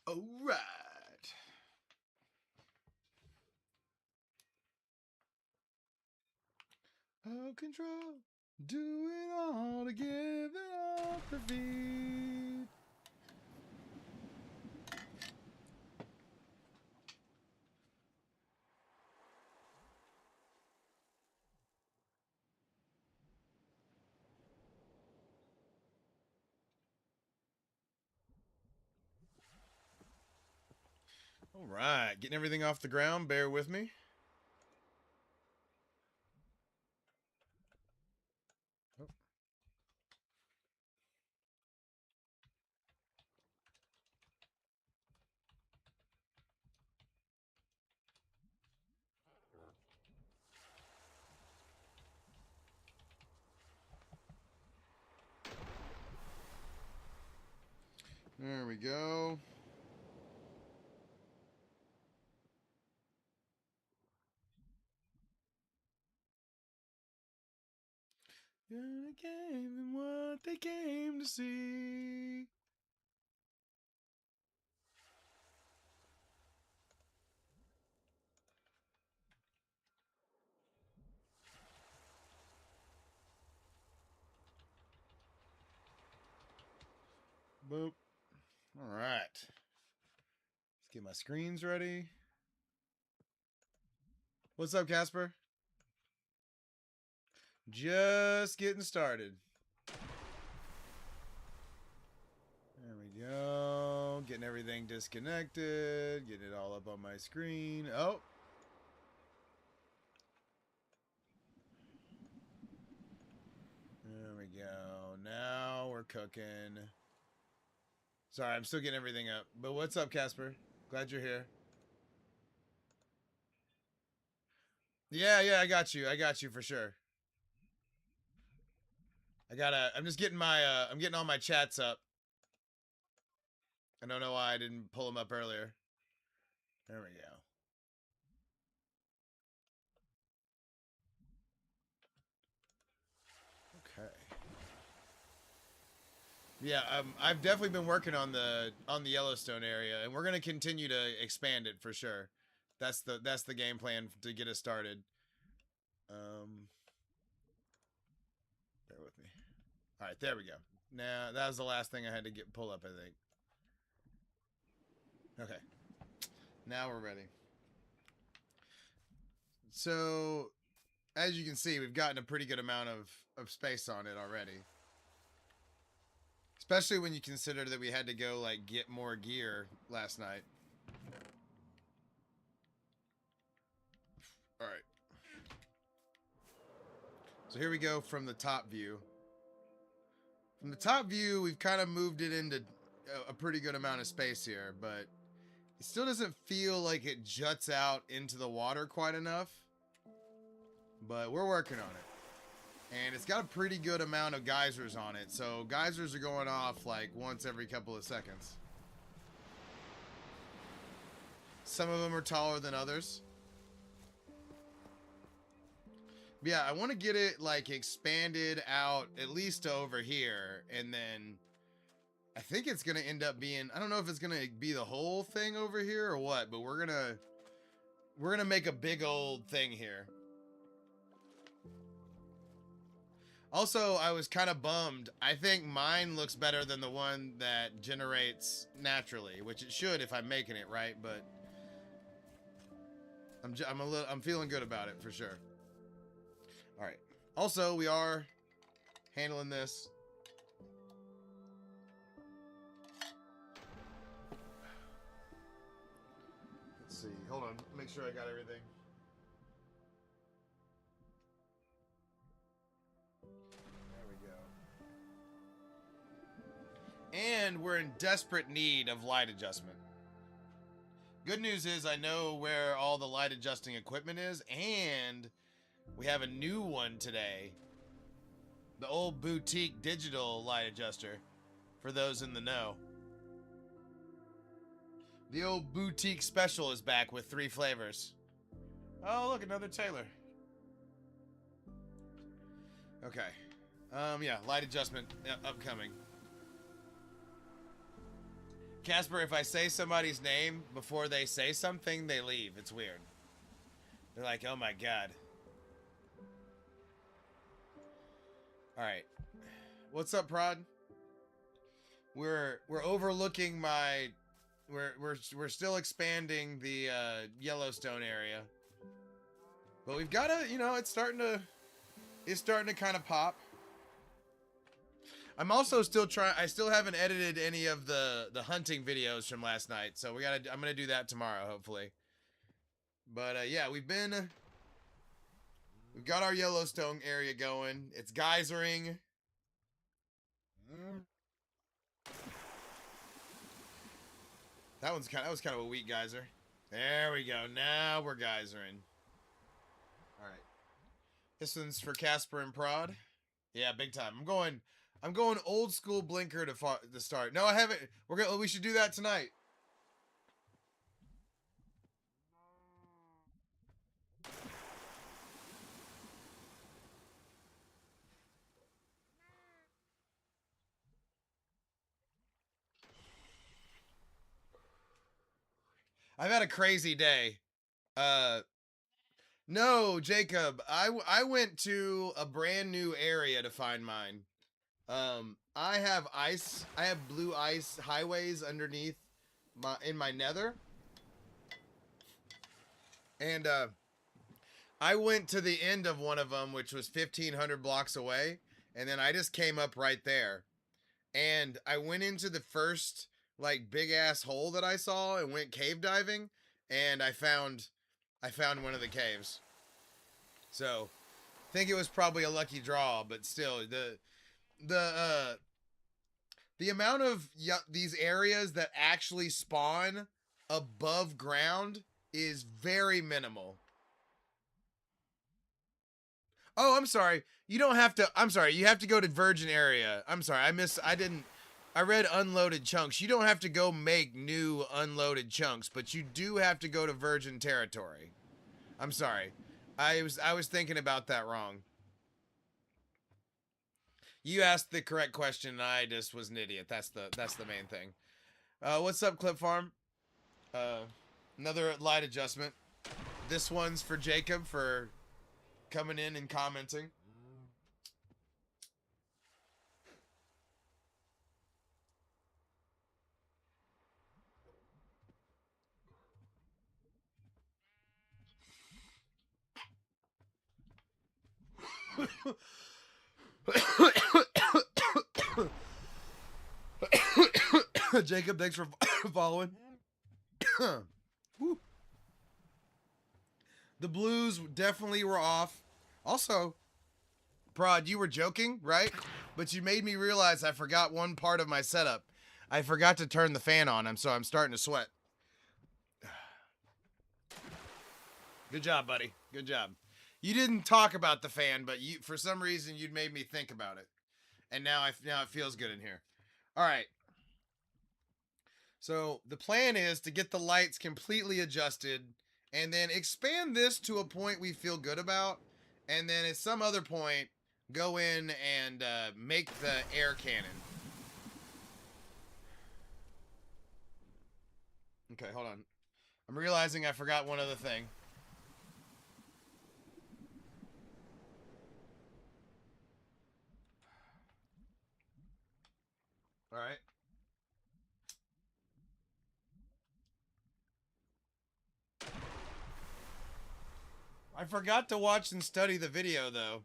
All right. Out control. Do it all to give it all to feed. All right, getting everything off the ground. Bear with me. Oh. There we go. Gonna give them what they came to see. Boop. All right. Let's get my screens ready. What's up, Casper? Just getting started. There we go. Getting everything disconnected. Getting it all up on my screen. Oh. There we go. Now we're cooking. Sorry, I'm still getting everything up. But what's up, Casper? Glad you're here. Yeah, I got you. I got you for sure. I'm just getting my, I'm getting all my chats up. I don't know why I didn't pull them up earlier. There we go. Okay. Yeah, I've definitely been working on the Yellowstone area, and we're gonna continue to expand it for sure. That's the game plan to get us started. Bear with me. All right, there we go. Now that was the last thing I had to pull up, I think. Okay. Now we're ready. So, as you can see, we've gotten a pretty good amount of space on it already. Especially when you consider that we had to go, like, get more gear last night. Alright. So here we go from the top view. From the top view, we've kind of moved it into a pretty good amount of space here, but it still doesn't feel like it juts out into the water quite enough. But we're working on it. And it's got a pretty good amount of geysers on it. So geysers are going off like once every couple of seconds. Some of them are taller than others. But yeah, I want to get it like expanded out at least to over here. And then I think it's going to end up being, I don't know if it's going to be the whole thing over here or what, but we're going to make a big old thing here. Also, I was kind of bummed. I think mine looks better than the one that generates naturally, which it should if I'm making it right, but I'm feeling good about it for sure. All right. Also, we are handling this. Let's see. Hold on. Make sure I got everything. And we're in desperate need of light adjustment. Good news is I know where all the light adjusting equipment is, and we have a new one today. The old boutique digital light adjuster, for those in the know. The old boutique special is back with 3 flavors. Oh, look, another Taylor. Okay. Yeah, light adjustment upcoming. Casper, if I say somebody's name before they say something, they leave. It's weird. They're like, oh my god. Alright. What's up, Prod? We're overlooking my... We're still expanding the Yellowstone area. But we've got to, you know, it's starting to kind of pop. I'm also still I still haven't edited any of the hunting videos from last night, so I'm gonna do that tomorrow, hopefully. But yeah, we've got our Yellowstone area going. It's geysering. That was kind of a weak geyser. There we go. Now we're geysering. All right. This one's for Casper and Prod. Yeah, big time. I'm going old school blinker to start. No, I haven't. We should do that tonight. I've had a crazy day. No, Jacob. I went to a brand new area to find mine. I have ice. I have blue ice highways underneath in my nether. And I went to the end of one of them, which was 1,500 blocks away, and then I just came up right there. And I went into the first like big ass hole that I saw and went cave diving, and I found one of the caves. So, I think it was probably a lucky draw, but still the amount of these areas that actually spawn above ground is very minimal. Oh, I'm sorry. You don't have to. I'm sorry. You have to go to virgin area. I'm sorry. I read unloaded chunks. You don't have to go make new unloaded chunks, but you do have to go to virgin territory. I'm sorry. I was thinking about that wrong. You asked the correct question, and I just was an idiot. That's the main thing. What's up, Clip Farm? Another light adjustment. This one's for Jacob for coming in and commenting. Jacob, thanks for following. The blues definitely were off. Also, Prod, you were joking, right? But you made me realize I forgot one part of my setup. I forgot to turn the fan on, so I'm starting to sweat. Good job, buddy. Good job. You didn't talk about the fan, but for some reason you'd made me think about it. And now it feels good in here. All right. So the plan is to get the lights completely adjusted and then expand this to a point we feel good about. And then at some other point, go in and make the air cannon. Okay, hold on. I'm realizing I forgot one other thing. All right. I forgot to watch and study the video, though.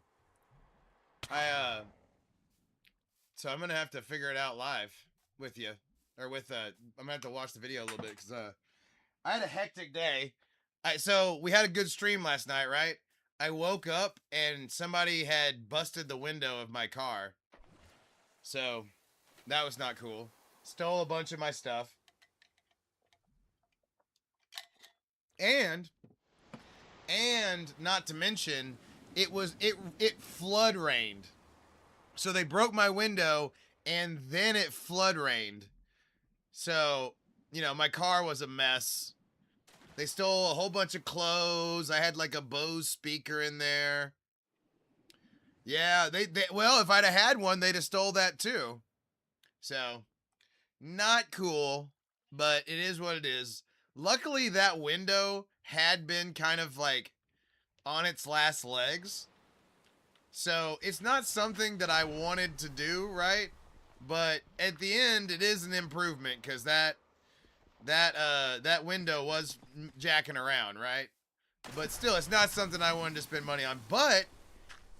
So I'm gonna have to figure it out live with you, or with I'm gonna have to watch the video a little bit because I had a hectic day. So we had a good stream last night, right? I woke up and somebody had busted the window of my car, so that was not cool. Stole a bunch of my stuff, and not to mention it flood rained. So they broke my window and then it flood rained. So, you know, my car was a mess. They stole a whole bunch of clothes. I had like a Bose speaker in there. Yeah, well, if I'd have had one, they'd have stole that too. So, not cool. But it is what it is. Luckily, that window had been kind of like on its last legs. So it's not something that I wanted to do, right? But at the end, it is an improvement because that window was jacking around, right? But still, it's not something I wanted to spend money on. But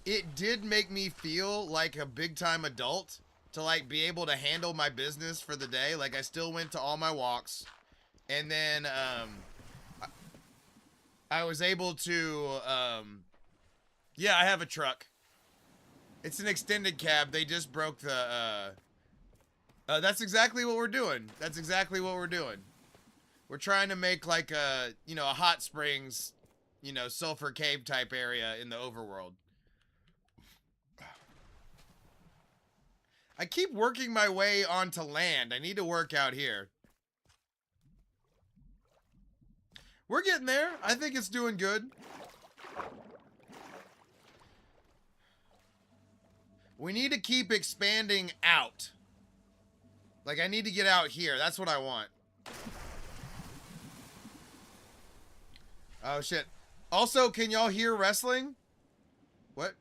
it did make me feel like a big time adult to like be able to handle my business for the day. Like I still went to all my walks, and then I was able to yeah, I have a truck. It's an extended cab. They just broke the that's exactly what we're doing. That's exactly what we're doing. We're trying to make like a, you know, a hot springs, you know, sulfur cave type area in the overworld. I keep working my way onto land. I need to work out here. We're getting there. I think it's doing good. We need to keep expanding out. Like, I need to get out here. That's what I want. Oh, shit. Also, can y'all hear wrestling? What?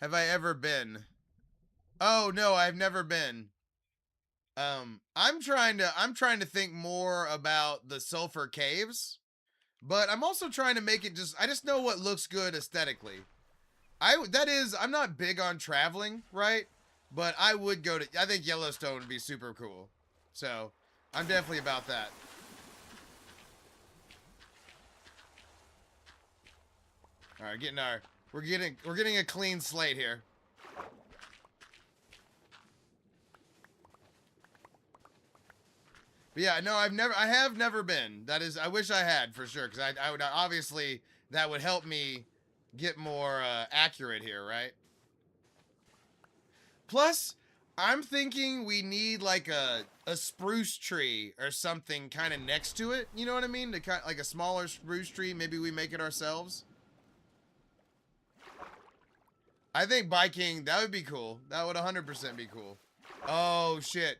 Have I ever been? Oh, no, I've never been. I'm trying to think more about the sulfur caves, but I'm also trying to make it I just know what looks good aesthetically. I'm not big on traveling, right? But I would go to, I think Yellowstone would be super cool. So, I'm definitely about that. All right, we're getting a clean slate here. But yeah, no, I have never been. That is, I wish I had for sure, because I would obviously, that would help me get more accurate here, right? Plus, I'm thinking we need like a spruce tree or something kind of next to it. You know what I mean? To kind like a smaller spruce tree. Maybe we make it ourselves. I think biking, that would be cool. That would 100% be cool. Oh shit.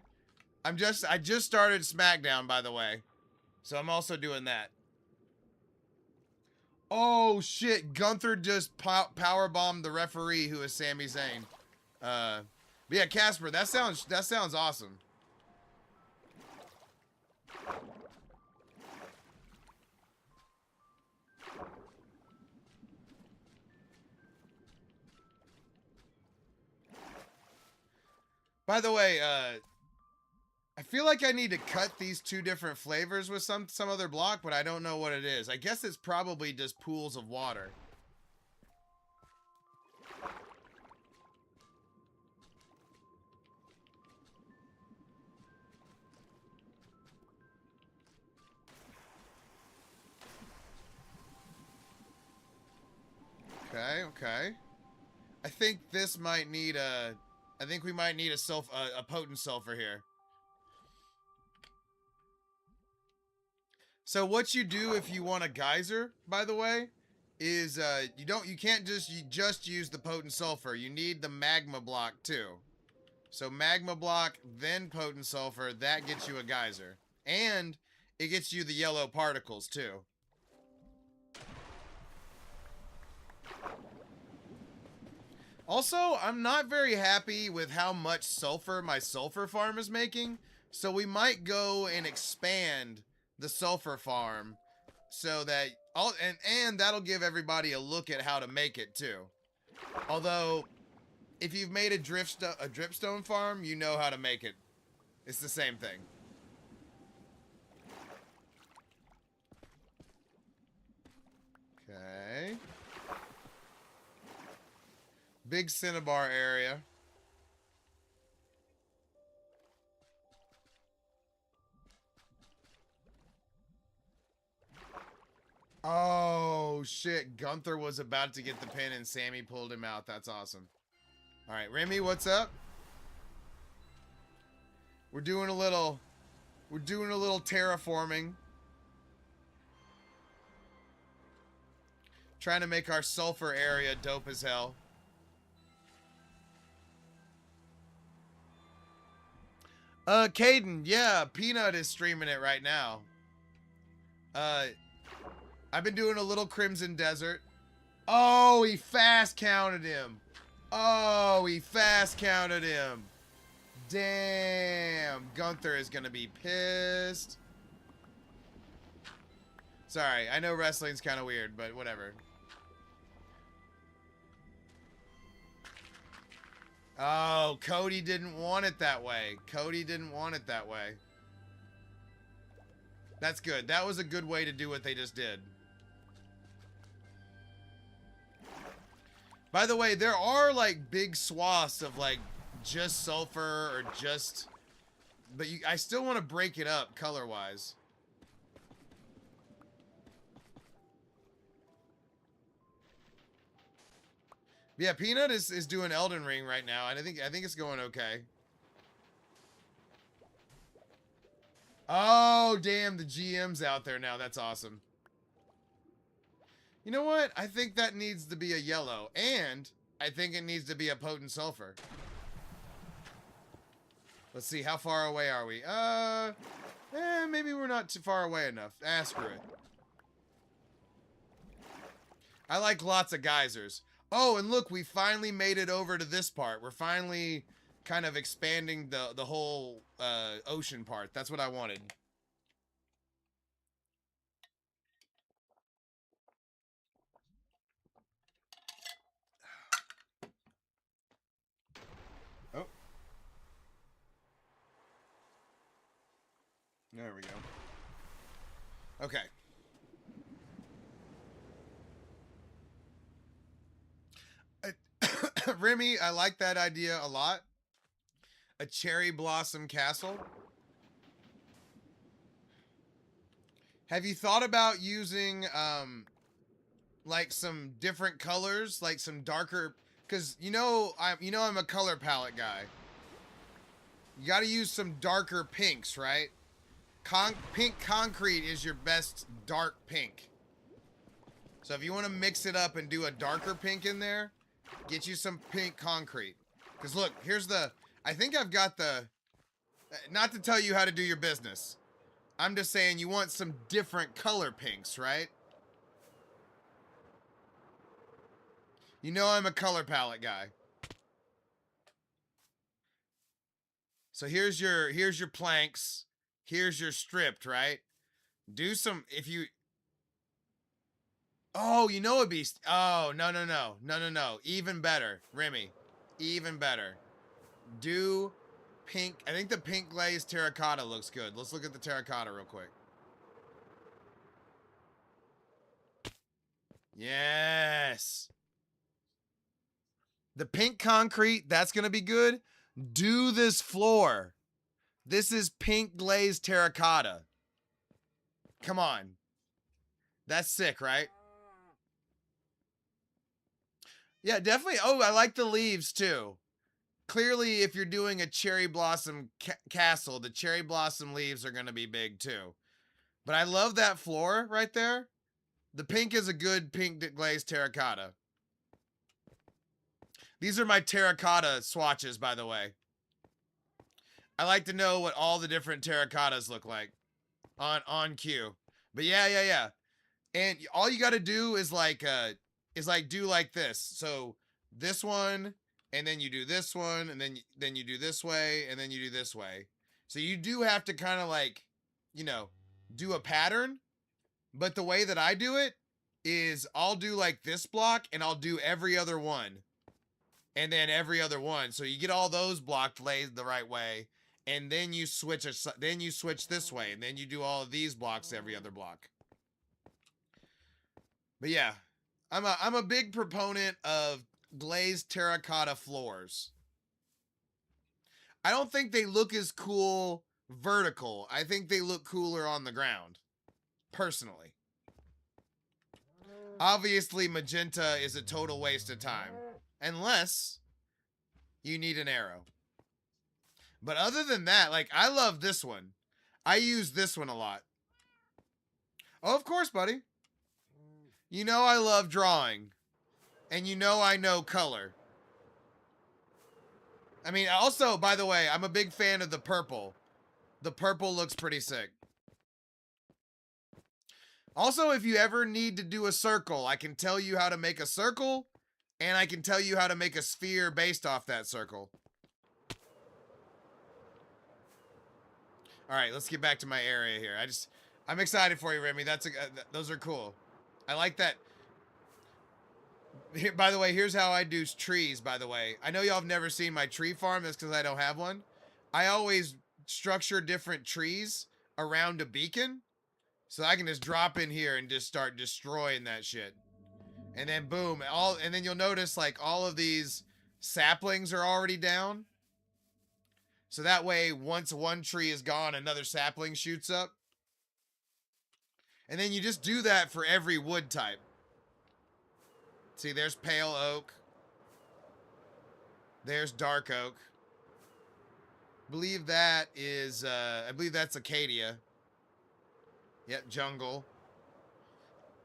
I just started SmackDown, by the way. So I'm also doing that. Oh shit, Gunther just powerbombed the referee, who is Sami Zayn. But yeah, Casper, that sounds awesome. By the way, I feel like I need to cut these two different flavors with some other block, but I don't know what it is. I guess it's probably just pools of water. Okay. I think this might need I think we might need a potent sulfur here. So what you do if you want a geyser, by the way, is you can't just use the potent sulfur. You need the magma block too. So magma block, then potent sulfur, that gets you a geyser. And it gets you the yellow particles too. Also, I'm not very happy with how much sulfur my sulfur farm is making, so we might go and expand the sulfur farm so that and that'll give everybody a look at how to make it too. Although, if you've made a dripstone farm, you know how to make it. It's the same thing. Okay. Big cinnabar area. Oh, shit. Gunther was about to get the pin and Sammy pulled him out. That's awesome. All right, Remy, what's up? We're doing a little terraforming. Trying to make our sulfur area dope as hell. Caden, yeah, Peanut is streaming it right now. I've been doing a little Crimson Desert. Oh, he fast counted him. Oh, he fast counted him. Damn, Gunther is gonna be pissed. Sorry, I know wrestling's kind of weird, but whatever. Oh, Cody didn't want it that way. Cody didn't want it that way. That's good. That was a good way to do what they just did. By the way, there are like big swaths of like just sulfur or just... But I still want to break it up color-wise. Yeah, Peanut is doing Elden Ring right now, and I think it's going okay. Oh, damn, the GM's out there now. That's awesome. You know what? I think that needs to be a yellow, and I think it needs to be a potent sulfur. Let's see, how far away are we? Maybe we're not too far away enough. Screw it. I like lots of geysers. Oh, and look, we finally made it over to this part. We're finally kind of expanding the whole ocean part. That's what I wanted. Oh. There we go. Okay. Remy, I like that idea a lot. A cherry blossom castle. Have you thought about using like some different colors, like some darker, because I'm a color palette guy. You got to use some darker pinks, right? Pink concrete is your best dark pink. So if you want to mix it up and do a darker pink in there, get you some pink concrete. Because look, I think I've got not to tell you how to do your business. I'm just saying you want some different color pinks, right? You know I'm a color palette guy. So here's your planks. Here's your stripped, right? Do some, oh, you know it'd be, oh, no. Even better, Remy. Even better. Do pink, I think the pink glazed terracotta looks good. Let's look at the terracotta real quick. Yes. The pink concrete, that's going to be good. Do this floor. This is pink glazed terracotta. Come on. That's sick, right? Yeah, definitely. Oh, I like the leaves too. Clearly, if you're doing a cherry blossom castle, the cherry blossom leaves are going to be big too. But I love that floor right there. The pink is a good pink glazed terracotta. These are my terracotta swatches, by the way. I like to know what all the different terracottas look like on cue. But yeah. And all you got to do is do like this. So this one, and then you do this one, and then you do this way, and then you do this way. So you do have to kind of like, do a pattern. But the way that I do it is I'll do like this block, and I'll do every other one. And then every other one. So you get all those blocks laid the right way. And then you switch this way. And then you do all of these blocks every other block. But yeah, I'm a big proponent of glazed terracotta floors. I don't think they look as cool vertical. I think they look cooler on the ground. Personally. Obviously, magenta is a total waste of time. Unless you need an arrow. But other than that, like, I love this one. I use this one a lot. Oh, of course, buddy. You know I love drawing. And you know I know color. I mean, also, by the way, I'm a big fan of the purple. The purple looks pretty sick. Also, if you ever need to do a circle, I can tell you how to make a circle, and I can tell you how to make a sphere based off that circle. All right, let's get back to my area here. I'm excited for you, Remy. Those are cool. I like that. Here, by the way, here's how I do trees, by the way. I know y'all have never seen my tree farm. That's because I don't have one. I always structure different trees around a beacon, so I can just drop in here and just start destroying that shit. And then boom, and then you'll notice like all of these saplings are already down. So that way, once one tree is gone, another sapling shoots up. And then you just do that for every wood type. See, there's pale oak. There's dark oak. I believe that's acacia. Yep, jungle.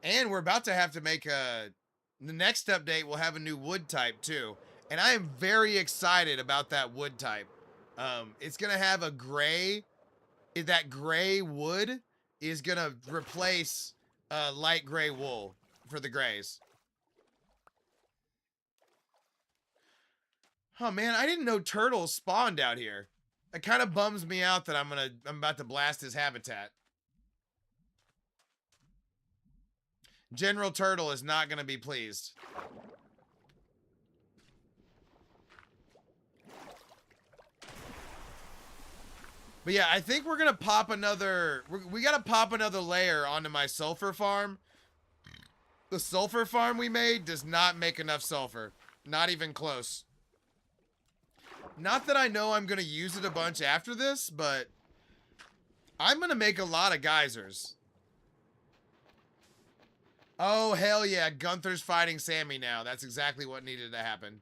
And we're about to have to make the next update will have a new wood type too. And I am very excited about that wood type. It's gonna have a gray. That gray wood is gonna replace light gray wool for the grays. Oh man, I didn't know turtles spawned out here. It kind of bums me out that I'm about to blast his habitat. General Turtle is not gonna be pleased. But yeah, I think we're gonna pop another. We gotta pop another layer onto my sulfur farm. The sulfur farm we made does not make enough sulfur. Not even close. Not that I know I'm gonna use it a bunch after this, but I'm gonna make a lot of geysers. Oh, hell yeah. Gunther's fighting Sammy now. That's exactly what needed to happen.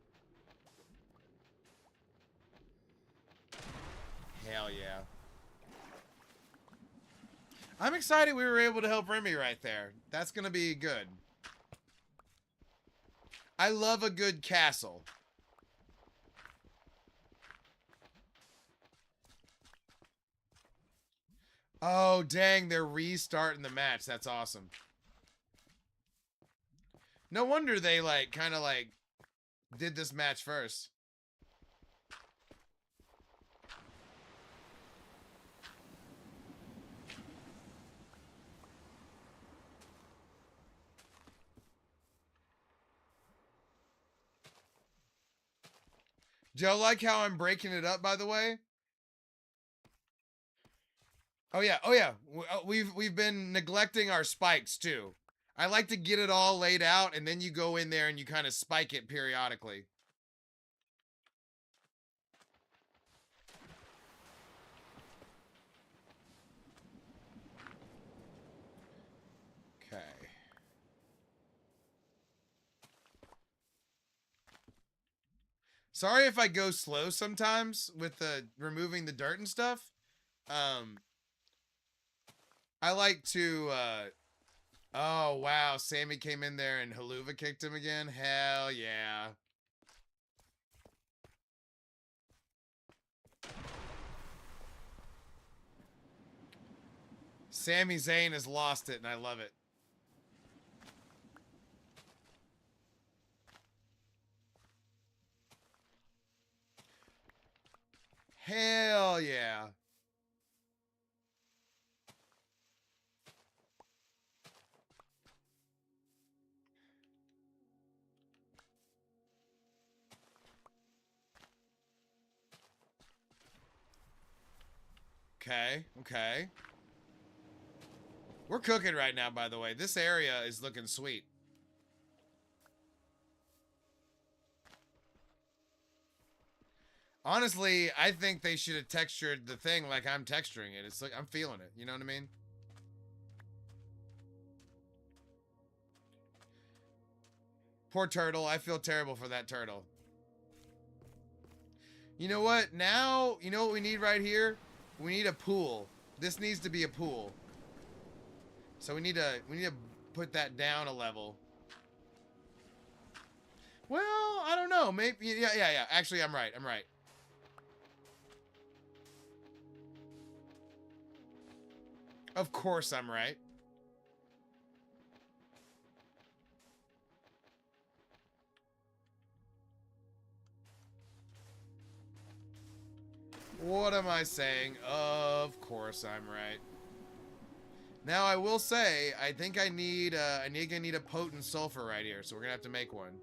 Hell yeah. I'm excited we were able to help Remy right there. That's gonna be good. I love a good castle. Oh, dang, they're restarting the match. That's awesome. No wonder they, like, kind of, like, did this match first. Joe, like how I'm breaking it up, by the way? Oh yeah, oh yeah. We've been neglecting our spikes too. I like to get it all laid out, and then you go in there and you kind of spike it periodically. Okay. Sorry if I go slow sometimes with the removing the dirt and stuff. I like to, oh wow, Sammy came in there and Haluva kicked him again. Hell yeah. Sami Zayn has lost it, and I love it. Hell yeah. Okay, okay. We're cooking right now, by the way. This area is looking sweet. Honestly, I think they should have textured the thing like I'm texturing it. It's like, I'm feeling it. You know what I mean? Poor turtle. I feel terrible for that turtle. You know what? Now, you know what we need right here? We need a pool. This needs to be a pool. So we need to put that down a level. Well, I don't know. Maybe yeah. Actually, I'm right. Of course I'm right. What am I saying? Of course I'm right. Now I will say, I think I need a potent sulfur right here, so we're gonna have to make one.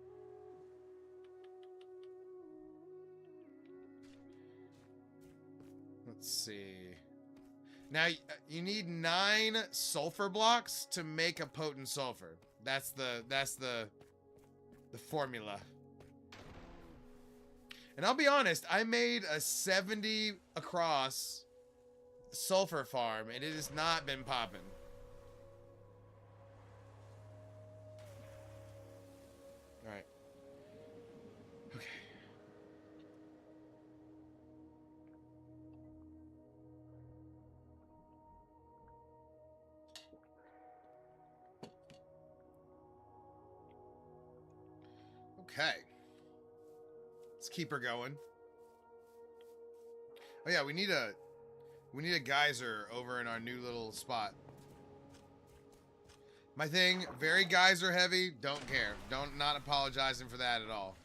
Let's see. Now you need 9 sulfur blocks to make a potent sulfur. That's the formula. And I'll be honest, I made a 70 across sulfur farm, and it has not been popping. All right. Okay. Okay. Let's keep her going. Oh yeah, we need a geyser over in our new little spot. My thing, very geyser heavy, don't care. Not apologizing for that at all.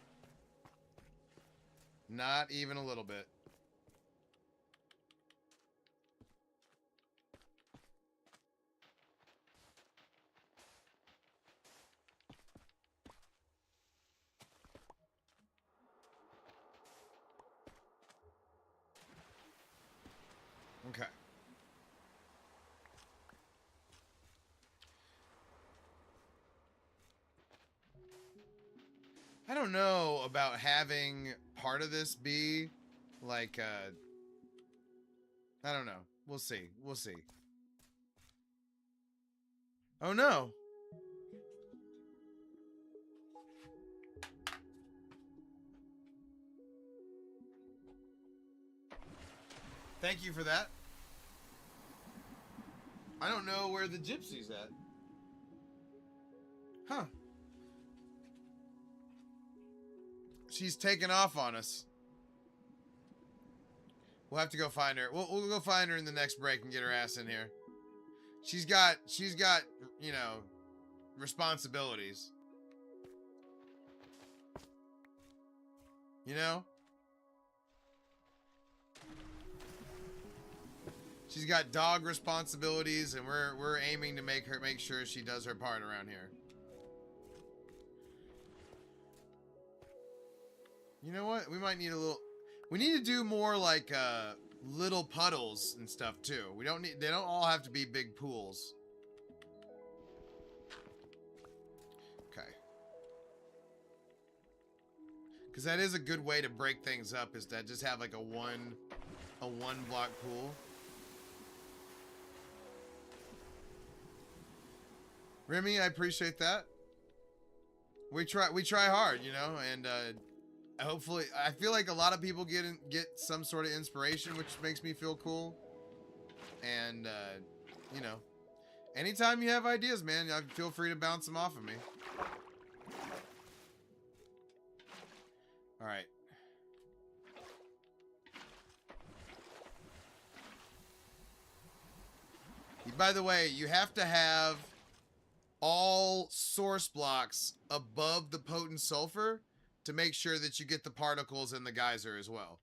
Not even a little bit. Okay. I don't know about having part of this be like I don't know. We'll see. We'll see. Oh no. Thank you for that. I don't know where the gypsy's at. Huh. She's taken off on us. We'll have to go find her. We'll go find her in the next break and get her ass in here. She's got, you know, responsibilities. You know? She's got dog responsibilities, and we're aiming to make sure she does her part around here. You know what? We might need a little. We need to do more like little puddles and stuff too. We don't need. They don't all have to be big pools. Okay. Because that is a good way to break things up. Is that just have like a one block pool. Remy, I appreciate that. We try hard, you know, and hopefully, I feel like a lot of people get some sort of inspiration, which makes me feel cool. And you know, anytime you have ideas, man, feel free to bounce them off of me. All right. By the way, you have to have all source blocks above the potent sulfur to make sure that you get the particles in the geyser as well.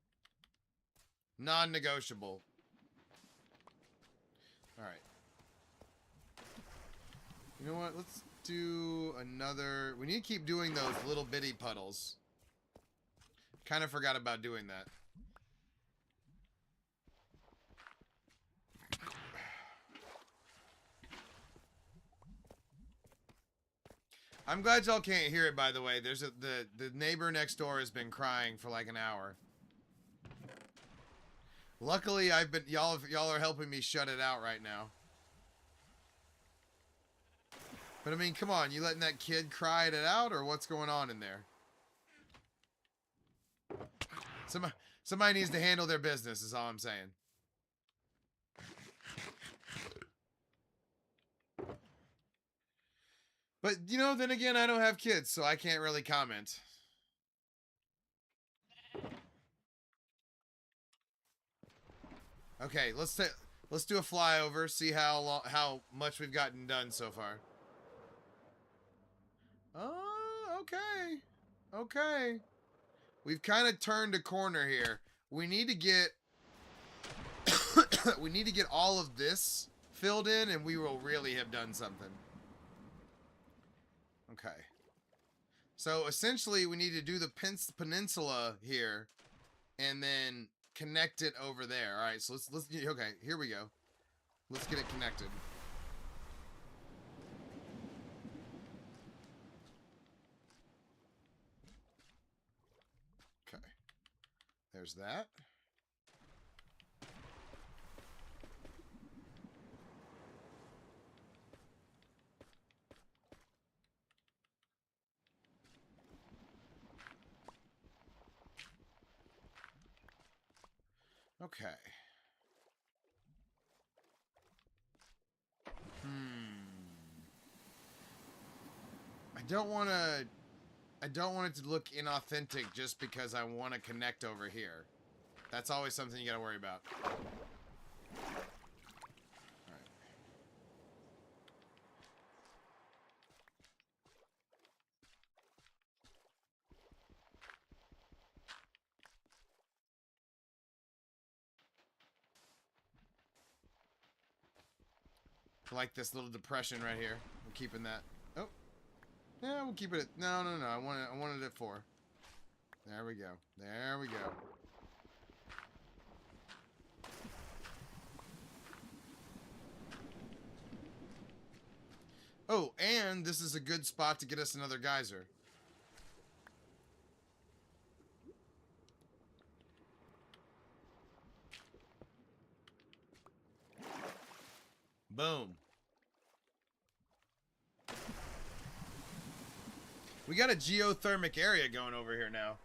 Non-negotiable. Alright. You know what? Let's do another... We need to keep doing those little bitty puddles. Kind of forgot about doing that. I'm glad y'all can't hear it, by the way. There's the neighbor next door has been crying for like an hour. Luckily, y'all are helping me shut it out right now. But I mean, come on, you letting that kid cry it out, or what's going on in there? Somebody needs to handle their business, is all I'm saying. But, you know, then again, I don't have kids, so I can't really comment. Okay, Let's do a flyover, see how much we've gotten done so far. Oh, okay. Okay. We've kind of turned a corner here. We need to get we need to get all of this filled in and we will really have done something. Okay. So essentially we need to do the peninsula here and then connect it over there. All right, so let's okay, here we go. Let's get it connected. Okay. There's that. Okay. I don't want it to look inauthentic just because I want to connect over here. That's always something you gotta worry about. Alright. I like this little depression right here. I'm keeping that. Oh. Yeah, we'll keep it at... No. I wanted it at 4. There we go. There we go. Oh, and this is a good spot to get us another geyser. Boom. We got a geothermic area going over here now.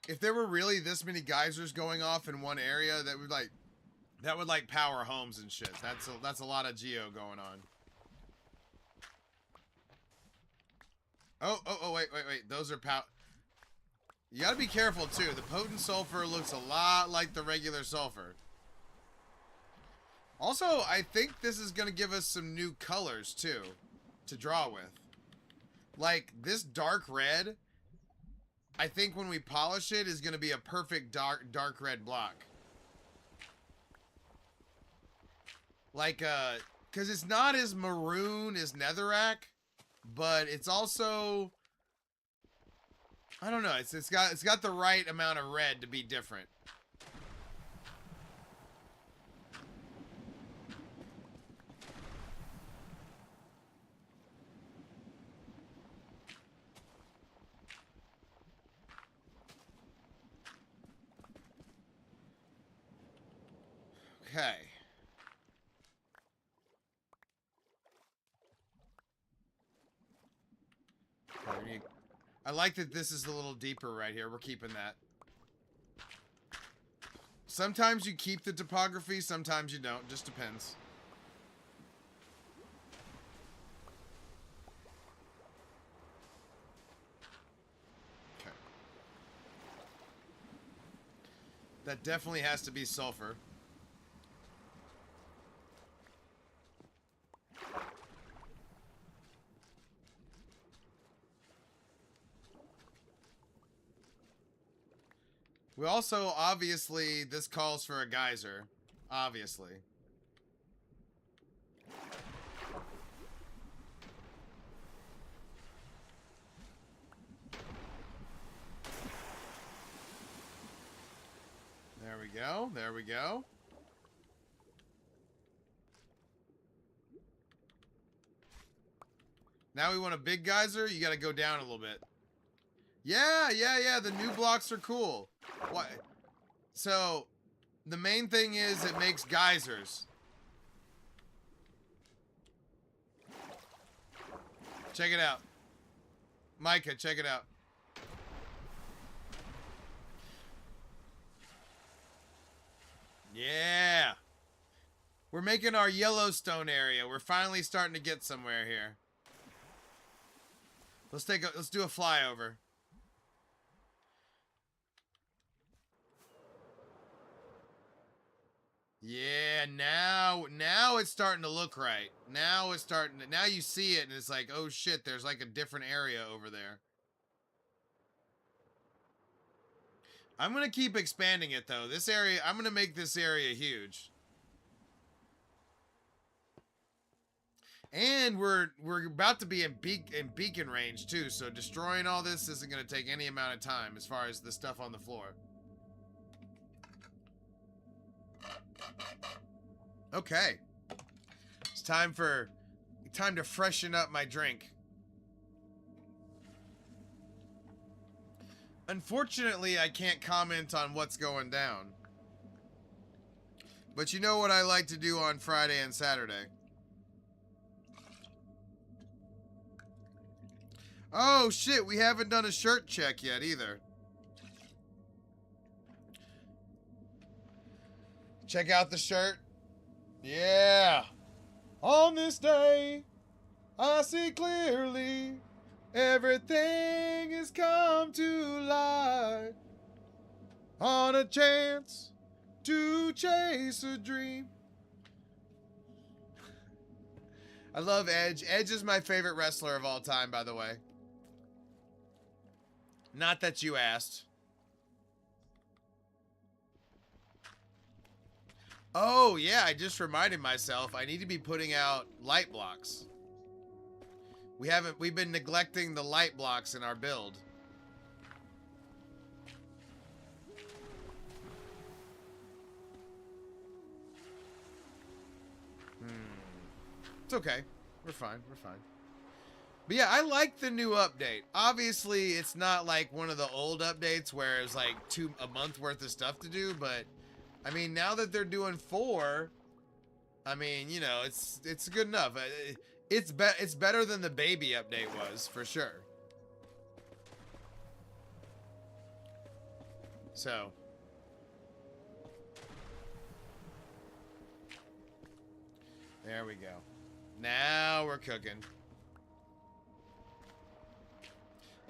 If there were really this many geysers going off in one area, that would like power homes and shit. That's a lot of geo going on. Oh, wait. Those are power. You gotta be careful too. The potent sulfur looks a lot like the regular sulfur. Also, I think this is gonna give us some new colors too to draw with. Like this dark red, I think when we polish it is gonna be a perfect dark red block. Like cause it's not as maroon as netherrack, but it's also, I don't know, it's got the right amount of red to be different. Okay. I like that this is a little deeper right here. We're keeping that. Sometimes you keep the topography, sometimes you don't. Just depends. Okay. That definitely has to be sulfur. We also, obviously, this calls for a geyser. Obviously. There we go. There we go. Now we want a big geyser. You got to go down a little bit. Yeah. The new blocks are cool. What? So, the main thing is it makes geysers. Check it out. Micah, check it out. Yeah. We're making our Yellowstone area. We're finally starting to get somewhere here. Let's do a flyover. Yeah, now it's starting to look right. Now it's starting to, now you see it and it's like, oh shit, there's like a different area over there. I'm gonna keep expanding it though. This area, I'm gonna make this area huge. And we're about to be in beacon range too, so destroying all this isn't gonna take any amount of time as far as the stuff on the floor. Okay. It's time to freshen up my drink. Unfortunately, I can't comment on what's going down. But you know what I like to do on Friday and Saturday. Oh shit, we haven't done a shirt check yet either. Check out the shirt. Yeah. On this day, I see clearly everything has come to light. On a chance to chase a dream. I love Edge. Edge is my favorite wrestler of all time, by the way. Not that you asked. Oh, yeah, I just reminded myself I need to be putting out light blocks. We've been neglecting the light blocks in our build. It's okay. We're fine. We're fine. But yeah, I like the new update. Obviously, it's not like one of the old updates where it's like a month worth of stuff to do, but I mean, now that they're doing 4, I mean, you know, it's good enough. It's better than the baby update was, for sure. So, there we go. Now we're cooking.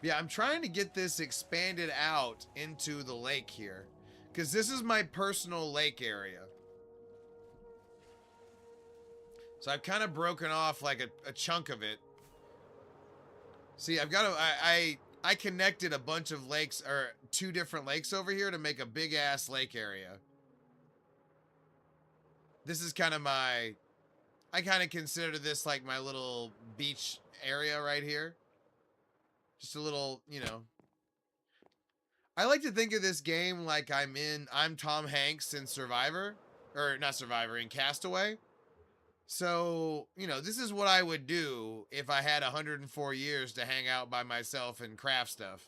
Yeah, I'm trying to get this expanded out into the lake here, because this is my personal lake area. So I've kind of broken off like a chunk of it. See, I connected a bunch of lakes, or 2 different lakes over here to make a big ass lake area. This is kind of I kind of consider this like my little beach area right here. Just a little, you know. I like to think of this game like I'm Tom Hanks in Survivor. Or not Survivor, in Castaway. So, you know, this is what I would do if I had 104 years to hang out by myself and craft stuff.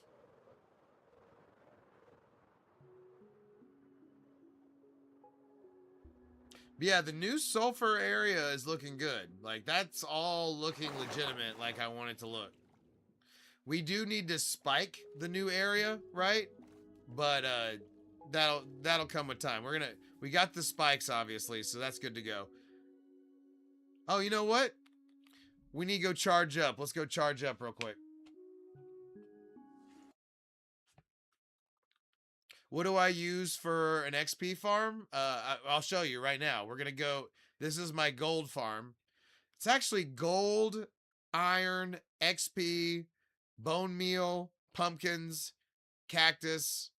But yeah, the new sulfur area is looking good. Like, that's all looking legitimate like I want it to look. We do need to spike the new area, right? But that'll come with time. We got the spikes, obviously, so that's good to go. Oh, you know what? We need to go charge up. Let's go charge up real quick. What do I use for an XP farm? I'll show you right now. We're going to go. This is my gold farm. It's actually gold, iron, XP, bone meal, pumpkins, cactus,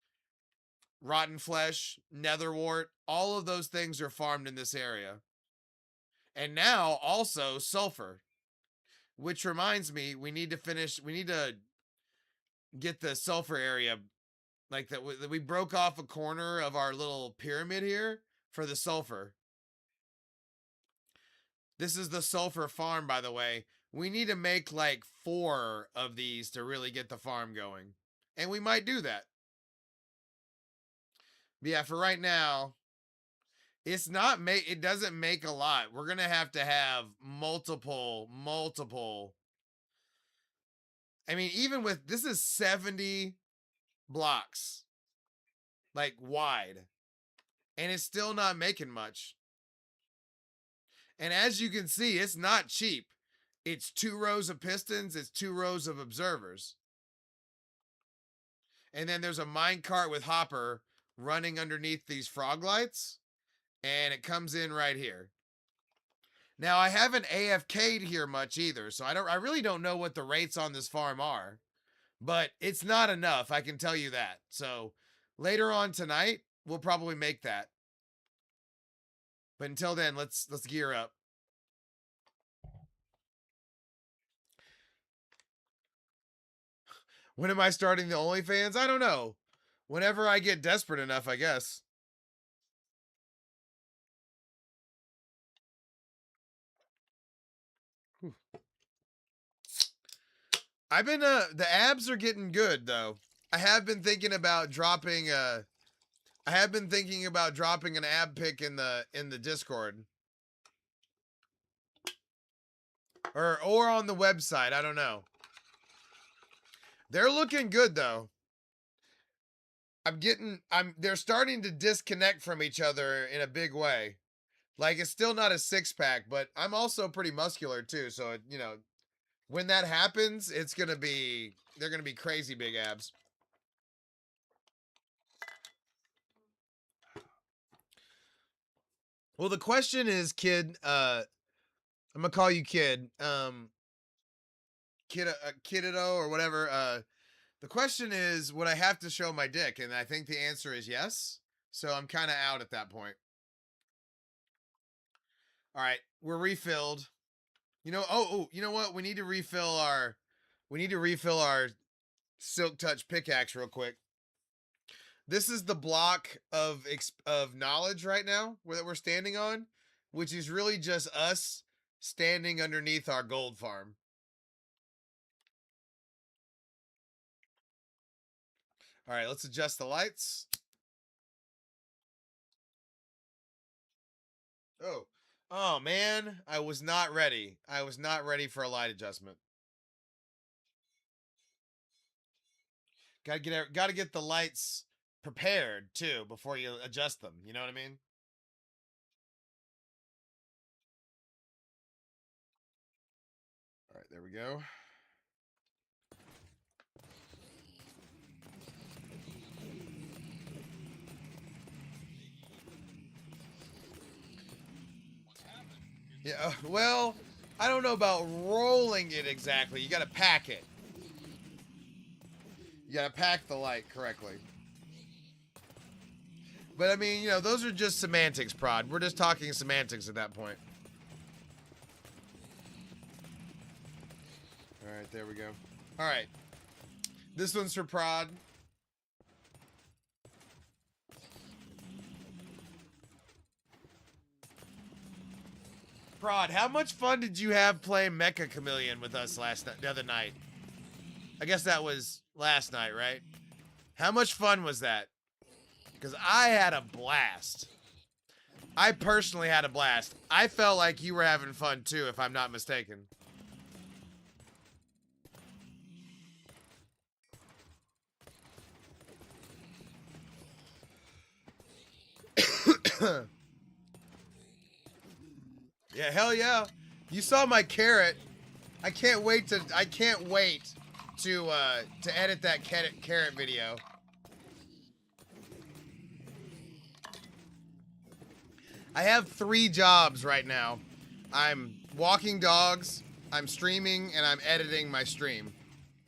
rotten flesh, netherwort. All of those things are farmed in this area. And now also sulfur. Which reminds me, we need to get the sulfur area, like that we broke off a corner of our little pyramid here for the sulfur. This is the sulfur farm, by the way. We need to make like 4 of these to really get the farm going. And we might do that. But yeah, for right now, it doesn't make a lot. We're going to have multiple. I mean, even with, this is 70 blocks, like, wide. And it's still not making much. And as you can see, it's not cheap. It's 2 rows of pistons. It's 2 rows of observers. And then there's a minecart with hopper running underneath these frog lights. and it comes in right here. Now I haven't AFK'd here much either, so I really don't know what the rates on this farm are, but it's not enough, I can tell you that. So later on tonight, we'll probably make that. But until then, let's gear up. When am I starting the OnlyFans? I don't know. Whenever I get desperate enough, I guess. Whew. I've been the abs are getting good though. I have been thinking about dropping an ab pic in the Discord. Or on the website, I don't know. They're looking good though. They're starting to disconnect from each other in a big way. Like, it's still not a six-pack, but I'm also pretty muscular too, so you know, when that happens, they're gonna be crazy big abs. Well, the question is, kid, I'm gonna call you kid, kiddo or whatever. The question is, would I have to show my dick? And I think the answer is yes. So I'm kind of out at that point. All right, we're refilled. You know, you know what? We need to refill our Silk Touch pickaxe real quick. This is the block of knowledge right now that we're standing on, which is really just us standing underneath our gold farm. All right, let's adjust the lights. Oh man, I was not ready. I was not ready for a light adjustment. Gotta get the lights prepared too before you adjust them. You know what I mean? All right, there we go. Yeah, well, I don't know about rolling it exactly. You gotta pack it. You gotta pack the light correctly. But I mean, you know, those are just semantics, Prod. We're just talking semantics at that point. All right, there we go. All right. This one's for Prod. Prod, how much fun did you have playing Mecha Chameleon with us the other night? I guess that was last night, right? How much fun was that? Because I had a blast. I personally had a blast. I felt like you were having fun too, if I'm not mistaken. Yeah, hell yeah. You saw my carrot. I can't wait to edit that carrot video. I have 3 jobs right now. I'm walking dogs, I'm streaming, and I'm editing my stream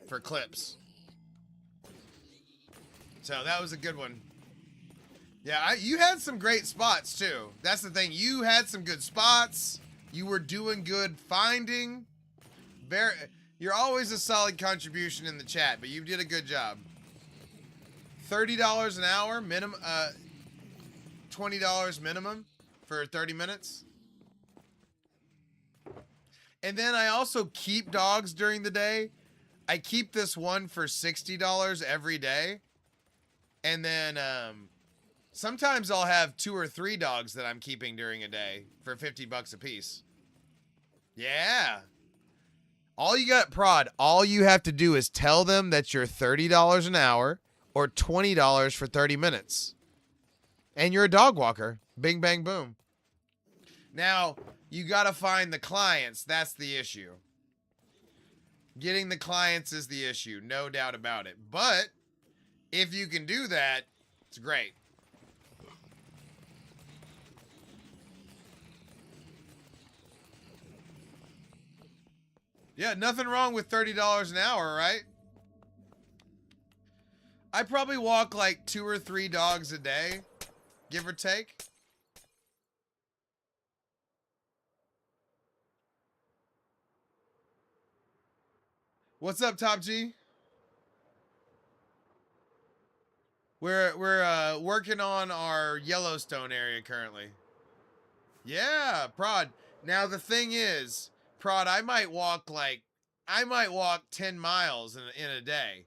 for clips. So that was a good one. Yeah, you had some great spots too. That's the thing. You had some good spots. You were doing good finding. You're always a solid contribution in the chat, but you did a good job. $30 an hour minimum. $20 minimum for 30 minutes. And then I also keep dogs during the day. I keep this one for $60 every day. And then sometimes I'll have 2 or 3 dogs that I'm keeping during a day for $50 a piece. Yeah. All you have to do is tell them that you're $30 an hour or $20 for 30 minutes. And you're a dog walker. Bing, bang, boom. Now, you got to find the clients. That's the issue. Getting the clients is the issue. No doubt about it. But if you can do that, it's great. Yeah, nothing wrong with $30 an hour, right? I probably walk like 2 or 3 dogs a day, give or take. What's up, Top G? We're working on our Yellowstone area currently. Yeah, Prod. Now the thing is, Prod, I might walk 10 miles in a day.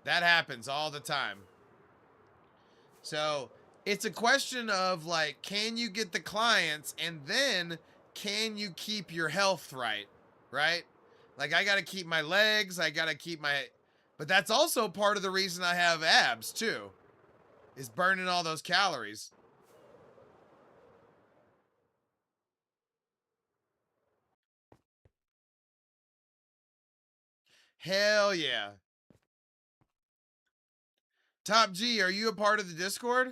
That happens all the time. So it's a question of like, can you get the clients, and then can you keep your health right? Right? Like I gotta keep my legs, I gotta keep my, but that's also part of the reason I have abs too, is burning all those calories. Hell yeah. Top G, are you a part of the Discord?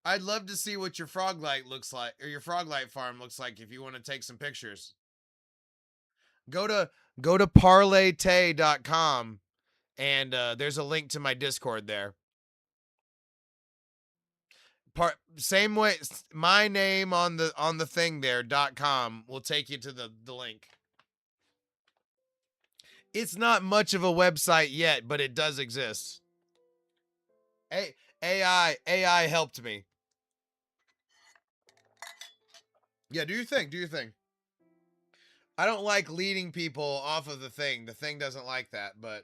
I'd love to see what your frog light looks like, or your frog light farm looks like, if you want to take some pictures. Go to ParlayTayy.com, and there's a link to my Discord there. Same way, my name on the thing there .com will take you to the link. It's not much of a website yet, but it does exist. AI helped me. Yeah, do your thing. Do your thing. I don't like leading people off of the thing. The thing doesn't like that, but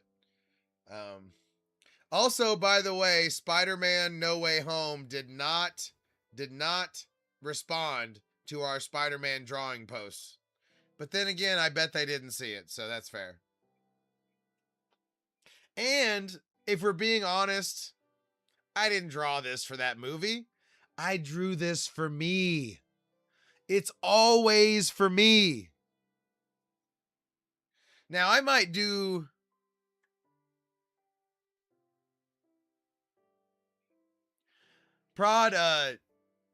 also, by the way, Spider-Man No Way Home did not respond to our Spider-Man drawing posts. But then again, I bet they didn't see it, so that's fair. And if we're being honest, I didn't draw this for that movie. I drew this for me. It's always for me. Now, I might do... Prod,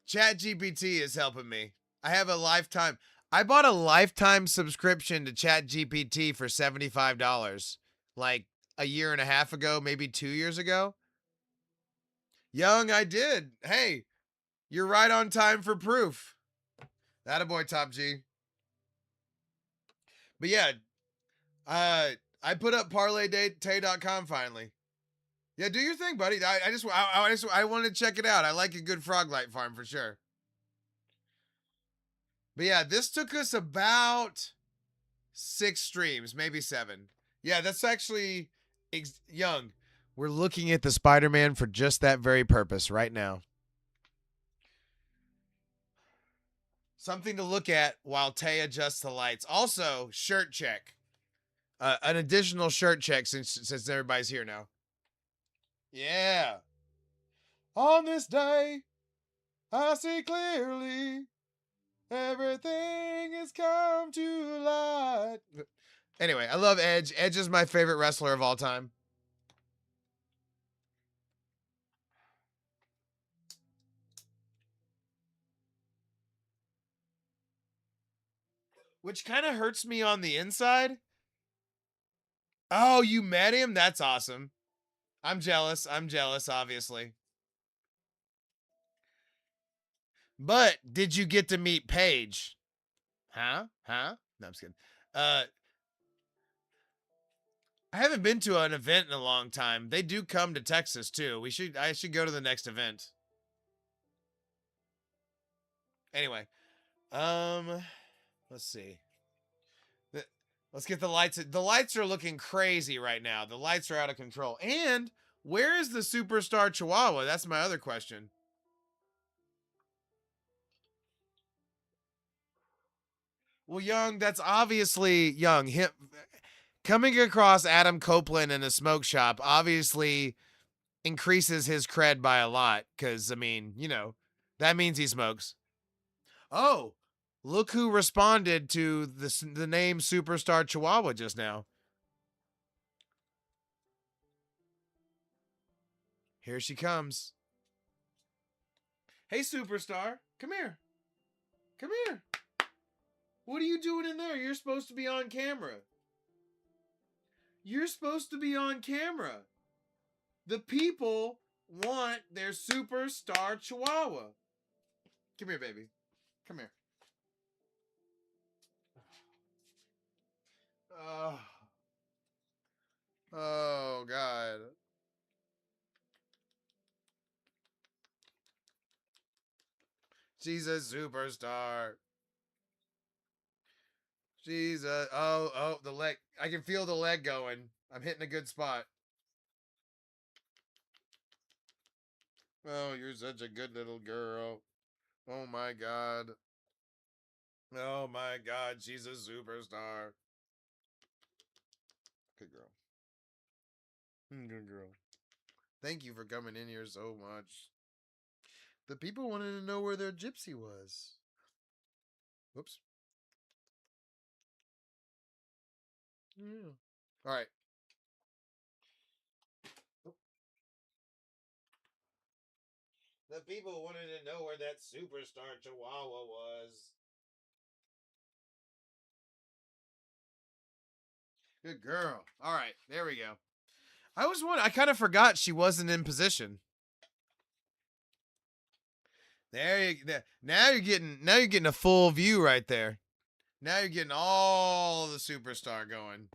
ChatGPT is helping me. I have a lifetime... I bought a lifetime subscription to ChatGPT for $75, like a year and a half ago, maybe 2 years ago. Young, I did. Hey, you're right on time for proof. Attaboy, Top G. But yeah, I put up ParlayTayy.com finally. Yeah, do your thing, buddy. I wanted to check it out. I like a good frog light farm for sure. But yeah, this took us about 6 streams, maybe 7. Yeah, that's actually Young. We're looking at the Spider-Man for just that very purpose right now. Something to look at while Tay adjusts the lights. Also, shirt check. An additional shirt check since everybody's here now. Yeah. On this day, I see clearly everything has come to light. Anyway, I love Edge. Edge is my favorite wrestler of all time. Which kind of hurts me on the inside. Oh, you met him? That's awesome. I'm jealous. I'm jealous, obviously. But did you get to meet Paige? Huh? No, I'm just kidding. I haven't been to an event in a long time. They do come to Texas too. I should go to the next event. Anyway, let's see. Let's get the lights. The lights are looking crazy right now. The lights are out of control. And where is the superstar Chihuahua? That's my other question. Well, Young, that's obviously Young. Him coming across Adam Copeland in a smoke shop obviously increases his cred by a lot. Because I mean, that means he smokes. Oh, look who responded to the name Superstar Chihuahua just now. Here she comes. Hey, Superstar. Come here. Come here. What are you doing in there? You're supposed to be on camera. You're supposed to be on camera. The people want their superstar chihuahua. Come here, baby. Come here. Oh. Oh, God. She's a superstar. She's a... Oh, the leg. I can feel the leg going. I'm hitting a good spot. Oh, you're such a good little girl. Oh, my God. Oh, my God. She's a superstar. Good girl. Good girl. Thank you for coming in here so much. The people wanted to know where their gypsy was. Whoops. Yeah. All right. The people wanted to know where that superstar chihuahua was. Good girl. All right. There we go. I kind of forgot she wasn't in position. Now you're getting a full view right there. Now you're getting all the superstar going.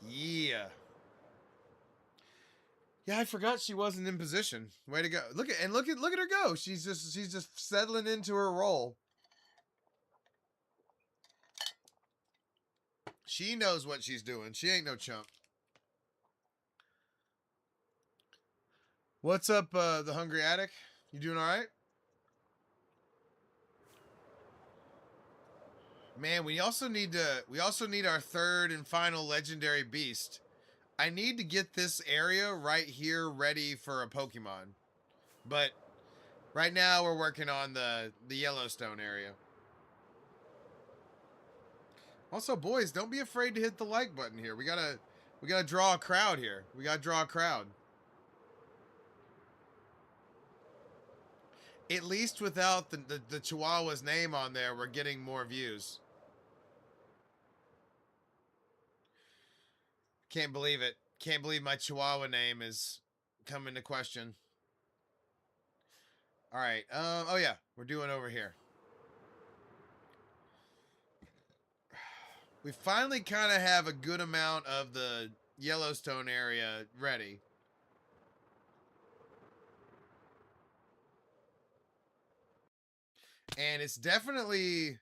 Yeah. Yeah, I forgot she wasn't in position. Way to go. Look at her go. She's just settling into her role. She knows what she's doing. She ain't no chump. What's up, the Hungry Attic? You doing all right? Man, we also need our third and final legendary beast. I need to get this area right here ready for a Pokemon. But right now we're working on the Yellowstone area. Also, boys, don't be afraid to hit the like button here. We gotta draw a crowd here. We gotta draw a crowd. At least without the Chihuahua's name on there, we're getting more views. Can't believe it. Can't believe my Chihuahua name is coming to question. All right. Oh yeah, we're doing over here. We finally kind of have a good amount of the Yellowstone area ready. And it's geysering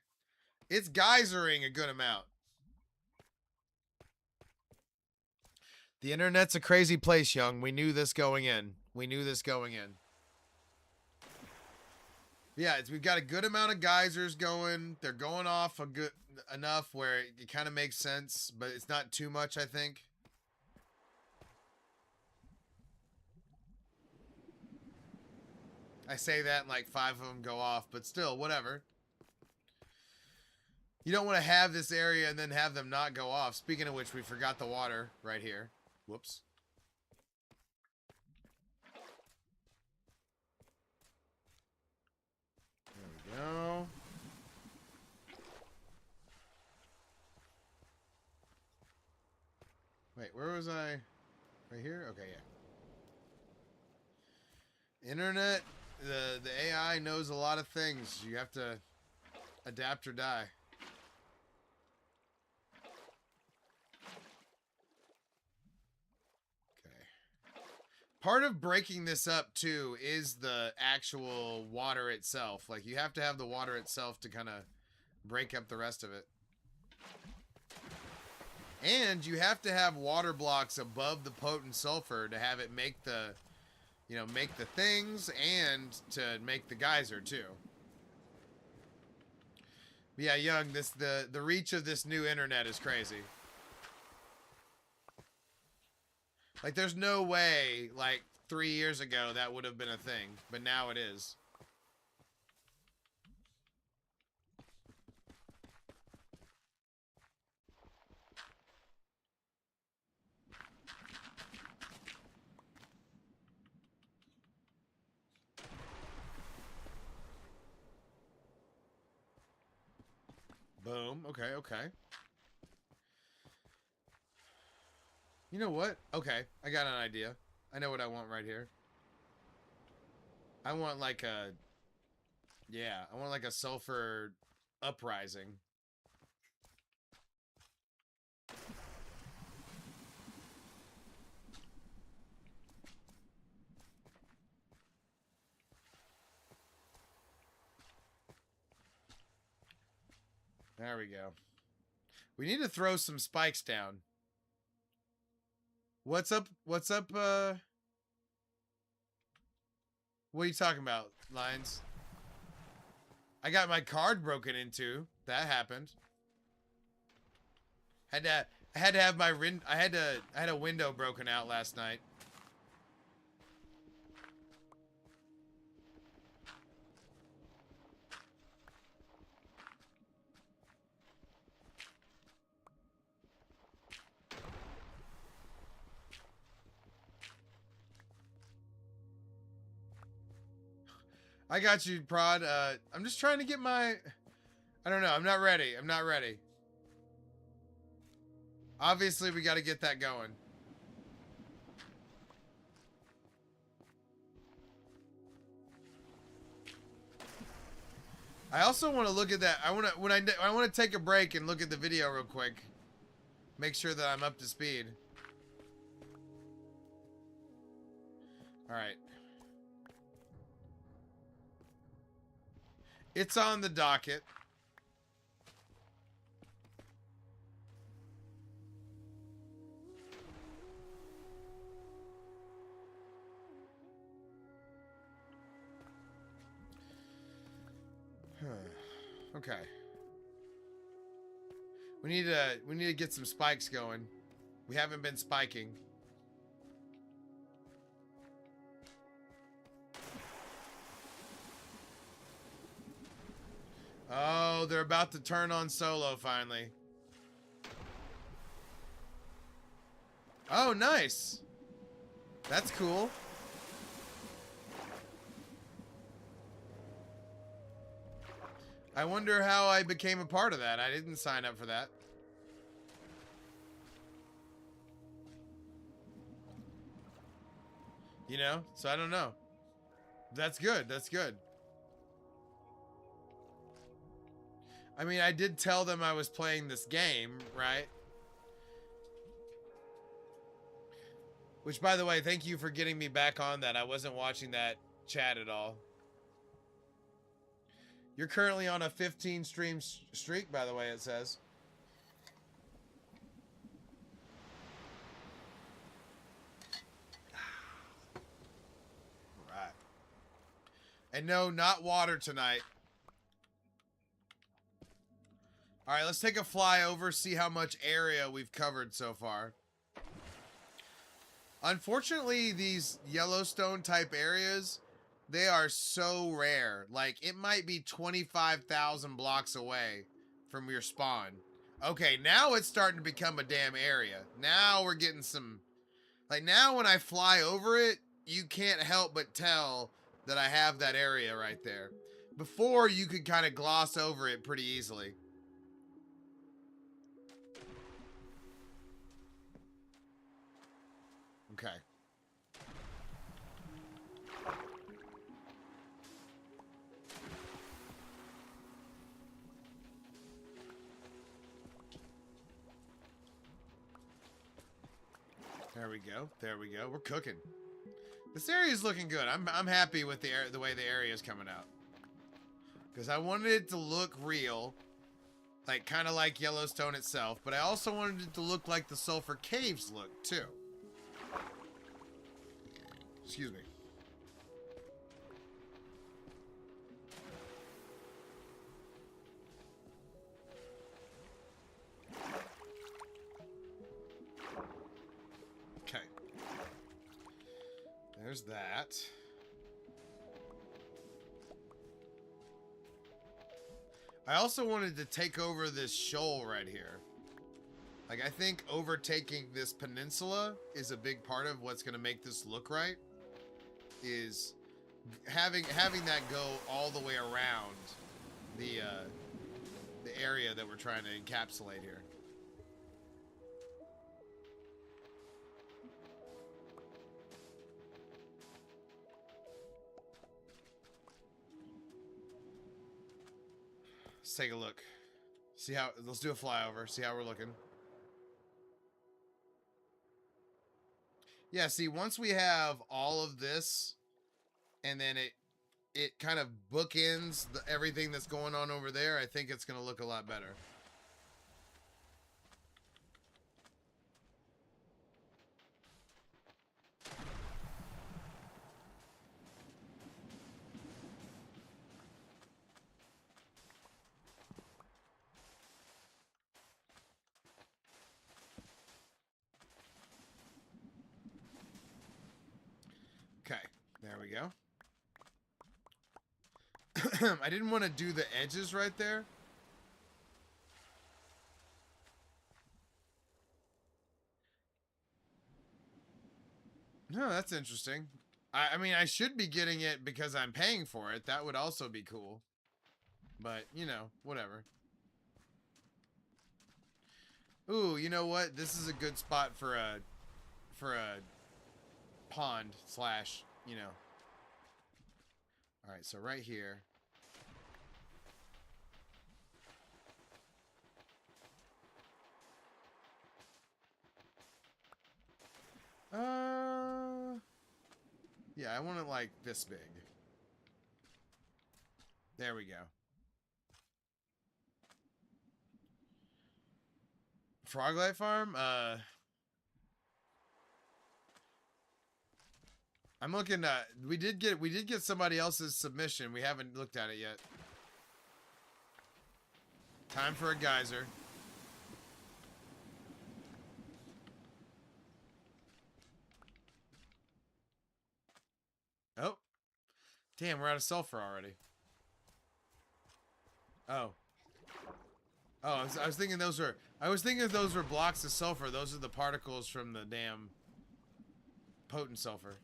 a good amount. The internet's a crazy place, young. We knew this going in. Yeah, we've got a good amount of geysers going. They're going off enough where it kind of makes sense, but it's not too much, I think. I say that and like 5 of them go off, but still, whatever. You don't want to have this area and then have them not go off. Speaking of which, we forgot the water right here. Whoops. There we go. Wait, where was I? Right here? Okay, yeah. Internet, the AI knows a lot of things. You have to adapt or die. Part of breaking this up, too, is the actual water itself. Like, you have to have the water itself to kind of break up the rest of it. And you have to have water blocks above the potent sulfur to have it make the, make the things and to make the geyser, too. But yeah, Young, the reach of this new internet is crazy. Like, there's no way, like, 3 years ago that would have been a thing, but now it is. room. Okay, okay. You know what? Okay, I got an idea. I know what I want right here. I want like a... Yeah, I want like a sulfur uprising. There we go. We need to throw some spikes down. What's up? What's up? What are you talking about, Lions? I got my card broken into. That happened. I had to have my I had a window broken out last night. I got you, Prod. I'm just trying to get my... I don't know. I'm not ready. I'm not ready. Obviously, we got to get that going. I also want to look at that. I want to take a break and look at the video real quick. Make sure that I'm up to speed. All right. It's on the docket. Okay. We need to get some spikes going. We haven't been spiking. Oh, they're about to turn on solo finally. Oh, nice. That's cool. I wonder how I became a part of that. I didn't sign up for that. You know? So I don't know. That's good. That's good. I mean, I did tell them I was playing this game, right? Which, by the way, thank you for getting me back on that. I wasn't watching that chat at all. You're currently on a 15 stream streak, by the way, it says. Right. And no, not water tonight. All right, let's take a fly over, see how much area we've covered so far. Unfortunately, these Yellowstone type areas, they are so rare. Like, it might be 25,000 blocks away from your spawn. Okay, now it's starting to become a damn area. Now we're getting some... Like, now when I fly over it, you can't help but tell that I have that area right there. Before, you could kind of gloss over it pretty easily. Okay. There we go. There we go. We're cooking. This area is looking good. I'm happy with the way the area is coming out. Because I wanted it to look real. Like, kind of like Yellowstone itself. But I also wanted it to look like the Sulphur Caves look, too. Excuse me. Okay. There's that. I also wanted to take over this shoal right here. Like, I think overtaking this peninsula is a big part of what's going to make this look right. Is having that go all the way around the area that we're trying to encapsulate here. Let's take a look. See how, let's do a flyover, see how we're looking. Yeah, see, once we have all of this, and then it kind of bookends everything that's going on over there, I think it's going to look a lot better. Okay, there we go. I didn't want to do the edges right there. No, that's interesting. I mean, I should be getting it because I'm paying for it. That would also be cool. But, you know, whatever. Ooh, you know what? This is a good spot for a pond slash, you know. All right, so right here. Yeah, I want it like this big. There we go. Froglight Farm? I'm looking at, we did get somebody else's submission. We haven't looked at it yet. Time for a geyser. Oh. Damn, we're out of sulfur already. Oh. Oh, I was thinking those were blocks of sulfur. Those are the particles from the damn potent sulfur.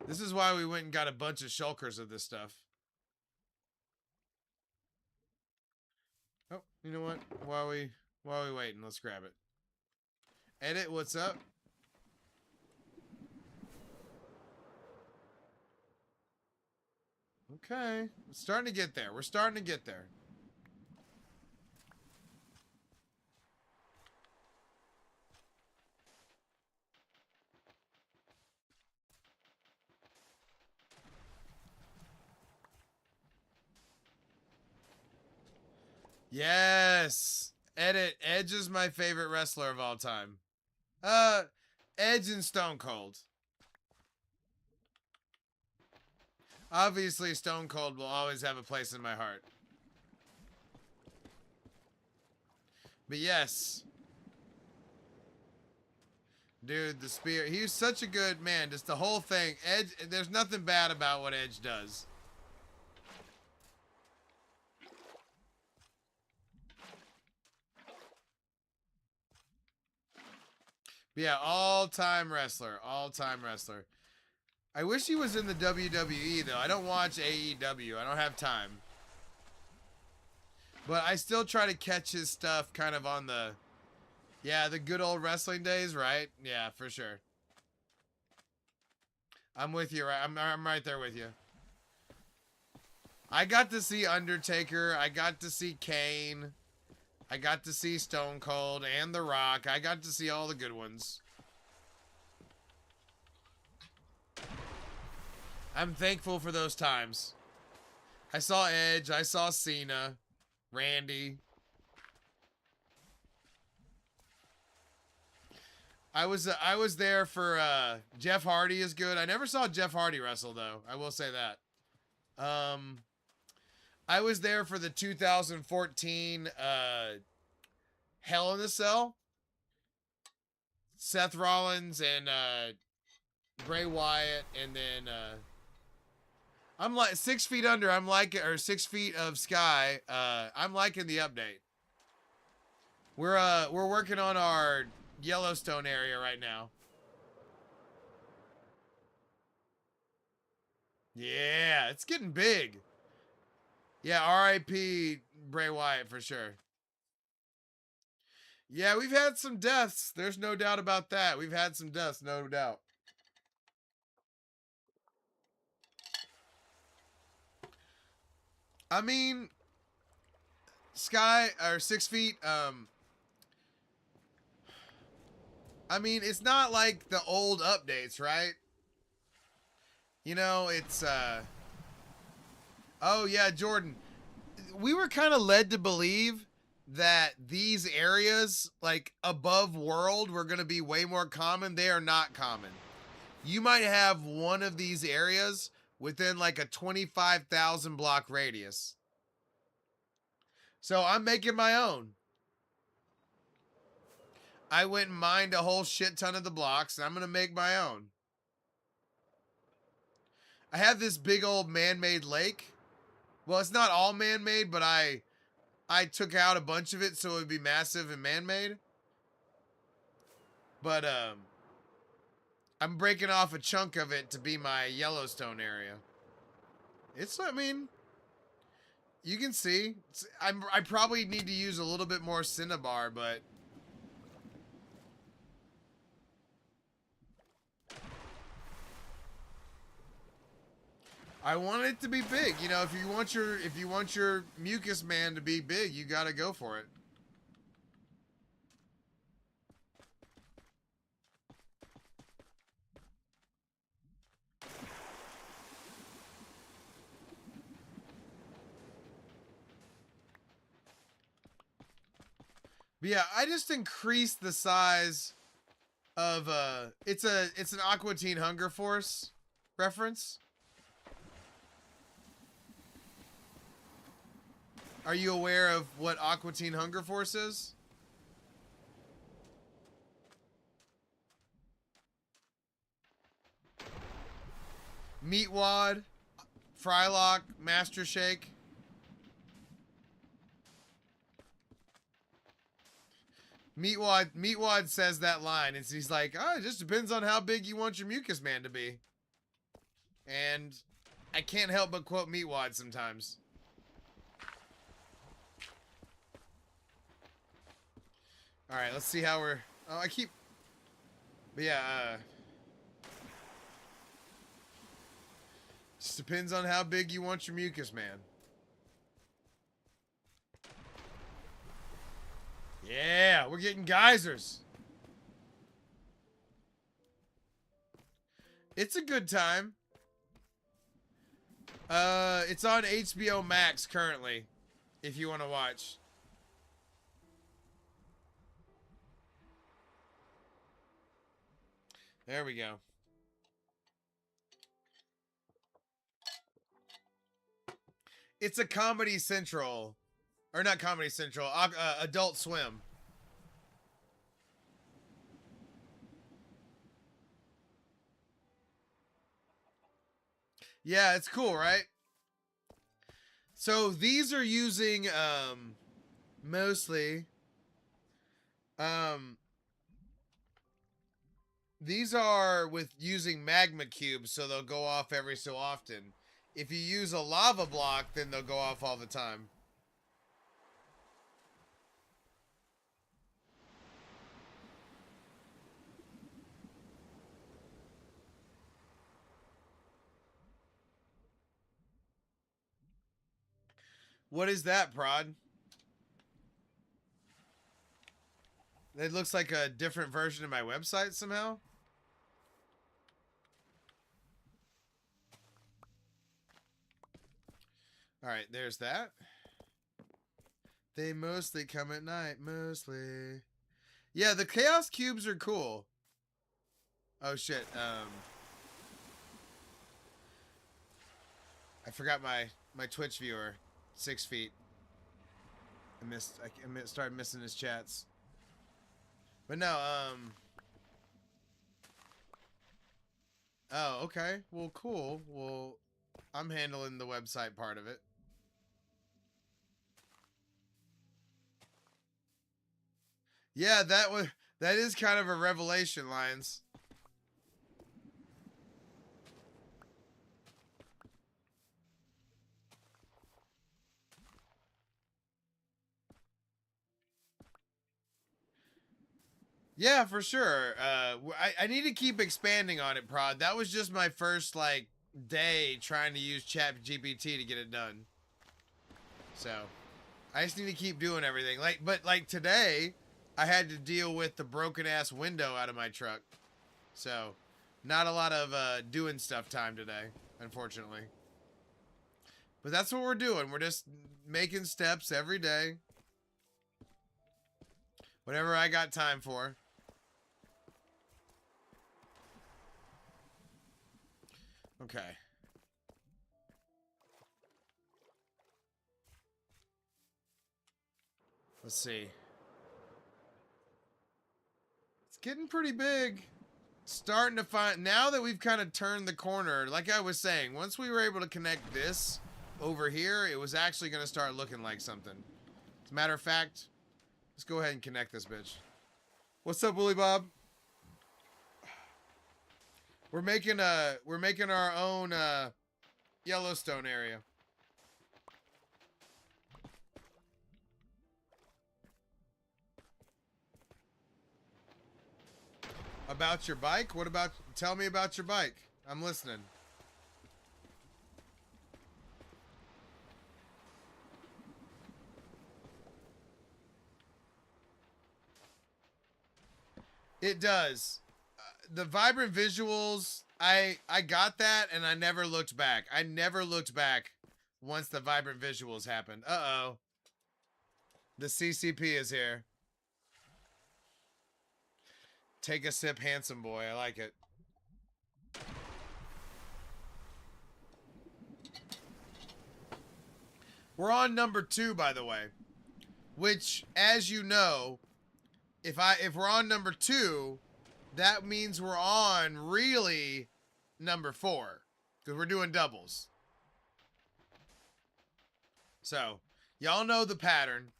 This is why we went and got a bunch of shulkers of this stuff. Oh, you know what? While we waiting, let's grab it. Edit, what's up? Okay. We're starting to get there. We're starting to get there. Yes! Edit. Edge is my favorite wrestler of all time. Edge and Stone Cold. Obviously, Stone Cold will always have a place in my heart. But yes. Dude, the spear. He's such a good man. Just the whole thing. Edge, there's nothing bad about what Edge does. But yeah, all-time wrestler. All-time wrestler. I wish he was in the WWE, though. I don't watch AEW. I don't have time. But I still try to catch his stuff kind of on the... Yeah, the good old wrestling days, right? Yeah, for sure. I'm with you, right? I'm right there with you. I got to see Undertaker. I got to see Kane. I got to see Stone Cold and The Rock. I got to see all the good ones. I'm thankful for those times. I saw Edge. I saw Cena. Randy. I was there for Jeff Hardy is good. I never saw Jeff Hardy wrestle though. I will say that. I was there for the 2014 Hell in a Cell. Seth Rollins and Bray Wyatt, and then I'm like 6 feet under. I'm liking, or 6 feet of sky. I'm liking the update. We're working on our Yellowstone area right now. Yeah, it's getting big. Yeah, R.I.P. Bray Wyatt for sure. Yeah, we've had some deaths. There's no doubt about that. We've had some deaths, no doubt. I mean, Sky or 6 feet. I mean, it's not like the old updates, right? You know, it's oh yeah, Jordan. We were kind of led to believe that these areas like above world were going to be way more common. They are not common. You might have one of these areas within like a 25,000 block radius. So I'm making my own. I went and mined a whole shit ton of the blocks, and I'm going to make my own. I have this big old man-made lake. Well, it's not all man-made, but I took out a bunch of it so it would be massive and man-made. But I'm breaking off a chunk of it to be my Yellowstone area. It's, I mean, you can see. I probably need to use a little bit more cinnabar, but I want it to be big. You know, if you want your mucus man to be big, you got to go for it. But yeah, I just increased the size of it's an Aqua Teen Hunger Force reference. Are you aware of what Aqua Teen Hunger Force is? Meatwad, Frylock, Master Shake. Meatwad says that line, and he's like, "Oh, it just depends on how big you want your mucus man to be." And I can't help but quote Meatwad sometimes. All right, let's see how we're. Oh, I keep. But yeah, just depends on how big you want your mucus man. Yeah, we're getting geysers. It's a good time. It's on HBO Max currently, if you want to watch. There we go. It's a Comedy Central, or not Comedy Central, Adult Swim. Yeah, it's cool, right? So these are using mostly these are with using magma cubes, so they'll go off every so often. If you use a lava block, then they'll go off all the time. What is that, Prod? It looks like a different version of my website somehow. All right, there's that. They mostly come at night, mostly. Yeah, the chaos cubes are cool. Oh shit. I forgot my Twitch viewer, 6 feet. I started missing his chats. But no, oh, okay. Well, cool. Well, I'm handling the website part of it. Yeah, that is kind of a revelation, Lions. Yeah, for sure. I need to keep expanding on it, Prod. That was just my first, like, day trying to use Chat GPT to get it done. So, I just need to keep doing everything. But today, I had to deal with the broken-ass window out of my truck. So, not a lot of doing stuff time today, unfortunately. But that's what we're doing. We're just making steps every day. Whatever I got time for. Okay. Let's see. It's getting pretty big. Starting to find, now that we've kind of turned the corner, like I was saying, once we were able to connect this over here, it was actually going to start looking like something. As a matter of fact, let's go ahead and connect this bitch. What's up, Willie Bob? We're making our own Yellowstone area. About your bike? What about, tell me about your bike. I'm listening. It does. The vibrant visuals, I got that and I never looked back. I never looked back once the vibrant visuals happened. Uh-oh. The CCP is here. Take a sip, handsome boy. I like it. We're on number 2, by the way. Which, as you know, if we're on number 2, that means we're on really number 4. Because we're doing doubles. So, y'all know the pattern.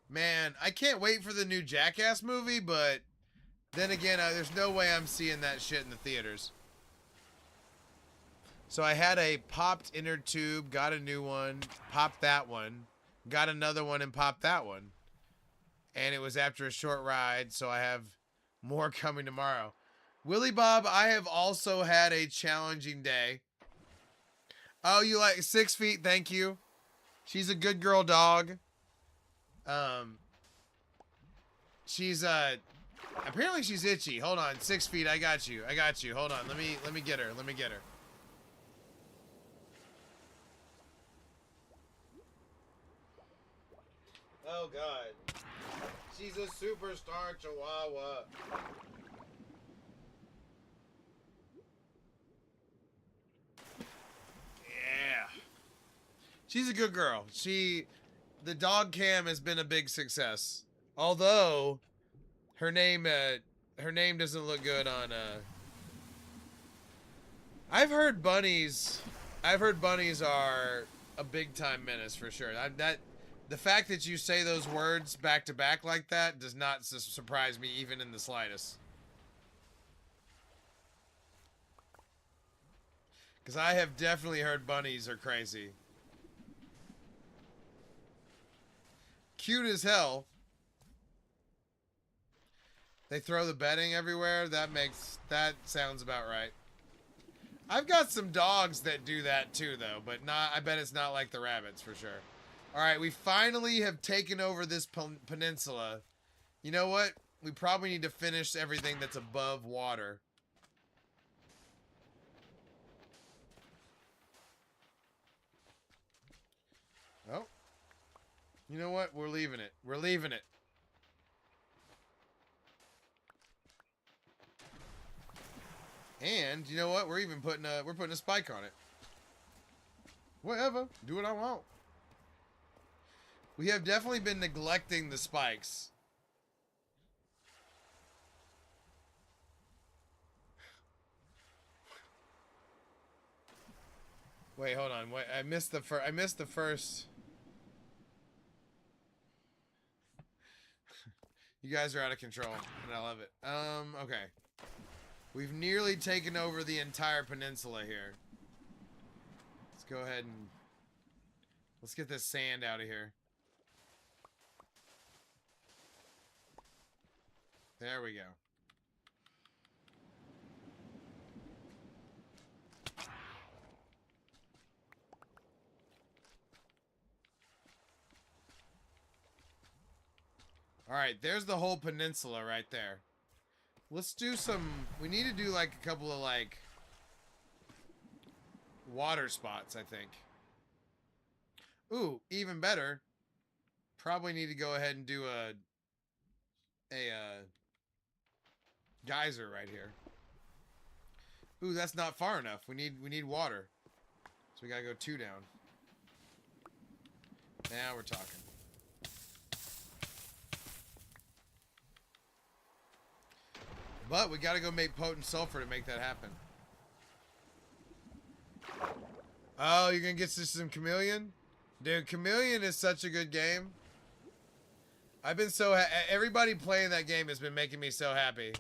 Man, I can't wait for the new Jackass movie, but then again, there's no way I'm seeing that shit in the theaters. So I had a popped inner tube, got a new one, popped that one, got another one and popped that one. And it was after a short ride, so I have more coming tomorrow. Willie Bob, I have also had a challenging day. Oh, you like 6 feet? Thank you. She's a good girl dog. She's apparently she's itchy. Hold on, 6 feet. I got you. I got you. Hold on. Let me get her. Let me get her. Oh God. She's a superstar chihuahua. Yeah. She's a good girl. The dog cam has been a big success. Although her name doesn't look good on I've heard bunnies are a big time menace for sure. The fact that you say those words back to back like that does not surprise me even in the slightest. Because I have definitely heard bunnies are crazy. Cute as hell. They throw the bedding everywhere. That sounds about right. I've got some dogs that do that too, though, but I bet it's not like the rabbits for sure. All right, we finally have taken over this peninsula. You know what? We probably need to finish everything that's above water. Oh. You know what? We're leaving it. We're leaving it. And you know what? We're even putting a spike on it. Whatever. Do what I want. We have definitely been neglecting the spikes. Wait, hold on. Wait, I missed the first. You guys are out of control, and I love it. Okay. We've nearly taken over the entire peninsula here. Let's go ahead and Let's get this sand out of here. There we go. Alright, there's the whole peninsula right there. Let's do some... We need to do like a couple of like... water spots, I think. Ooh, even better. Probably need to go ahead and do a geyser right here. Ooh, that's not far enough. We need water. So we gotta go 2 down. Now we're talking. But we gotta go make potent sulfur to make that happen. Oh, you're gonna get some Chameleon? Dude, Chameleon is such a good game. I've been so everybody playing that game has been making me so happy.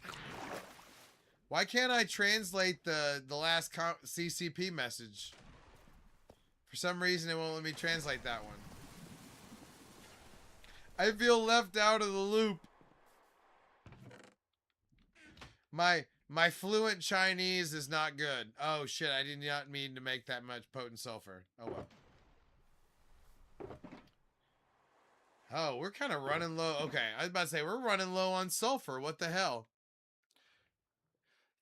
Why can't I translate the last CCP message? For some reason, it won't let me translate that one. I feel left out of the loop. My fluent Chinese is not good. Oh shit, I did not mean to make that much potent sulfur. Oh well. Oh, we're kind of running low. Okay, I was about to say, we're running low on sulfur. What the hell?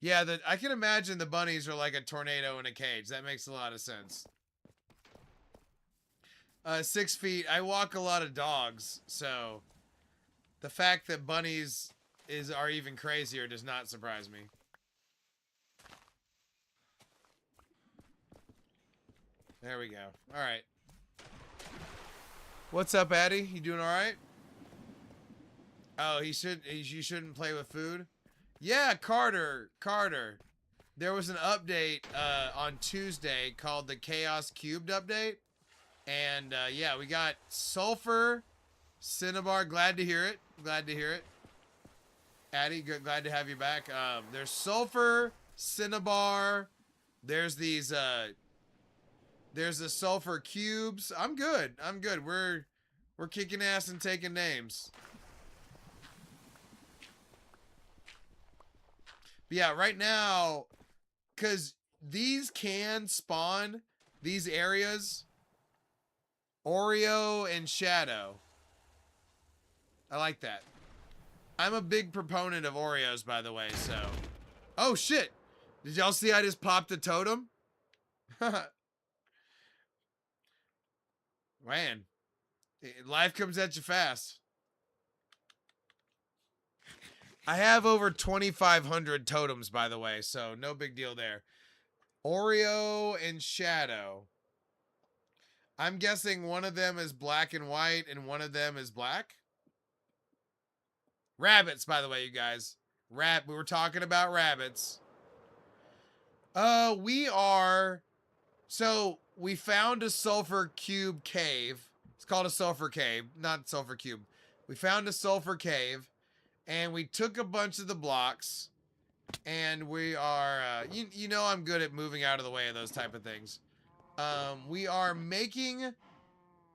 Yeah, I can imagine the bunnies are like a tornado in a cage. That makes a lot of sense. 6 feet. I walk a lot of dogs, so the fact that bunnies are even crazier does not surprise me. There we go. All right. What's up, Addy? You doing all right? Oh, you shouldn't play with food. Yeah, Carter. There was an update on Tuesday called the Chaos Cubed update, and yeah, we got sulfur, cinnabar. Glad to hear it. Glad to hear it. Addy, glad to have you back. There's sulfur, cinnabar. There's these. There's the sulfur cubes. I'm good. I'm good. We're kicking ass and taking names. But yeah, right now, because these can spawn these areas, Oreo and Shadow. I like that. I'm a big proponent of Oreos, by the way, so. Oh, shit. Did y'all see I just popped a totem? Man, life comes at you fast. I have over 2,500 totems, by the way, so no big deal there. Oreo and Shadow. I'm guessing one of them is black and white and one of them is black. Rabbits, by the way, you guys. We were talking about rabbits. We found a sulfur cube cave. It's called a sulfur cave, not sulfur cube. We found a sulfur cave, and we took a bunch of the blocks, and we are, you know I'm good at moving out of the way of those type of things. We are making,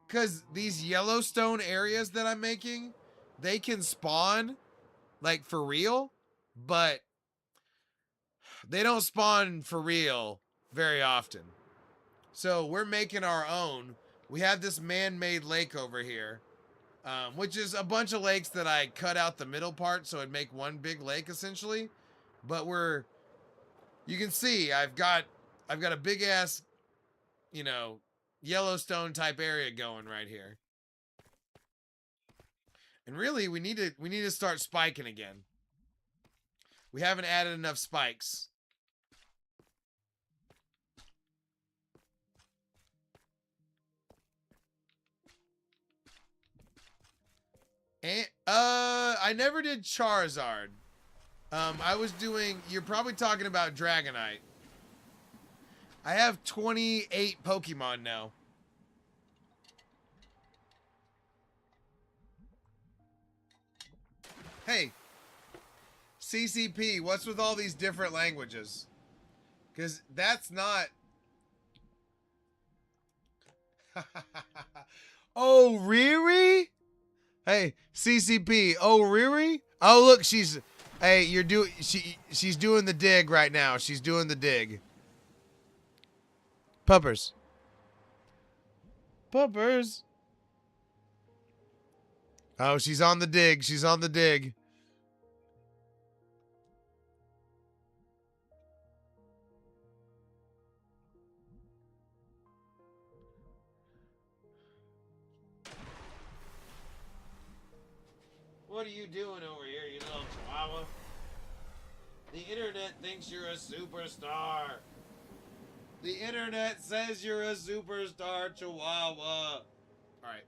because these Yellowstone areas that I'm making, they can spawn, like, for real, but they don't spawn for real very often. So we're making our own. We have this man-made lake over here, which is a bunch of lakes that I cut out the middle part so it'd make one big lake essentially. But you can see I've got a big ass, you know, Yellowstone type area going right here. And really, we need to start spiking again. We haven't added enough spikes. And, I never did Charizard. I was doing, you're probably talking about Dragonite. I have 28 Pokemon now. Hey, CCP, what's with all these different languages? Because that's not... Oh, Riri? Hey, CCP. Oh, Riri? Oh, look, she's... Hey, she's doing the dig right now. She's doing the dig. Puppers. Puppers. Oh, she's on the dig. She's on the dig. What are you doing over here, you little chihuahua? The internet thinks you're a superstar. The internet says you're a superstar, chihuahua. Alright.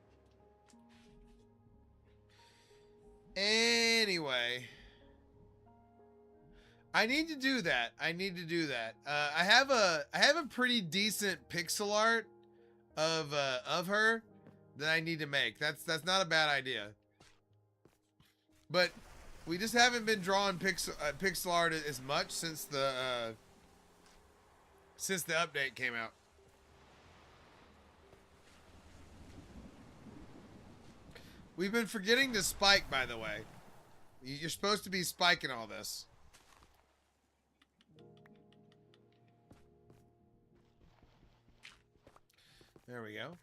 Anyway. I need to do that. I need to do that. I have a pretty decent pixel art of her that I need to make. That's not a bad idea. But we just haven't been drawing pixel art as much since the update came out. We've been forgetting to spike, by the way. You're supposed to be spiking all this. There we go.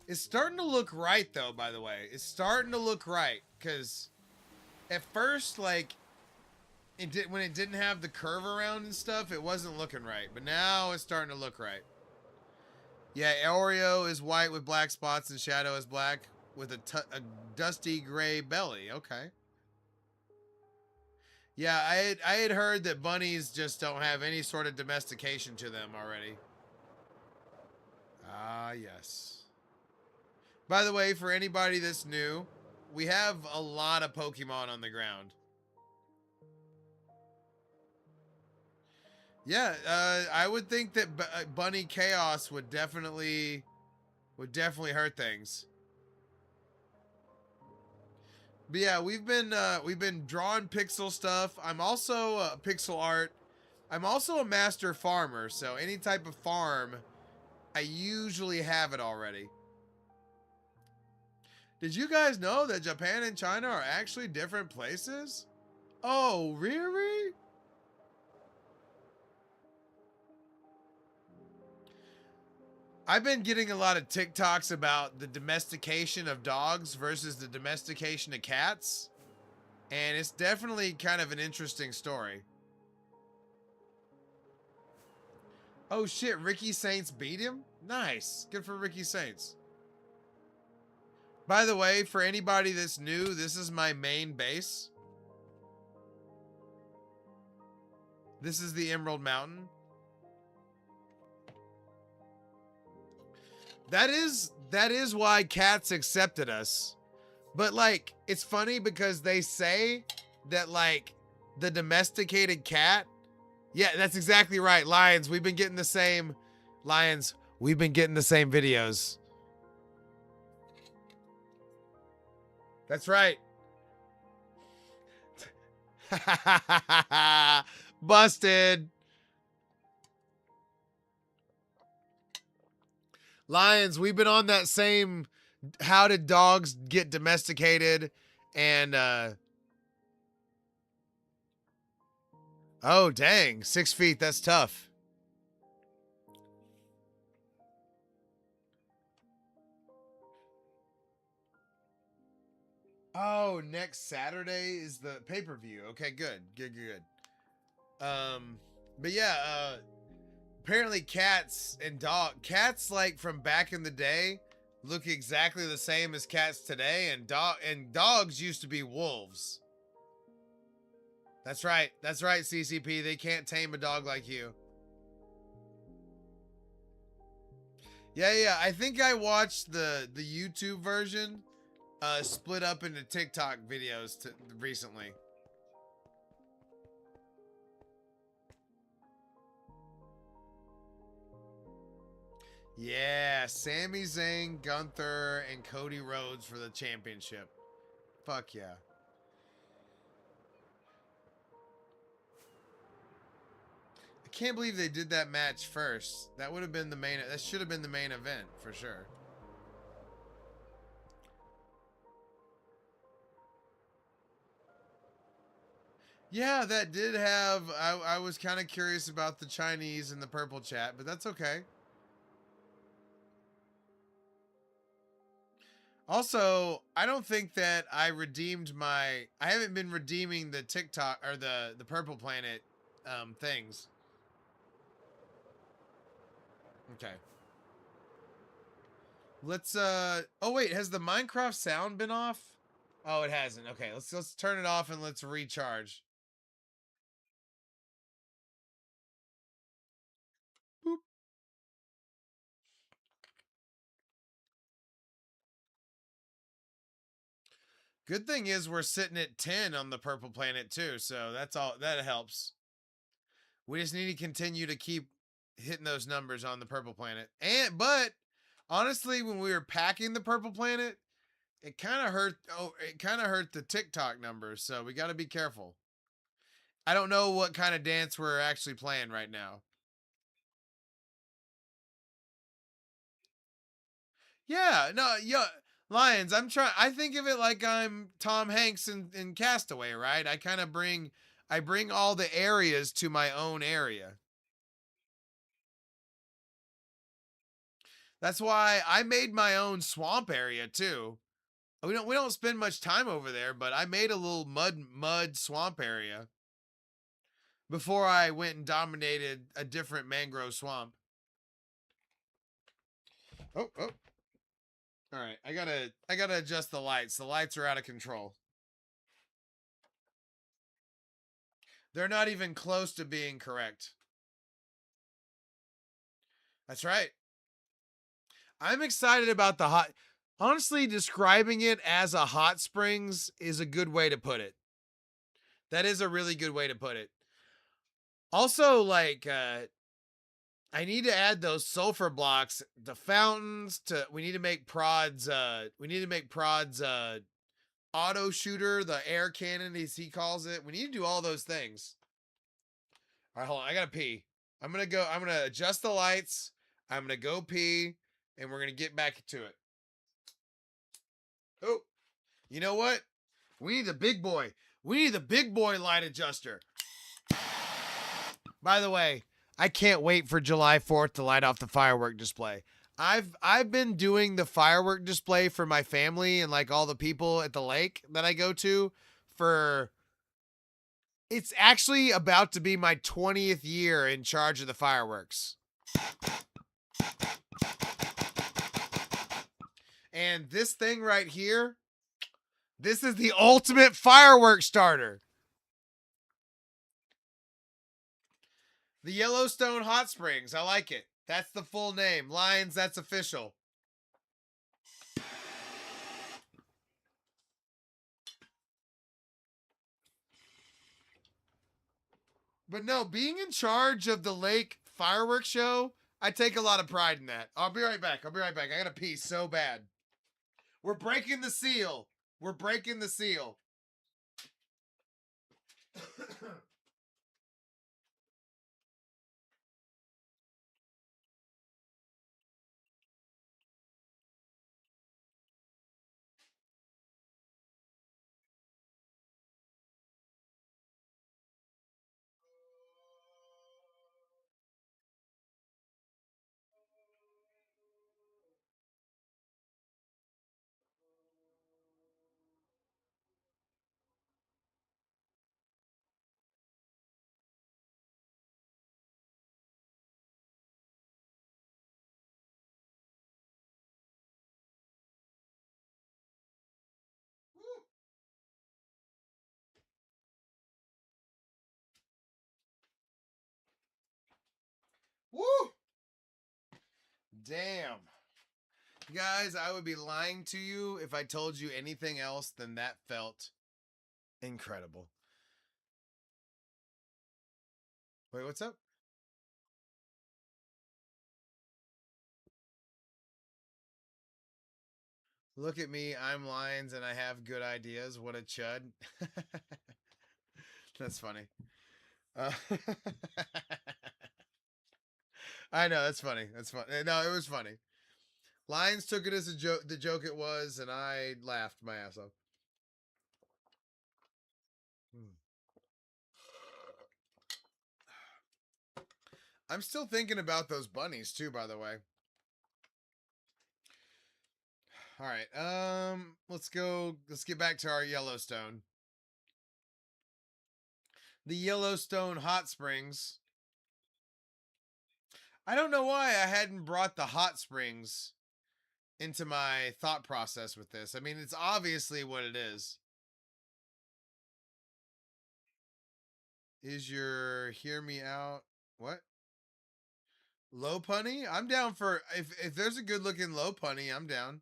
It's starting to look right, though, by the way. It's starting to look right. Because at first, like, when it didn't have the curve around and stuff, it wasn't looking right. But now it's starting to look right. Yeah, Oreo is white with black spots and Shadow is black with a dusty gray belly. Okay. Yeah, I had heard that bunnies just don't have any sort of domestication to them already. Ah, yes. By the way, for anybody that's new, we have a lot of Pokemon on the ground. Yeah, I would think that Bunny Chaos would definitely hurt things. But yeah, we've been drawing pixel stuff. I'm also pixel art. I'm also a master farmer, so any type of farm, I usually have it already. Did you guys know that Japan and China are actually different places? Oh, really? I've been getting a lot of TikToks about the domestication of dogs versus the domestication of cats. And it's definitely kind of an interesting story. Oh shit, Ricky Saints beat him? Nice. Good for Ricky Saints. By the way, for anybody that's new, this is my main base. This is the Emerald Mountain. That is why cats accepted us. But like, it's funny because they say that like the domesticated cat. Yeah, that's exactly right. Lions, we've been getting the same we've been getting the same videos. That's right. Busted. Lions, we've been on that same how did dogs get domesticated and oh dang, 6 feet, that's tough. Oh, next Saturday is the pay-per-view. Okay, good. But yeah, apparently cats like from back in the day look exactly the same as cats today, and dogs used to be wolves. That's right, CCP. They can't tame a dog like you. Yeah, I think I watched the YouTube version split up into TikTok videos recently. Yeah, Sami Zayn, Gunther, and Cody Rhodes for the championship. Fuck yeah. I can't believe they did that match first. That would have been the main. That should have been the main event for sure. Yeah, that did have. I was kind of curious about the Chinese in the purple chat, but that's okay. Also, I don't think that I redeemed my. I haven't been redeeming the TikTok or the Purple Planet things. Okay. Let's oh wait, has the Minecraft sound been off? Oh, it hasn't. Okay, let's turn it off and let's recharge. Boop. Good thing is we're sitting at 10 on the Purple Planet too, so that's all that helps. We just need to continue to keep hitting those numbers on the Purple Planet. And but honestly, when we were packing the Purple Planet, it kind of hurt. Oh, it kind of hurt the TikTok numbers. So we got to be careful. I don't know what kind of dance we're actually playing right now. Yeah, no, yeah, Lions. I'm trying. I think of it like I'm Tom Hanks in Castaway, right? I bring all the areas to my own area. That's why I made my own swamp area too. We don't spend much time over there, but I made a little mud swamp area before I went and dominated a different mangrove swamp. Oh, oh. All right. I gotta adjust the lights. The lights are out of control. They're not even close to being correct. That's right. I'm excited about the hot. Honestly, describing it as a hot springs is a good way to put it. That is a really good way to put it. Also, like I need to add those sulfur blocks, the fountains. To we need to make prods. We need to make prods. Auto shooter, the air cannon as he calls it. We need to do all those things. All right, hold on. I gotta pee. I'm gonna go. I'm gonna adjust the lights. I'm gonna go pee, and we're gonna get back to it. Oh, you know what? We need the big boy. We need the big boy light adjuster. By the way, I can't wait for July 4th to light off the firework display. I've been doing the firework display for my family and like all the people at the lake that I go to for it's actually about to be my 20th year in charge of the fireworks. And this thing right here, this is the ultimate firework starter. The Yellowstone Hot Springs. I like it. That's the full name. Lions, that's official. But no, being in charge of the lake fireworks show, I take a lot of pride in that. I'll be right back. I'll be right back. I got to pee so bad. We're breaking the seal. We're breaking the seal. Woo! Damn. Guys, I would be lying to you if I told you anything else than that felt incredible. Wait, what's up? Look at me. I'm Lions and I have good ideas. What a chud. That's funny. Uh, I know. That's funny. That's funny. No, it was funny. Lions took it as a joke, the joke it was, and I laughed my ass off. Hmm. I'm still thinking about those bunnies too, by the way. All right. Let's go. Let's get back to our Yellowstone. The Yellowstone hot springs. I don't know why I hadn't brought the hot springs into my thought process with this. I mean, it's obviously what it is. Is your hear me out? What? Low punny? I'm down for if there's a good looking low punny, I'm down.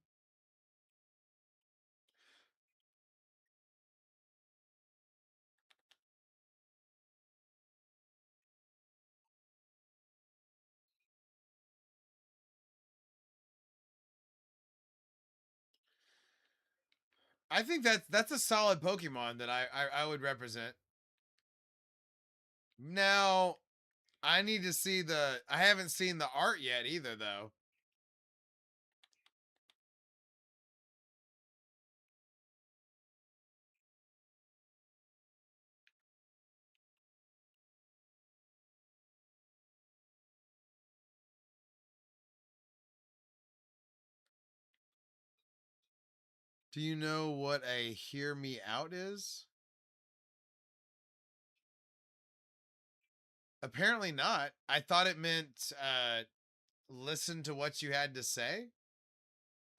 I think that's a solid Pokemon that I would represent. Now, I need to see the I haven't seen the art yet either though. Do you know what a hear me out is? Apparently not. I thought it meant listen to what you had to say.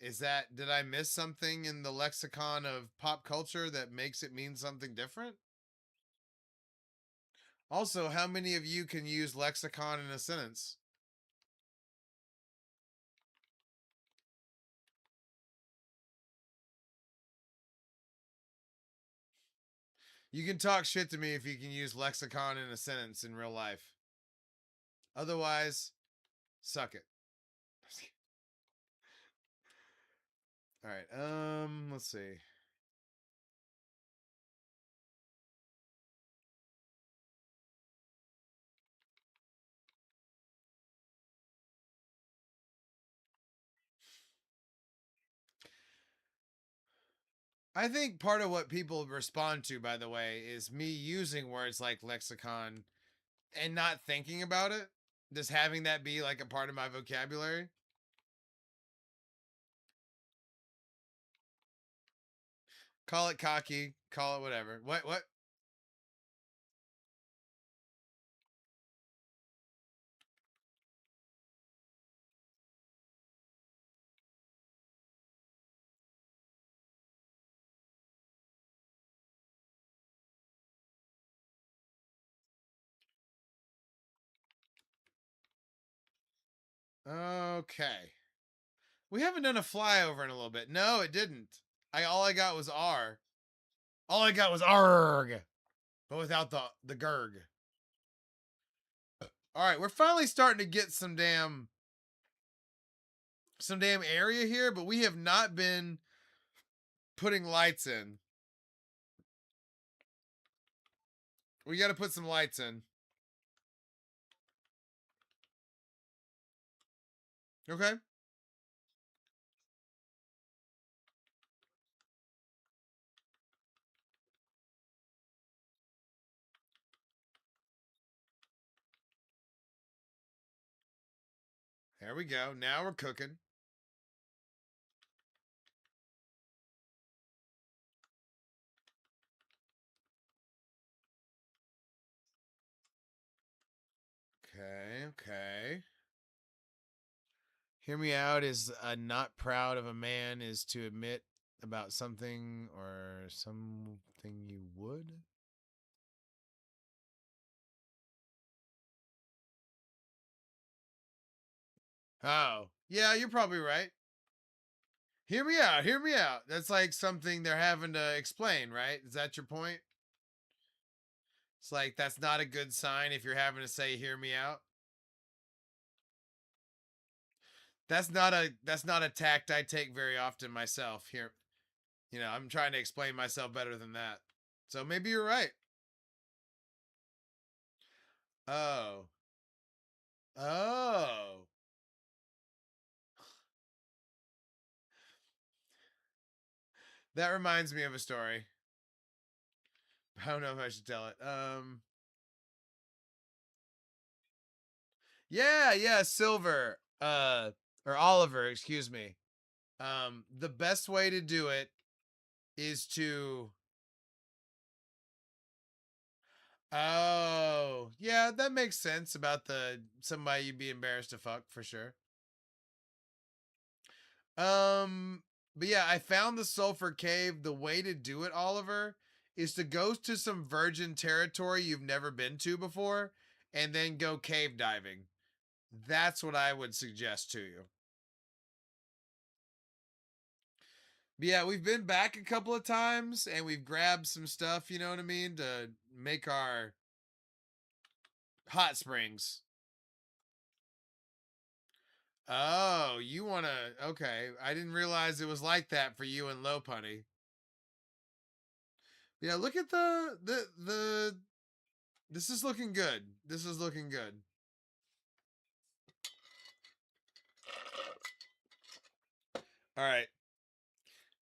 Is that did I miss something in the lexicon of pop culture that makes it mean something different? Also, how many of you can use lexicon in a sentence? You can talk shit to me if you can use lexicon in a sentence in real life. Otherwise, suck it. All right. Let's see. I think part of what people respond to, by the way, is me using words like lexicon and not thinking about it. Just having that be like a part of my vocabulary. Call it cocky, call it whatever. What? Okay. We haven't done a flyover in a little bit. No, it didn't. All I got was R. All I got was arg, but without the gurg. All right, we're finally starting to get some damn area here, but we have not been putting lights in. We got to put some lights in. Okay. There we go. Now we're cooking. Okay, okay. Hear me out is not proud of a man is to admit about something or something you would. Oh, yeah, you're probably right. Hear me out. Hear me out. That's like something they're having to explain, right? Is that your point? It's like that's not a good sign if you're having to say "hear me out." That's not a tact I take very often myself. Here, I'm trying to explain myself better than that. So maybe you're right. Oh, oh, that reminds me of a story. I don't know if I should tell it. Yeah, Silver. Or Oliver, excuse me. The best way to do it is to. Oh, yeah, that makes sense about the somebody you'd be embarrassed to fuck for sure. Um, but yeah, I found the sulfur cave. The way to do it, Oliver, is to go to some virgin territory you've never been to before, and then go cave diving. That's what I would suggest to you. But yeah, we've been back a couple of times and we've grabbed some stuff, you know what I mean, to make our hot springs. Oh, you want to? Okay, I didn't realize it was like that for you and Low Punny. Yeah, look at the. This is looking good. This is looking good. All right,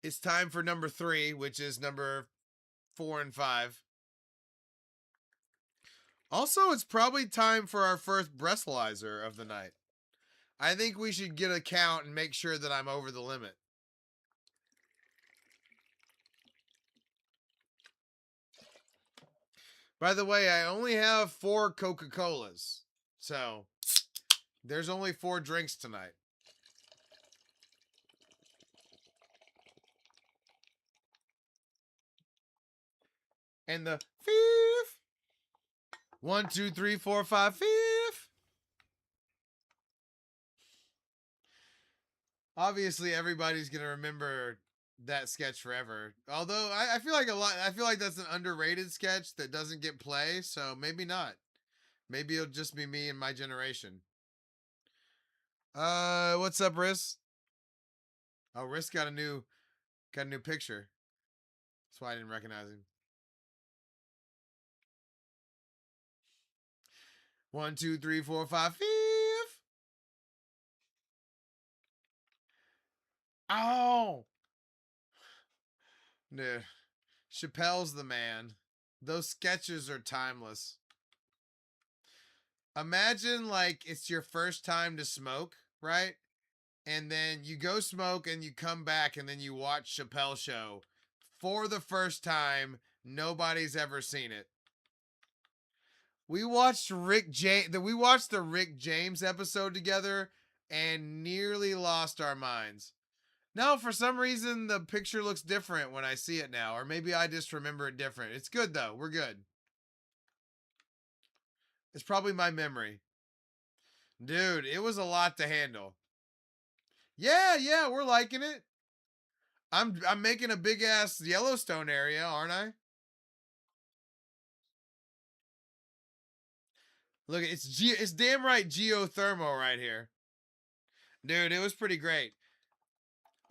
it's time for number 3, which is number 4 and 5. Also, it's probably time for our first breathalyzer of the night. I think we should get a count and make sure that I'm over the limit. By the way, I only have 4 Coca-Colas. So, there's only 4 drinks tonight. And the fifth. 1, 2, 3, 4, 5, fifth. Obviously, everybody's gonna remember that sketch forever. Although I feel like I feel like that's an underrated sketch that doesn't get play. So maybe not. Maybe it'll just be me and my generation. What's up, Riss? Oh, Riss got a new picture. That's why I didn't recognize him. 1, 2, 3, 4, 5, fifth. Oh, no. Chappelle's the man. Those sketches are timeless. Imagine like it's your first time to smoke, right? And then you go smoke and you come back and then you watch Chappelle show for the first time. Nobody's ever seen it. We watched we watched the Rick James episode together and nearly lost our minds. No, for some reason the picture looks different when I see it now, or maybe I just remember it different. It's good though. We're good. It's probably my memory. Dude, it was a lot to handle. Yeah, we're liking it. I'm making a big ass Yellowstone area, aren't I? Look, it's damn right geothermal right here. Dude, it was pretty great.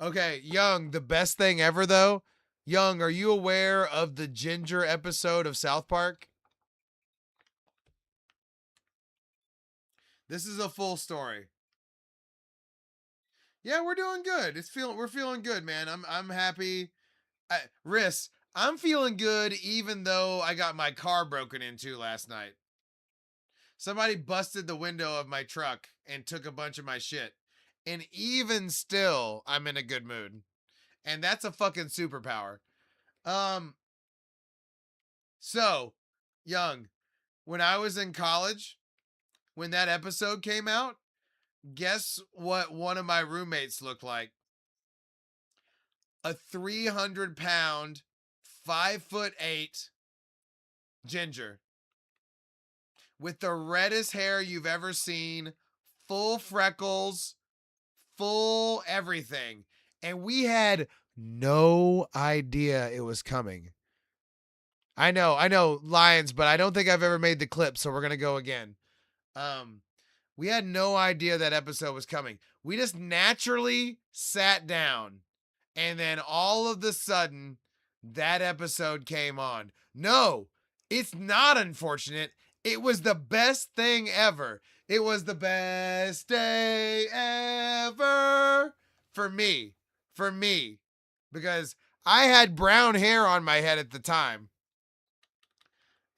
Okay, Young, the best thing ever though. Young, are you aware of the Ginger episode of South Park? This is a full story. Yeah, we're doing good. We're feeling good, man. I'm happy. Riss, I'm feeling good even though I got my car broken into last night. Somebody busted the window of my truck and took a bunch of my shit. And even still, I'm in a good mood. And that's a fucking superpower. Um, so, Young, when I was in college, when that episode came out, guess what one of my roommates looked like? A 300-pound, 5'8" ginger with the reddest hair you've ever seen, full freckles, full everything. And we had no idea it was coming. I know, Lions, but I don't think I've ever made the clip, so we're gonna go again. Um, we had no idea that episode was coming. We just naturally sat down, and then all of the sudden, that episode came on. No, it's not unfortunate. It was the best thing ever. It was the best day ever for me. For me. Because I had brown hair on my head at the time.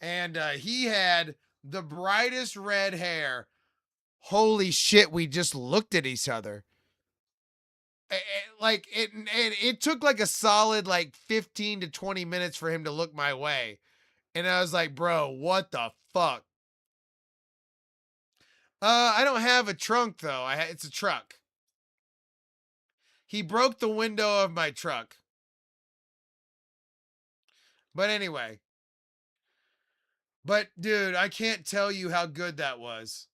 And he had the brightest red hair. holy shit, we just looked at each other. Like it took like a solid like 15 to 20 minutes for him to look my way. And I was like, bro, what the fuck? I don't have a trunk though. It's a truck. He broke the window of my truck. But anyway. But dude, I can't tell you how good that was.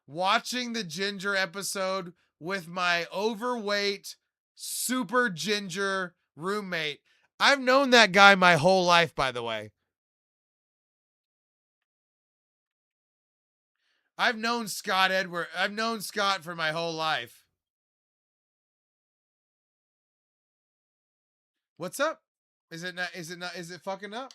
Watching the ginger episode with my overweight, super ginger roommate. I've known that guy my whole life, by the way. I've known Scott Edward. I've known Scott for my whole life. What's up? Is it not? Is it not? Is it fucking up?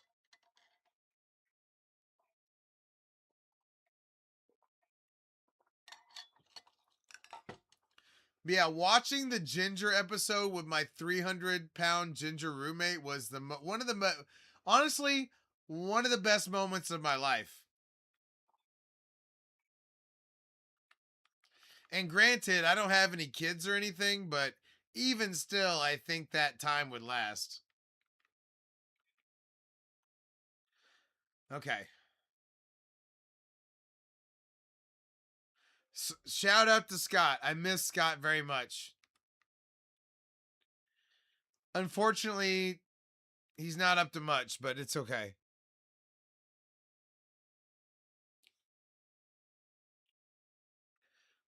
But yeah, watching the ginger episode with my 300-pound ginger roommate was one of the honestly one of the best moments of my life. And granted, I don't have any kids or anything, but even still, I think that time would last. Okay. Shout out to Scott. I miss Scott very much. Unfortunately, he's not up to much, but it's okay.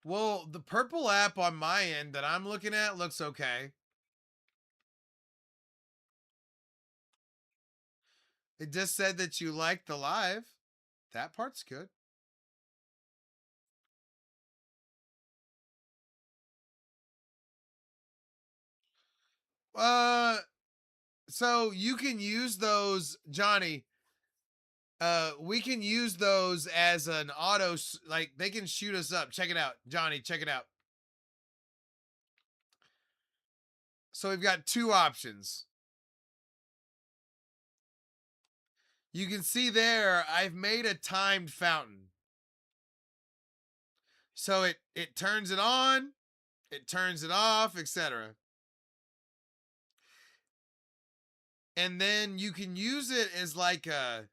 Well, the purple app on my end that I'm looking at looks okay. It just said that you liked the live. That part's good. Uh, so you can use those, Johnny. We can use those as an auto, like they can shoot us up. Check it out, Johnny. Check it out. So we've got two options. You can see there, I've made a timed fountain. So it turns it on, it turns it off, etc. And then you can use it as like a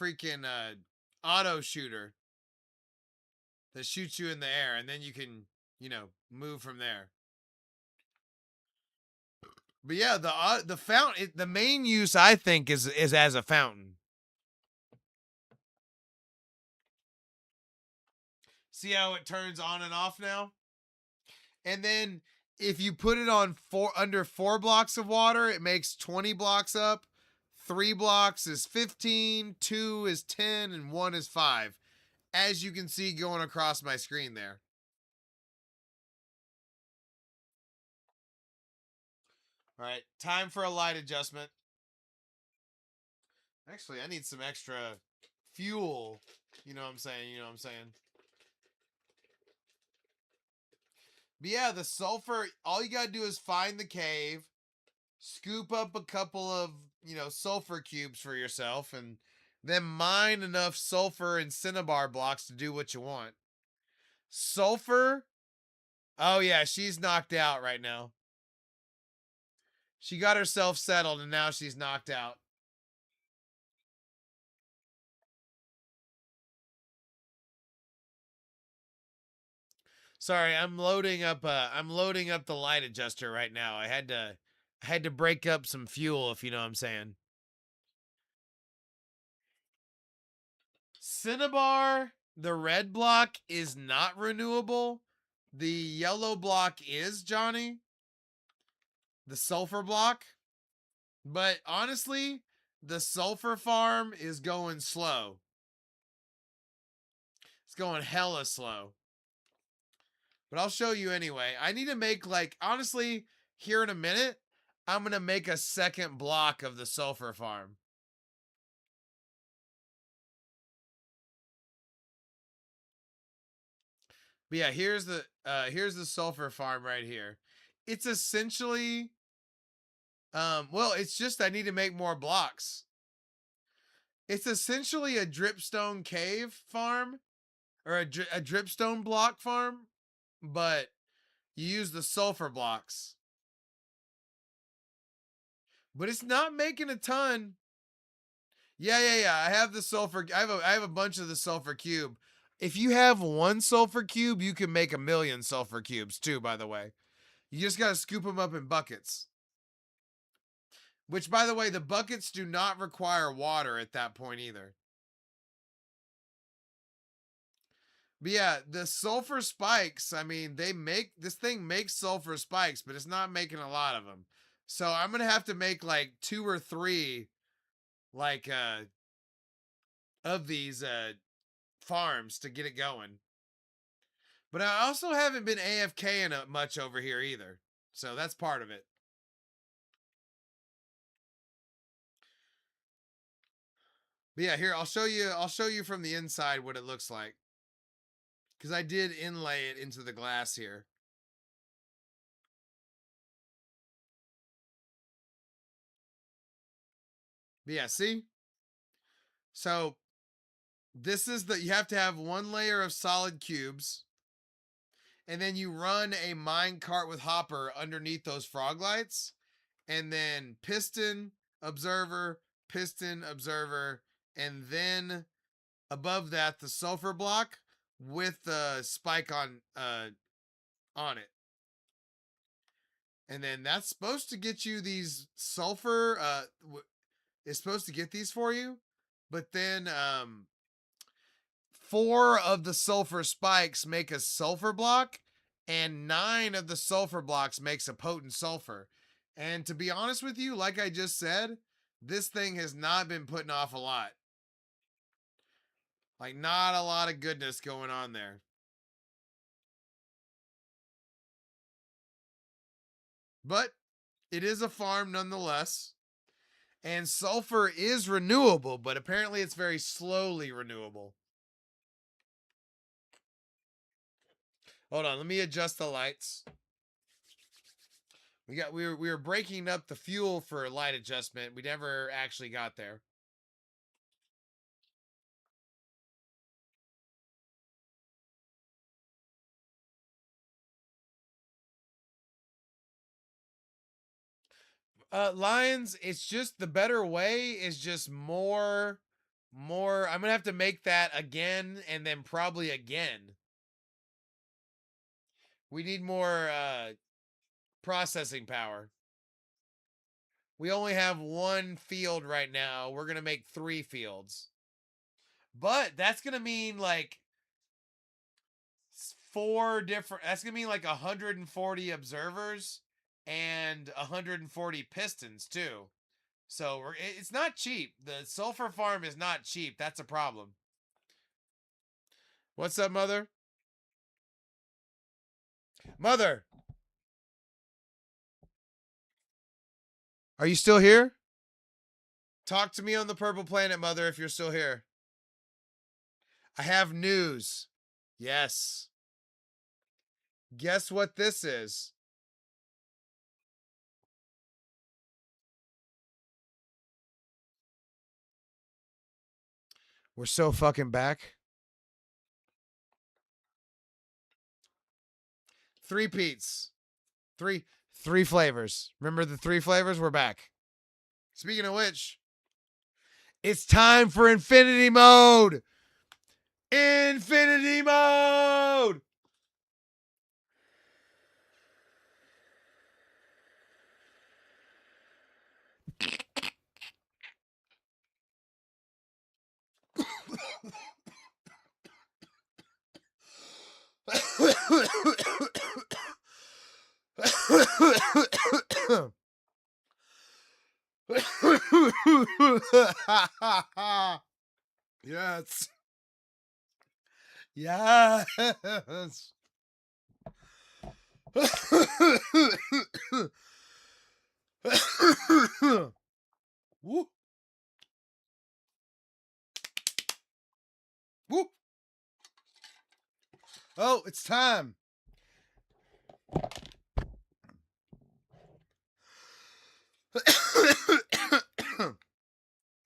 freaking auto shooter that shoots you in the air, and then you can, move from there. But yeah, the fountain, the main use I think is as a fountain. See how it turns on and off now? And then if you put it on under 4 blocks of water, it makes 20 blocks up. 3 blocks is 15, 2 is 10, and 1 is 5. As you can see going across my screen there. All right, time for a light adjustment. Actually, I need some extra fuel. You know what I'm saying? You know what I'm saying? But yeah, the sulfur, all you gotta do is find the cave, scoop up a couple of, sulfur cubes for yourself, and then mine enough sulfur and cinnabar blocks to do what you want. Sulfur? Oh yeah, she's knocked out right now. She got herself settled and now she's knocked out. Sorry, I'm loading up the light adjuster right now. I had to break up some fuel, if you know what I'm saying. Cinnabar, the red block is not renewable. The yellow block is, Johnny. The sulfur block. But honestly, the sulfur farm is going slow. It's going hella slow. But I'll show you anyway. I need to make, like, honestly, here in a minute, I'm going to make a second block of the sulfur farm. But yeah, here's the sulfur farm right here. It's essentially well, it's just I need to make more blocks. It's essentially a dripstone cave farm, or a dripstone block farm, but you use the sulfur blocks. But it's not making a ton. Yeah. I have the sulfur. I have a bunch of the sulfur cube. If you have one sulfur cube, you can make 1,000,000 sulfur cubes too, by the way. You just got to scoop them up in buckets. Which, by the way, the buckets do not require water at that point either. But yeah, the sulfur spikes, I mean, this thing makes sulfur spikes, but it's not making a lot of them. So I'm going to have to make like 2 or 3 like of these farms to get it going. But I also haven't been AFKing much over here either. So that's part of it. But yeah, here I'll show you from the inside what it looks like. Cuz I did inlay it into the glass here. But yeah, see? So this is you have to have 1 layer of solid cubes. And then you run a mine cart with hopper underneath those frog lights, and then piston, observer, and then above that the sulfur block with the spike on it. And then that's supposed to get you these sulfur is supposed to get these for you, but then 4 of the sulfur spikes make a sulfur block, and 9 of the sulfur blocks makes a potent sulfur. And to be honest with you, like I just said, this thing has not been putting off a lot. Like, not a lot of goodness going on there. But it is a farm nonetheless. And sulfur is renewable, but apparently it's very slowly renewable. Hold on, let me adjust the lights. We were breaking up the fuel for light adjustment. We never actually got there. Lions, it's just the better way is just more. I'm gonna have to make that again and then probably again. We need more processing power. We only have 1 field right now. We're gonna make 3 fields. But that's gonna mean like 4 different. That's gonna mean like 140 observers and 140 pistons too. So it's not cheap. The sulfur farm is not cheap. That's a problem. What's up, mother? Mother, are you still here? Talk to me on the purple planet, mother, if you're still here. I have news. Yes. Guess what this is? We're so fucking back. 3 Pete's. Three flavors. Remember the 3 flavors? We're back. Speaking of which, it's time for infinity mode. Infinity mode. Yes. Yes. Woo. Woo. Oh, it's time.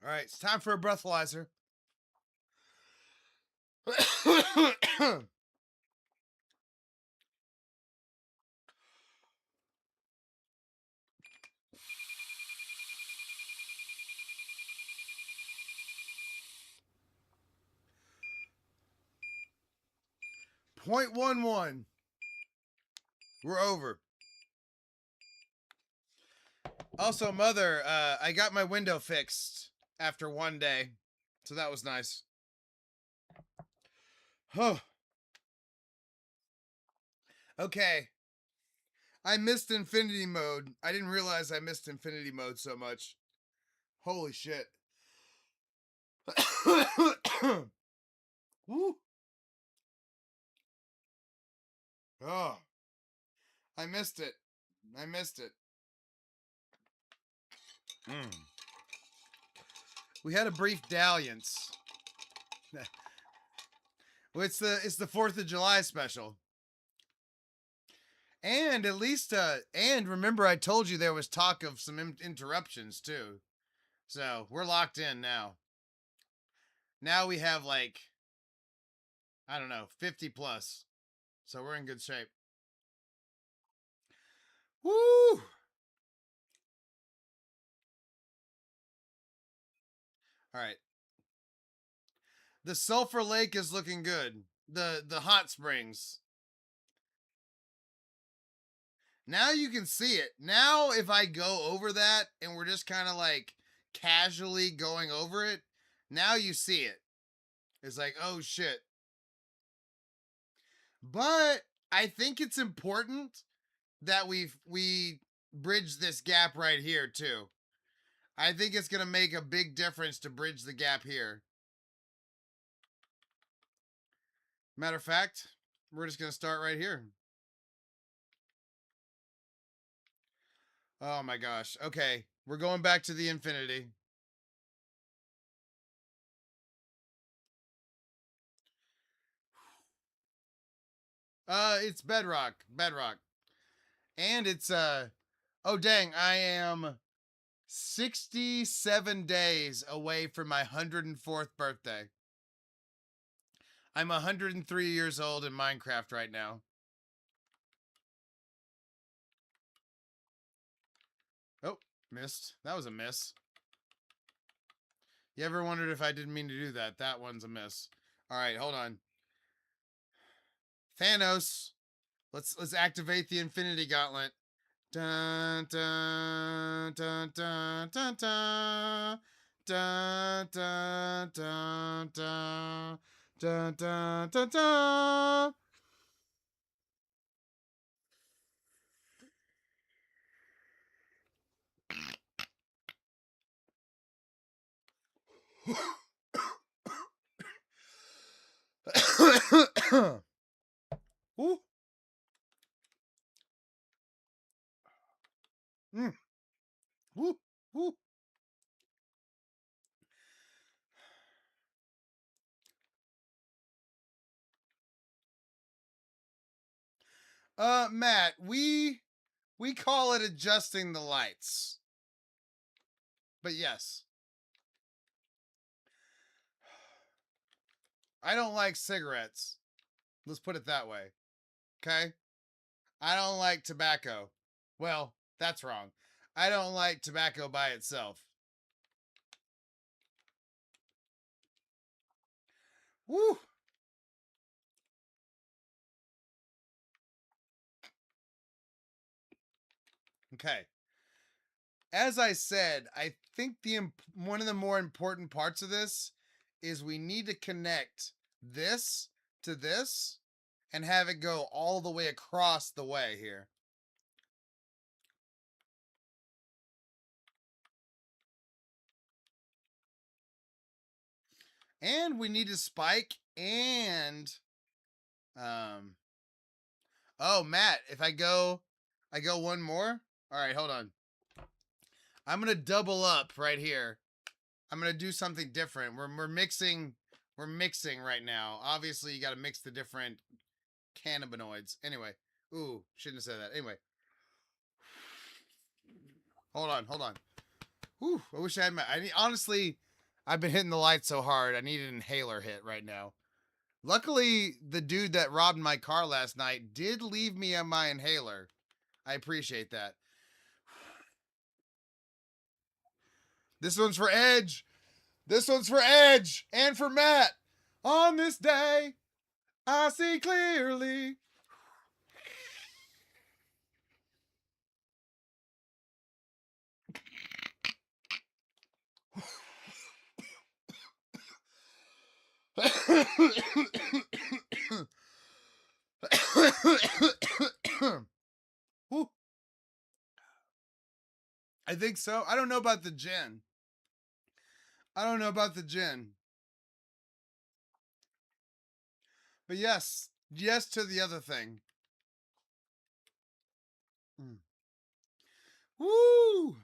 All right, it's time for a breathalyzer. 0.11. We're over. Also, Mother, I got my window fixed after one day, so that was nice. Oh. Okay. I missed infinity mode. I didn't realize I missed infinity mode so much. Holy shit. Woo. Oh. I missed it. I missed it. We had a brief dalliance. Well, it's the 4th of July special. And at least and remember I told you there was talk of some interruptions too. So, we're locked in now. Now we have like I don't know, 50 plus. So, we're in good shape. Woo! All right. The Sulphur Lake is looking good. The hot springs. Now you can see it. Now if I go over that and we're just kind of like casually going over it, now you see it. It's like, oh shit. But I think it's important that we bridge this gap right here too. I think it's going to make a big difference to bridge the gap here. Matter of fact, we're just going to start right here. Oh my gosh. Okay. We're going back to the infinity. It's bedrock. Bedrock. And it's oh dang, I am 67 days away from my 104th birthday. I'm 103 years old in Minecraft right now. Oh, missed. That was a miss. You ever wondered if I didn't mean to do that? That one's a miss. All right, hold on. Thanos. Let's activate the Infinity Gauntlet. Dun dun dun dun dun dun dun dun dun dun dun dun dun dun. Ooh. Woo. Woo. Matt, we call it adjusting the lights. But yes. I don't like cigarettes. Let's put it that way. Okay? I don't like tobacco. Well, that's wrong. I don't like tobacco by itself. Woo! Okay. As I said, I think one of the more important parts of this is we need to connect this to this and have it go all the way across the way here. And we need to spike and oh, Matt, if I go one more. All right, hold on. I'm going to double up right here. I'm going to do something different. We're mixing right now. Obviously, you got to mix the different cannabinoids. Anyway, ooh, shouldn't have said that. Anyway. Hold on. Whew, I wish I had honestly, I've been hitting the light so hard, I need an inhaler hit right now. Luckily, the dude that robbed my car last night did leave me on my inhaler. I appreciate that. This one's for Edge. This one's for Edge and for Matt. On this day, I see clearly. I think so. I don't know about the gin. I don't know about the gin. But yes, yes to the other thing. Mm. Woo!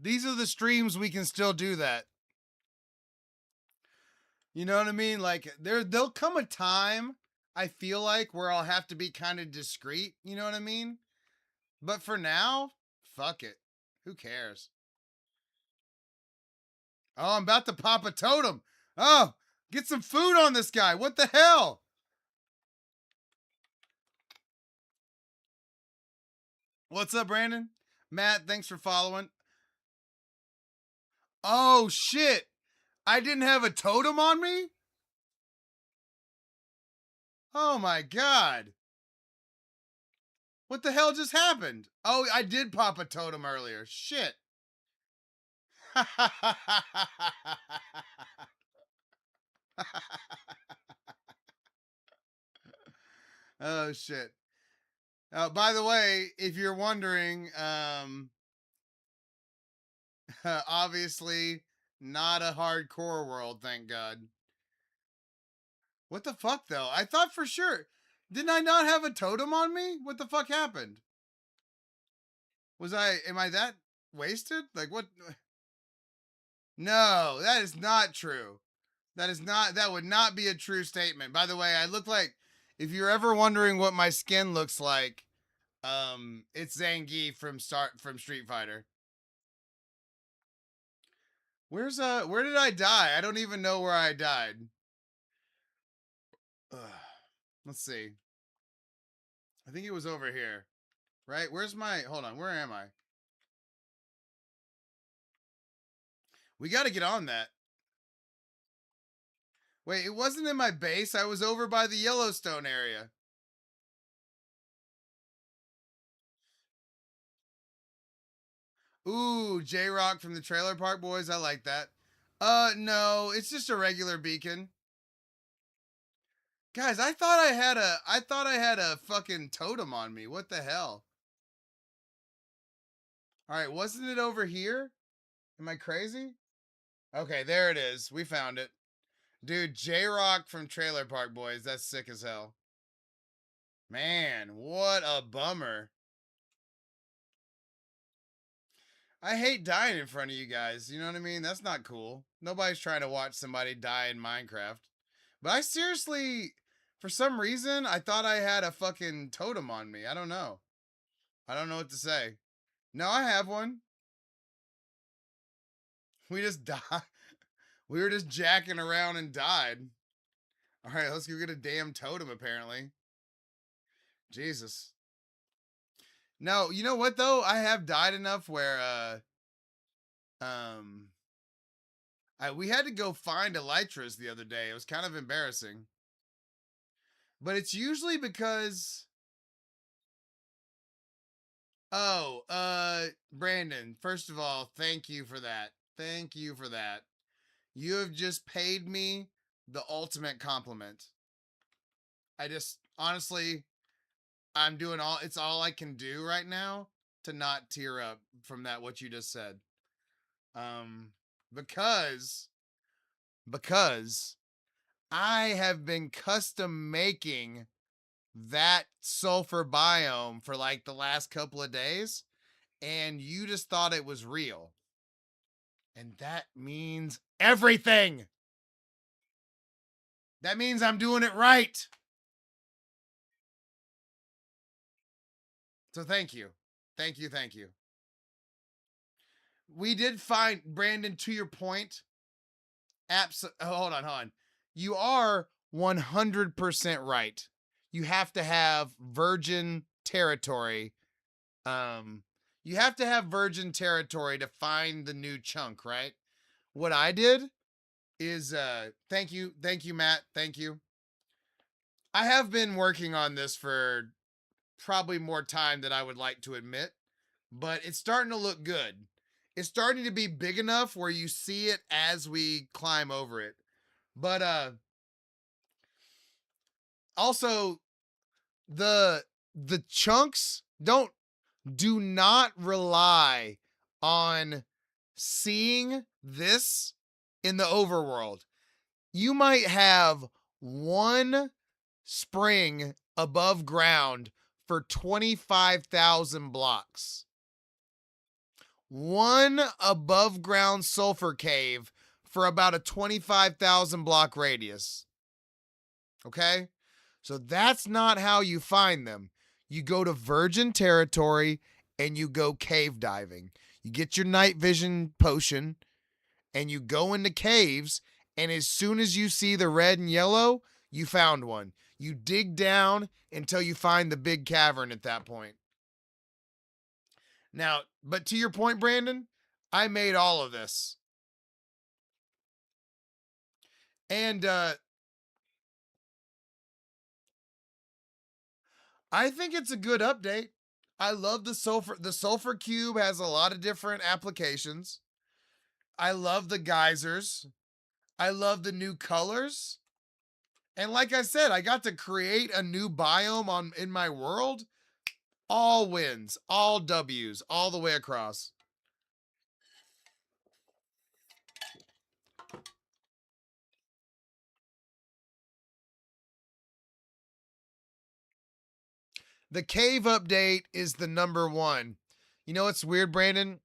These are the streams we can still do that. You know what I mean? Like there'll come a time I feel like where I'll have to be kind of discreet, you know what I mean? But for now, fuck it. Who cares? Oh, I'm about to pop a totem. Oh, get some food on this guy. What the hell? What's up, Brandon? Matt, thanks for following. Oh, shit. I didn't have a totem on me? Oh, my God. What the hell just happened? Oh, I did pop a totem earlier. Shit. Oh, shit. By the way, if you're wondering, obviously not a hardcore world, thank God. What the fuck, though? I thought for sure. Didn't I not have a totem on me? What the fuck happened? Am I that wasted? Like, what? No, that is not true. That would not be a true statement. By the way, I look like, if you're ever wondering what my skin looks like, it's Zangief from Street Fighter. Where did I die? I don't even know where I died. Ugh. Let's see. I think it was over here. Right? Hold on, where am I? We got to get on that. Wait, it wasn't in my base. I was over by the Yellowstone area. Ooh, J-Rock from the Trailer Park Boys. I like that. No, it's just a regular beacon. Guys, I thought I had a fucking totem on me. What the hell? All right, wasn't it over here? Am I crazy? Okay, there it is. We found it. Dude, J-Rock from Trailer Park Boys. That's sick as hell. Man, what a bummer. I hate dying in front of you guys. You know what I mean? That's not cool. Nobody's trying to watch somebody die in Minecraft. But I seriously, for some reason, I thought I had a fucking totem on me. I don't know. I don't know what to say. No, I have one. We just died. We were just jacking around and died. All right, let's go get a damn totem, apparently. Jesus. No, you know what, though? I have died enough where, we had to go find elytras the other day. It was kind of embarrassing. But it's usually because... Oh, Brandon, first of all, thank you for that. Thank you for that. You have just paid me the ultimate compliment. I just, honestly, it's all I can do right now to not tear up from what you just said. Um, because I have been custom making that sulfur biome for like the last couple of days, and you just thought it was real. And that means everything. That means I'm doing it right. So thank you. Thank you. Thank you. we did find, Brandon, to your point. Hold on. You are 100% right. You have to have virgin territory. You have to have virgin territory to find the new chunk, right? What I did is thank you, Matt. Thank you. I have been working on this for probably more time than I would like to admit, but it's starting to look good. It's starting to be big enough where you see it as we climb over it. But also the chunks do not rely on seeing this in the overworld. You might have one spring above ground for 25,000 blocks. One above ground sulfur cave for about a 25,000 block radius. Okay? So that's not how you find them. You go to virgin territory and you go cave diving. You get your night vision potion and you go into caves, and as soon as you see the red and yellow, you found one. You dig down until you find the big cavern at that point. Now, but to your point, Brandon, I made all of this. And I think it's a good update. I love the sulfur. The sulfur cube has a lot of different applications. I love the geysers. I love the new colors. And like I said, I got to create a new biome in my world. All wins, all W's, all the way across. The cave update is the number one. You know what's weird, Brandon?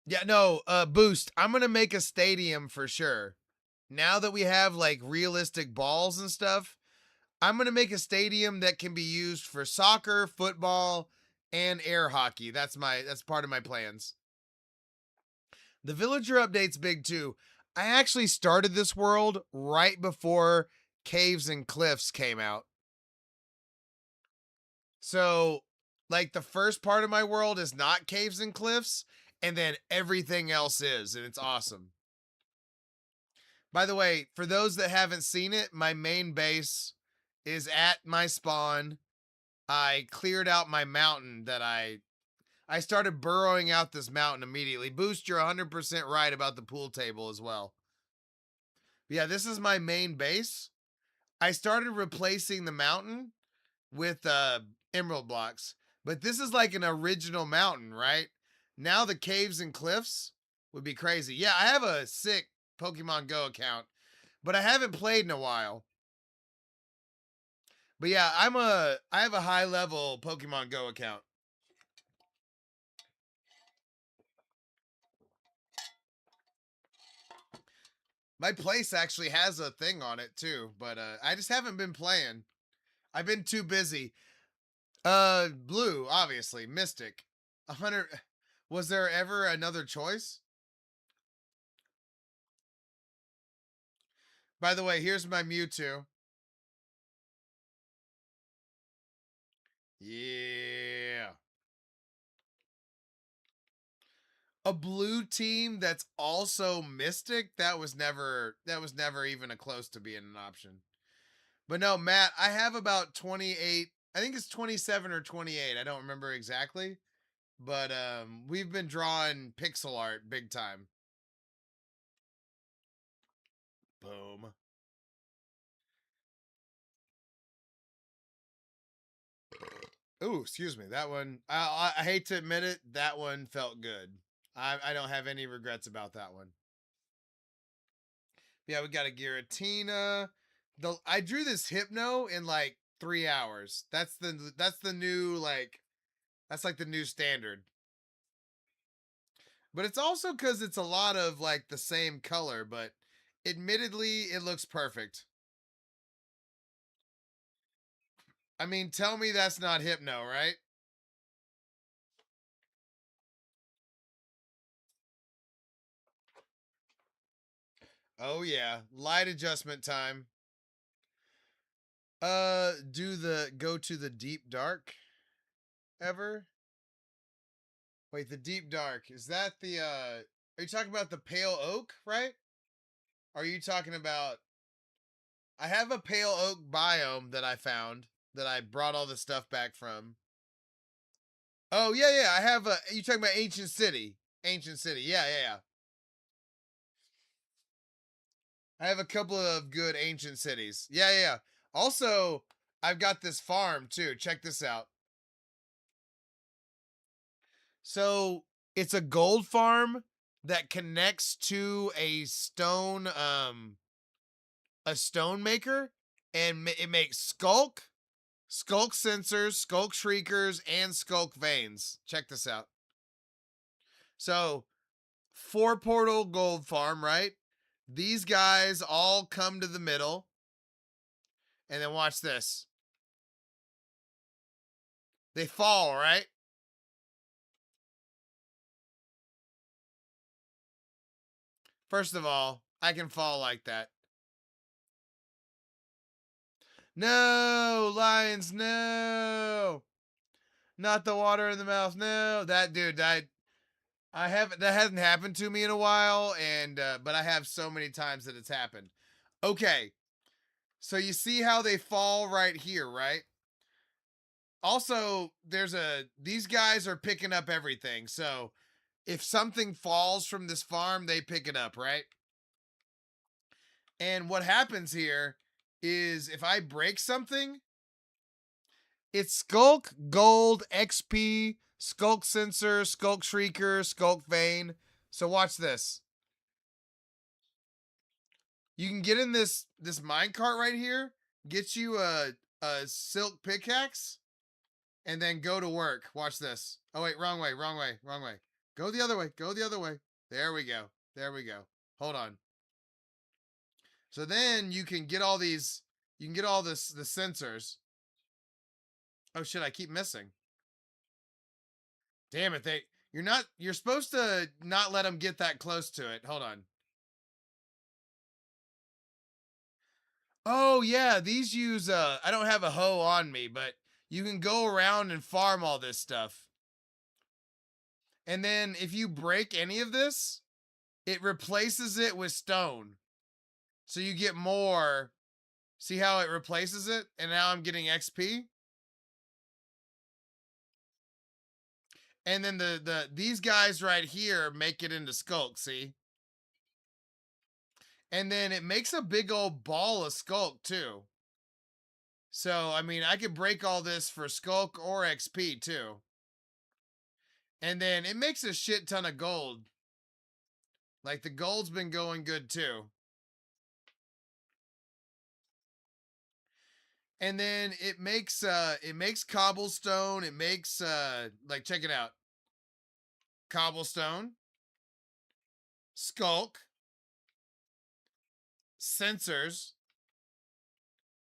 Yeah, no, Boost. I'm gonna make a stadium for sure. Now that we have like realistic balls and stuff, I'm gonna make a stadium that can be used for soccer, football, and air hockey. That's part of my plans. The villager update's big too. I actually started this world right before Caves and Cliffs came out. So, like, the first part of my world is not caves and cliffs, and then everything else is, and it's awesome. By the way, for those that haven't seen it, my main base is at my spawn. I cleared out my mountain that I started burrowing out this mountain immediately. Boost, you're 100% right about the pool table as well. Yeah, this is my main base. I started replacing the mountain with emerald blocks. But this is like an original mountain, right? Now the caves and cliffs would be crazy. Yeah, I have a sick Pokemon Go account, but I haven't played in a while. But yeah, I have a high level Pokemon Go account. My place actually has a thing on it too, but I just haven't been playing. I've been too busy. Blue, obviously, Mystic. 100. Was there ever another choice? By the way, here's my Mewtwo. Yeah. A blue team that's also Mystic, that was never even a close to being an option. But no, Matt, I have about 28, I think it's 27 or 28. I don't remember exactly. But we've been drawing pixel art big time. Boom. Ooh, excuse me. That one, I hate to admit it, that one felt good. I don't have any regrets about that one. Yeah, we got a Giratina. I drew this Hypno in like 3 hours. That's the new that's like the new standard. But it's also because it's a lot of like the same color, but admittedly it looks perfect. I mean, tell me that's not Hypno, right? Oh yeah, light adjustment time. Go to the deep dark ever? Wait, the deep dark. Is that the are you talking about the pale oak, right? Are you talking about I have a pale oak biome that I found that I brought all the stuff back from. Oh, yeah, yeah, I have a you talking about Ancient City. Ancient City. Yeah, yeah, yeah. I have a couple of good ancient cities. Yeah, yeah, yeah. Also, I've got this farm too. Check this out. So it's a gold farm that connects to a stone maker, and it makes skulk sensors, skulk shriekers, and skulk veins. Check this out. So 4 portal gold farm, right? These guys all come to the middle, and then watch this. They fall, right? First of all, I can fall like that. No, lions, no. Not the water in the mouth, no. That dude died. I haven't that hasn't happened to me in a while, and but I have so many times that it's happened. Okay. So you see how they fall right here, right? Also, these guys are picking up everything. So if something falls from this farm, they pick it up, right? And what happens here is if I break something, it's Skulk, Gold, XP, Skulk Sensor, Skulk Shrieker, Skulk Vein. So watch this. You can get in this minecart right here, get you a silk pickaxe, and then go to work. Watch this. Oh wait, wrong way, wrong way, wrong way. Go the other way, go the other way. There we go. There we go. Hold on. So then you can get all these you can get all the sensors. Oh shit, I keep missing. Damn it, you're supposed to not let them get that close to it. Hold on. Oh yeah, these use I don't have a hoe on me, but you can go around and farm all this stuff. And then if you break any of this, it replaces it with stone. So you get more. See how it replaces it? And now I'm getting XP. And then these guys right here make it into skulk, see? And then it makes a big old ball of skulk too. So, I mean, I could break all this for skulk or XP too. And then it makes a shit ton of gold. Like the gold's been going good too. And then it makes cobblestone, it makes like check it out. Cobblestone, skulk, sensors,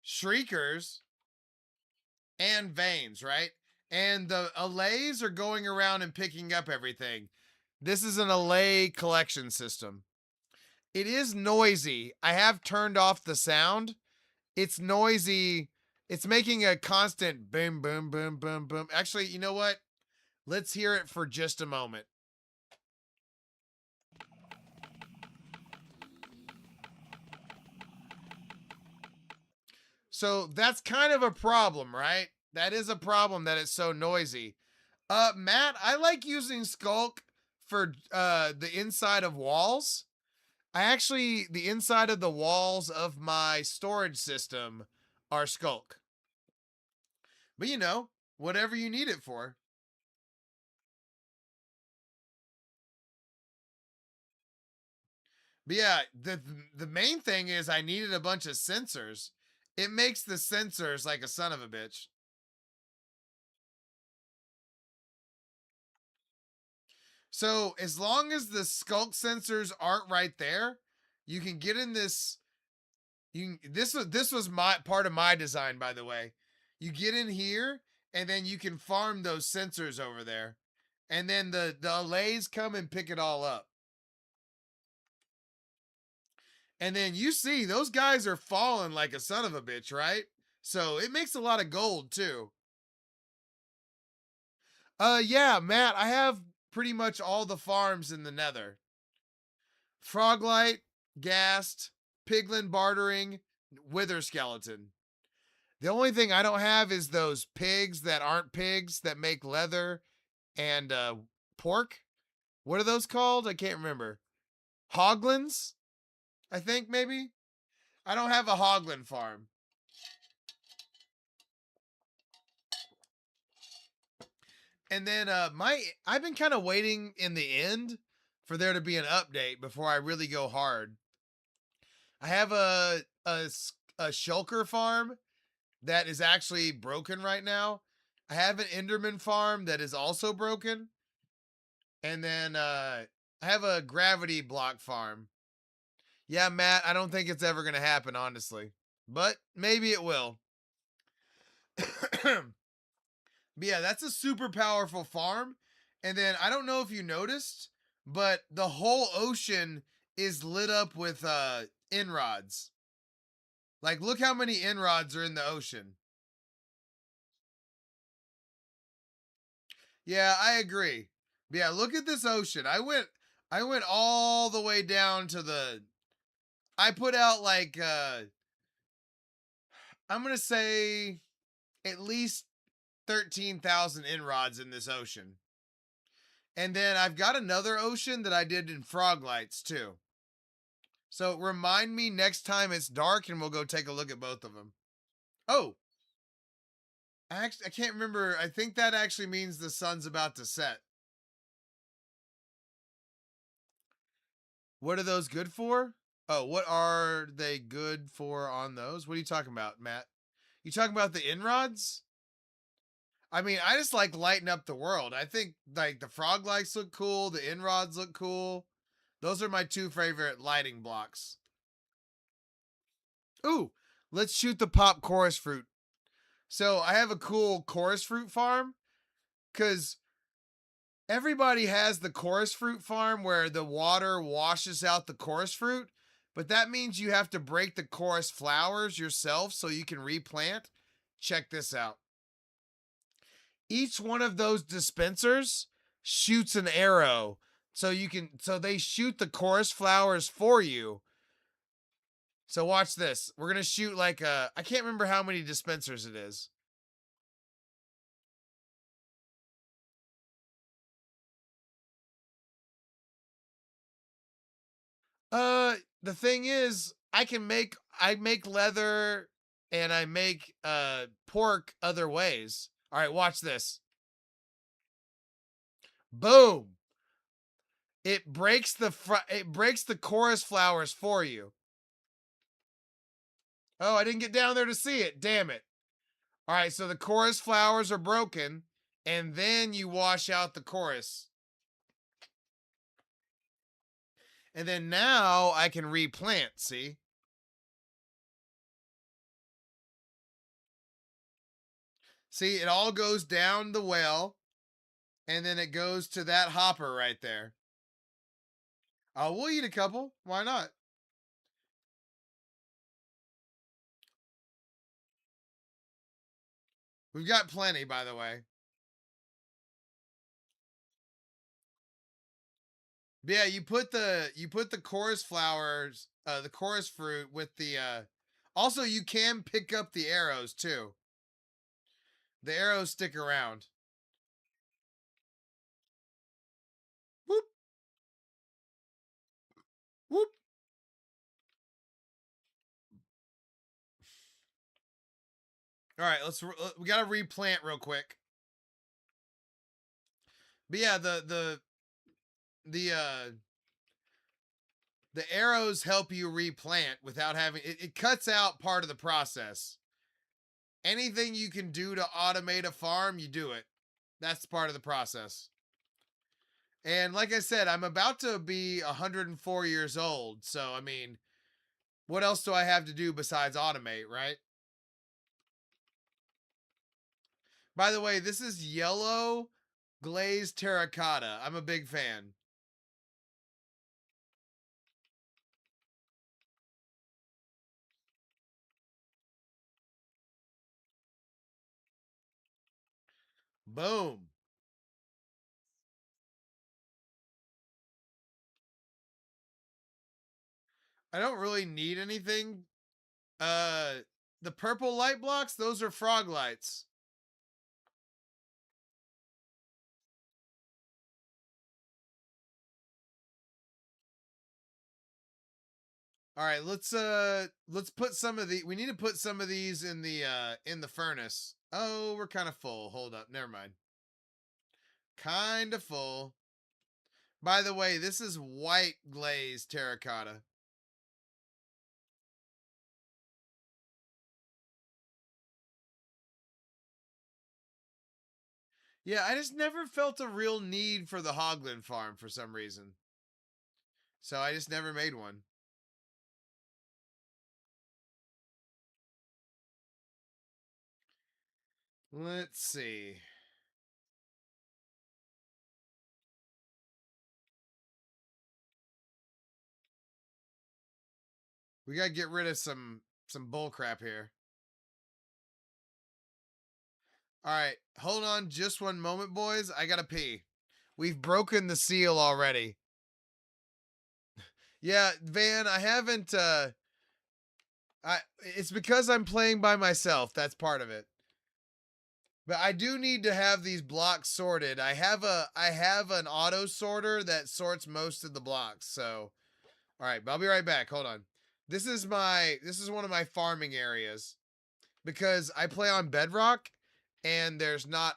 shriekers, and veins, right? And the allays are going around and picking up everything. This is an allay collection system. It is noisy. I have turned off the sound. It's noisy. It's making a constant boom, boom, boom, boom, boom. Actually, you know what? Let's hear it for just a moment. So that's kind of a problem, right? That is a problem that it's so noisy. Matt, I like using Skulk for the inside of walls. The inside of the walls of my storage system are Skulk. But you know, whatever you need it for. But yeah, the main thing is I needed a bunch of sensors. It makes the sensors like a son of a bitch. So as long as the skulk sensors aren't right there, you can get in this. This was my part of my design, by the way. You get in here, and then you can farm those sensors over there, and then the allays come and pick it all up. And then you see those guys are falling like a son of a bitch, right? So it makes a lot of gold too. Yeah, Matt, I have pretty much all the farms in the Nether. Froglight, Ghast, Piglin Bartering, Wither Skeleton. The only thing I don't have is those pigs that aren't pigs that make leather and pork. What are those called? I can't remember. Hoglins, I think maybe. I don't have a hoglin farm. And then I've been kind of waiting in the end for there to be an update before I really go hard. I have a shulker farm that is actually broken right now. I have an Enderman farm that is also broken. And then I have a gravity block farm. Yeah, Matt, I don't think it's ever going to happen, honestly. But maybe it will. But yeah, that's a super powerful farm. And then I don't know if you noticed, but the whole ocean is lit up with inrods. Like, look how many inrods are in the ocean. Yeah, I agree. But yeah, look at this ocean. I went all the way down to the I put out like I'm going to say at least 13,000 inrods in this ocean. And then I've got another ocean that I did in Froglights too. So remind me next time it's dark and we'll go take a look at both of them. Oh, I can't remember. I think that actually means the sun's about to set. What are those good for? Oh, what are they good for on those? What are you talking about, Matt? You talking about the inrods? I mean, I just like lighting up the world. I think like the frog lights look cool, the inrods look cool. Those are my two favorite lighting blocks. Ooh, let's shoot the pop chorus fruit. So I have a cool chorus fruit farm because everybody has the chorus fruit farm where the water washes out the chorus fruit, but that means you have to break the chorus flowers yourself so you can replant. Check this out. Each one of those dispensers shoots an arrow so they shoot the chorus flowers for you. So watch this. We're going to shoot like I can't remember how many dispensers it is. The thing is, I make leather and I make pork other ways. All right, watch this. Boom. It breaks the chorus flowers for you. Oh, I didn't get down there to see it. Damn it. All right, so the chorus flowers are broken and then you wash out the chorus. And then now I can replant, see? See, it all goes down the well and then it goes to that hopper right there. Oh, we'll eat a couple. Why not? We've got plenty, by the way. But yeah, you put the chorus flowers, the chorus fruit with the. Also, you can pick up the arrows too. The arrows stick around. Whoop whoop. All right, we gotta replant real quick. But yeah, the the arrows help you replant without having it cuts out part of the process. Anything you can do to automate a farm, you do it. That's part of the process. And like I said, I'm about to be 104 years old. So, I mean, what else do I have to do besides automate, right? By the way, this is yellow glazed terracotta. I'm a big fan. Boom. I don't really need anything. The purple light blocks, those are frog lights. All right, let's put some of the we need to put some of these in the furnace. Oh, we're kind of full. Hold up. Never mind. Kind of full. By the way, this is white glazed terracotta. Yeah, I just never felt a real need for the Hoglin farm for some reason. So I just never made one. Let's see. We gotta get rid of some bull crap here. All right, hold on just one moment, boys. I gotta pee. We've broken the seal already. Yeah, Van, I haven't it's because I'm playing by myself. That's part of it. But I do need to have these blocks sorted. I have an auto sorter that sorts most of the blocks. So, all right, but I'll be right back. Hold on. This is one of my farming areas because I play on Bedrock and there's not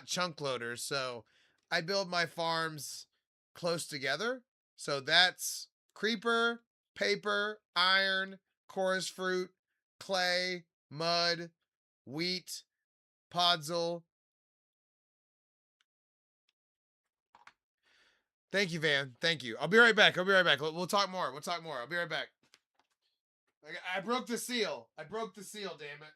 chunk loaders. So, I build my farms close together. So that's creeper, paper, iron, chorus fruit, clay, mud, wheat, podzol. Thank you, Van. Thank you. I'll be right back. I'll be right back. We'll talk more. We'll talk more. I'll be right back. I broke the seal. I broke the seal, damn it.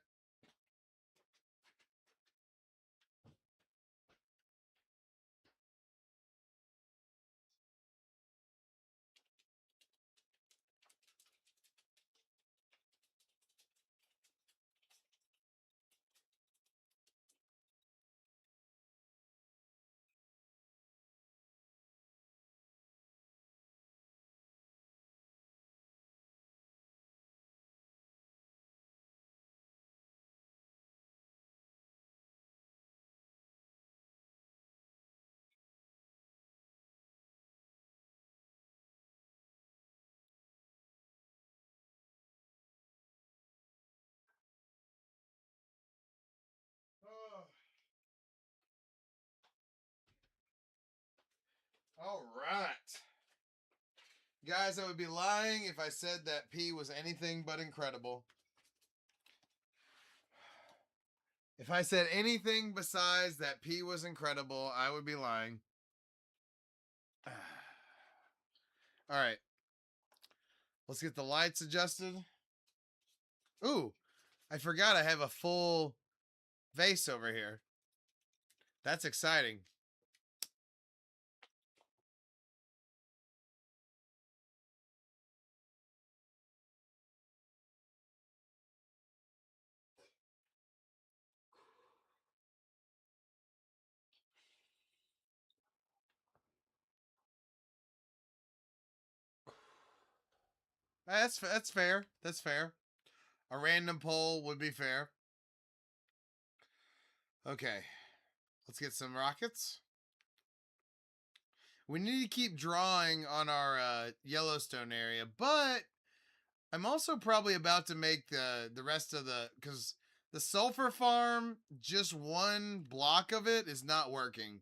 All right. Guys, I would be lying if I said that P was anything but incredible. If I said anything besides that P was incredible, I would be lying. All right. Let's get the lights adjusted. Ooh, I forgot I have a full vase over here. That's exciting. That's fair. That's fair. A random poll would be fair. Okay. Let's get some rockets. We need to keep drawing on our Yellowstone area, but I'm also probably about to make the rest of because the sulfur farm, just one block of it is not working.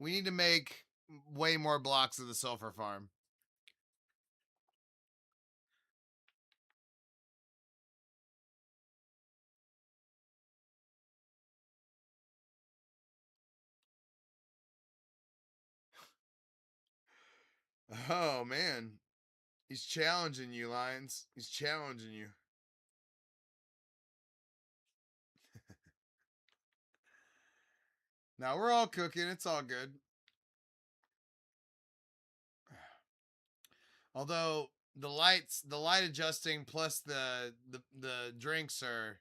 We need to make way more blocks of the sulfur farm. Oh man, he's challenging you, Lions. He's challenging you. Now we're all cooking. It's all good. Although the light adjusting plus the drinks are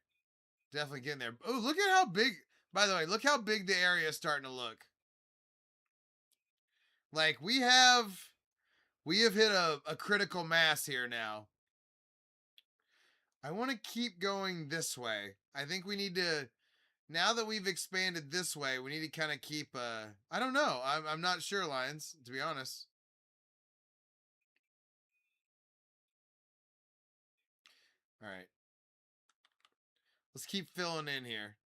definitely getting there. Oh, look at how big! By the way, look how big the area is starting to look. Like we have hit a critical mass here now. I want to keep going this way. I think we need to, now that we've expanded this way, we need to kind of keep, I don't know. I'm not sure, Lions, to be honest. All right. Let's keep filling in here.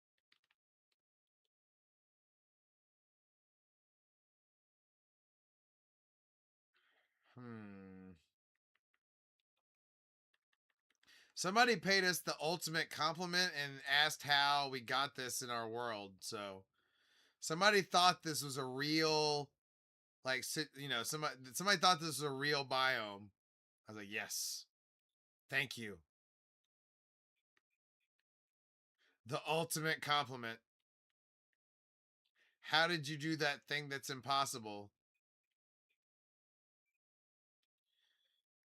Somebody paid us the ultimate compliment and asked how we got this in our world. So somebody thought this was a real, like, somebody thought this was a real biome. I was like, yes, thank you. The ultimate compliment. How did you do that thing that's impossible?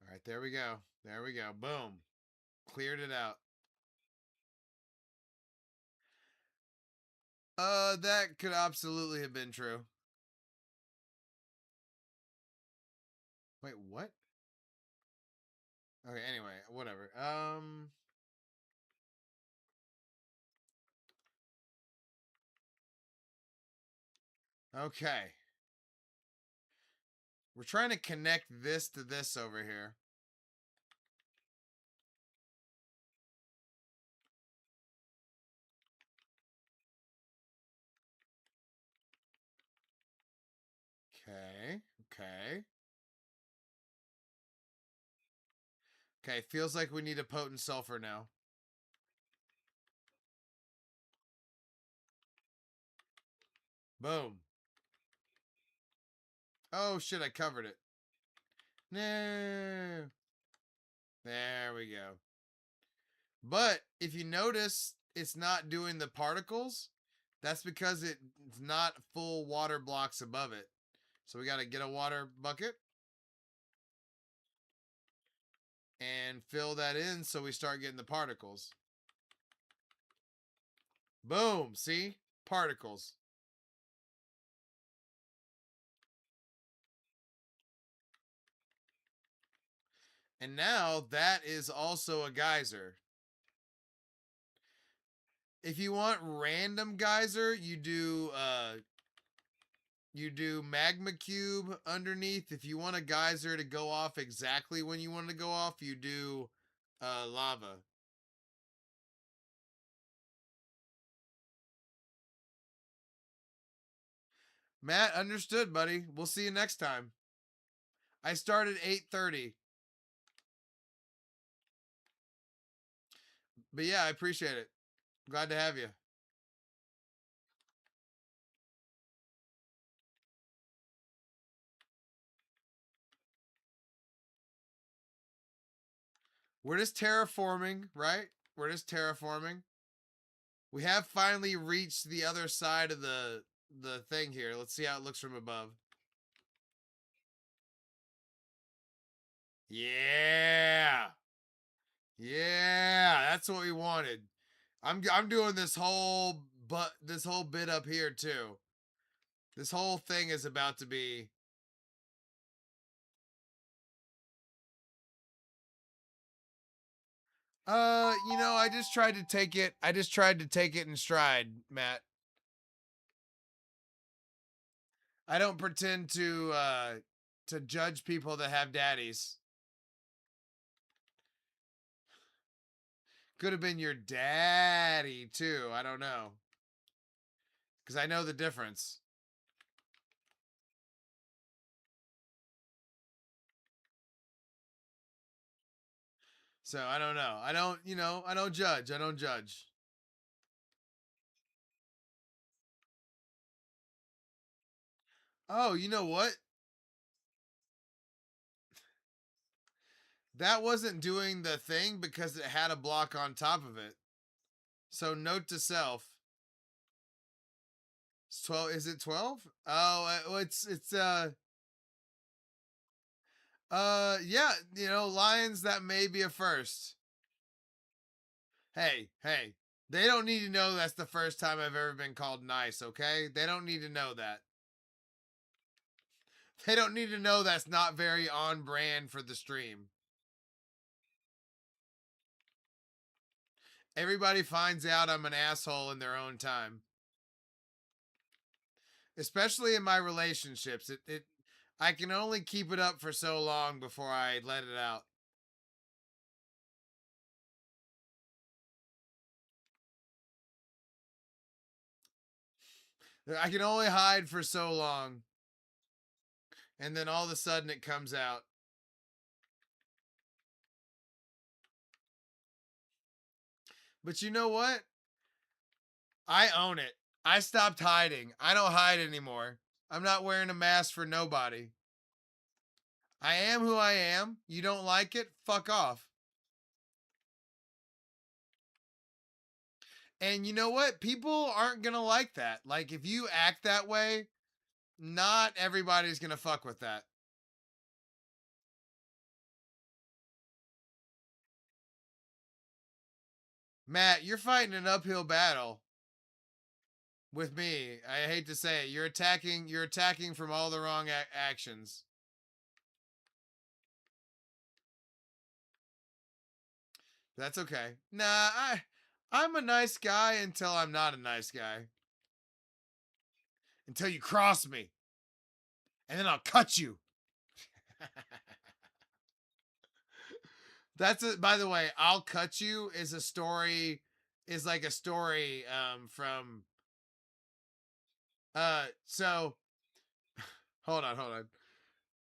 All right, there we go. There we go. Boom. Cleared it out. That could absolutely have been true. Wait, what? Okay, anyway, whatever. Okay. We're trying to connect this to this over here. Okay. Okay. Okay, feels like we need a potent sulfur now. Boom. Oh shit, I covered it. No. There we go. But if you notice, it's not doing the particles. That's because it's not full water blocks above it. So we got to get a water bucket and fill that in so we start getting the particles. Boom. See? Particles. And now that is also a geyser. If you want random geyser, you do magma cube underneath. If you want a geyser to go off exactly when you want to go off, you do lava. Matt, understood, buddy. We'll see you next time. I start at 8:30. But yeah, I appreciate it. Glad to have you. We're just terraforming, right? We're just terraforming. We have finally reached the other side of the thing here. Let's see how it looks from above. Yeah. Yeah, that's what we wanted. I'm doing this whole bit up here too. This whole thing is about to be I just tried to take it. I just tried to take it in stride, Matt. I don't pretend to judge people that have daddies. Could have been your daddy too. I don't know. Cuz I know the difference. So, I don't know. I don't judge. I don't judge. Oh, you know what? That wasn't doing the thing because it had a block on top of it. So note to self. It's 12. Is it 12? Oh, yeah, Lions, that may be a first. Hey, hey. They don't need to know that's the first time I've ever been called nice, okay? They don't need to know that. They don't need to know that's not very on brand for the stream. Everybody finds out I'm an asshole in their own time. Especially in my relationships. It I can only keep it up for so long before I let it out. I can only hide for so long. And then all of a sudden it comes out. But you know what? I own it. I stopped hiding. I don't hide anymore. I'm not wearing a mask for nobody. I am who I am. You don't like it? Fuck off. And you know what? People aren't going to like that. Like, if you act that way, not everybody's going to fuck with that. Matt, you're fighting an uphill battle with me. I hate to say it. You're attacking from all the wrong actions. That's okay. Nah, I'm a nice guy until I'm not a nice guy. Until you cross me. And then I'll cut you. That's it. By the way, I'll cut you is a story is like a story from so hold on.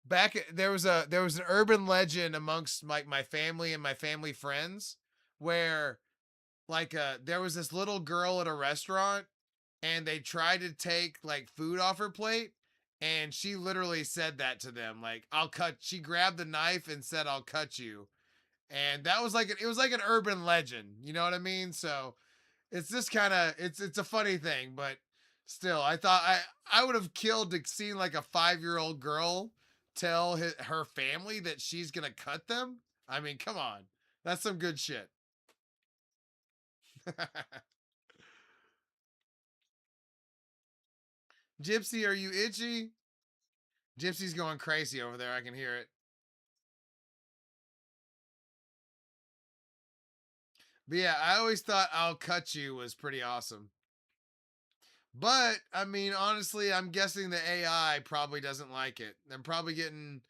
Back there was an urban legend amongst my family and my family friends where like there was this little girl at a restaurant and they tried to take like food off her plate and she literally said that to them like she grabbed the knife and said I'll cut you. And that was like it was like an urban legend, you know what I mean? So it's just kind of it's a funny thing, but still, I thought I would have killed to see like a 5-year-old girl tell her family that she's gonna cut them. I mean, come on, that's some good shit. Gypsy, are you itchy? Gypsy's going crazy over there. I can hear it. But yeah, I always thought "I'll cut you" was pretty awesome. But I mean, honestly, I'm guessing the AI probably doesn't like it. I'm probably getting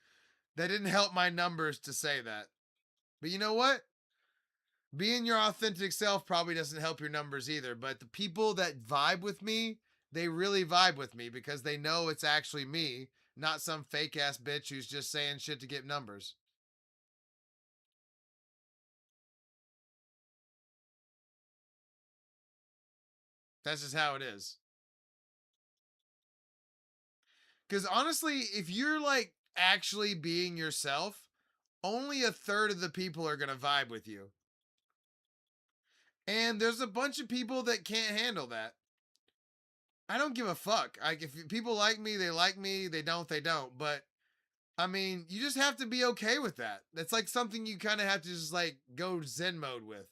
They didn't help my numbers to say that. But you know what? Being your authentic self probably doesn't help your numbers either. But the people that vibe with me, they really vibe with me because they know it's actually me, not some fake ass bitch who's just saying shit to get numbers. That's just how it is. Because honestly, if you're like actually being yourself, only a third of the people are going to vibe with you. And there's a bunch of people that can't handle that. I don't give a fuck. Like if people like me, they like me. They don't, they don't. But I mean, you just have to be okay with that. That's like something you kind of have to just like go Zen mode with.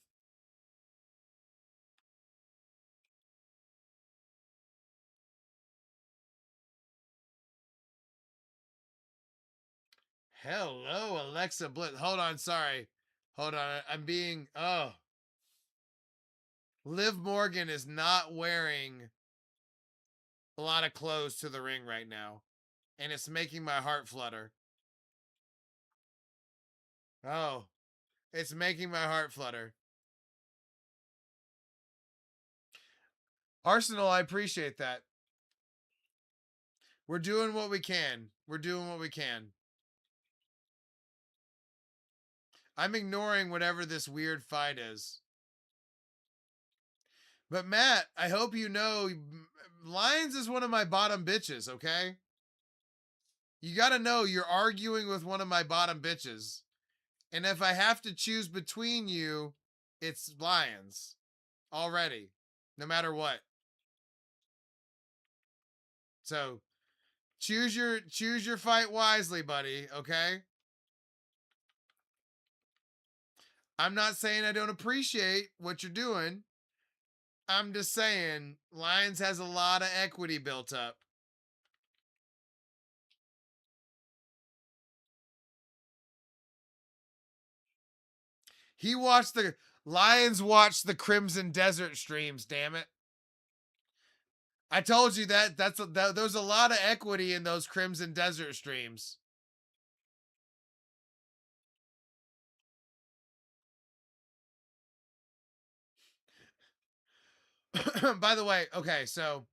Hello, Alexa Bliss. Hold on, sorry. Hold on. I'm being Liv Morgan is not wearing a lot of clothes to the ring right now, and it's making my heart flutter. Oh, it's making my heart flutter. Arsenal, I appreciate that. We're doing what we can. We're doing what we can. I'm ignoring whatever this weird fight is. But Matt, I hope you know Lions is one of my bottom bitches, okay? You got to know you're arguing with one of my bottom bitches. And if I have to choose between you, it's Lions already, no matter what. So, choose your fight wisely, buddy, okay? I'm not saying I don't appreciate what you're doing. I'm just saying, Lions has a lot of equity built up. He watched the Lions watched the Crimson Desert streams, damn it. I told you there's a lot of equity in those Crimson Desert streams. By the way, okay, so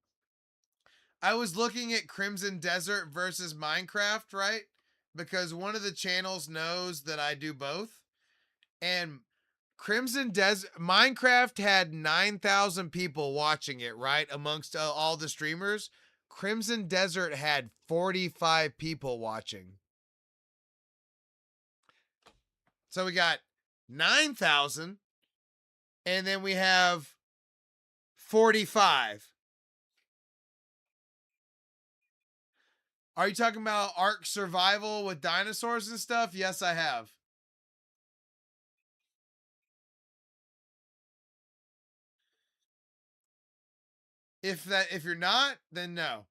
I was looking at Crimson Desert versus Minecraft, right? Because one of the channels knows that I do both. And Crimson Desert Minecraft had 9,000 people watching it, right? Amongst all the streamers. Crimson Desert had 45 people watching. So we got 9,000 and then we have 45. Are you talking about Ark Survival with dinosaurs and stuff? Yes, I have. If you're not, then no.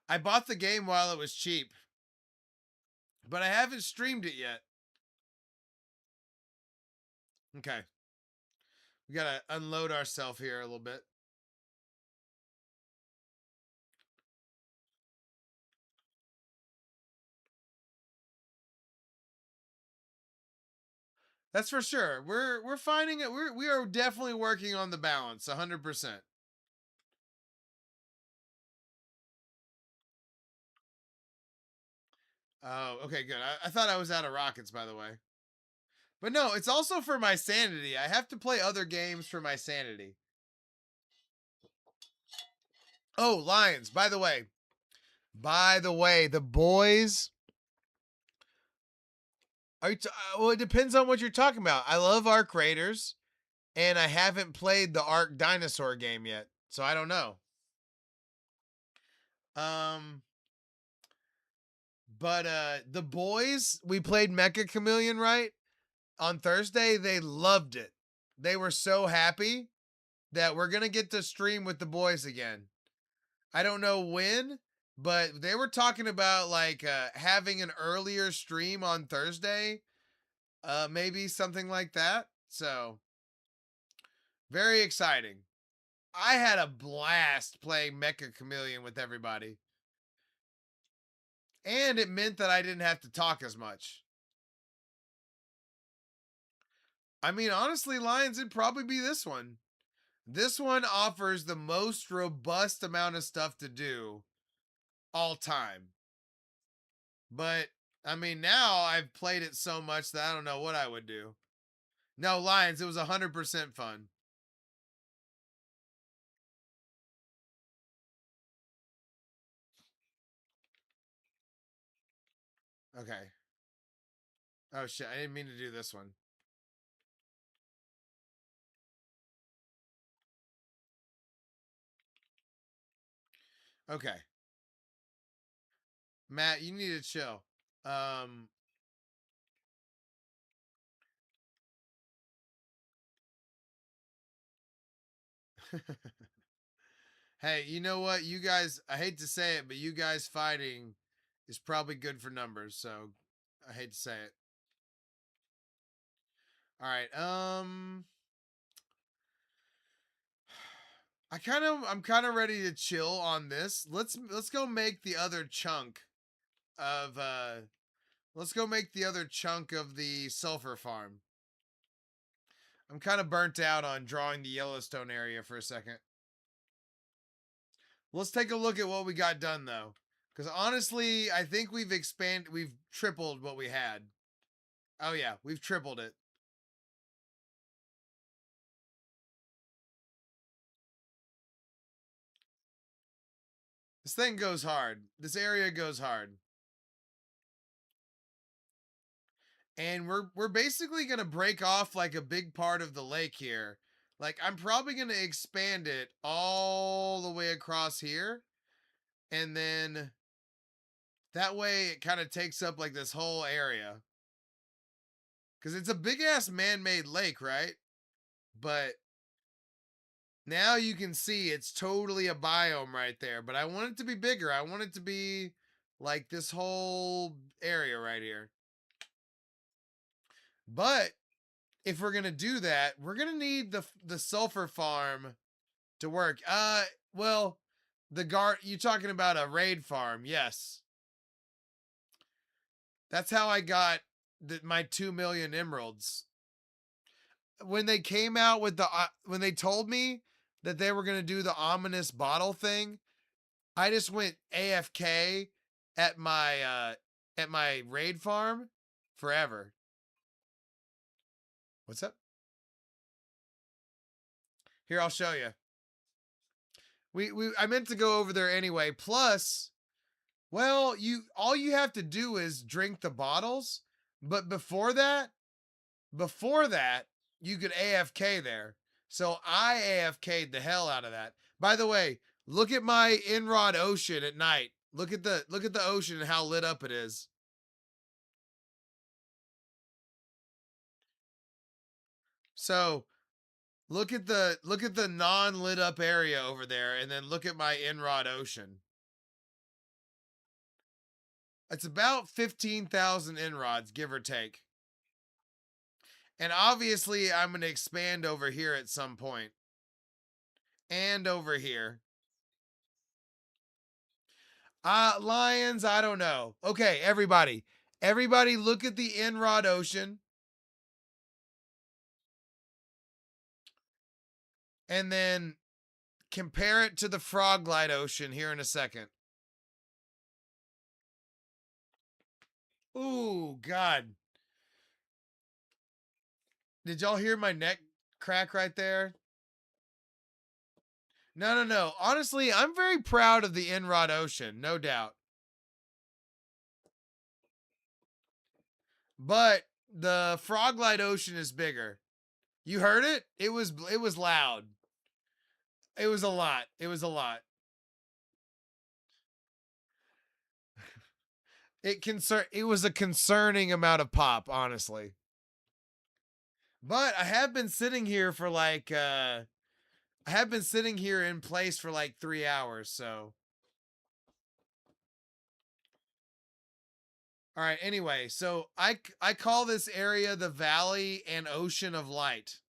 I bought the game while it was cheap, but I haven't streamed it yet. Okay. We got to unload ourselves here a little bit. That's for sure. We're finding it. We are definitely working on the balance, 100%. Oh, okay, good. I thought I was out of rockets, by the way. But no, it's also for my sanity. I have to play other games for my sanity. Oh, Lions. By the way, the boys. Well, it depends on what you're talking about. I love Ark Raiders, and I haven't played the Ark Dinosaur game yet, so I don't know. Um, but the boys, we played Mecha Chameleon, right? On Thursday, they loved it. They were so happy that we're gonna get to stream with the boys again. I don't know when, but they were talking about like having an earlier stream on Thursday, maybe something like that. So very exciting. I had a blast playing Mecha Chameleon with everybody, and it meant that I didn't have to talk as much. I mean, honestly, Lions, it'd probably be this one. This one offers the most robust amount of stuff to do all time. But I mean, now I've played it so much that I don't know what I would do. No, Lions, it was 100% fun. Okay. Oh shit, I didn't mean to do this one. Okay. Matt, you need to chill. Um Hey, you know what? You guys, I hate to say it, but you guys fighting is probably good for numbers, so I hate to say it. All right. I'm kind of ready to chill on this. Let's go make the other chunk of let's go make the other chunk of the sulfur farm. I'm kind of burnt out on drawing the Yellowstone area for a second. Let's take a look at what we got done though. Cuz honestly, I think we've tripled what we had. Oh yeah, we've tripled it. This thing goes hard. This area goes hard. And we're basically going to break off like a big part of the lake here. Like I'm probably going to expand it all the way across here, and then that way it kind of takes up like this whole area. Because it's a big ass man made lake, right? But now you can see it's totally a biome right there. But I want it to be bigger. I want it to be like this whole area right here. But if we're gonna do that, we're gonna need the sulfur farm to work. Well, you talking about a raid farm? Yes, that's how I got my 2 million emeralds. When they came out with when they told me that they were gonna do the ominous bottle thing, I just went AFK at my raid farm forever. What's up? Here, I'll show you. I meant to go over there anyway. Plus, well, all you have to do is drink the bottles, but before that, you could AFK there. So I AFK'd the hell out of that. By the way, look at my Inrod Ocean at night. Look at the ocean and how lit up it is. So look at the non-lit up area over there, and then look at my Inrod Ocean. It's about 15,000 Inrods, give or take. And obviously, I'm going to expand over here at some point. And over here. Lions, I don't know. Okay, everybody. Everybody look at the Inrod Ocean. And then compare it to the Froglight Ocean here in a second. Ooh, God. Did y'all hear my neck crack right there? No, no, no. Honestly, I'm very proud of the Inrod Ocean, no doubt. But the Froglight Ocean is bigger. You heard it? It was loud. It was a lot. It was a lot. It was a concerning amount of pop, honestly. But I have been sitting here for I have been sitting here in place for like 3 hours, so. All right, anyway, so I call this area the Valley and Ocean of Light.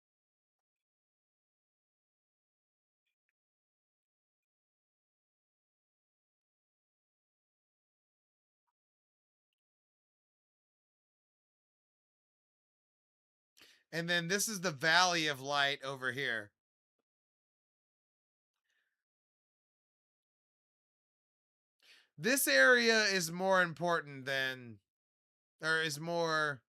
And then this is the Valley of Light over here. This area is more important than, or is more,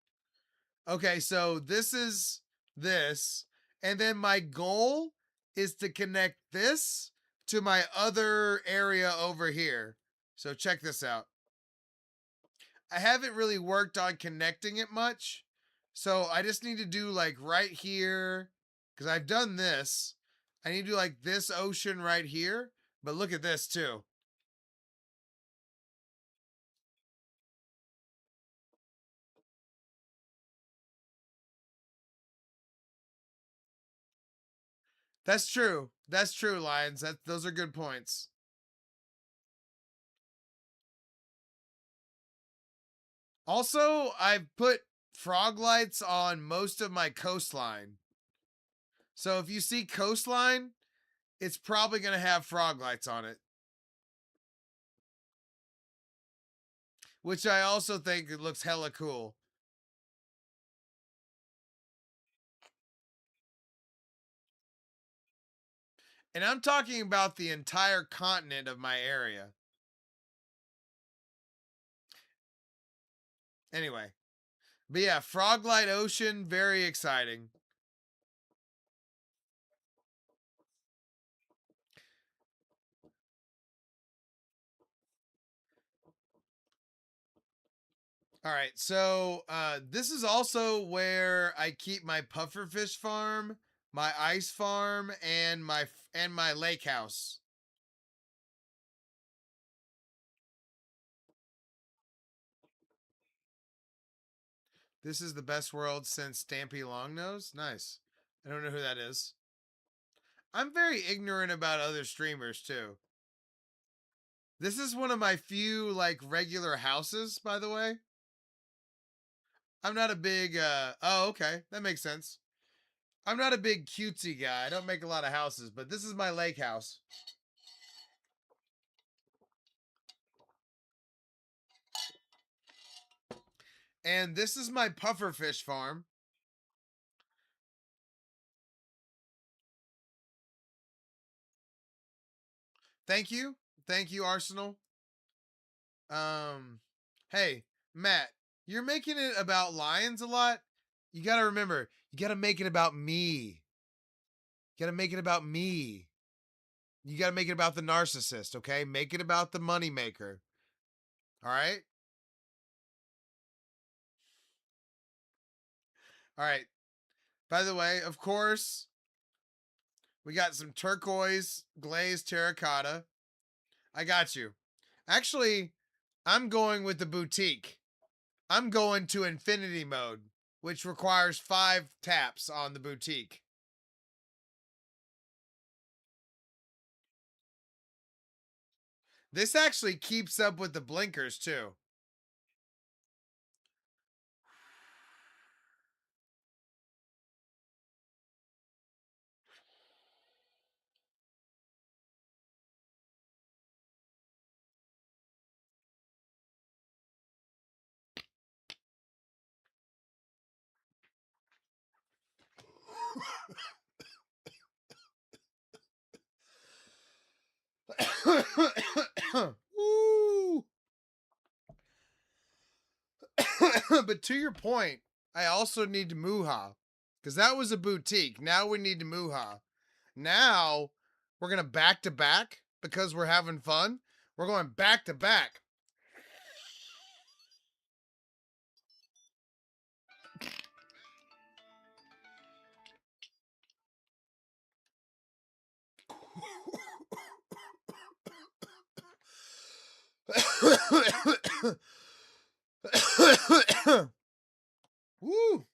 okay, so this is this. And then my goal is to connect this to my other area over here. So check this out. I haven't really worked on connecting it much. So I just need to do like right here, because I've done this. I need to do like this ocean right here. But look at this too. That's true. That's true, Lions. Those are good points. Also, I've put frog lights on most of my coastline. So if you see coastline, it's probably going to have frog lights on it. Which I also think it looks hella cool. And I'm talking about the entire continent of my area. Anyway. But yeah, Froglight Ocean, very exciting. All right, so this is also where I keep my pufferfish farm, my ice farm, and my lake house. This is the best world since Stampy Longnose. Nice. I don't know who that is. I'm very ignorant about other streamers too. This is one of my few like regular houses, by the way. I'm not a big oh, okay. That makes sense. I'm not a big cutesy guy. I don't make a lot of houses, but this is my lake house. And this is my pufferfish farm. Thank you. Thank you, Arsenal. Hey, Matt, you're making it about lions a lot. You got to remember, you got to make it about me. You got to make it about me. You got to make it about the narcissist, okay? Make it about the moneymaker. All right? All right. By the way, of course, we got some turquoise glazed terracotta. I got you. Actually, I'm going with the boutique. I'm going to infinity mode, which requires 5 taps on the boutique. This actually keeps up with the blinkers too. Woo! But to your point, I also need to Muha. Because that was a boutique. Now we need to Muha. Now we're going to back to back because we're having fun. We're going back to back. Woo!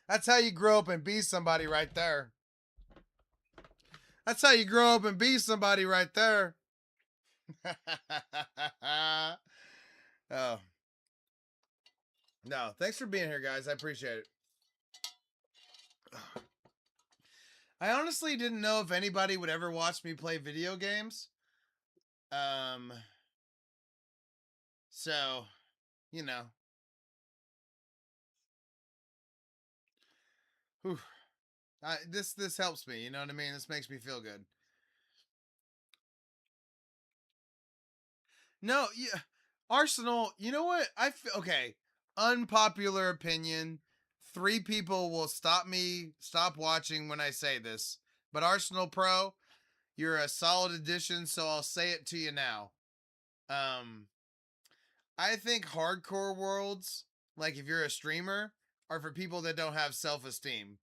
That's how you grow up and be somebody right there. That's how you grow up and be somebody right there. Oh. No, thanks for being here, guys. I appreciate it. I honestly didn't know if anybody would ever watch me play video games. So, you know. Whew. This helps me, you know what I mean? This makes me feel good. No, yeah, Arsenal, you know what? Okay, unpopular opinion. 3 people will stop watching when I say this. But Arsenal Pro, you're a solid addition, so I'll say it to you now. Um I think hardcore worlds, like if you're a streamer, are for people that don't have self-esteem.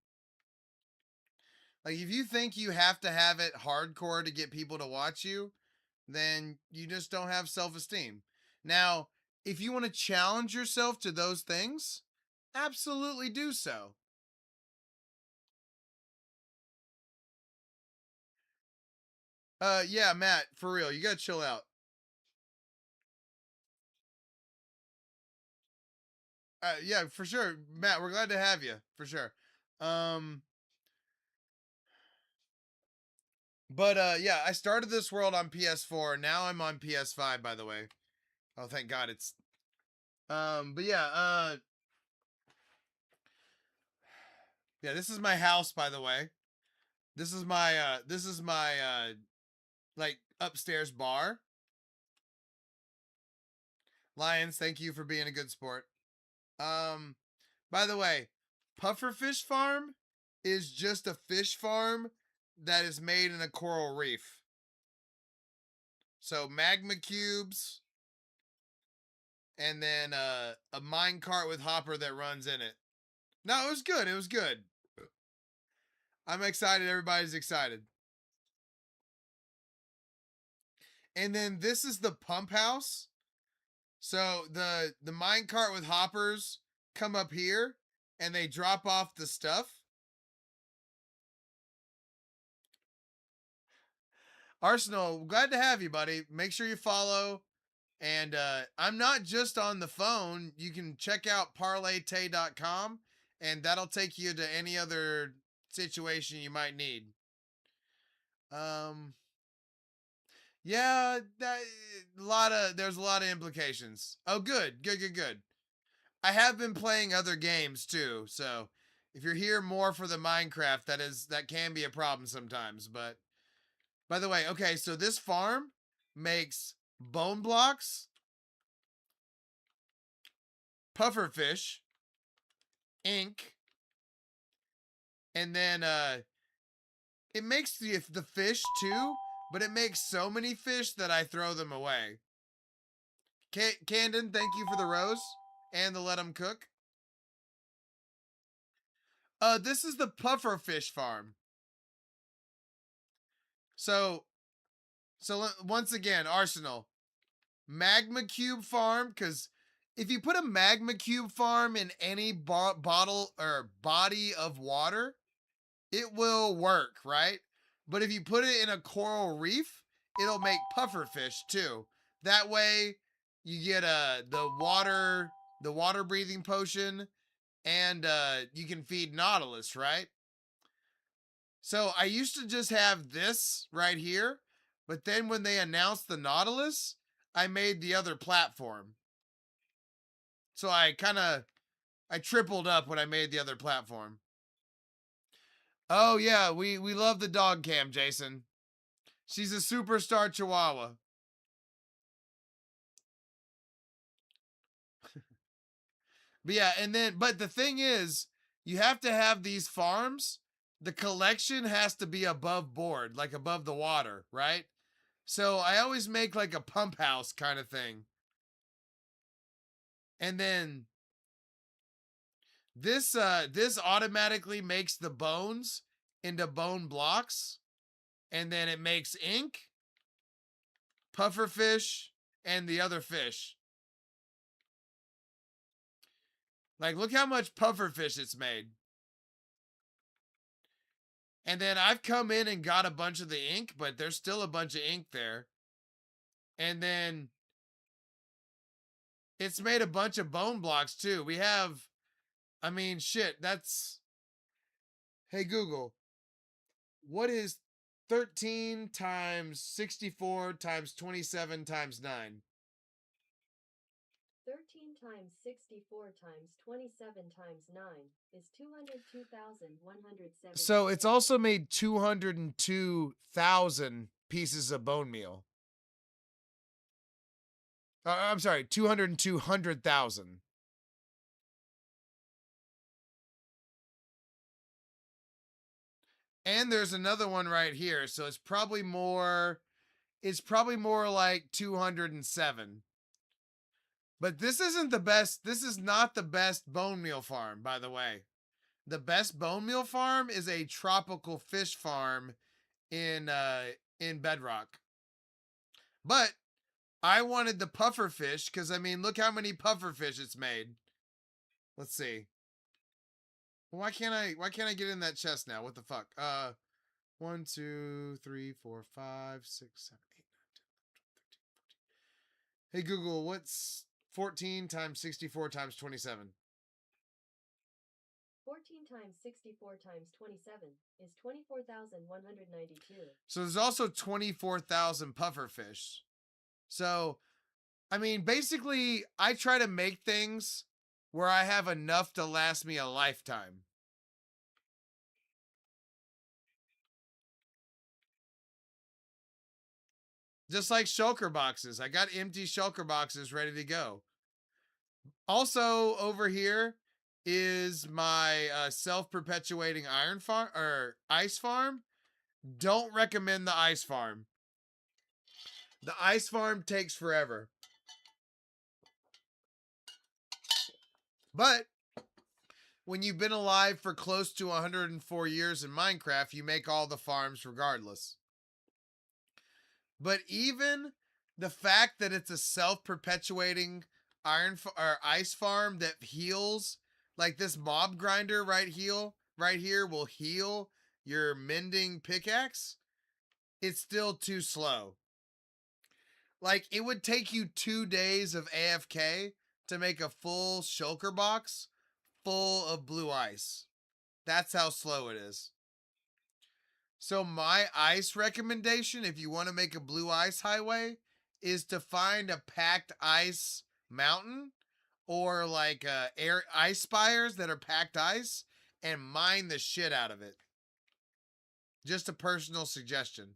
Like if you think you have to have it hardcore to get people to watch you, then you just don't have self-esteem. Now, if you want to challenge yourself to those things, absolutely do so. Yeah, Matt, for real, you gotta chill out. Yeah, for sure, Matt. We're glad to have you, for sure. Um, but yeah, I started this world on PS4. Now I'm on PS5. By the way. Oh, thank God, it's. But yeah, yeah. This is my house, by the way. This is my like upstairs bar. Lions, thank you for being a good sport. Um, by the way, Pufferfish Farm is just a fish farm that is made in a coral reef. So magma cubes and then a mine cart with hopper that runs in it. No, it was good. It was good. I'm excited. Everybody's excited. And then this is the pump house. So the minecart with hoppers come up here and they drop off the stuff. Arsenal, glad to have you, buddy. Make sure you follow. And I'm not just on the phone. You can check out ParlayTayy.com, and that'll take you to any other situation you might need. Um, yeah, there's a lot of implications. Oh, good. I have been playing other games too, so if you're here more for the Minecraft, that can be a problem sometimes. But by the way, okay, so this farm makes bone blocks, pufferfish, ink, and then it makes the fish too, but it makes so many fish that I throw them away. Candon, thank you for the rose and the let 'em cook. This is the pufferfish farm. So once again, Arsenal, magma cube farm, because if you put a magma cube farm in any bottle or body of water, it will work, right? But if you put it in a coral reef, it'll make pufferfish too. That way, you get the water breathing potion, and you can feed Nautilus, right? So I used to just have this right here, but then when they announced the Nautilus, I made the other platform. So I tripled up when I made the other platform. Oh yeah, we love the dog cam, Jason. She's a superstar chihuahua. But yeah, but the thing is, you have to have these farms. The collection has to be above board, like above the water, right? So I always make like a pump house kind of thing. And then this automatically makes the bones into bone blocks, and then it makes ink, pufferfish, and the other fish. Like, look how much pufferfish it's made. And then I've come in and got a bunch of the ink, but there's still a bunch of ink there. And then it's made a bunch of bone blocks too. We have, I mean, shit, that's. Hey, Google, what is 13 times 64 times 27 times 9? 13 times 64 times 27 times 9 is 202,170. So it's also made 202,000 pieces of bone meal. I'm sorry, 202,000. And there's another one right here, so it's probably more like 207. But this isn't the best. This is not the best bone meal farm, by the way. The best bone meal farm is a tropical fish farm in Bedrock. But I wanted the puffer fish because, I mean, look how many puffer fish it's made. Let's see. Why can't I get in that chest now? What the fuck? 1, 2, 3, 4, 5, 6, 7, 8, 9, 10, 11, 12, 13, 14. Hey Google, what's 14 times 64 times 27? 14 times 64 times 27 is 24,192. So there's also 24,000 puffer fish. So, I mean, basically, I try to make things where I have enough to last me a lifetime. Just like shulker boxes. I got empty shulker boxes ready to go. Also, over here is my self-perpetuating iron farm or ice farm. Don't recommend the ice farm. The ice farm takes forever. But when you've been alive for close to 104 years in Minecraft, you make all the farms regardless. But even the fact that it's a self-perpetuating or ice farm that heals, like this mob grinder right here will heal your mending pickaxe, it's still too slow. Like, it would take you 2 days of AFK to make a full shulker box full of blue ice. That's how slow it is. So my ice recommendation, if you want to make a blue ice highway, is to find a packed ice mountain or like air ice spires that are packed ice and mine the shit out of it. Just a personal suggestion.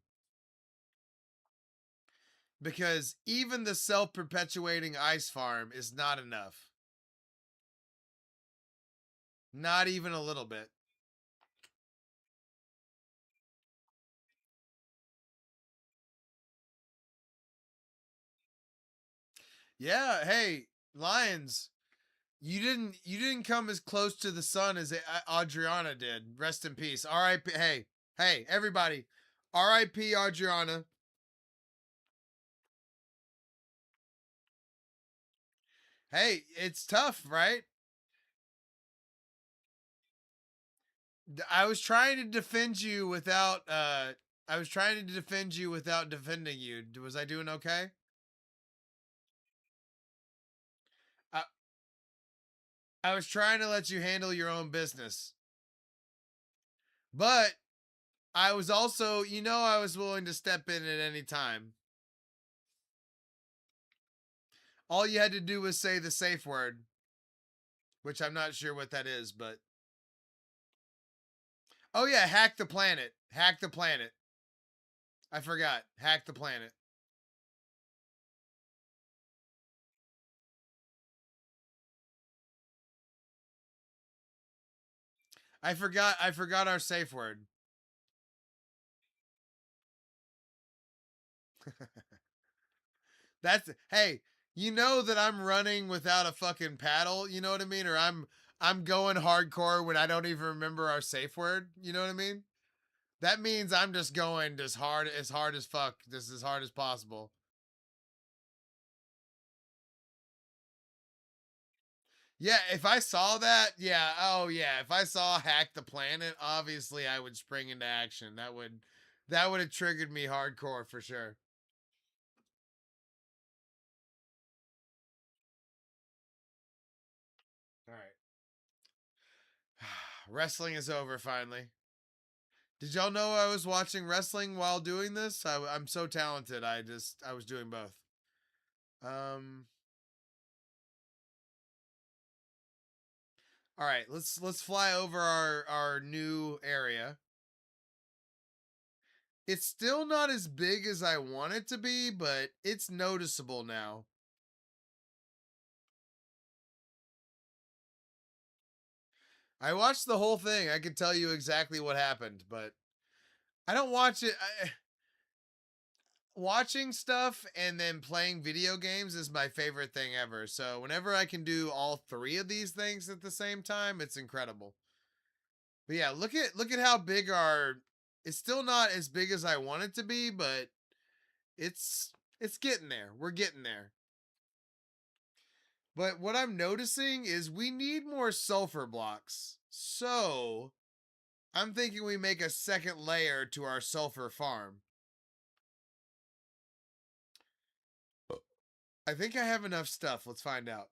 Because even the self-perpetuating ice farm is not enough. Not even a little bit. Yeah, hey, Lions, you didn't come as close to the sun as Adriana did. Rest in peace. R.I.P. Hey, everybody. R.I.P. Adriana. Hey, it's tough, right? I was trying to defend you without I was trying to defend you without defending you. Was I doing okay? I I was trying to let you handle your own business. But I was also, I was willing to step in at any time. All you had to do was say the safe word, which I'm not sure what that is, but oh yeah, hack the planet. Hack the planet. I forgot. Hack the planet. I forgot our safe word. That's hey, you know that I'm running without a fucking paddle, you know what I mean? Or I'm going hardcore when I don't even remember our safe word, you know what I mean? That means I'm just going as hard as fuck, just as hard as possible. Yeah, if I saw that, yeah, oh yeah, if I saw hack the planet, obviously I would spring into action. That would have triggered me hardcore for sure. All right. Wrestling is over finally. Did y'all know I was watching wrestling while doing this? I'm so talented. I was doing both. Um. All right. Let's fly over our new area. It's still not as big as I want it to be, but it's noticeable now. I watched the whole thing. I can tell you exactly what happened, but I don't watch it. Watching stuff and then playing video games is my favorite thing ever. So whenever I can do all three of these things at the same time, it's incredible. But yeah, look at how big our. It's still not as big as I want it to be, but it's it's getting there. We're getting there. But what I'm noticing is we need more sulfur blocks. So I'm thinking we make a second layer to our sulfur farm. I think I have enough stuff. Let's find out.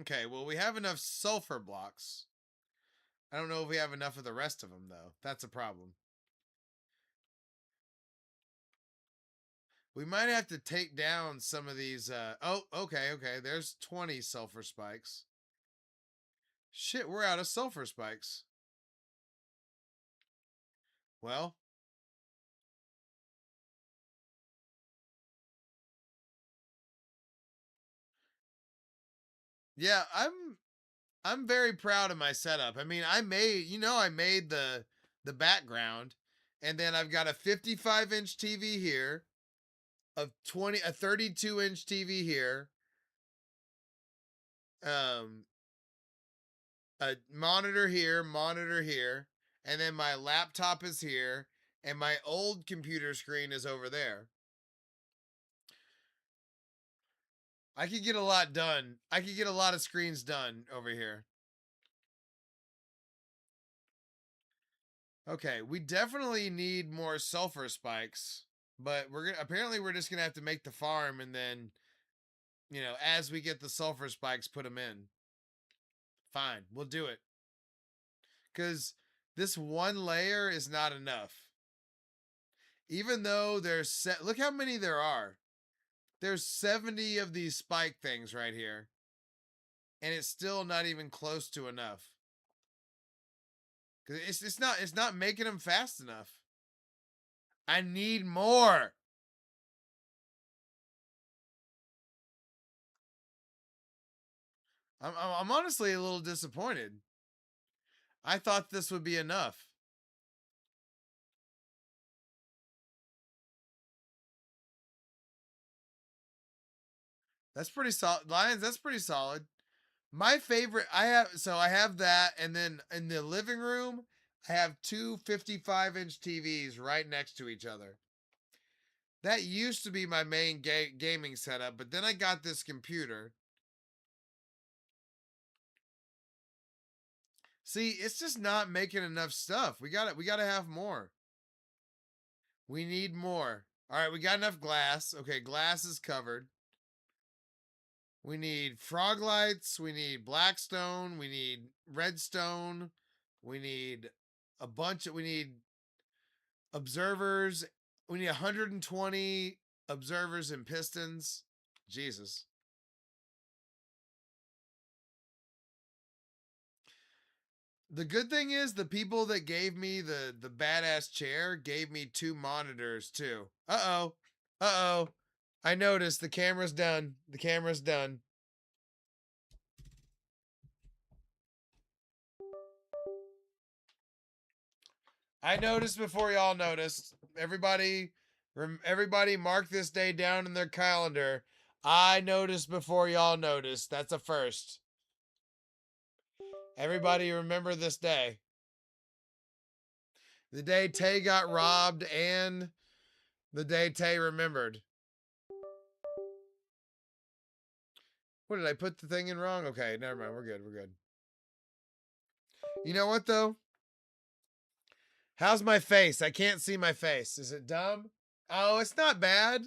Okay, well, we have enough sulfur blocks. I don't know if we have enough of the rest of them, though. That's a problem. We might have to take down some of these. Oh, okay. There's 20 sulfur spikes. Shit, we're out of sulfur spikes. Well, yeah, I'm very proud of my setup. I mean, I made the background, and then I've got a 55-inch TV here, a 32-inch TV here. Um, a monitor here, and then my laptop is here, and my old computer screen is over there. I could get a lot done. I could get a lot of screens done over here. Okay, we definitely need more sulfur spikes, but apparently we're just gonna have to make the farm, and then as we get the sulfur spikes, put them in. Fine, we'll do it. Because this one layer is not enough. Even though look how many there are. There's 70 of these spike things right here. And it's still not even close to enough. Because it's not making them fast enough. I need more. I'm honestly a little disappointed. I thought this would be enough. That's pretty solid. Lions, that's pretty solid. My favorite, I have that, and then in the living room, I have two 55-inch TVs right next to each other. That used to be my main gaming setup, but then I got this computer. See, it's just not making enough stuff. We gotta have more. We need more. All right, we got enough glass. Okay, glass is covered. We need frog lights. We need blackstone. We need redstone. We need we need observers. We need 120 observers and pistons. Jesus. The good thing is the people that gave me the badass chair gave me two monitors too. Uh-oh. Uh-oh. I noticed the camera's done. The camera's done. I noticed before y'all noticed. Everybody mark this day down in their calendar. I noticed before y'all noticed. That's a first. Everybody remember this day. The day Tay got robbed and the day Tay remembered. What, did I put the thing in wrong? Okay, never mind. We're good. We're good. You know what though? How's my face? I can't see my face. Is it dumb? Oh, it's not bad.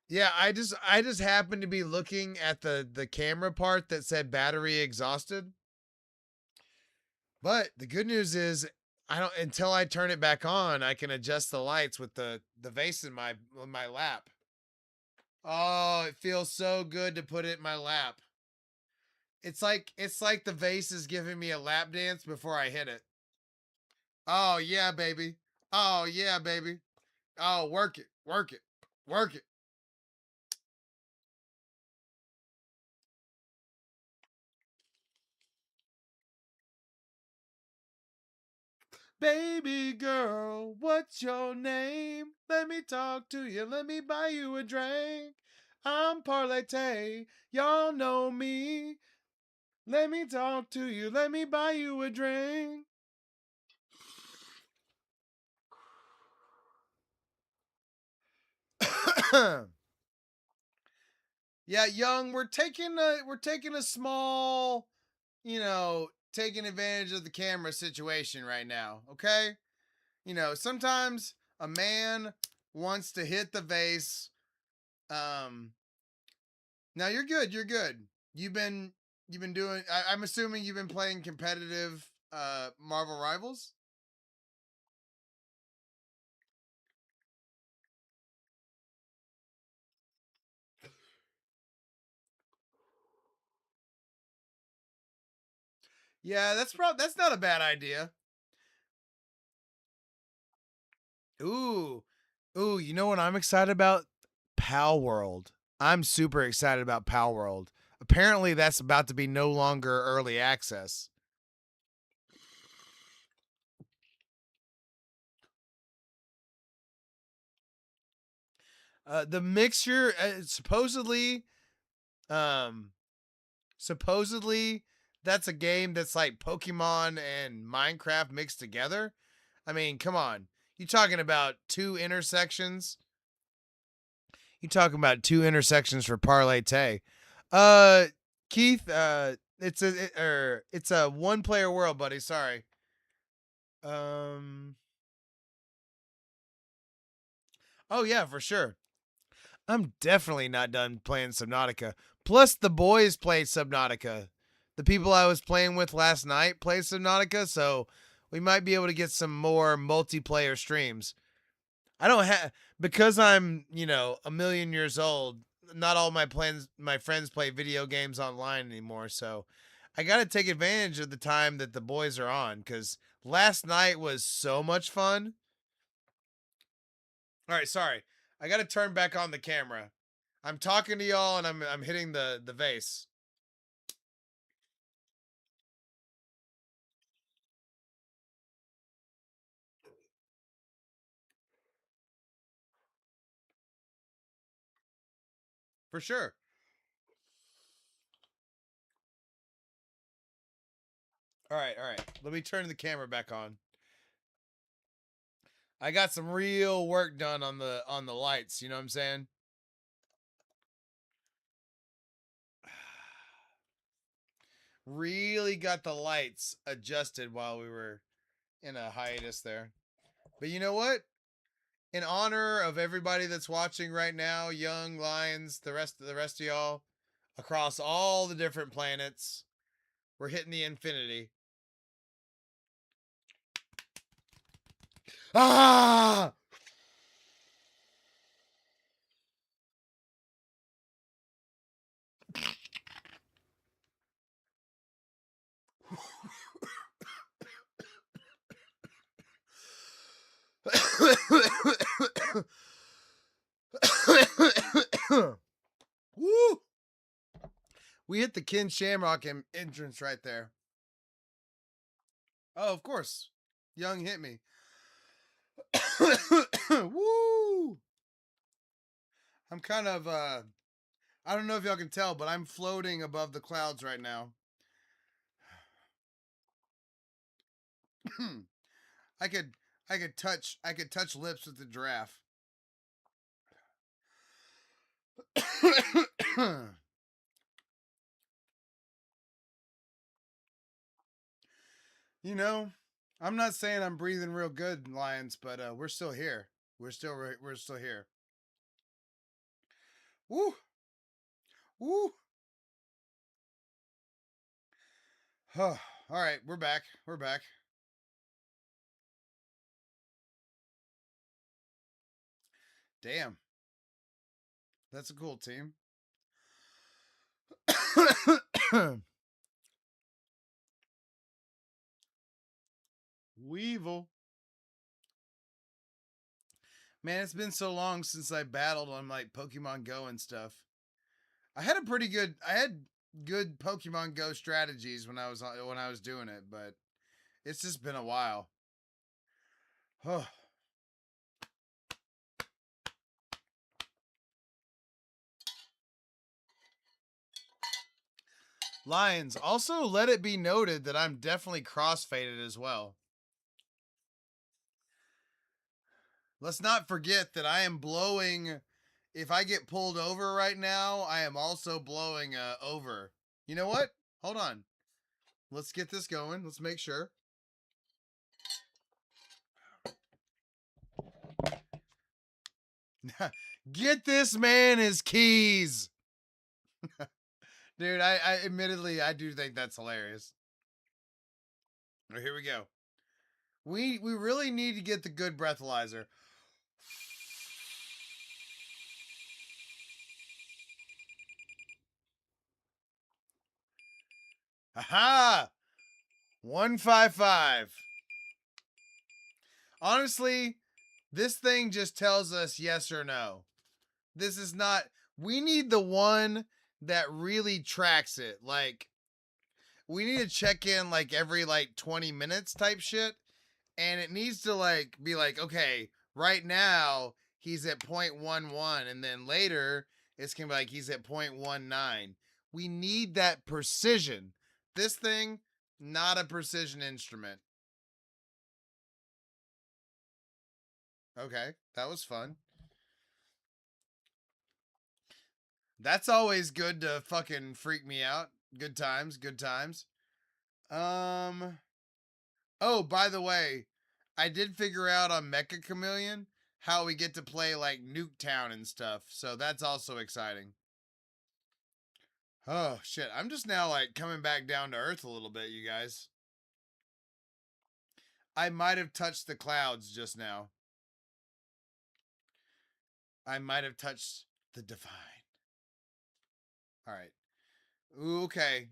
Yeah, I just happened to be looking at the camera part that said battery exhausted. But the good news is I don't until I turn it back on, I can adjust the lights with the vase in my lap. Oh, it feels so good to put it in my lap. It's like the vase is giving me a lap dance before I hit it. Oh yeah, baby. Oh yeah, baby. Oh, work it. Work it. Work it. Baby girl, what's your name? Let me talk to you. Let me buy you a drink. I'm ParlayTayy. Y'all know me. Let me talk to you. Let me buy you a drink. Yeah, young, we're taking a small, taking advantage of the camera situation right now, okay? Sometimes a man wants to hit the vase. Um Now you're good, you're good. You've been doing I'm assuming you've been playing competitive Marvel Rivals? Yeah, that's not a bad idea. Ooh. Ooh, you know what I'm excited about? Pal World. I'm super excited about Pal World. Apparently that's about to be no longer early access. The mixture supposedly um supposedly that's a game that's like Pokemon and Minecraft mixed together. I mean, come on. You talking about two intersections? You talking about two intersections for ParlayTayy. Uh Keith, it's a one player world, buddy. Sorry. Um Oh yeah, for sure. I'm definitely not done playing Subnautica. Plus, the boys play Subnautica. The people I was playing with last night play Subnautica, so we might be able to get some more multiplayer streams. I don't have because I'm, a million years old. Not all my friends play video games online anymore, so I got to take advantage of the time that the boys are on cuz last night was so much fun. All right, sorry. I got to turn back on the camera. I'm talking to y'all and I'm hitting the vase. For sure. All right, all right. Let me turn the camera back on. I got some real work done on the lights, you know what I'm saying? Really got the lights adjusted while we were in a hiatus there. But you know what? In honor of everybody that's watching right now, young lions, the rest of y'all across all the different planets, we're hitting the infinity. Ah! Woo! We hit the Ken Shamrock entrance right there. Oh, of course. Young hit me. Woo! I'm kind of I don't know if y'all can tell, but I'm floating above the clouds right now. I could I could touch lips with the giraffe. You know, I'm not saying I'm breathing real good, lions, but we're still here. We're still here. Woo! Woo! All right, we're back. We're back. Damn. That's a cool team. Weevil. Man, it's been so long since I battled on like Pokemon Go and stuff. I had good Pokemon Go strategies when I was doing it, but it's just been a while. Lions. Also, let it be noted that I'm definitely crossfaded as well. Let's not forget that I am blowing. If I get pulled over right now, I am also blowing over. You know what? Hold on. Let's get this going. Let's make sure. Get this man his keys. Dude, I admittedly I do think that's hilarious. All right, here we go. We really need to get the good breathalyzer. Aha! 155. Honestly, this thing just tells us yes or no. This is not. We need the one that really tracks it. Like, we need to check in like every like 20 minutes type shit. And it needs to like be like, okay, right now he's at 0.11, and then later it's gonna be like he's at 0.19. We need that precision. This thing, not a precision instrument. Okay, that was fun. That's always good to fucking freak me out. Good times, good times. Oh, by the way, I did figure out on Mecha Chameleon how we get to play like Nuketown and stuff. So that's also exciting. Oh shit, I'm just now like coming back down to earth a little bit, you guys. I might have touched the clouds just now. I might have touched the divine. All right. Ooh, okay.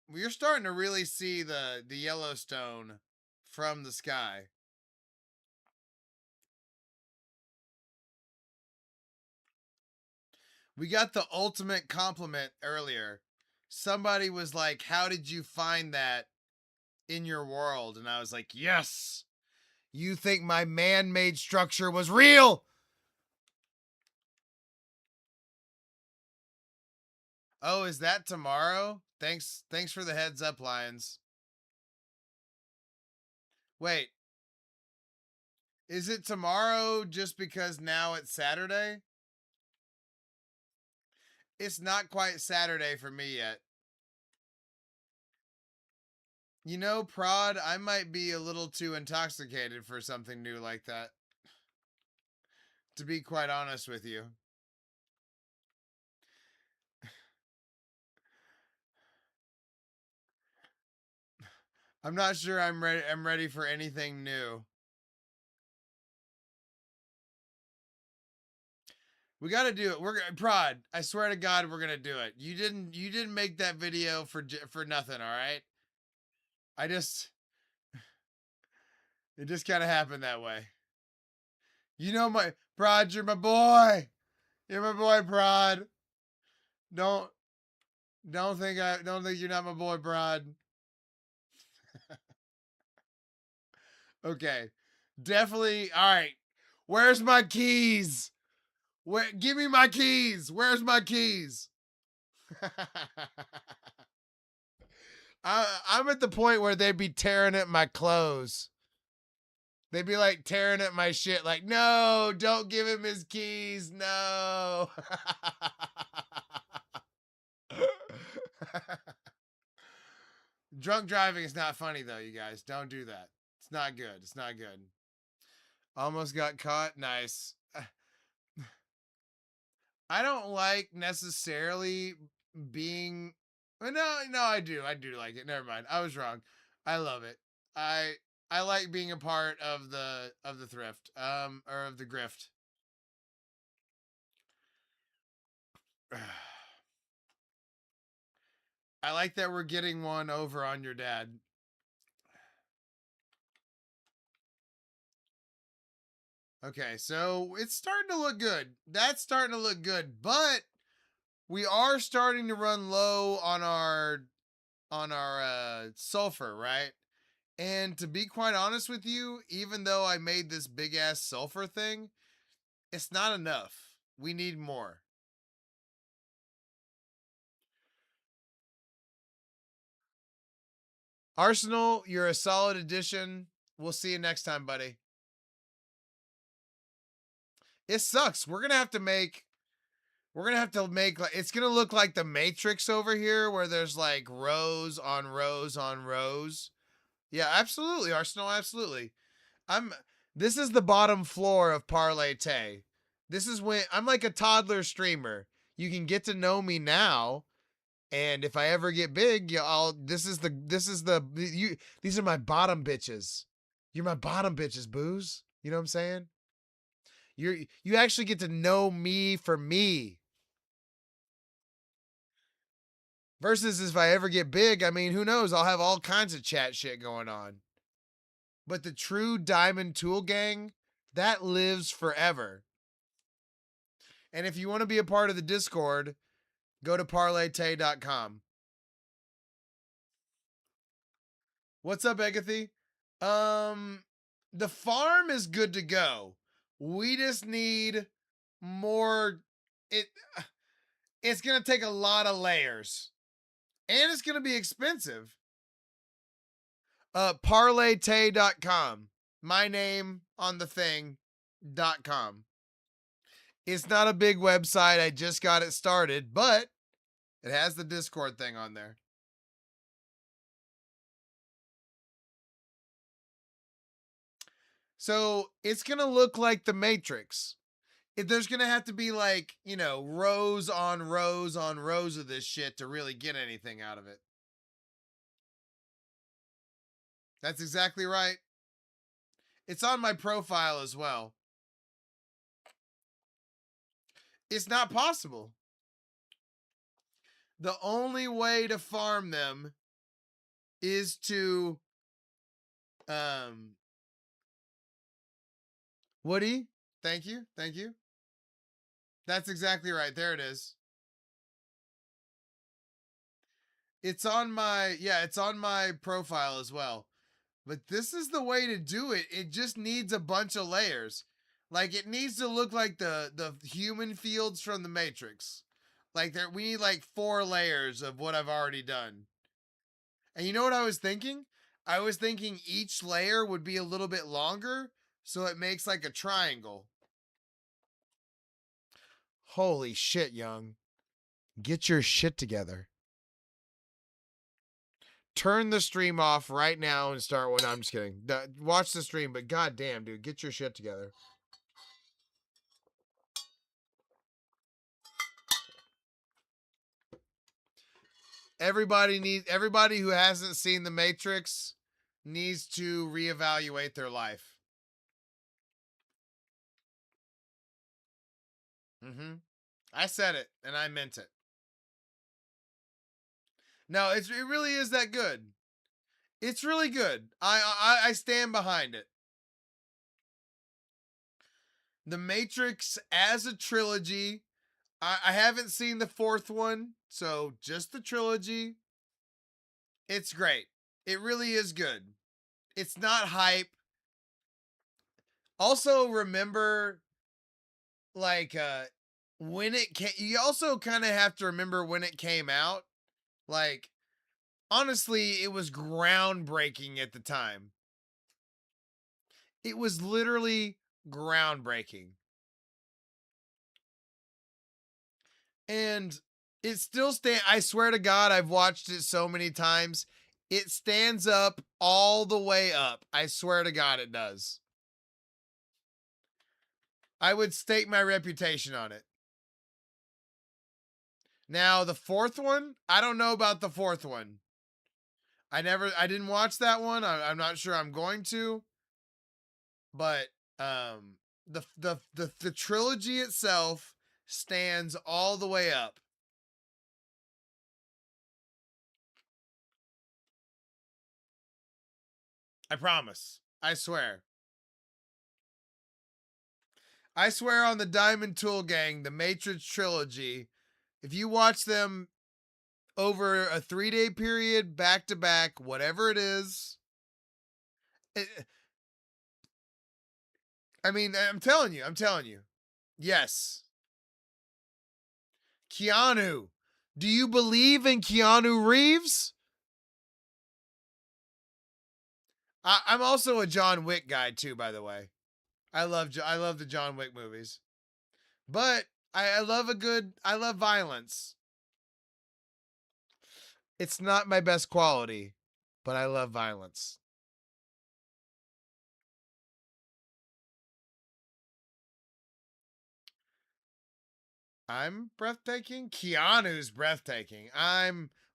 We're starting to really see the Yellowstone from the sky. We got the ultimate compliment earlier. Somebody was like, "How did you find that in your world?" And I was like, "Yes. You think my man-made structure was real?" Oh, is that tomorrow? Thanks for the heads up, Lions. Wait, is it tomorrow just because now it's Saturday? It's not quite Saturday for me yet. You know, Prod, I might be a little too intoxicated for something new like that. To be quite honest with you. I'm not sure I'm ready for anything new. We got to do it. We're Prod. I swear to God, we're gonna do it. You didn't make that video for nothing. All right. I just it just kind of happened that way. You know my Prod. You're my boy. You're my boy, Prod. Don't don't think you're not my boy, Prod. Okay. Definitely. All right. Where's my keys? Where? Give me my keys. Where's my keys? I'm at the point where they'd be tearing at my clothes. They'd be like tearing at my shit, like, no, don't give him his keys. No. Drunk driving is not funny, though, you guys. Don't do that. It's not good. It's not good. Almost got caught. Nice. I don't like necessarily being. No, I do. I do like it. Never mind. I was wrong. I love it. I I like being a part of the thrift, or of the grift. I like that we're getting one over on your dad. Okay, so it's starting to look good. That's starting to look good, but we are starting to run low on our sulfur, right? And to be quite honest with you, even though I made this big ass sulfur thing, it's not enough. We need more. Arsenal, you're a solid addition. We'll see you next time, buddy. It sucks. We're gonna have to make like it's gonna look like the Matrix over here where there's like rows on rows on rows. Yeah, absolutely, Arsenal, absolutely. I'm this is the bottom floor of ParlayTayy. This is when I'm like a toddler streamer. You can get to know me now, and if I ever get big, I'll this is the you these are my bottom bitches. You're my bottom bitches, booze. You know what I'm saying? You actually get to know me for me. Versus if I ever get big, I mean, who knows? I'll have all kinds of chat shit going on. But the true Diamond Tool Gang, that lives forever. And if you want to be a part of the Discord, go to parlaytayy.com. What's up, Egathy? The farm is good to go. We just need more. It's gonna take a lot of layers. And it's going to be expensive. ParlayTayy.com. My name on the thing.com. It's not a big website. I just got it started, but it has the Discord thing on there. So it's going to look like the Matrix. There's going to have to be like, you know, rows on rows on rows of this shit to really get anything out of it. That's exactly right. It's on my profile as well. It's not possible. The only way to farm them is to Woody, thank you. Thank you. That's exactly right. There it is. It's on my profile as well. But this is the way to do it. It just needs a bunch of layers. Like it needs to look like the human fields from the Matrix. Like we need like 4 layers of what I've already done. And you know what I was thinking? I was thinking each layer would be a little bit longer, so it makes like a triangle. Holy shit, Young. Get your shit together. Turn the stream off right now and start one. No, I'm just kidding. Watch the stream, but goddamn, dude, get your shit together. Everybody who hasn't seen The Matrix needs to reevaluate their life. I said it and I meant it. No, it really is that good. It's really good. I stand behind it. The Matrix as a trilogy. I haven't seen the 4th one, so just the trilogy. It's great. It really is good. It's not hype. Also, remember, like, when it came, you also kind of have to remember when it came out. Like, honestly, it was groundbreaking at the time. It was literally groundbreaking. And it still I swear to God, I've watched it so many times. It stands up all the way up. I swear to God it does. I would stake my reputation on it. Now, the 4th one, I don't know about the 4th one. I didn't watch that one. I'm not sure I'm going to. But the trilogy itself stands all the way up. I promise. I swear. I swear on the Diamond Tool Gang, the Matrix trilogy, if you watch them over a 3-day period, back to back, whatever it is, I mean, I'm telling you. Yes. Keanu. Do you believe in Keanu Reeves? I'm also a John Wick guy too, by the way. I love the John Wick movies. But I love violence. It's not my best quality, but I love violence. I'm breathtaking. Keanu's breathtaking.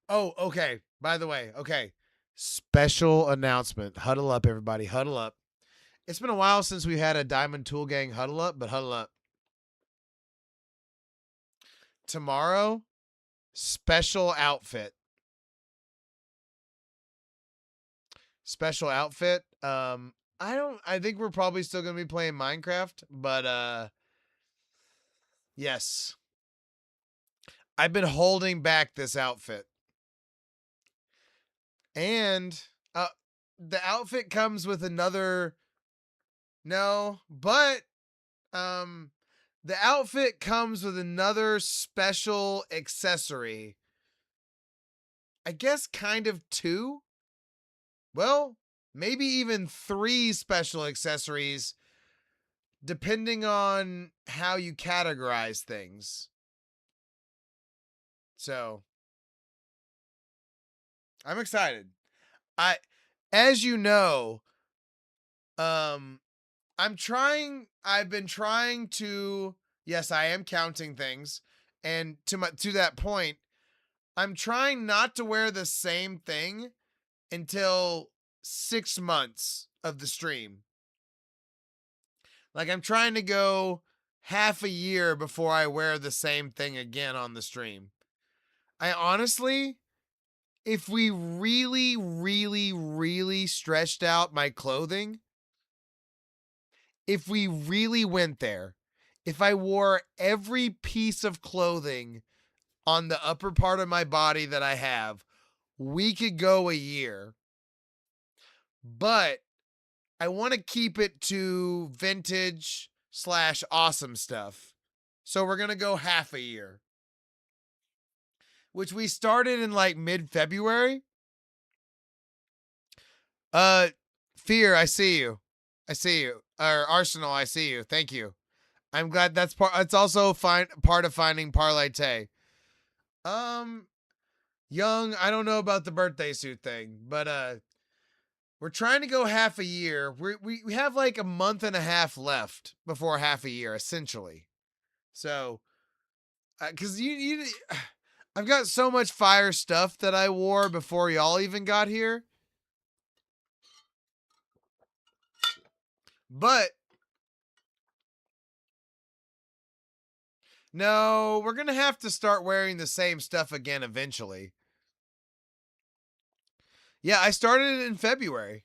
Oh, okay. By the way, okay. Special announcement. Huddle up, everybody. Huddle up. It's been a while since we had a Diamond Tool Gang huddle up, but huddle up. Tomorrow, special outfit. Special outfit. I think we're probably still gonna be playing Minecraft, but yes. I've been holding back this outfit. And the outfit comes with another no, but the outfit comes with another special accessory. I guess kind of 2. Well, maybe even 3 special accessories, depending on how you categorize things. So, I'm excited. As you know, um, I've been trying to, yes, I am counting things. And to that point, I'm trying not to wear the same thing until 6 months of the stream. Like I'm trying to go half a year before I wear the same thing again on the stream. I honestly, if we really, really, really stretched out my clothing, if we really went there, if I wore every piece of clothing on the upper part of my body that I have, we could go a year. But I want to keep it to vintage / awesome stuff. So we're going to go half a year, which we started in like mid-February. Uh, Fear, I see you. I see you. Or Arsenal, I see you. Thank you. I'm glad that's part. It's also part of finding ParlayTayy. Um, Young, I don't know about the birthday suit thing, but we're trying to go half a year. We have like a month and a half left before half a year, essentially. So, because I've got so much fire stuff that I wore before y'all even got here. But no, we're gonna have to start wearing the same stuff again eventually. Yeah, I started in February.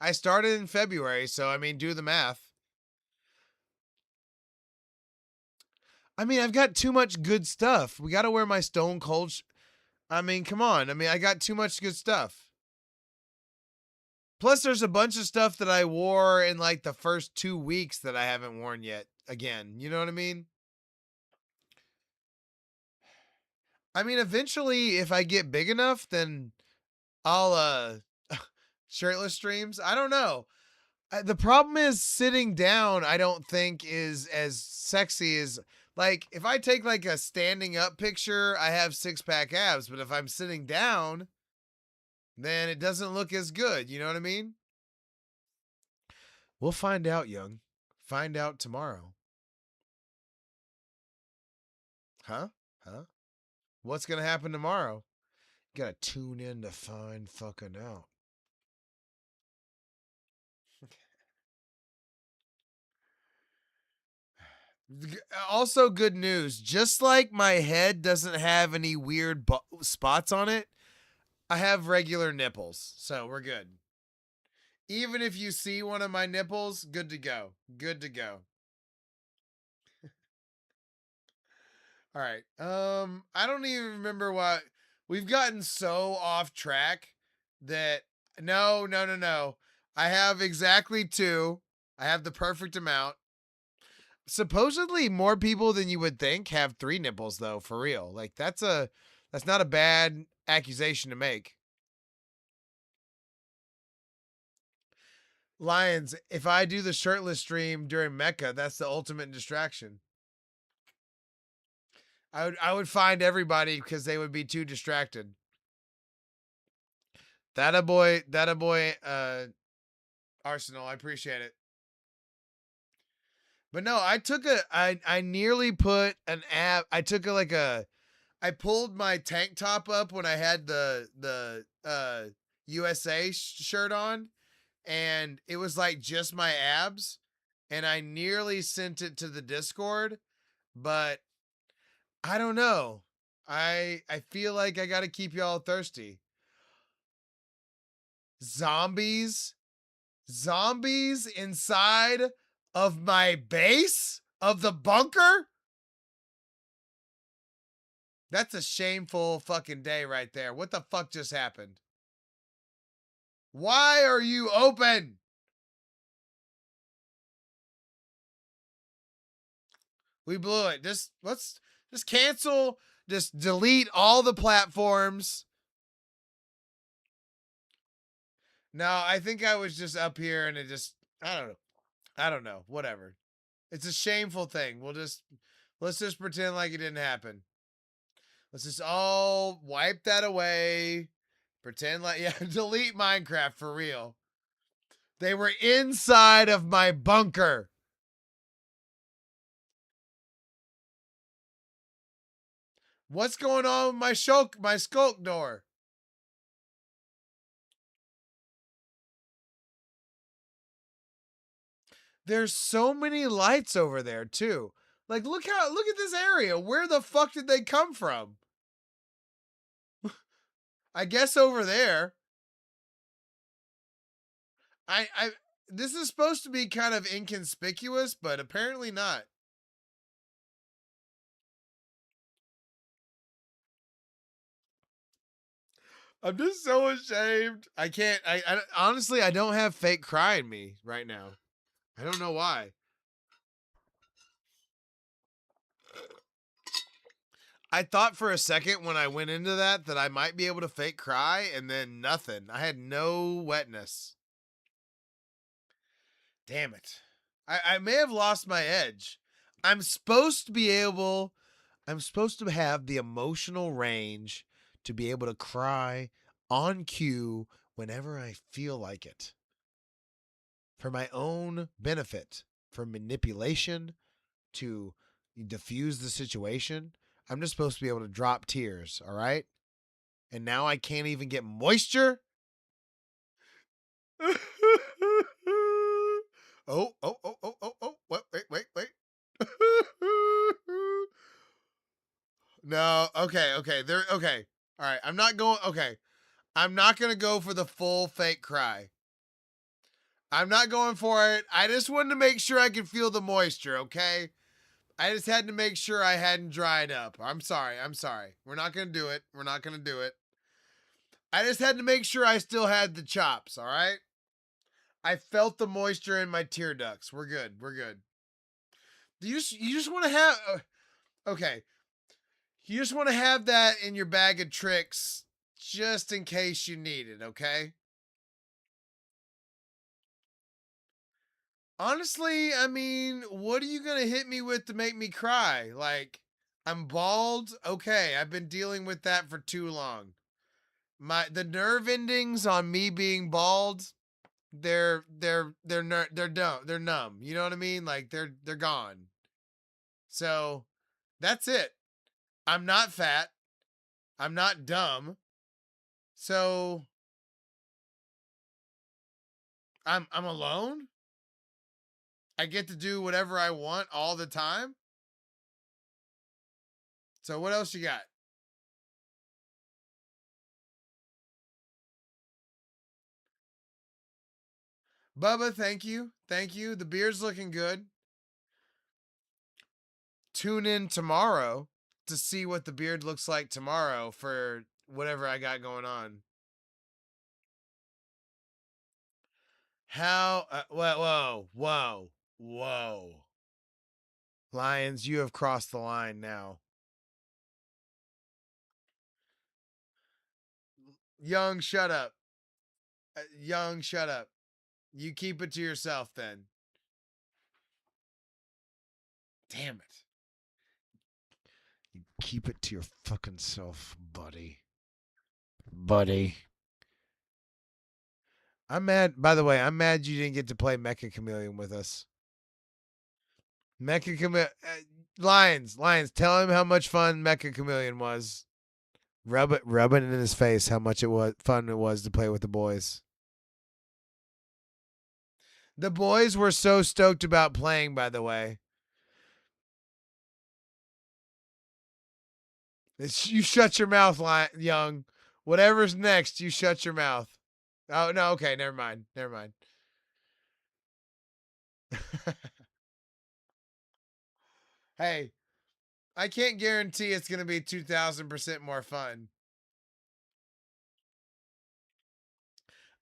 So I mean, do the math. I mean, I've got too much good stuff. We got to wear my Stone Cold. I mean, come on. I mean, I got too much good stuff. Plus, there's a bunch of stuff that I wore in like the first 2 weeks that I haven't worn yet. Again, you know what I mean? I mean, eventually, if I get big enough, then I'll shirtless streams. I don't know. The problem is sitting down. I don't think is as sexy as like if I take like a standing up picture, I have 6-pack abs. But if I'm sitting down, then it doesn't look as good. You know what I mean? We'll find out, young. Find out tomorrow. Huh? Huh? What's gonna happen tomorrow? You gotta tune in to find fucking out. Also, good news. Just like my head doesn't have any weird spots on it, I have regular nipples, so we're good. Even if you see one of my nipples, good to go. Good to go. All right. I don't even remember what we've gotten so off track that no. I have exactly 2. I have the perfect amount. Supposedly more people than you would think have 3 nipples though, for real. Like that's not a bad accusation to make. Lions, if I do the shirtless stream during Mecca, that's the ultimate distraction. I would find everybody because they would be too distracted. That a boy, Arsenal. I appreciate it. But no, I nearly put an ab. I pulled my tank top up when I had the USA shirt on, and it was like just my abs, and I nearly sent it to the Discord, but I don't know. I feel like I got to keep y'all thirsty. Zombies, zombies inside of my base of the bunker. That's a shameful fucking day right there. What the fuck just happened? Why are you open? We blew it. Let's just cancel, just delete all the platforms. No, I think I was just up here and it just I don't know. I don't know. Whatever. It's a shameful thing. Let's just pretend like it didn't happen. Let's just all wipe that away. Pretend like yeah, delete Minecraft for real. They were inside of my bunker. What's going on with my skulk door? There's so many lights over there too. Like look at this area. Where the fuck did they come from? I guess over there. I this is supposed to be kind of inconspicuous, but apparently not. I'm just so ashamed. I can't. I honestly, I don't have fake cry in me right now. I don't know why. I thought for a second when I went into that I might be able to fake cry, and then nothing. I had no wetness. Damn it. I may have lost my edge. I'm supposed to be able. I'm supposed to have the emotional range to be able to cry on cue whenever I feel like it. For my own benefit, for manipulation, to diffuse the situation. I'm just supposed to be able to drop tears, all right? And now I can't even get moisture? Oh. Wait. No, okay. There okay. All right, I'm not going okay. I'm not going to go for the full fake cry. I'm not going for it. I just wanted to make sure I could feel the moisture, okay? I just had to make sure I hadn't dried up. I'm sorry. We're not going to do it. I just had to make sure I still had the chops, all right? I felt the moisture in my tear ducts. We're good. You just want to have okay. You just want to have that in your bag of tricks just in case you need it, okay? Honestly, I mean, what are you going to hit me with to make me cry? Like, I'm bald? Okay, I've been dealing with that for too long. The nerve endings on me being bald, they're dumb. They're numb. You know what I mean? Like they're gone. So, that's it. I'm not fat. I'm not dumb. So, I'm alone? I get to do whatever I want all the time? So, what else you got? Bubba, thank you. Thank you. The beer's looking good. Tune in tomorrow to see what the beard looks like tomorrow for whatever I got going on. How? Whoa. Lions, you have crossed the line now. Young, shut up. Young, shut up. You keep it to yourself then. Damn it. You keep it to your fucking self, buddy. Buddy. I'm mad. By the way, I'm mad you didn't get to play Mecha Chameleon with us. Mecha Chameleon. Lions, tell him how much fun Mecha Chameleon was. Rub it in his face how much fun it was to play with the boys. The boys were so stoked about playing, by the way. You shut your mouth, Young. Whatever's next, you shut your mouth. Oh, no, okay, never mind. Hey, I can't guarantee it's going to be 2,000% more fun.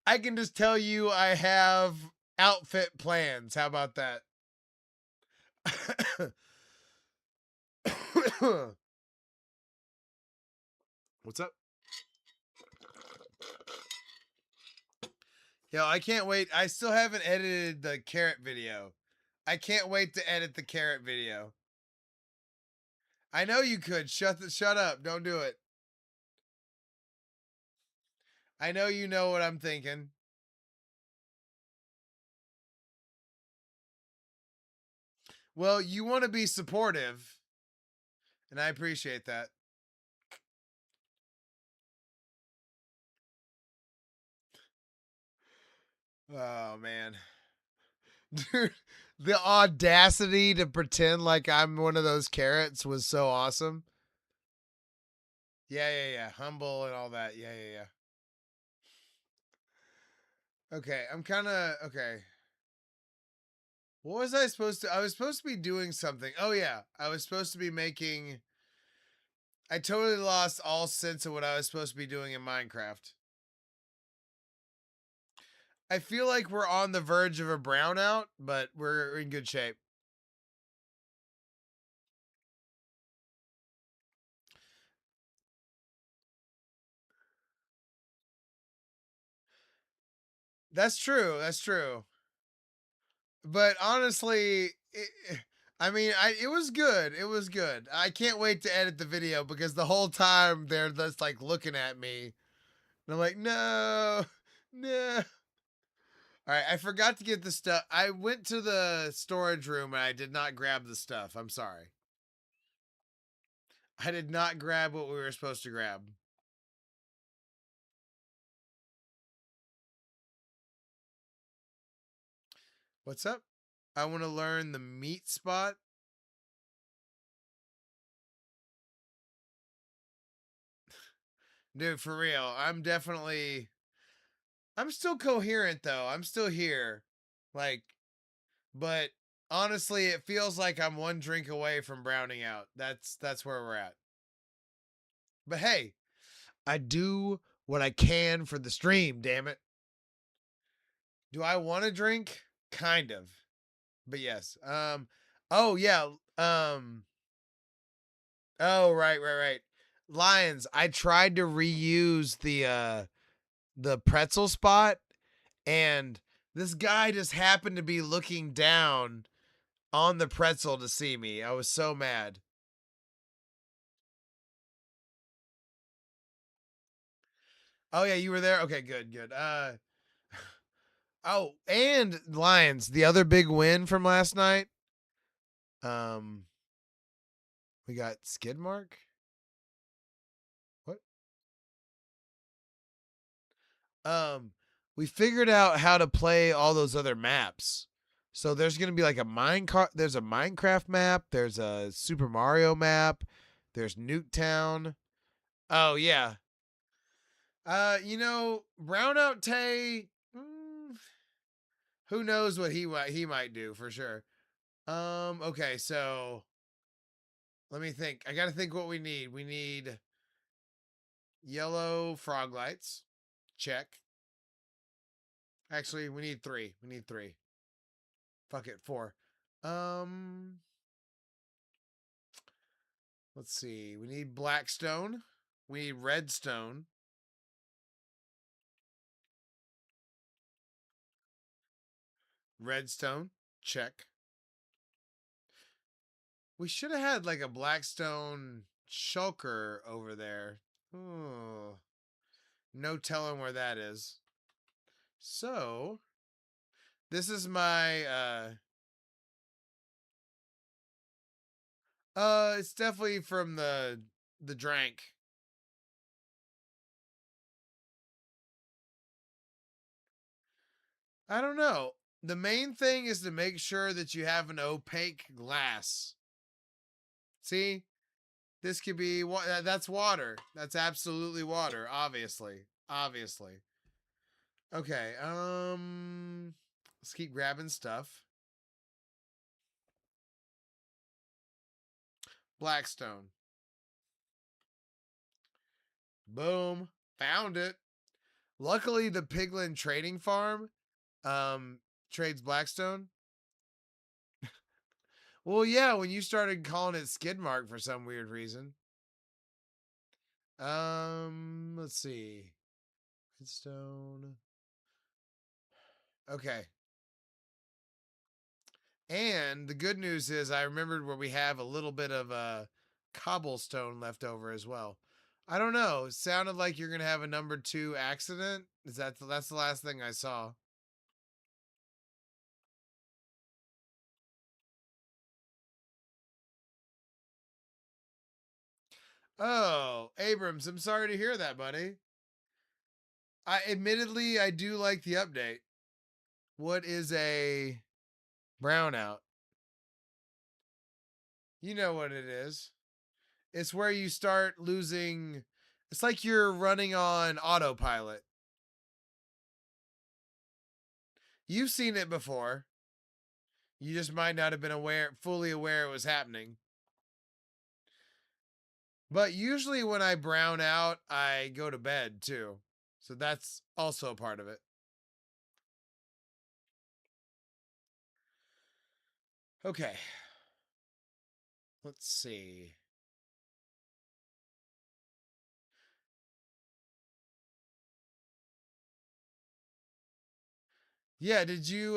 I can just tell you I have outfit plans. How about that? What's up? Yo, I can't wait. I still haven't edited the carrot video. I can't wait to edit the carrot video. I know you could. Shut up. Don't do it. I know you know what I'm thinking. Well, you want to be supportive, and I appreciate that. Oh man. Dude, the audacity to pretend like I'm one of those carrots was so awesome. Yeah. Humble and all that. Yeah. Okay, I'm kind of okay. What was I supposed to? I was supposed to be doing something. Oh yeah, I was supposed to be making. I totally lost all sense of what I was supposed to be doing in Minecraft. I feel like we're on the verge of a brownout, but we're in good shape. That's true. That's true. But honestly, I mean, it was good. It was good. I can't wait to edit the video because the whole time they're just like looking at me, and I'm like, no, no. All right, I forgot to get the stuff. I went to the storage room and I did not grab the stuff. I'm sorry. I did not grab what we were supposed to grab. What's up? I want to learn the meat spot. Dude, for real. I'm still coherent though. I'm still here. Like, but honestly, it feels like I'm one drink away from browning out. That's where we're at. But hey, I do what I can for the stream, damn it. Do I want to drink? Kind of. But yes. Oh yeah. Oh right. Lions, I tried to reuse the pretzel spot, and this guy just happened to be looking down on the pretzel to see me. I was so mad. Oh yeah, you were there? Okay, good. Oh, and Lions, the other big win from last night. Um we got Skidmark. What? Um we figured out how to play all those other maps. So there's going to be like a Minecraft map, there's a Super Mario map, there's Nuketown. Oh yeah. ParlayTayy, who knows what he might do for sure. Okay, so let me think. I got to think what we need. We need yellow frog lights. Check. Actually, we need 3. We need 3. Fuck it, 4. Um, let's see. We need blackstone. We need redstone. Redstone. Check. We should have had like a blackstone shulker over there. Oh, no telling where that is. So, this is my it's definitely from the drank. I don't know. The main thing is to make sure that you have an opaque glass. See? This could be that's water. That's absolutely water, obviously. Obviously. Okay, let's keep grabbing stuff. Blackstone. Boom. Found it. Luckily the Piglin Trading Farm trades Blackstone. Well, yeah, when you started calling it Skidmark for some weird reason. Let's see. Redstone. Okay. And the good news is I remembered where we have a little bit of cobblestone left over as well. I don't know. It sounded like you're gonna have a number 2 accident. Is that's the last thing I saw? Oh, Abrams, I'm sorry to hear that, buddy. I do like the update. What is a brownout? You know what it is. It's where you start losing. It's like you're running on autopilot. You've seen it before. You just might not have been fully aware it was happening. But usually when I brown out, I go to bed too. So that's also a part of it. Okay. Let's see. Yeah, did you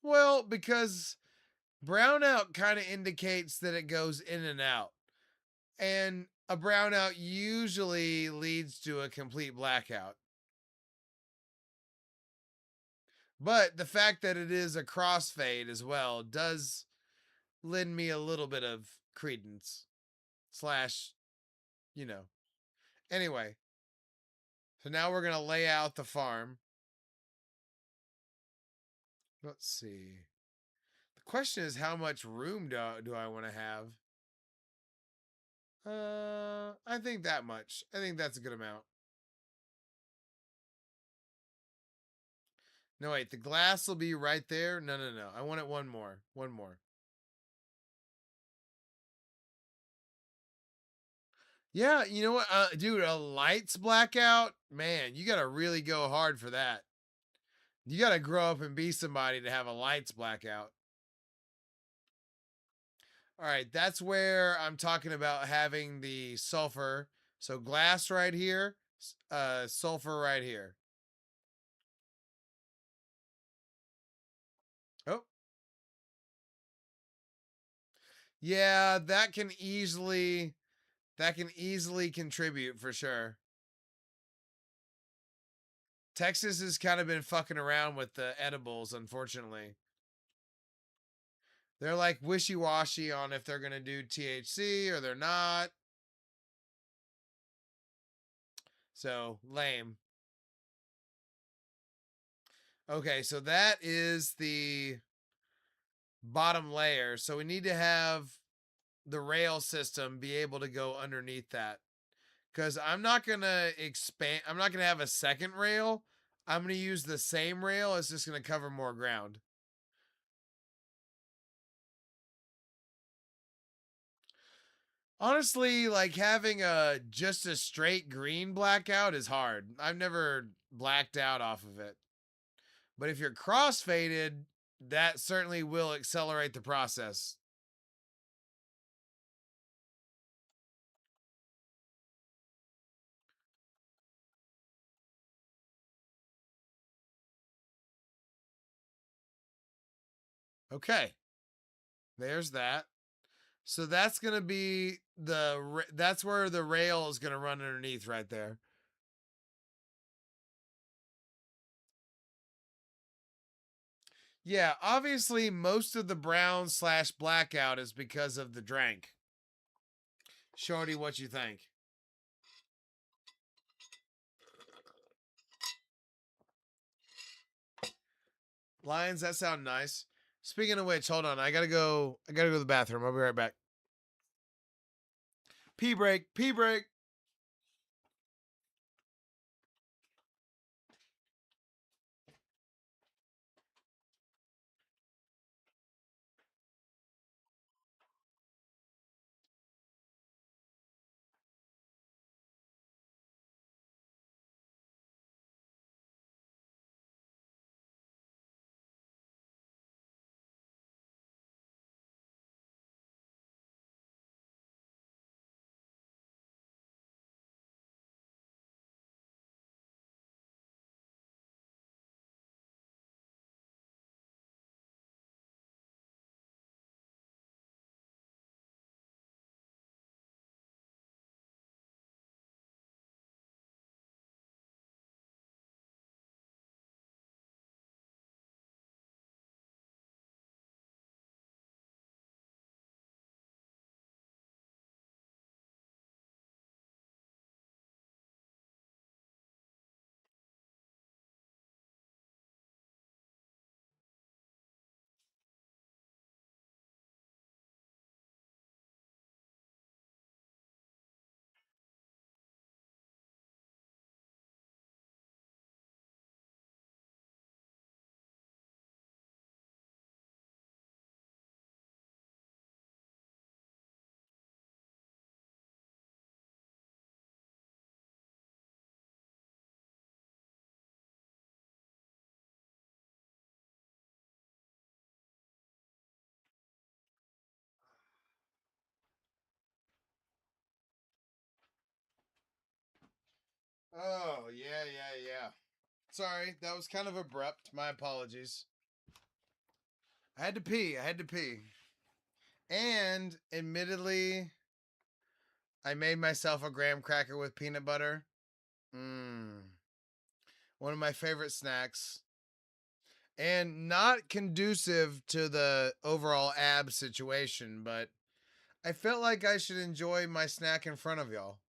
well, because brownout kind of indicates that it goes in and out. And a brownout usually leads to a complete blackout. But the fact that it is a crossfade as well does lend me a little bit of credence. Slash, you know. Anyway, so now we're going to lay out the farm. Let's see. The question is, how much room do I want to have? I think that much. I think that's a good amount. No, wait, the glass will be right there. No, no, no. I want it one more. One more. Yeah, you know what? Dude, a lights blackout? Man, you got to really go hard for that. You got to grow up and be somebody to have a lights blackout. All right, that's where I'm talking about having the sulfur. So glass right here, sulfur right here. Oh, yeah, that can easily contribute for sure. Texas has kind of been fucking around with the edibles, unfortunately. They're like wishy washy on if they're going to do THC or they're not. So lame. Okay, so that is the bottom layer. So we need to have the rail system be able to go underneath that. Because I'm not going to expand, I'm not going to have a second rail. I'm going to use the same rail. It's just going to cover more ground. Honestly, like having just a straight green blackout is hard. I've never blacked out off of it. But if you're crossfaded, that certainly will accelerate the process. Okay, there's that. So that's going to be that's where the rail is going to run underneath right there. Yeah, obviously most of the brown slash blackout is because of the drank. Shorty, what you think? Lions, that sound nice. Speaking of which, hold on. I gotta go. I gotta go to the bathroom. I'll be right back. Pee break. Pee break. Oh, yeah, yeah, yeah. Sorry, that was kind of abrupt. My apologies. I had to pee. I had to pee. And admittedly, I made myself a graham cracker with peanut butter. Mmm. One of my favorite snacks. And not conducive to the overall ab situation, but I felt like I should enjoy my snack in front of y'all.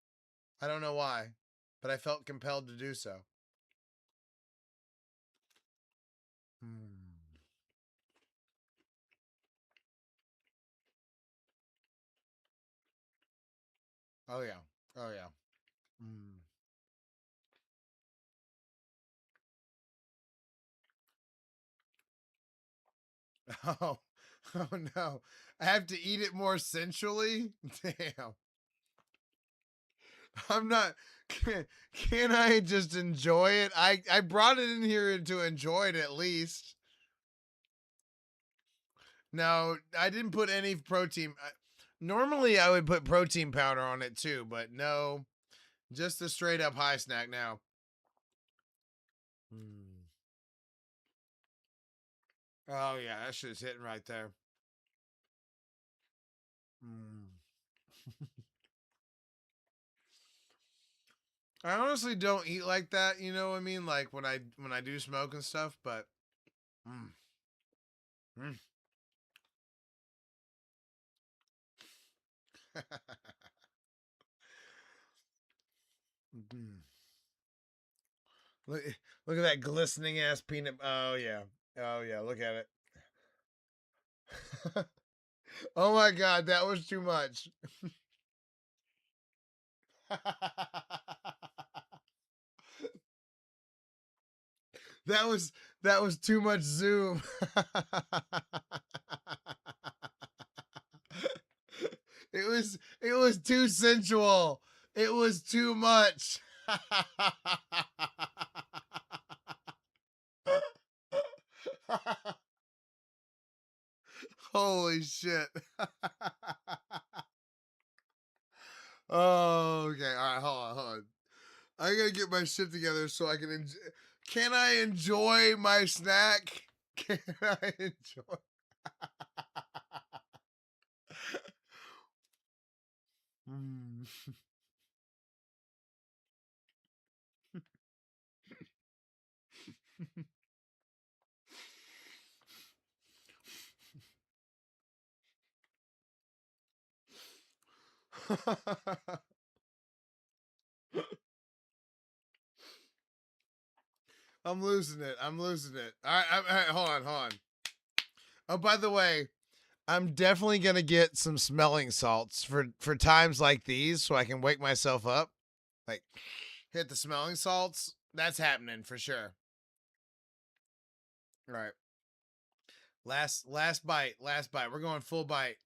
I don't know why, but I felt compelled to do so. Mm. Oh yeah. Oh yeah. Mm. Oh. Oh no. I have to eat it more sensually? Damn. I'm not can I just enjoy it? I brought it in here to enjoy it at least. No, I didn't put any protein. Normally I would put protein powder on it too, but no, just a straight up high snack now. Mm. Oh yeah, that shit's hitting right there. Mm. I honestly don't eat like that, you know what I mean? Like when I do smoke and stuff, but mm, mm. Mm. Look, look at that glistening ass peanut. Oh yeah, oh yeah. Look at it. Oh my god, that was too much. that was that was too much zoom. it was too sensual. It was too much. Holy shit. Oh, okay. All right, hold on, hold on. I gotta get my shit together so I can Can I enjoy my snack? Can I enjoy? Mm. I'm losing it. I'm losing it. All right, hold on, hold on. Oh, by the way, I'm definitely gonna get some smelling salts for times like these, so I can wake myself up. Like, hit the smelling salts. That's happening for sure. All right. Last bite. Last bite. We're going full bite.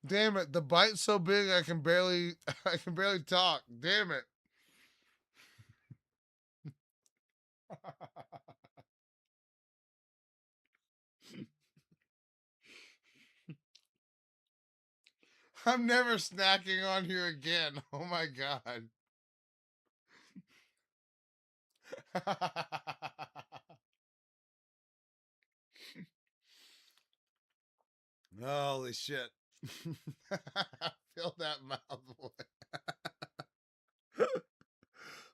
Damn it! The bite's so big I can barely I can barely talk. Damn it! I'm never snacking on here again. Oh my god. Holy shit. Fill that mouth.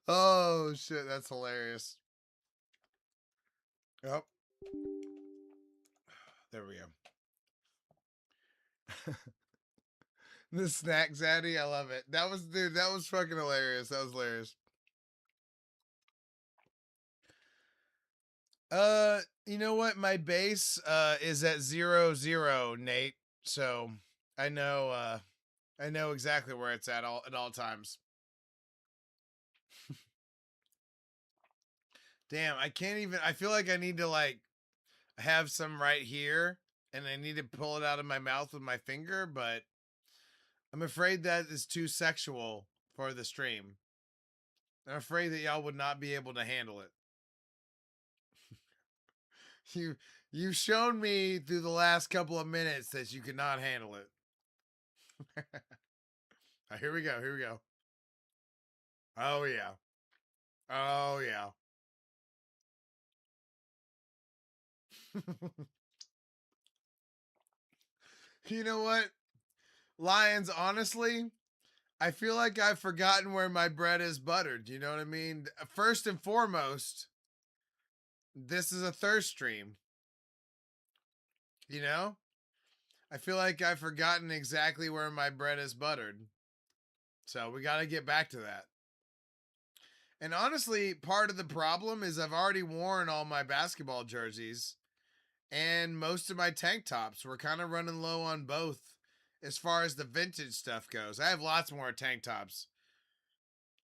Oh shit, that's hilarious. Yep. There we go. The snack zaddy, I love it. That was dude, that was fucking hilarious. That was hilarious. You know what? My base is at 0, 0, Nate. So I know exactly where it's at all times. Damn, I can't even I feel like I need to like have some right here and I need to pull it out of my mouth with my finger, but I'm afraid that is too sexual for the stream. I'm afraid that y'all would not be able to handle it. You've shown me through the last couple of minutes that you cannot handle it. Here we go. Here we go. Oh yeah. Oh yeah. You know what? Lions, honestly, I feel like I've forgotten where my bread is buttered. You know what I mean? First and foremost, this is a thirst stream. You know? I feel like I've forgotten exactly where my bread is buttered. So we got to get back to that. And honestly, part of the problem is I've already worn all my basketball jerseys and most of my tank tops. We're kind of running low on both as far as the vintage stuff goes. I have lots more tank tops.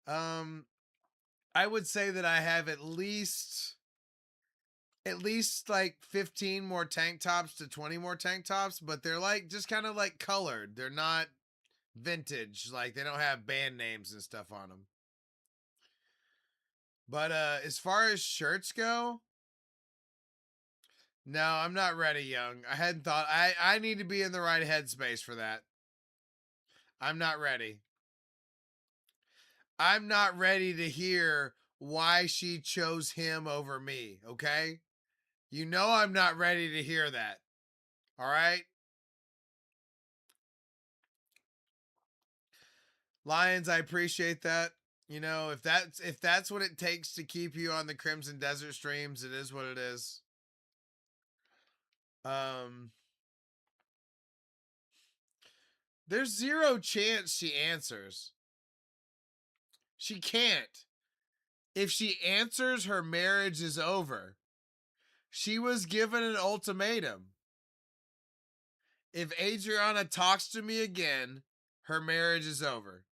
I would say that I have at least like 15 more tank tops to 20 more tank tops, but they're like just kind of like colored. They're not vintage. Like they don't have band names and stuff on them. But as far as shirts go, no, I'm not ready, young. I hadn't thought I need to be in the right headspace for that. I'm not ready. I'm not ready to hear why she chose him over me, okay? You know I'm not ready to hear that. All right? Lions, I appreciate that. You know, if that's what it takes to keep you on the Crimson Desert streams, it is what it is. There's zero chance she answers. She can't. If she answers, her marriage is over. She was given an ultimatum. If Adriana talks to me again, her marriage is over.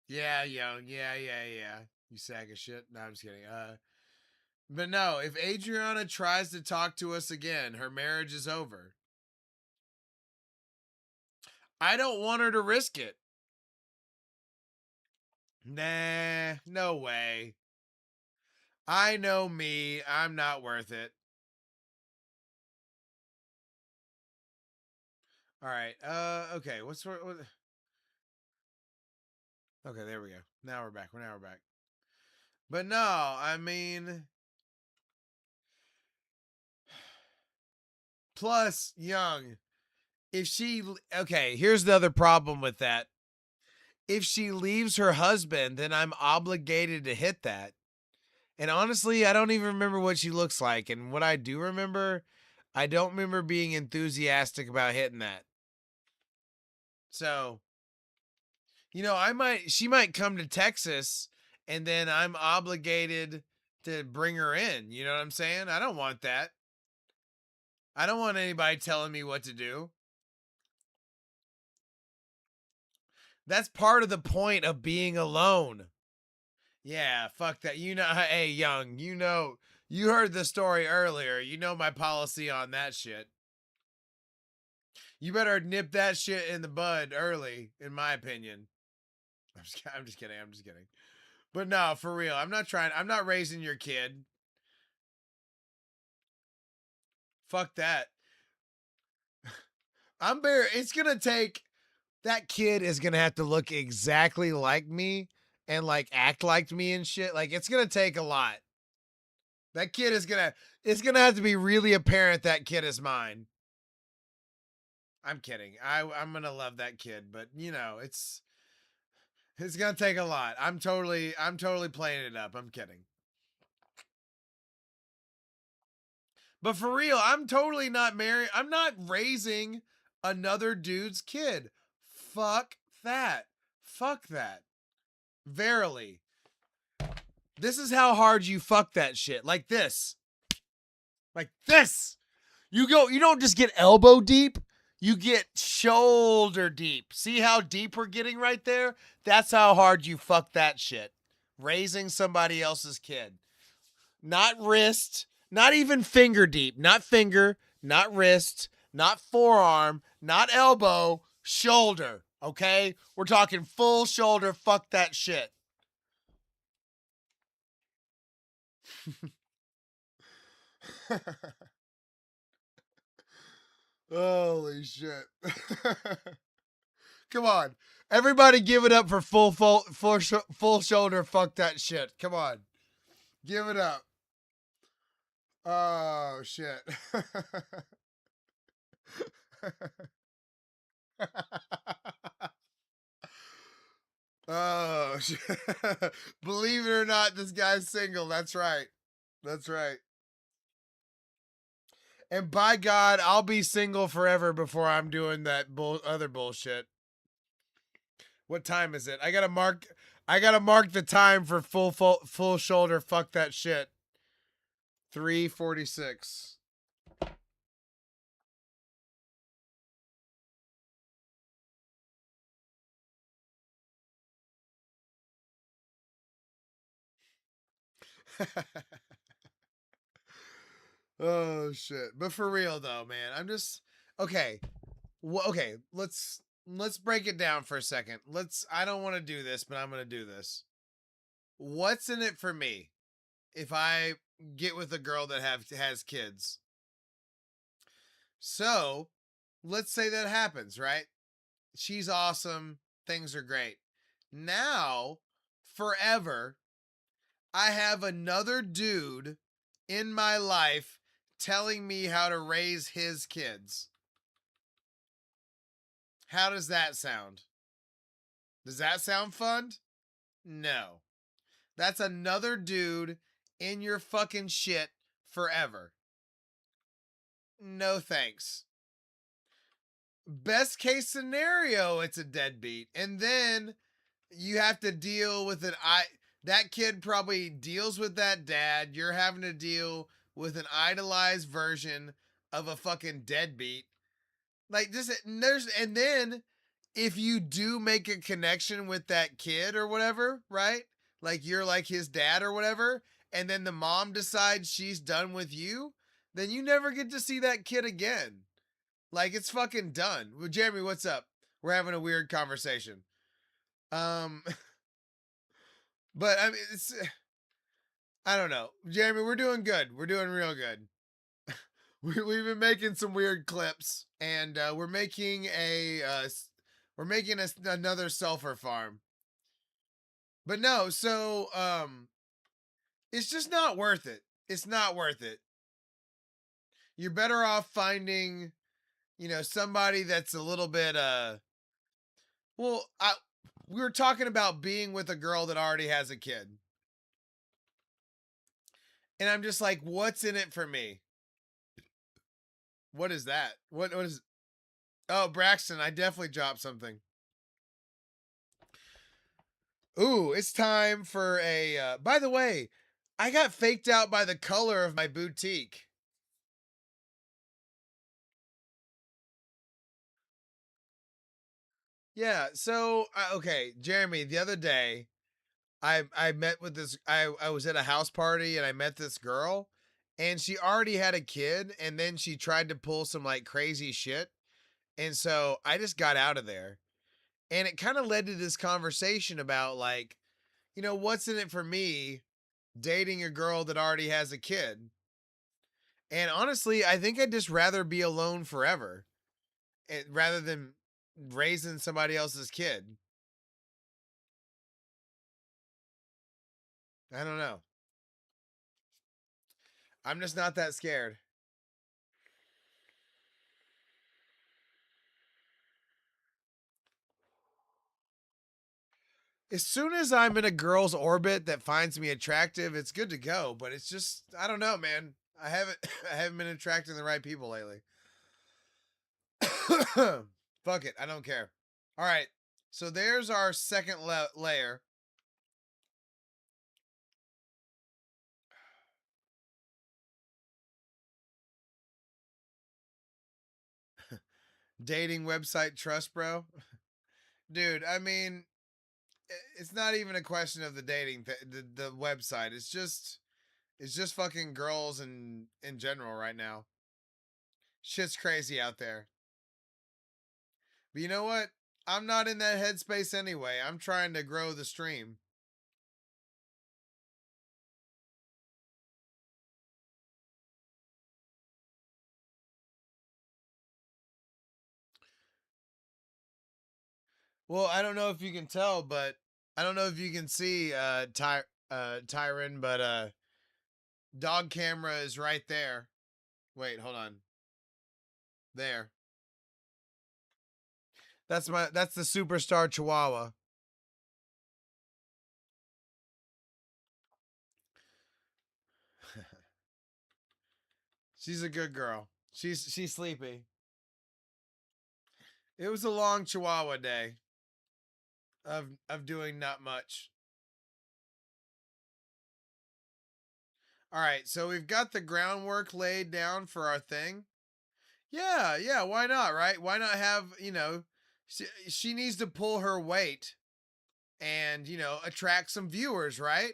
Yeah, young. Yeah. You sack of shit. No, I'm just kidding. But no, if Adriana tries to talk to us again, her marriage is over. I don't want her to risk it. Nah, no way. I know me. I'm not worth it. All right. Okay. What? Okay, there we go. Now we're back. Now we're back. But no, I mean, plus young. If she okay, here's the other problem with that. If she leaves her husband, then I'm obligated to hit that. And honestly, I don't even remember what she looks like. And what I do remember, I don't remember being enthusiastic about hitting that. So, you know, she might come to Texas and then I'm obligated to bring her in. You know what I'm saying? I don't want that. I don't want anybody telling me what to do. That's part of the point of being alone. Yeah, fuck that. You know, hey, young, you heard the story earlier. You know my policy on that shit. You better nip that shit in the bud early, in my opinion. I'm just kidding. I'm just kidding. But no, for real, I'm not raising your kid. Fuck that. It's gonna take, that kid is gonna have to look exactly like me and like act like me and shit. Like it's gonna take a lot. That kid is gonna, it's gonna have to be really apparent that kid is mine. I'm kidding. I'm gonna love that kid, but you know, it's gonna take a lot. I'm totally playing it up. I'm kidding. But for real, I'm totally not married. I'm not raising another dude's kid. Fuck that. Fuck that. Verily. This is how hard you fuck that shit. Like this. Like this. You don't just get elbow deep, you get shoulder deep. See how deep we're getting right there? That's how hard you fuck that shit. Raising somebody else's kid. Not wrist, not even finger deep. Not finger, not wrist, not forearm, not elbow, shoulder. Okay? We're talking full shoulder. Fuck that shit. Holy shit. Come on. Everybody give it up for full shoulder fuck that shit. Come on. Give it up. Oh shit. Oh shit. Believe it or not, this guy's single. That's right. That's right. And by God, I'll be single forever before I'm doing that other bullshit. What time is it? I gotta mark. I gotta mark the time for full shoulder. Fuck that shit. 3:46. Oh shit. But for real though, man, I'm just okay. Okay, let's break it down for a second. I don't want to do this, but I'm going to do this. What's in it for me if I get with a girl that has kids? So, let's say that happens, right? She's awesome, things are great. Now, forever, I have another dude in my life telling me how to raise his kids. How does that sound? Does that sound fun? No. That's another dude in your fucking shit forever. No thanks. Best case scenario, it's a deadbeat. And then you have to deal with that kid probably deals with that dad. You're having to deal with an idolized version of a fucking deadbeat. Like this, and then if you do make a connection with that kid or whatever, right? Like you're like his dad or whatever, and then the mom decides she's done with you, then you never get to see that kid again. Like it's fucking done. Well, Jeremy, what's up? We're having a weird conversation. Um, but I mean, I don't know, Jeremy. We're doing good. We're doing real good. We've been making some weird clips, and we're making another sulfur farm. But no, so it's just not worth it. It's not worth it. You're better off finding, somebody that's a little bit well, we were talking about being with a girl that already has a kid. And I'm just like, what's in it for me? What is that? What is Oh, Braxton, I definitely dropped something. Ooh, it's time for a by the way, I got faked out by the color of my boutique. Yeah, so okay, Jeremy, the other day I met with this I was at a house party and I met this girl and she already had a kid and then she tried to pull some like crazy shit. And so I just got out of there. And it kind of led to this conversation about like, what's in it for me dating a girl that already has a kid? And honestly, I think I'd just rather be alone forever rather than raising somebody else's kid. I don't know. I'm just not that scared. As soon as I'm in a girl's orbit that finds me attractive, it's good to go. But it's just, I don't know, man. I haven't I haven't been attracting the right people lately. Fuck it, I don't care. All right, so there's our second layer. Dating website trust, bro. Dude, I mean, it's not even a question of the dating the website. It's just fucking girls and in general right now. Shit's crazy out there. But you know what? I'm not in that headspace anyway. I'm trying to grow the stream. Well, I don't know if you can tell, but I don't know if you can see Tyron, but dog camera is right there. Wait, hold on. There. That's the superstar Chihuahua. She's a good girl. She's sleepy. It was a long Chihuahua day of doing not much. All right, so we've got the groundwork laid down for our thing. Yeah, yeah, why not, right? Why not have, she needs to pull her weight and, attract some viewers, right?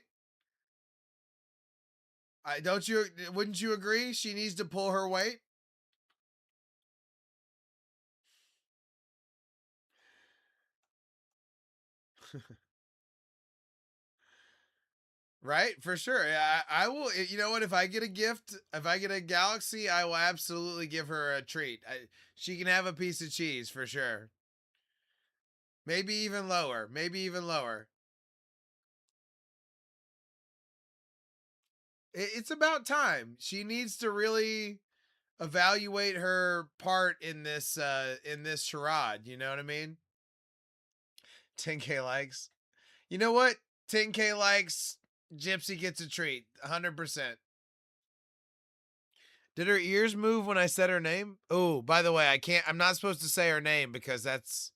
I don't you wouldn't you agree? She needs to pull her weight? Right? For sure. I will you know what, if I get a gift, if I get a galaxy, I will absolutely give her a treat. She can have a piece of cheese for sure. Maybe even lower. Maybe even lower. It's about time. She needs to really evaluate her part in this charade, you know what I mean? 10K likes. You know what? 10K likes, Gypsy gets a treat. 100%. Did her ears move when I said her name? Oh, by the way, I'm not supposed to say her name because that's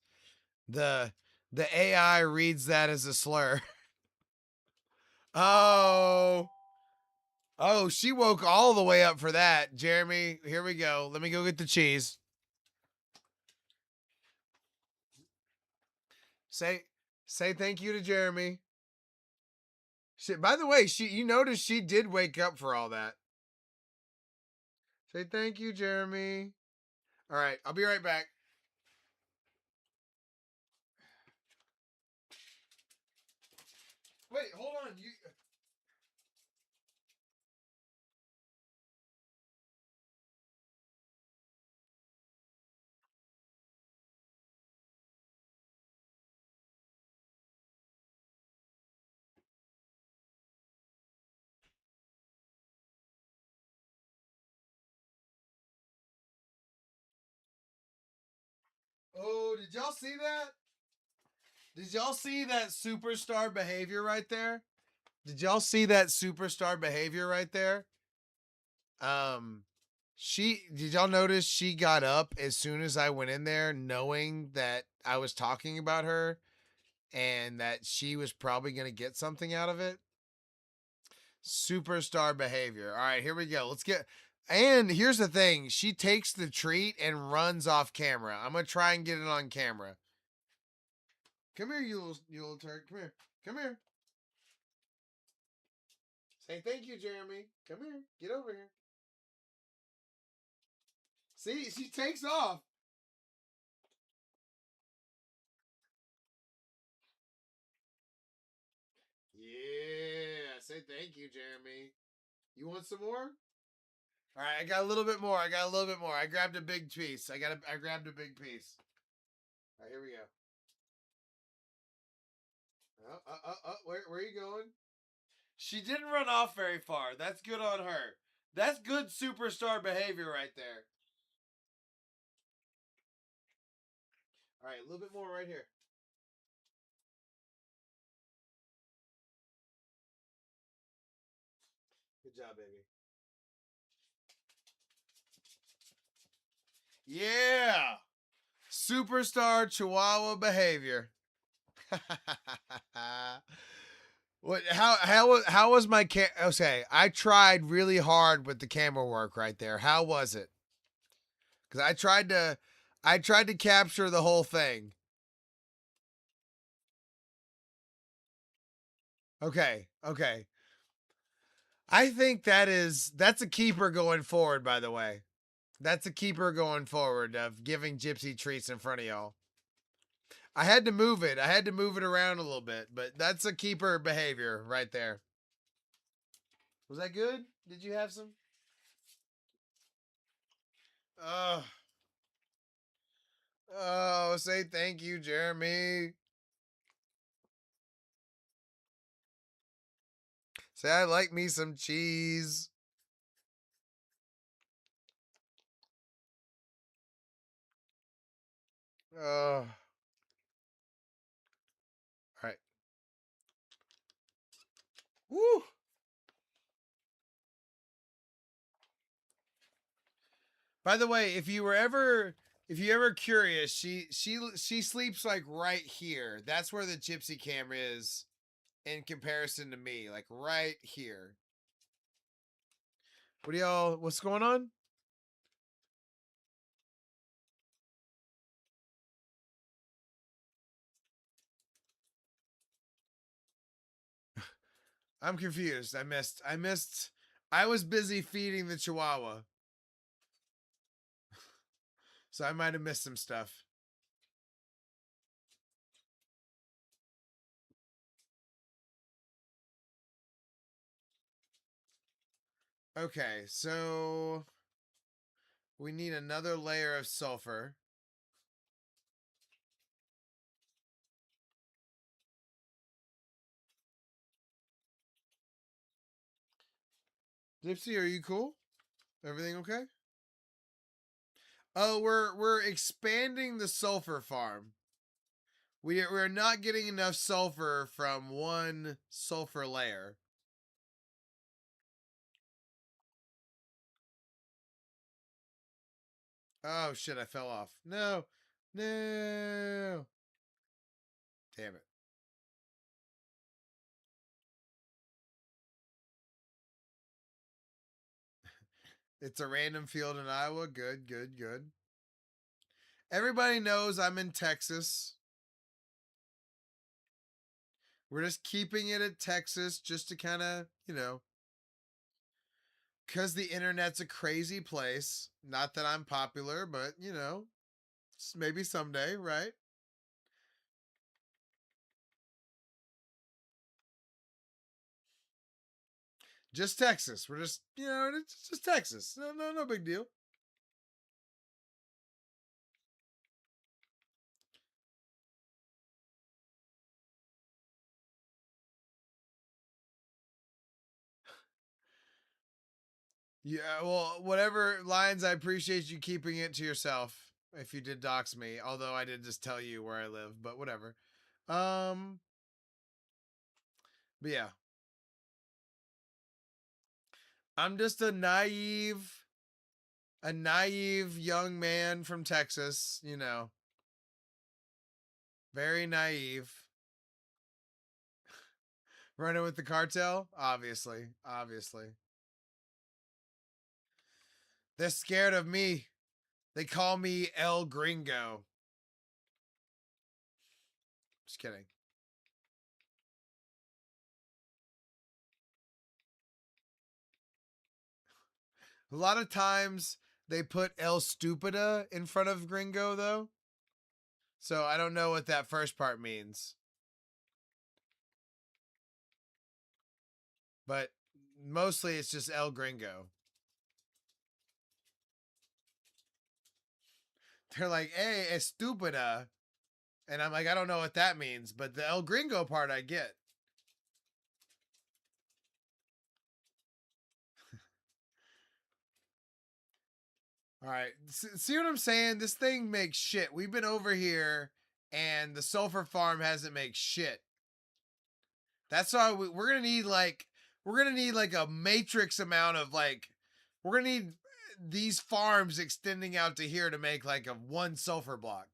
the the AI reads that as a slur. Oh. Oh, she woke all the way up for that. Jeremy, here we go. Let me go get the cheese. Say say thank you to Jeremy. By the way, you noticed she did wake up for all that. Say thank you, Jeremy. All right, I'll be right back. Wait, hold on. You Oh, did y'all see that? Did y'all see that superstar behavior right there? Did y'all see that superstar behavior right there? Um did y'all notice she got up as soon as I went in there knowing that I was talking about her and that she was probably going to get something out of it? Superstar behavior. All right, here we go. Let's get. And here's the thing, she takes the treat and runs off camera. I'm going to try and get it on camera. Come here, you little turd. Come here. Come here. Say thank you, Jeremy. Come here. Get over here. See, she takes off. Yeah. Say thank you, Jeremy. You want some more? All right, I got a little bit more. I got a little bit more. I grabbed a big piece. I grabbed a big piece. All right, here we go. Where are you going? She didn't run off very far. That's good on her. That's good superstar behavior right there. All right, a little bit more right here. Good job, baby. Yeah. Superstar Chihuahua behavior. What? How was my Okay, I tried really hard with the camera work right there. How was it? Because I tried to capture the whole thing. Okay, okay. I think that's a keeper going forward. By the way, that's a keeper going forward of giving Gypsy treats in front of y'all. I had to move it. I had to move it around a little bit, but that's a keeper behavior right there. Was that good? Did you have some? Uh Oh, say thank you, Jeremy. Say I like me some cheese. Oh. All right. Woo. By the way, if you ever curious, she sleeps like right here. That's where the gypsy camera is in comparison to me, like right here. What do y'all? What's going on? I'm confused. I was busy feeding the chihuahua. So I might have missed some stuff. Okay, so we need another layer of sulfur. Gypsy, are you cool? Everything okay? Oh, we're expanding the sulfur farm. We're not getting enough sulfur from one sulfur layer. Oh shit, I fell off. No. No. Damn it. It's a random field in Iowa. Good, good, good. Everybody knows I'm in Texas. We're just keeping it at Texas just to kind of, because the internet's a crazy place. Not that I'm popular, but, maybe someday, right? Just Texas. We're just, it's just Texas. No big deal. Yeah, well, whatever lines, I appreciate you keeping it to yourself if you did dox me, although I did just tell you where I live, but whatever. Um, but yeah. I'm just a naive young man from Texas, very naive. Running with the cartel? Obviously. Obviously. They're scared of me. They call me El Gringo. Just kidding. A lot of times they put El Stupida in front of Gringo, though. So I don't know what that first part means. But mostly it's just El Gringo. They're like, hey, estupida. And I'm like, I don't know what that means. But the El Gringo part I get. All right. See what I'm saying? This thing makes shit. We've been over here and the sulfur farm hasn't made shit. That's why we're gonna need like a matrix amount of like we're gonna need these farms extending out to here to make like a one sulfur block.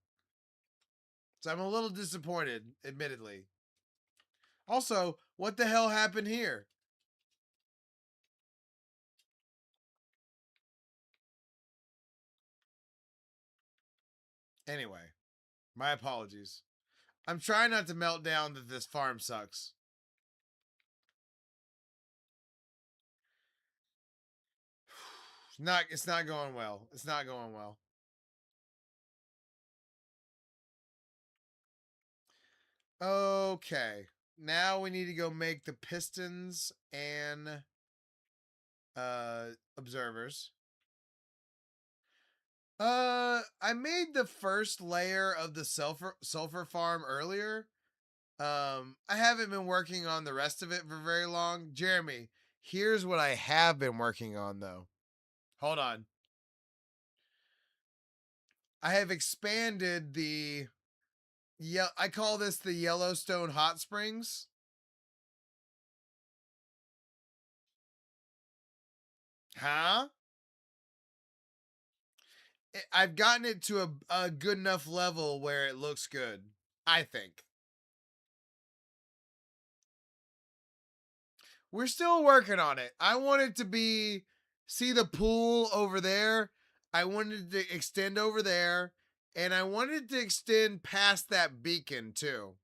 So I'm a little disappointed, admittedly. Also, what the hell happened here? Anyway, my apologies. I'm trying not to melt down that this farm sucks. It's not going well. It's not going well. Okay. Now we need to go make the pistons and observers. I made the first layer of the sulfur farm earlier. I haven't been working on the rest of it for very long. Jeremy, here's what I have been working on though. Hold on. I have expanded I call this the Yellowstone Hot Springs. Huh? I've gotten it to a good enough level where it looks good, I think. We're still working on it. I want it to be, see the pool over there? I wanted to extend over there, and I wanted to extend past that beacon too.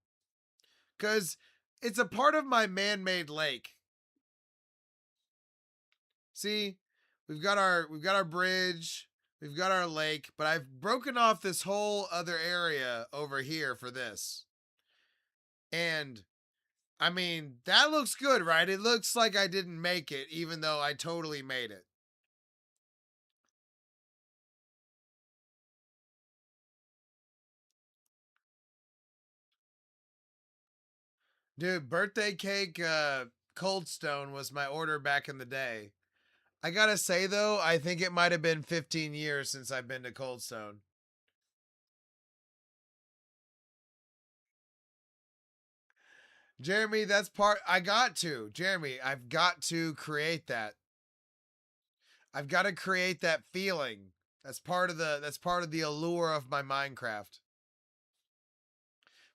Because it's a part of my man-made lake. See, we've got our bridge, we've got our lake, but I've broken off this whole other area over here for this. And I mean, that looks good, right? It looks like I didn't make it, even though I totally made it. Dude, birthday cake Cold Stone was my order back in the day. I gotta say though, I think it might have been 15 years since I've been to Cold Stone. Jeremy, that's part Jeremy, I've got to create that. I've got to create that feeling. That's part of the allure of my Minecraft.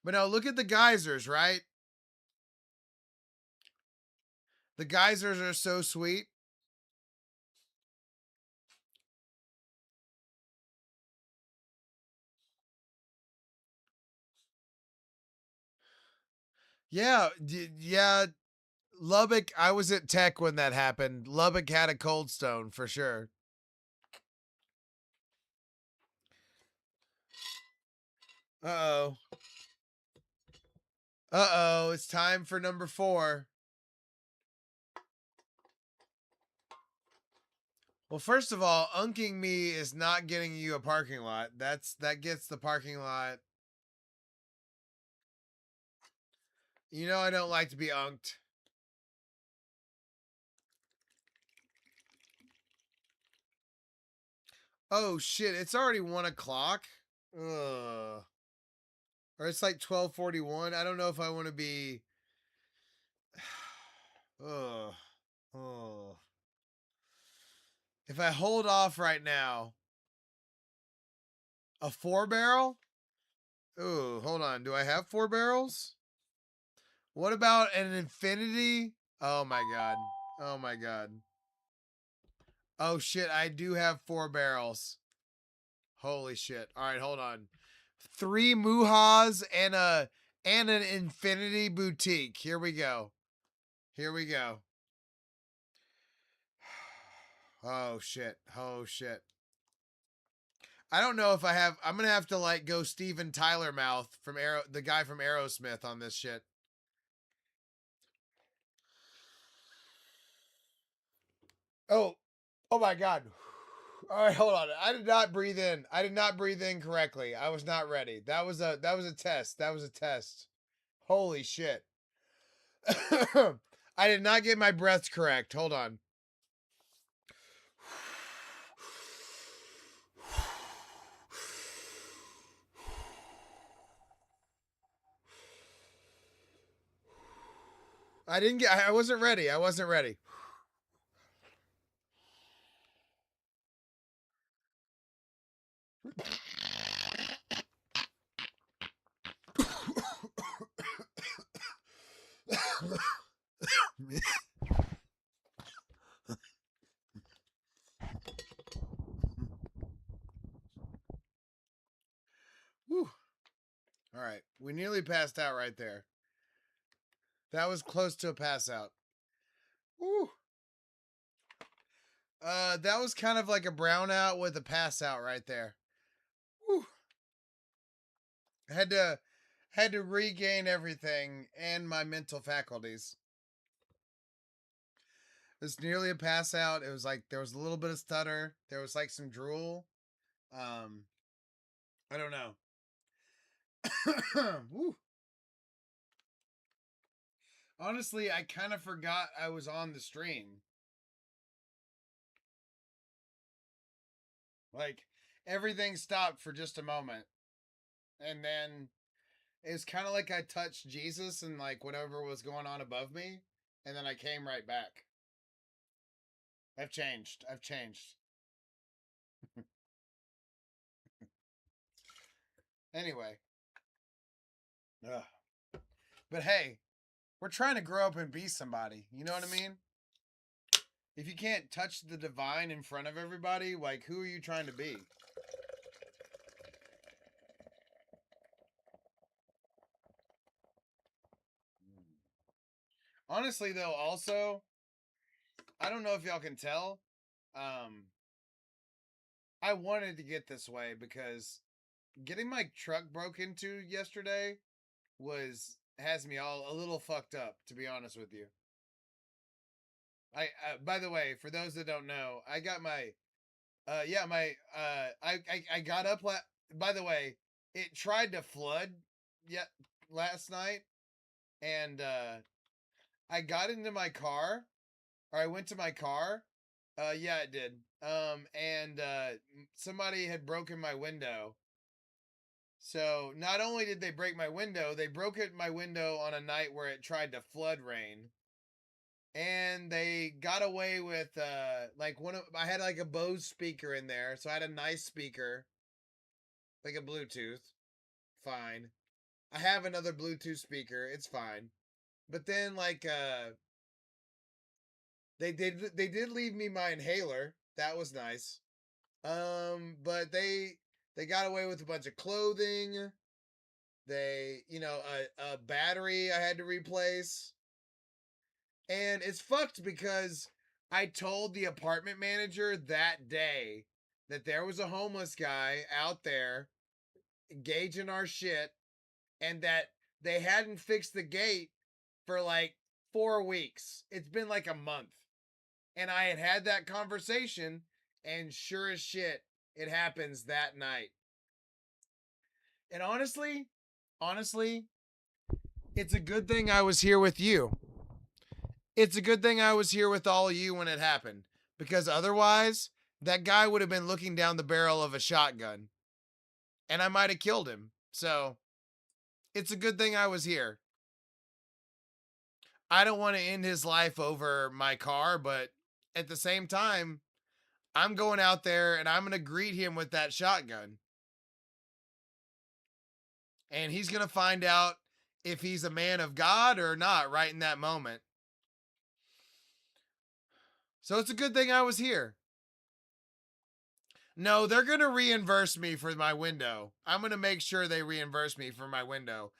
But now look at the geysers, right? The geysers are so sweet. Yeah, yeah, Lubbock, I was at Tech when that happened. Lubbock had a cold stone for sure. Uh-oh. Uh-oh, it's time for number 4. Well, first of all, unking me is not getting you a parking lot. That gets the parking lot. You know I don't like to be unked. Oh shit, it's already 1 o'clock. Ugh. Or it's like 12:41. I don't know if I want to be. Ugh. Oh. If I hold off right now, a 4 barrel? Ooh, hold on. Do I have 4 barrels? What about an infinity? Oh my god. Oh my god. Oh shit, I do have 4 barrels. Holy shit. All right, hold on. 3 Muhas and an infinity boutique. Here we go. Here we go. Oh shit. Oh shit. I don't know if I have. I'm gonna have to like go Steven Tyler mouth from the guy from Aerosmith on this shit. Oh, oh my god. All right, hold on. I did not breathe in. I did not breathe in correctly. I was not ready. That was a test. That was a test. Holy shit. I did not get my breaths correct. Hold on. I didn't get. I wasn't ready. I wasn't ready. Whew. All right, we nearly passed out right there. That was close to a pass out. Whew. That was kind of like a brownout with a pass out right there. Whew. Had to regain everything and my mental faculties. It was nearly a pass out. It was like there was a little bit of stutter. There was like some drool. I don't know. Woo. Honestly, I kind of forgot I was on the stream. Like, everything stopped for just a moment. And then it was kind of like I touched Jesus and like whatever was going on above me. And then I came right back. I've changed. I've changed. Anyway. Ugh. But hey, we're trying to grow up and be somebody. You know what I mean? If you can't touch the divine in front of everybody, like, who are you trying to be? Honestly, though, also, I don't know if y'all can tell. Um, I wanted to get this way because getting my truck broke into yesterday has me all a little fucked up, to be honest with you. By the way, for those that don't know, I got my I got up by the way, it tried to flood yet last night, and I got into my car, or I went to my car. Yeah, it did. And somebody had broken my window. So not only did they break my window, they broke my window on a night where it tried to flood rain. And they got away with like I had like a Bose speaker in there, so I had a nice speaker, like a Bluetooth. Fine. I have another Bluetooth speaker. It's fine. But then like they did leave me my inhaler. That was nice. But they got away with a bunch of clothing. They, a battery I had to replace. And it's fucked because I told the apartment manager that day that there was a homeless guy out there gauging our shit and that they hadn't fixed the gate for like 4 weeks. It's been like a month. And I had that conversation, and sure as shit, it happens that night. And honestly, it's a good thing I was here with you. It's a good thing I was here with all of you when it happened, because otherwise, that guy would have been looking down the barrel of a shotgun, and I might have killed him. So, it's a good thing I was here. I don't want to end his life over my car, but at the same time, I'm going out there and I'm going to greet him with that shotgun. And he's going to find out if he's a man of God or not right in that moment. So it's a good thing I was here. No, they're going to reimburse me for my window. I'm going to make sure they reimburse me for my window.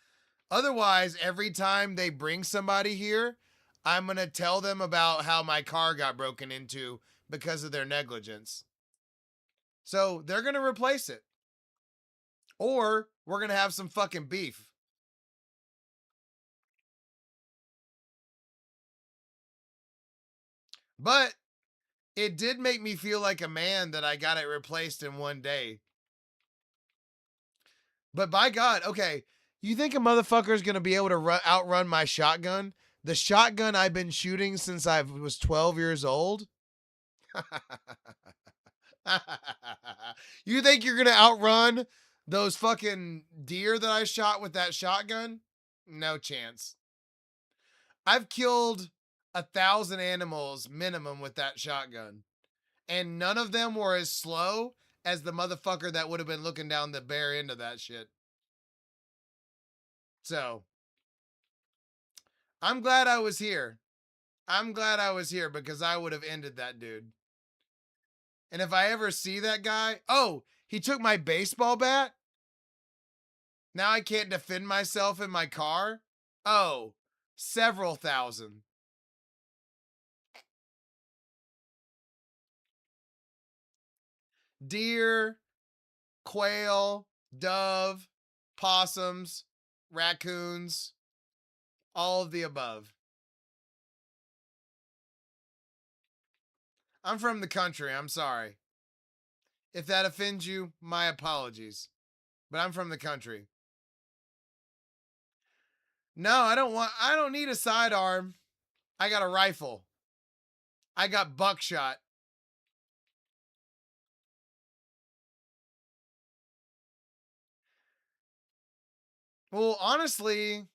Otherwise, every time they bring somebody here, I'm going to tell them about how my car got broken into because of their negligence. So they're going to replace it. Or we're going to have some fucking beef. But it did make me feel like a man that I got it replaced in one day. But by God, okay, you think a motherfucker is going to be able to outrun my shotgun? The shotgun I've been shooting since I was 12 years old? You think you're going to outrun those fucking deer that I shot with that shotgun? No chance. I've killed 1,000 animals minimum with that shotgun. And none of them were as slow as the motherfucker that would have been looking down the bare end of that shit. So, I'm glad I was here. I'm glad I was here because I would have ended that dude. And if I ever see that guy, oh, he took my baseball bat? Now I can't defend myself in my car? Oh, several thousand. Deer, quail, dove, possums, raccoons, all of the above. I'm from the country. I'm sorry. If that offends you, my apologies. But I'm from the country. No, I don't need a sidearm. I got a rifle. I got buckshot. Well, honestly,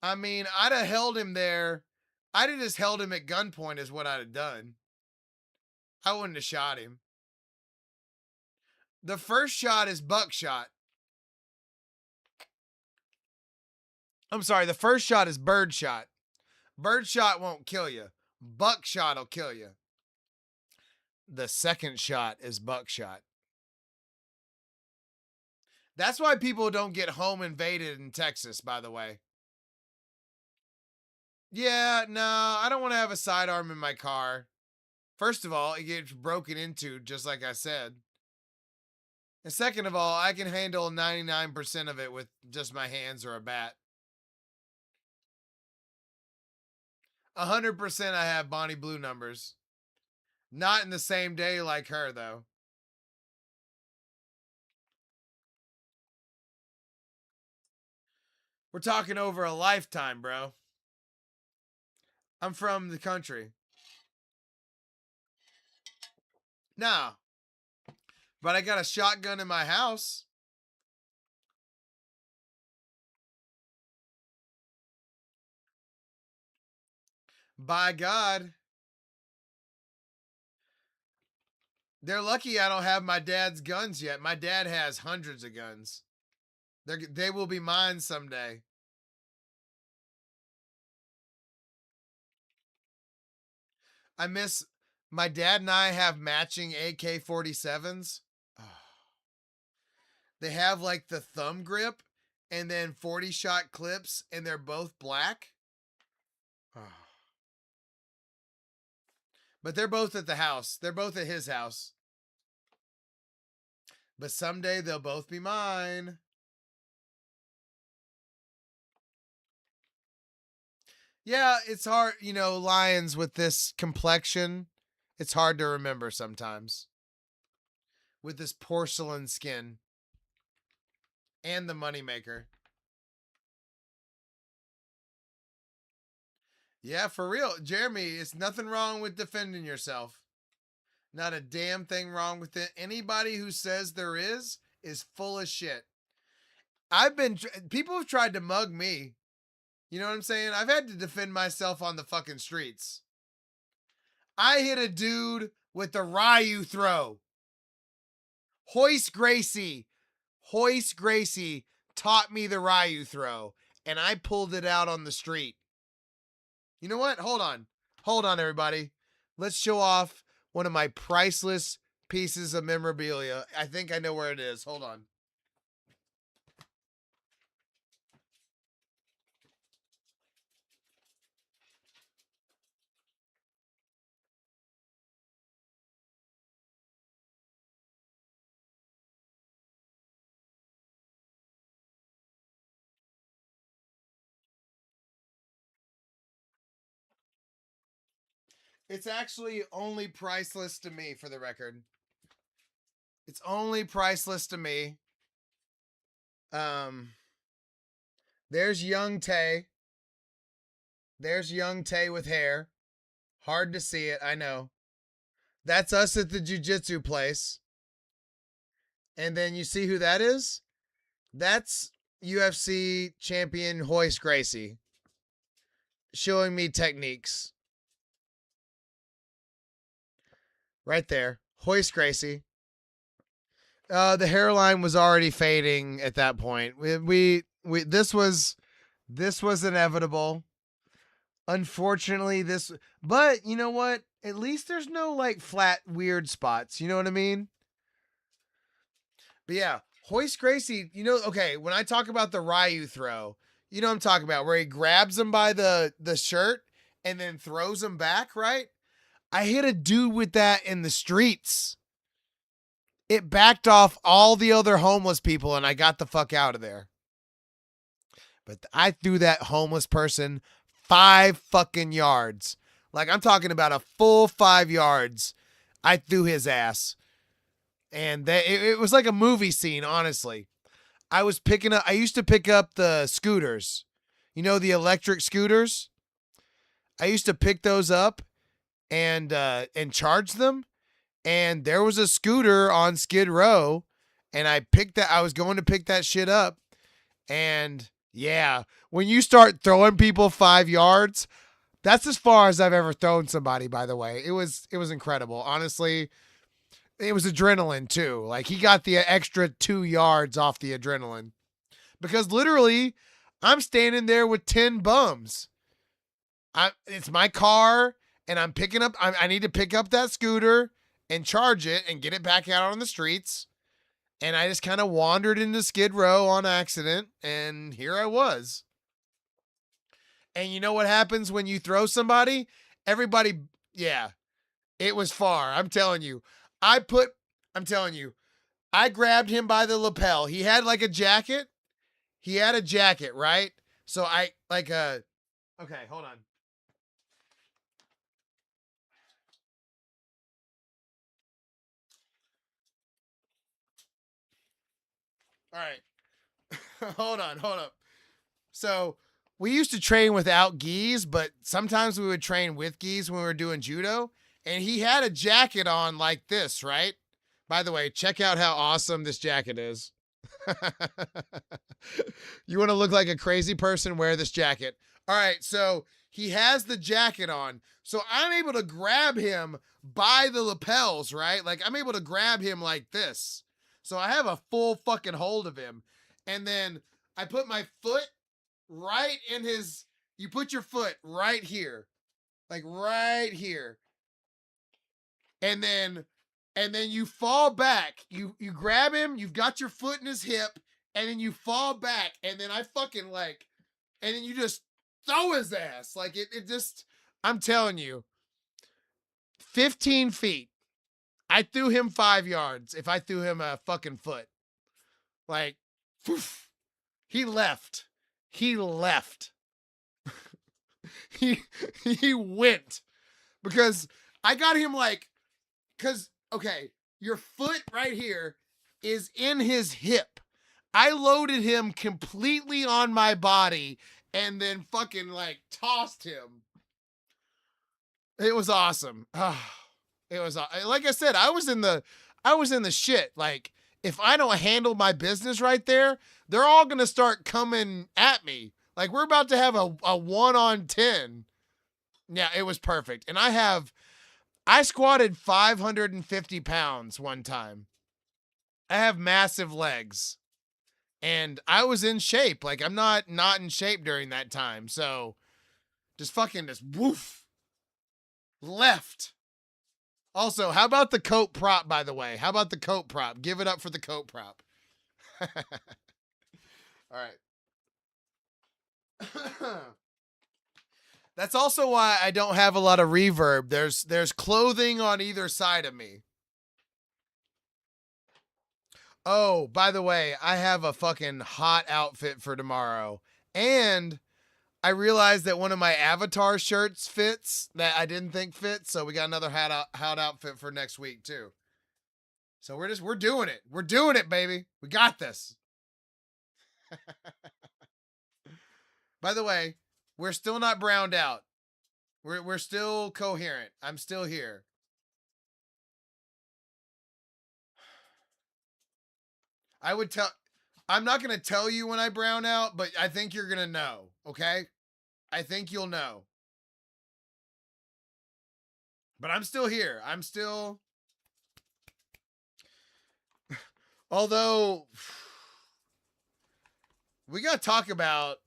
I mean, I'd have held him there. I'd have just held him at gunpoint is what I'd have done. I wouldn't have shot him. The first shot is buckshot. I'm sorry, the first shot is birdshot. Birdshot won't kill you. Buckshot will kill you. The second shot is buckshot. That's why people don't get home invaded in Texas, by the way. Yeah, no, I don't want to have a sidearm in my car. First of all, it gets broken into, just like I said. And second of all, I can handle 99% of it with just my hands or a bat. 100% I have Bonnie Blue numbers. Not in the same day like her, though. We're talking over a lifetime, bro. I'm from the country. Nah. But I got a shotgun in my house. By God. They're lucky I don't have my dad's guns yet. My dad has hundreds of guns. They will be mine someday. I miss my dad and I have matching AK-47s. They have like the thumb grip and then 40 shot clips, and they're both black. But they're both at the house. They're both at his house. But someday they'll both be mine. Yeah, it's hard, you know, lions with this complexion, it's hard to remember sometimes. With this porcelain skin. And the moneymaker. Yeah, for real. Jeremy, it's nothing wrong with defending yourself. Not a damn thing wrong with it. Anybody who says there is full of shit. People have tried to mug me. You know what I'm saying? I've had to defend myself on the fucking streets. I hit a dude with the Ryu throw. Hoist Gracie taught me the Ryu throw, and I pulled it out on the street. You know what? Hold on, everybody. Let's show off one of my priceless pieces of memorabilia. I think I know where it is. Hold on. It's actually only priceless to me, for the record. It's only priceless to me. There's young Tay. There's young Tay with hair. Hard to see it, I know. That's us at the jiu-jitsu place. And then you see who that is? That's UFC champion Hoist Gracie. Showing me techniques. Right there. Hoist Gracie. The hairline was already fading at that point. This was inevitable. Unfortunately, but you know what? At least there's no like flat weird spots. You know what I mean? But yeah, Hoist Gracie, you know, okay, when I talk about the Ryu throw, you know what I'm talking about, where he grabs him by the shirt and then throws him back, right? I hit a dude with that in the streets. It backed off all the other homeless people and I got the fuck out of there. But I threw that homeless person 5 fucking yards. Like, I'm talking about a full 5 yards. I threw his ass. And it was like a movie scene, honestly. I used to pick up the scooters, the electric scooters. I used to pick those up and charge them. And there was a scooter on Skid Row, and I was going to pick that shit up. And yeah, when you start throwing people 5 yards, that's as far as I've ever thrown somebody, by the way. It was incredible. Honestly, it was adrenaline too. Like he got the extra 2 yards off the adrenaline. Because literally, I'm standing there with 10 bums. It's my car, and I need to pick up that scooter and charge it and get it back out on the streets. And I just kind of wandered into Skid Row on accident, and here I was. And you know what happens when you throw somebody? Everybody, yeah, it was far. I'm telling you. I'm telling you, I grabbed him by the lapel. He had like a jacket. He had a jacket, right? So okay, hold on. All right. Hold up. So we used to train without gis, but sometimes we would train with gis when we were doing judo. And he had a jacket on like this, right? By the way, check out how awesome this jacket is. You want to look like a crazy person? Wear this jacket. All right, so he has the jacket on. So I'm able to grab him by the lapels, right? Like I'm able to grab him like this. So I have a full fucking hold of him. And then I put my foot right in his, you put your foot right here. Like right here. And then you fall back. You grab him, you've got your foot in his hip, and then you fall back, and then I fucking and then you just throw his ass. Like it just, I'm telling you, 15 feet. I threw him 5 yards if I threw him a fucking foot. Like, poof, he left. He left. he he went because I got him because okay, your foot right here is in his hip. I loaded him completely on my body and then fucking tossed him. It was awesome. It was like I said, I was in the shit. Like if I don't handle my business right there, they're all gonna start coming at me. Like we're about to have a 1-on-10. Yeah, it was perfect. And I squatted 550 pounds one time. I have massive legs. And I was in shape. Like I'm not in shape during that time. So just woof. Left. Also, how about the coat prop, by the way? How about the coat prop? Give it up for the coat prop. All right. That's also why I don't have a lot of reverb. There's clothing on either side of me. Oh, by the way, I have a fucking hot outfit for tomorrow. And I realized that one of my avatar shirts fits that I didn't think fit. So we got another hot outfit for next week too. So we're doing it. We're doing it, baby. We got this. By the way, we're still not browned out. We're still coherent. I'm still here. I would tell I'm not going to tell you when I brown out, but I think you're going to know, okay? I think you'll know. But I'm still here. I'm still although we got to talk about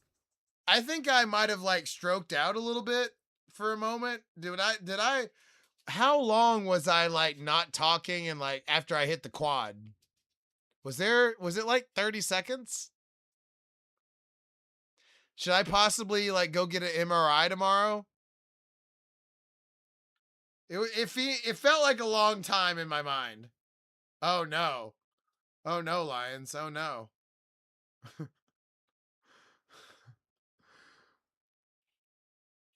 I think I might have stroked out a little bit for a moment. Did I how long was I not talking and after I hit the quad? Was it 30 seconds? Should I possibly go get an MRI tomorrow? It felt like a long time in my mind. Oh no. Oh no, Lions. Oh no.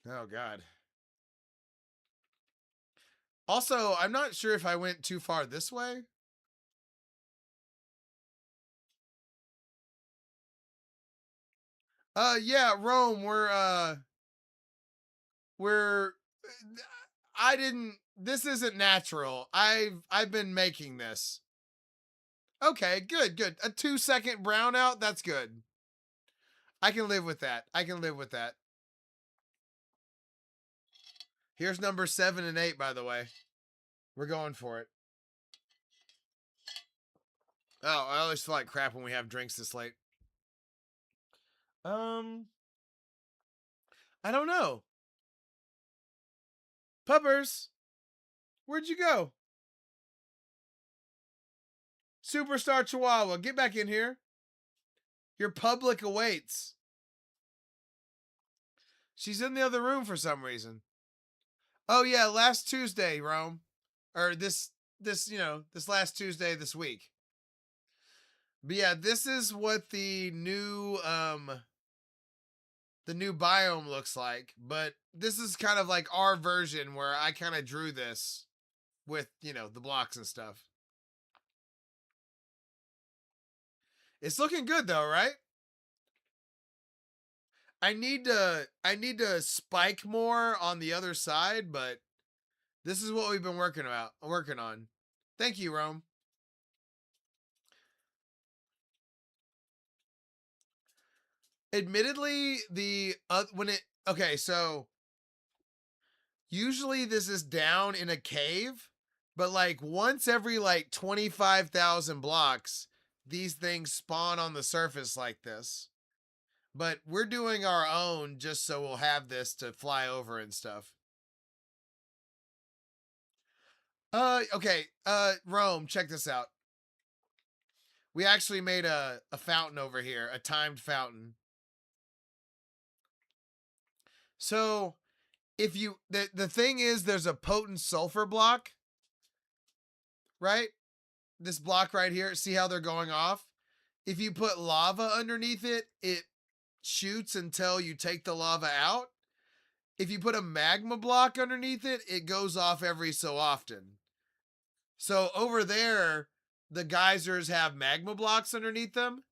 Oh god. Also, I'm not sure if I went too far this way. Yeah, Rome, we're I didn't this isn't natural. I've been making this. Okay, good, good. A 2-second brownout, that's good. I can live with that. I can live with that. Here's number 7 and 8, by the way. We're going for it. Oh, I always feel like crap when we have drinks this late. I don't know. Puppers, where'd you go? Superstar Chihuahua, get back in here. Your public awaits. She's in the other room for some reason. Oh yeah, last Tuesday, Rome. Or this last Tuesday this week. But yeah, this is what the new biome looks like, but this is kind of like our version where I kind of drew this with, the blocks and stuff. It's looking good though, right? I need to spike more on the other side, but this is what we've been working on. Thank you, Rome. Admittedly, so usually this is down in a cave, but like once every like 25,000 blocks, these things spawn on the surface like this. But we're doing our own just so we'll have this to fly over and stuff. Okay. Rome, check this out. We actually made a fountain over here, a timed fountain. So if you the thing is there's a potent sulfur block, right? This block right here, see how they're going off? If you put lava underneath it, it shoots until you take the lava out. If you put a magma block underneath it, it goes off every so often. So over there, the geysers have magma blocks underneath them.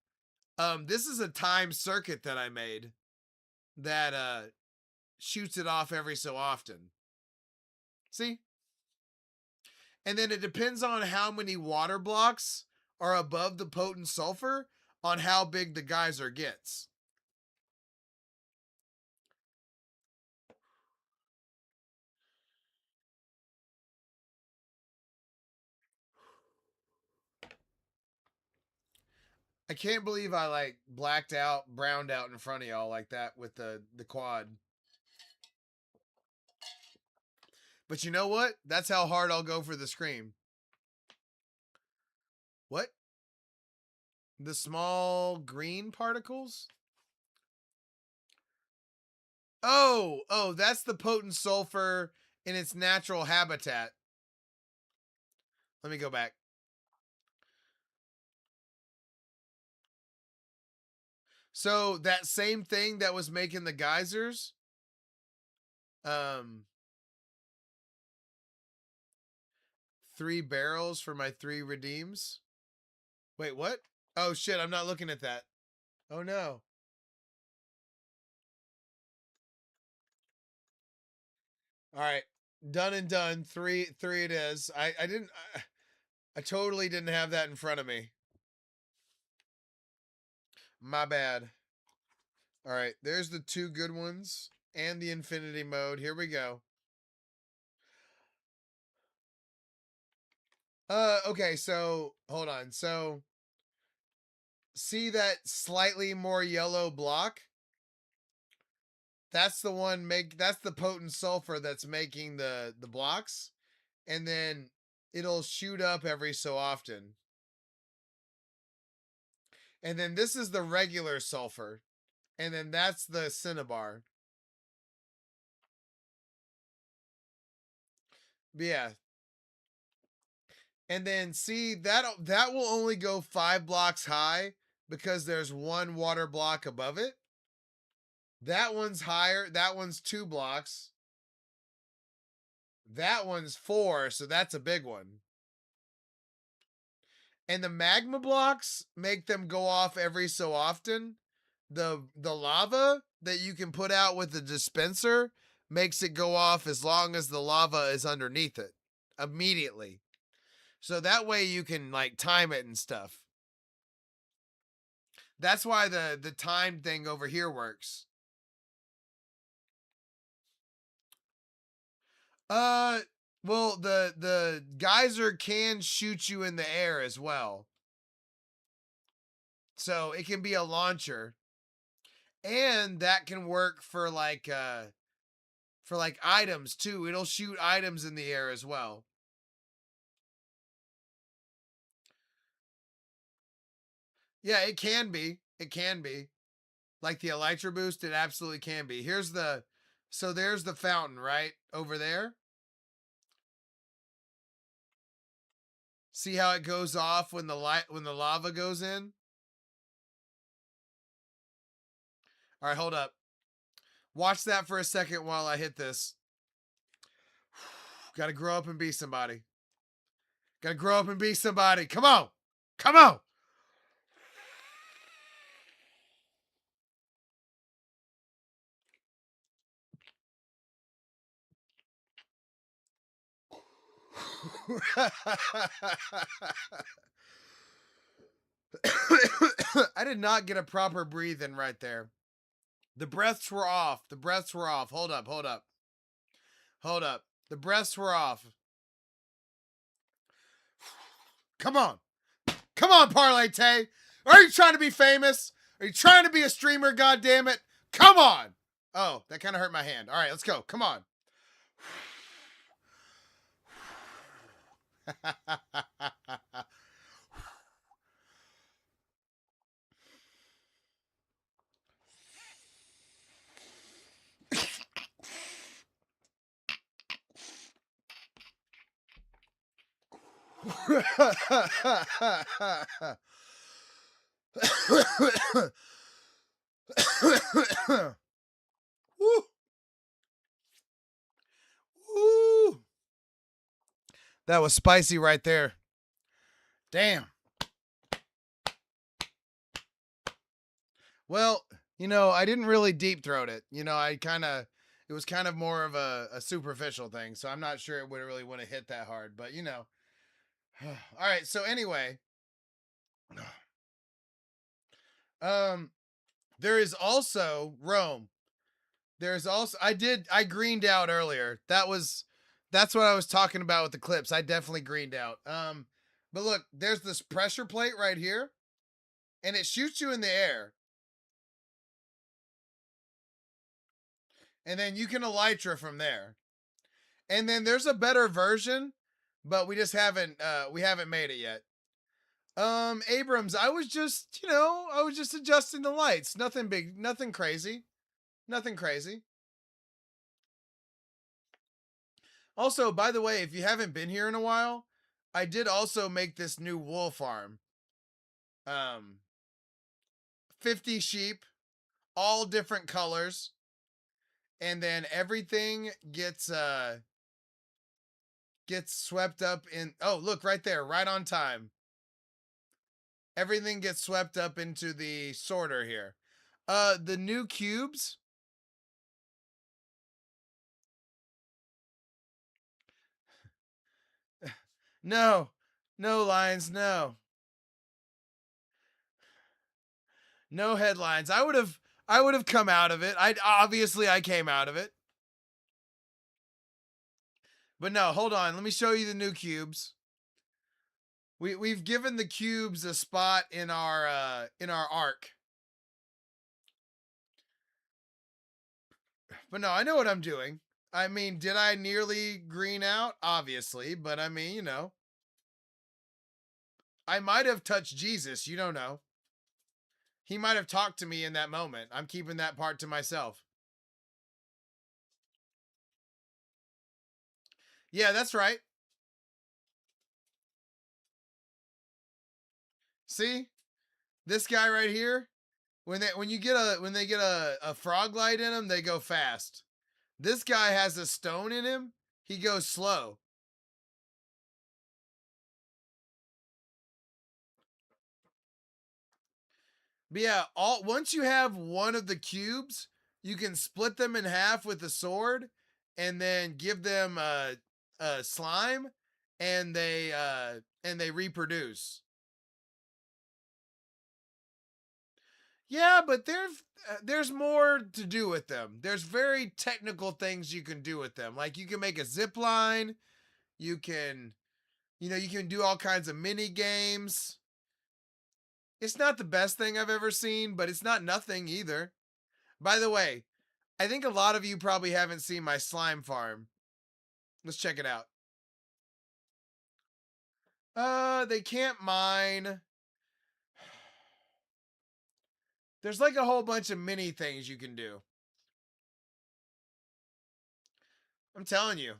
This is a timed circuit that I made that shoots it off every so often. See? And then it depends on how many water blocks are above the potent sulfur on how big the geyser gets. I can't believe I like blacked out, browned out in front of y'all like that with the quad. But you know what? That's how hard I'll go for the scream. What? The small green particles? Oh, that's the potent sulfur in its natural habitat. Let me go back. So that same thing that was making the geysers, 3 barrels for my 3 redeems. Wait, what? Oh shit, I'm not looking at that. Oh no. All right. Done and done. 3 it is. I totally didn't have that in front of me. My bad. All right, there's the 2 good ones and the infinity mode. Here we go. Okay, so hold on. So see that slightly more yellow block? That's the potent sulfur that's making the blocks, and then it'll shoot up every so often. And then this is the regular sulfur, and then that's the cinnabar. But yeah. And then see that will only go 5 blocks high because there's 1 water block above it. That one's higher. That one's 2 blocks. That one's 4, so that's a big one. And the magma blocks make them go off every so often, the lava that you can put out with the dispenser makes it go off as long as the lava is underneath it immediately. So that way you can like time it and stuff. That's why the time thing over here works. Well, the geyser can shoot you in the air as well. So it can be a launcher. And that can work for like items too. It'll shoot items in the air as well. Yeah, it can be. It can be. Like the Elytra boost, it absolutely can be. So there's the fountain, right? Over there. See how it goes off when the lava goes in? All right, hold up. Watch that for a second while I hit this. Got to grow up and be somebody. Got to grow up and be somebody. Come on. Come on. I did not get a proper breathe in right there. The breaths were off. The breaths were off. Hold up, hold up. Hold up. The breaths were off. Come on. Come on, ParlayTayy. Are you trying to be famous? Are you trying to be a streamer, goddammit? Come on. Oh, that kind of hurt my hand. All right, let's go. Come on. Woo. Woo. That was spicy right there. Damn. Well, I didn't really deep throat it. It was kind of more of a superficial thing. So I'm not sure it would really want to hit that hard, but All right. So anyway, there is also Rome. There's also, I greened out earlier. That's what I was talking about with the clips. I definitely greened out. But look, there's this pressure plate right here and it shoots you in the air. And then you can elytra from there. And then there's a better version, but we just haven't made it yet. Abrams, I was just adjusting the lights. Nothing big, nothing crazy. Nothing crazy. Also, by the way, if you haven't been here in a while, I did also make this new wool farm. 50 sheep, all different colors. And then everything gets swept up in, oh, look right there, right on time. Everything gets swept up into the sorter here. The new cubes. No, no lines, no. No headlines. I would have come out of it. I came out of it. But no, hold on. Let me show you the new cubes. We've given the cubes a spot in our arc. But no, I know what I'm doing. I mean, did I nearly green out? Obviously, but I mean, I might have touched Jesus. You don't know. He might have talked to me in that moment. I'm keeping that part to myself. Yeah, that's right. See? This guy right here, when they get a frog light in him, they go fast. This guy has a stone in him, he goes slow. But yeah, all once you have one of the cubes, you can split them in half with a sword, and then give them a slime, and they reproduce. Yeah, but there's more to do with them. There's very technical things you can do with them. Like you can make a zip line. You can, you can do all kinds of mini games. It's not the best thing I've ever seen, but it's not nothing either. By the way, I think a lot of you probably haven't seen my slime farm. Let's check it out. They can't mine. There's like a whole bunch of mini things you can do. I'm telling you,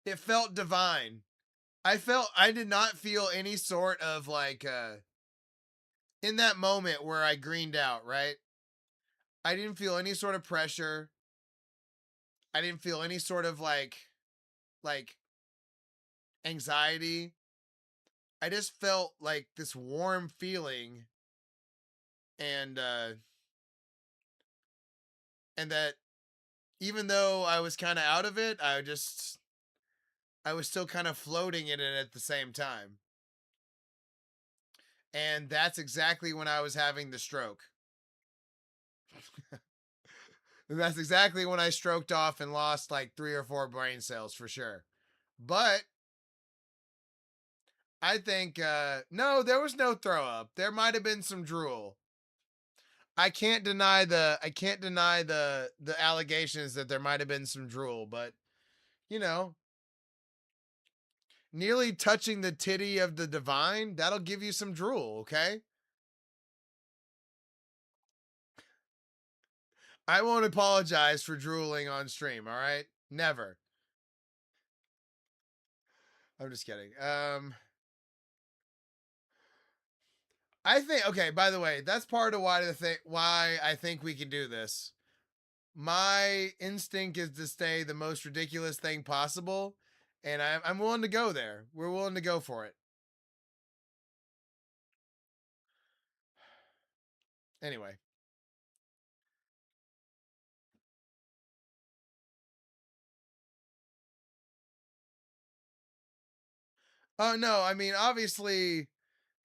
it felt divine. I did not feel any sort of like in that moment where I greened out, right? I didn't feel any sort of pressure. I didn't feel any sort of like anxiety. I just felt like this warm feeling, and and that even though I was kind of out of it, I was still kind of floating in it at the same time. And that's exactly when I was having the stroke. And that's exactly when I stroked off and lost like 3 or 4 brain cells for sure. But I think no, there was no throw up. There might have been some drool. I can't deny the allegations that there might have been some drool, but you know, nearly touching the titty of the divine, that'll give you some drool, okay? I won't apologize for drooling on stream, all right? Never. I'm just kidding. I think okay, by the way, that's part of why I think we can do this. My instinct is to stay the most ridiculous thing possible, and I'm willing to go there. We're willing to go for it. Anyway. Oh no, I mean obviously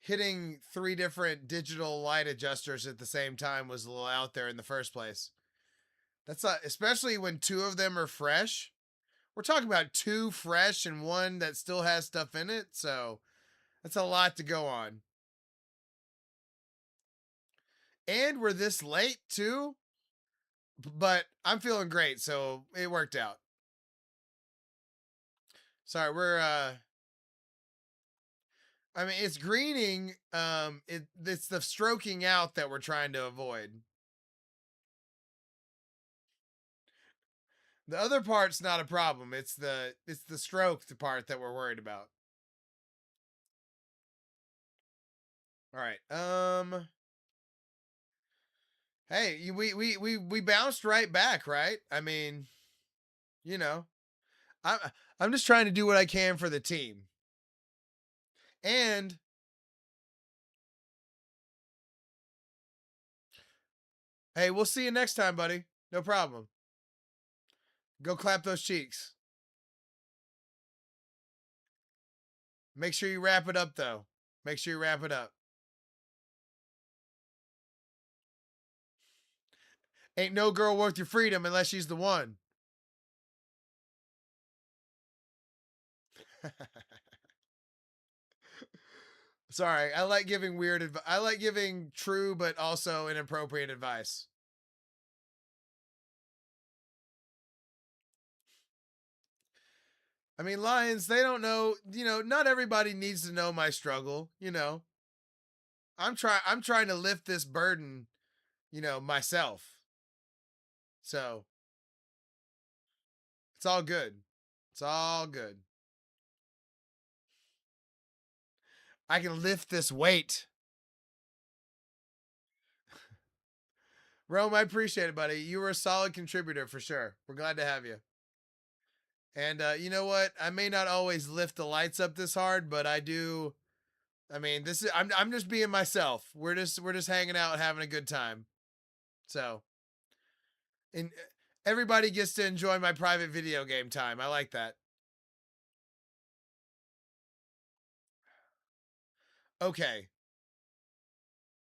hitting 3 different digital light adjusters at the same time was a little out there in the first place. That's not, especially when 2 of them are fresh. We're talking about 2 fresh and one that still has stuff in it, so that's a lot to go on. And we're this late too, but I'm feeling great, so it worked out. Sorry, we're I mean it's greening, it's the stroking out that we're trying to avoid. The other part's not a problem. It's the stroke part that we're worried about. All right. Hey, we bounced right back, right? I mean, you know, I I'm just trying to do what I can for the team. And hey, we'll see you next time, buddy. No problem. Go clap those cheeks. Make sure you wrap it up though. Make sure you wrap it up. Ain't no girl worth your freedom unless she's the one. Sorry, I like giving weird advice. I like giving true but also inappropriate advice. I mean, lions, they don't know, not everybody needs to know my struggle. I'm trying to lift this burden, myself. So, it's all good. It's all good. I can lift this weight. Rome, I appreciate it, buddy. You were a solid contributor for sure. We're glad to have you. And you know what? I may not always lift the lights up this hard, but I do I mean, this is I'm just being myself. We're just hanging out, having a good time. So, and everybody gets to enjoy my private video game time. I like that. Okay.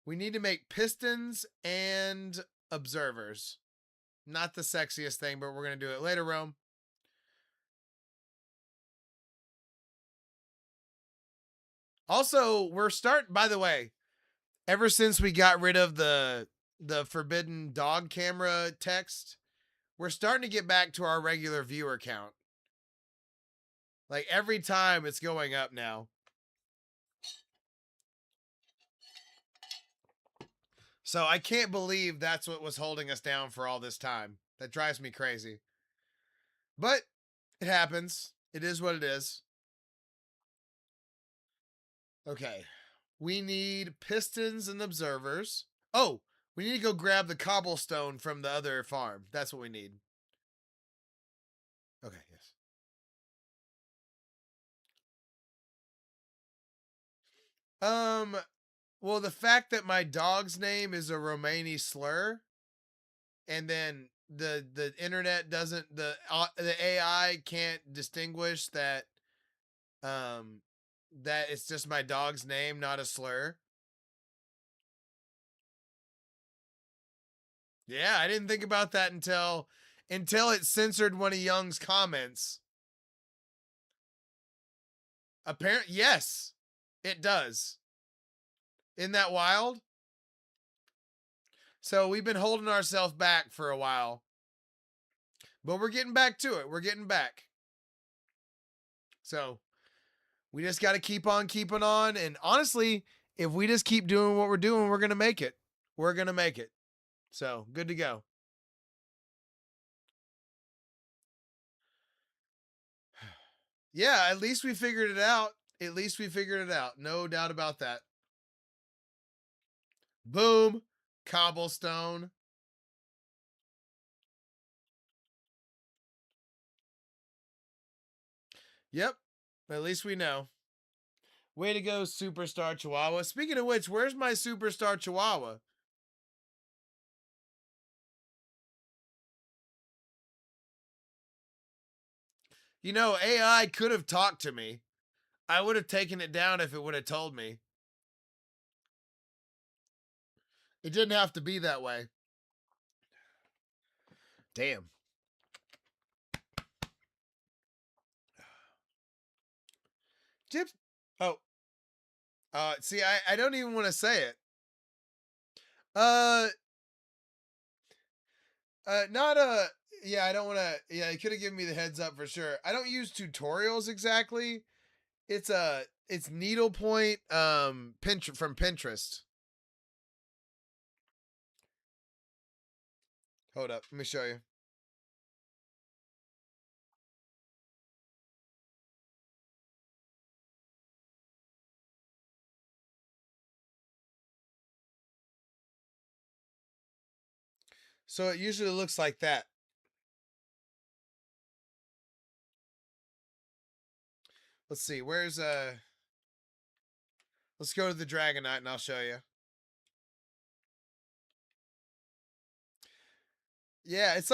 We need to make pistons and observers. Not the sexiest thing, but we're going to do it later, Rome. Also, we're starting, by the way, ever since we got rid of the forbidden dog camera text, we're starting to get back to our regular viewer count. Like every time it's going up now. So I can't believe that's what was holding us down for all this time. That drives me crazy. But it happens. It is what it is. Okay. We need pistons and observers. Oh, we need to go grab the cobblestone from the other farm. That's what we need. Okay, yes. Well, the fact that my dog's name is a Romani slur, and then the internet doesn't the AI can't distinguish um that it's just my dog's name, not a slur. Yeah, I didn't think about that until it censored one of Young's comments. Apparently, yes, it does. Isn't that wild? So we've been holding ourselves back for a while, but we're getting back to it. We're getting back. So we just got to keep on keeping on. And honestly, if we just keep doing what we're doing, we're going to make it. We're going to make it. So good to go. Yeah, at least we figured it out. At least we figured it out. No doubt about that. Boom. Cobblestone. Yep. At least we know. Way to go, Superstar Chihuahua. Speaking of which, where's my Superstar Chihuahua? You know, AI could have talked to me. I would have taken it down if it would have told me. It didn't have to be that way. Damn. Gyps. Oh. See, I don't even want to say it. Uh, not yeah, I don't want to. Yeah, you could have given me the heads up for sure. I don't use tutorials exactly. It's needlepoint from Pinterest. Hold up, let me show you. So it usually looks like that. Let's see, where's let's go to the Dragonite and I'll show you. Yeah, it's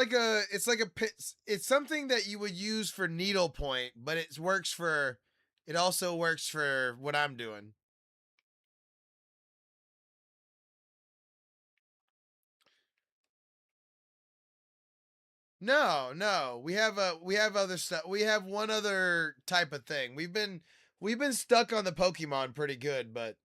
something that you would use for needlepoint, but it also works for what I'm doing. No, no. We have other stuff. We have one other type of thing. We've been stuck on the Pokemon pretty good, but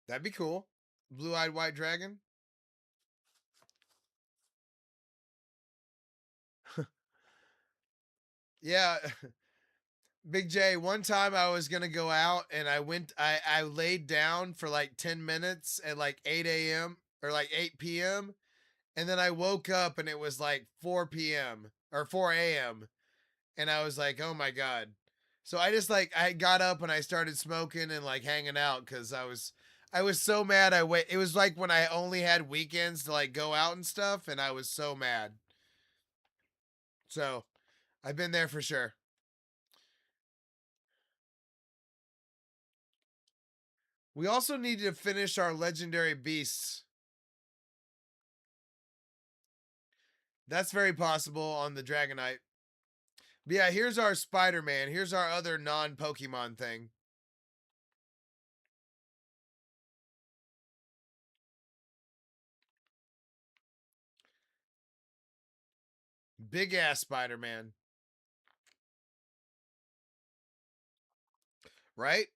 that'd be cool. Blue-eyed white dragon. Yeah. Big J, one time I was gonna go out and I laid down for like 10 minutes at like 8 a.m. or like 8 p.m. And then I woke up and it was like 4 p.m. or 4 a.m. And I was like, oh my God. So I got up and I started smoking and like hanging out because I was so mad. It was like when I only had weekends to like go out and stuff, and I was so mad. So I've been there for sure. We also need to finish our legendary beasts. That's very possible on the Dragonite. But yeah, here's our Spider-Man. Here's our other non-Pokemon thing. Big ass Spider-Man. Right?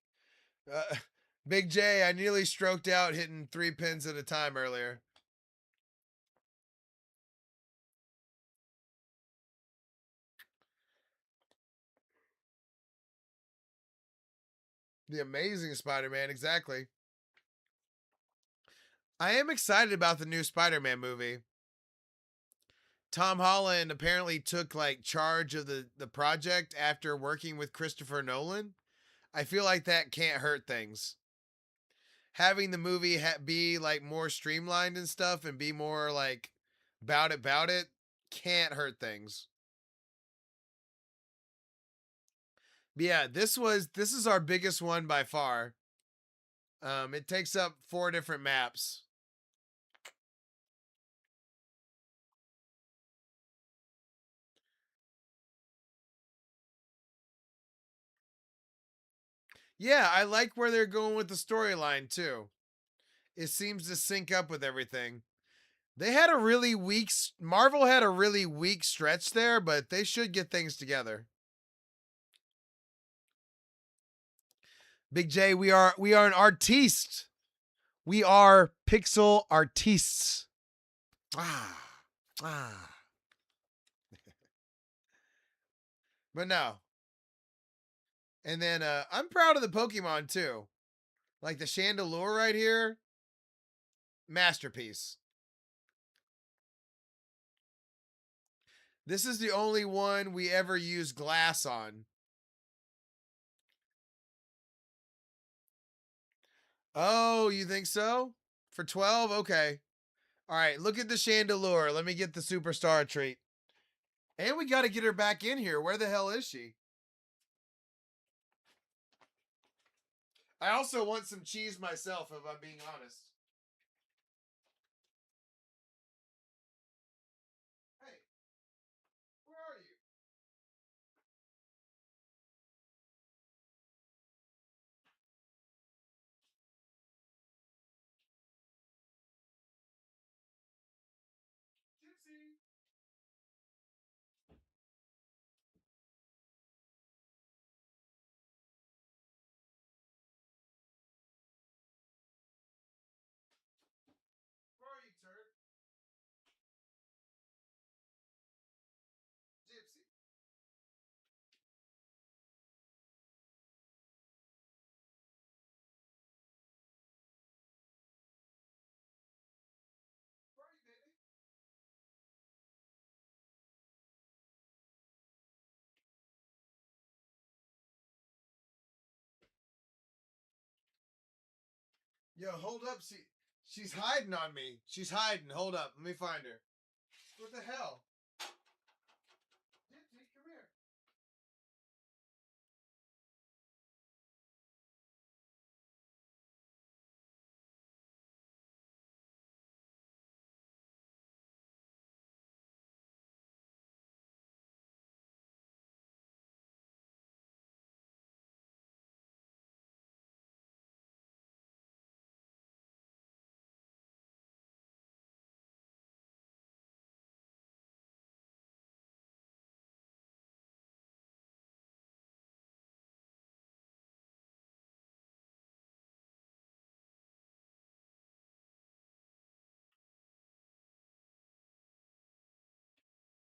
Uh, Big J, I nearly stroked out hitting 3 pins at a time earlier. The Amazing Spider-Man, exactly. I am excited about the new Spider-Man movie. Tom Holland apparently took like charge of the project after working with Christopher Nolan. I feel like that can't hurt things. Having the movie be like more streamlined and stuff and be more like about it can't hurt things. But yeah, this is our biggest one by far. It takes up 4 different maps. Yeah, I like where they're going with the storyline too. It seems to sync up with everything. They had a really weak Marvel had a really weak stretch there, but they should get things together. Big J, we are an artiste. We are pixel artistes. Ah. Ah. But no. And then I'm proud of the Pokemon too. Like the Chandelure right here, masterpiece. This is the only one we ever use glass on. Oh, you think so? For 12? Okay. All right, look at the Chandelure. Let me get the superstar treat. And we got to get her back in here. Where the hell is she? I also want some cheese myself, if I'm being honest. Hey, where are you? Gypsy. Where are you, turd? Gypsy. Where are you, baby? Yo, hold up. She's hiding on me. She's hiding. Hold up. Let me find her. What the hell? Gypsy, come here.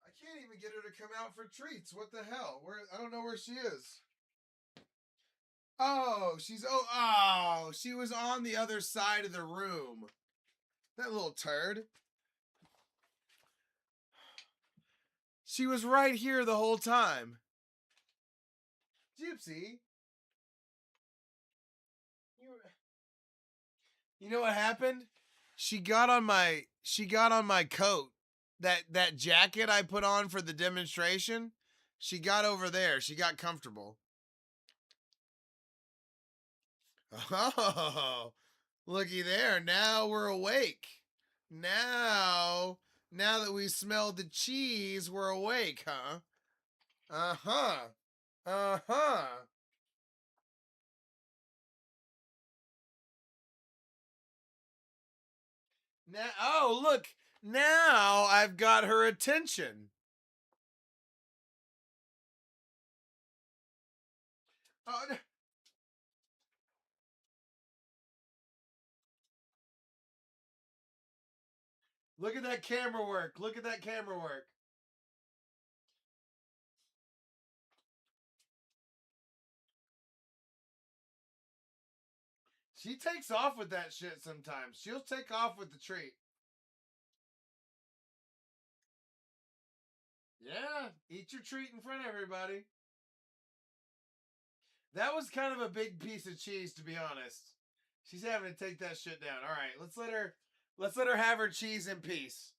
I can't even get her to come out for treats. What the hell? Where? I don't know where she is. Oh, she was on the other side of the room. That little turd. She was right here the whole time. Gypsy. You You know what happened? She got on my coat. That jacket I put on for the demonstration. She got over there. She got comfortable. Oh, looky there. Now we're awake. Now, now that we smelled the cheese, we're awake, huh? Uh-huh. Uh-huh. Now, oh, look. Now I've got her attention. Oh, look at that camera work. Look at that camera work. She takes off with that shit sometimes. She'll take off with the treat. Yeah, eat your treat in front of everybody. That was kind of a big piece of cheese, to be honest. She's having to take that shit down. All right, let's let her have her cheese in peace.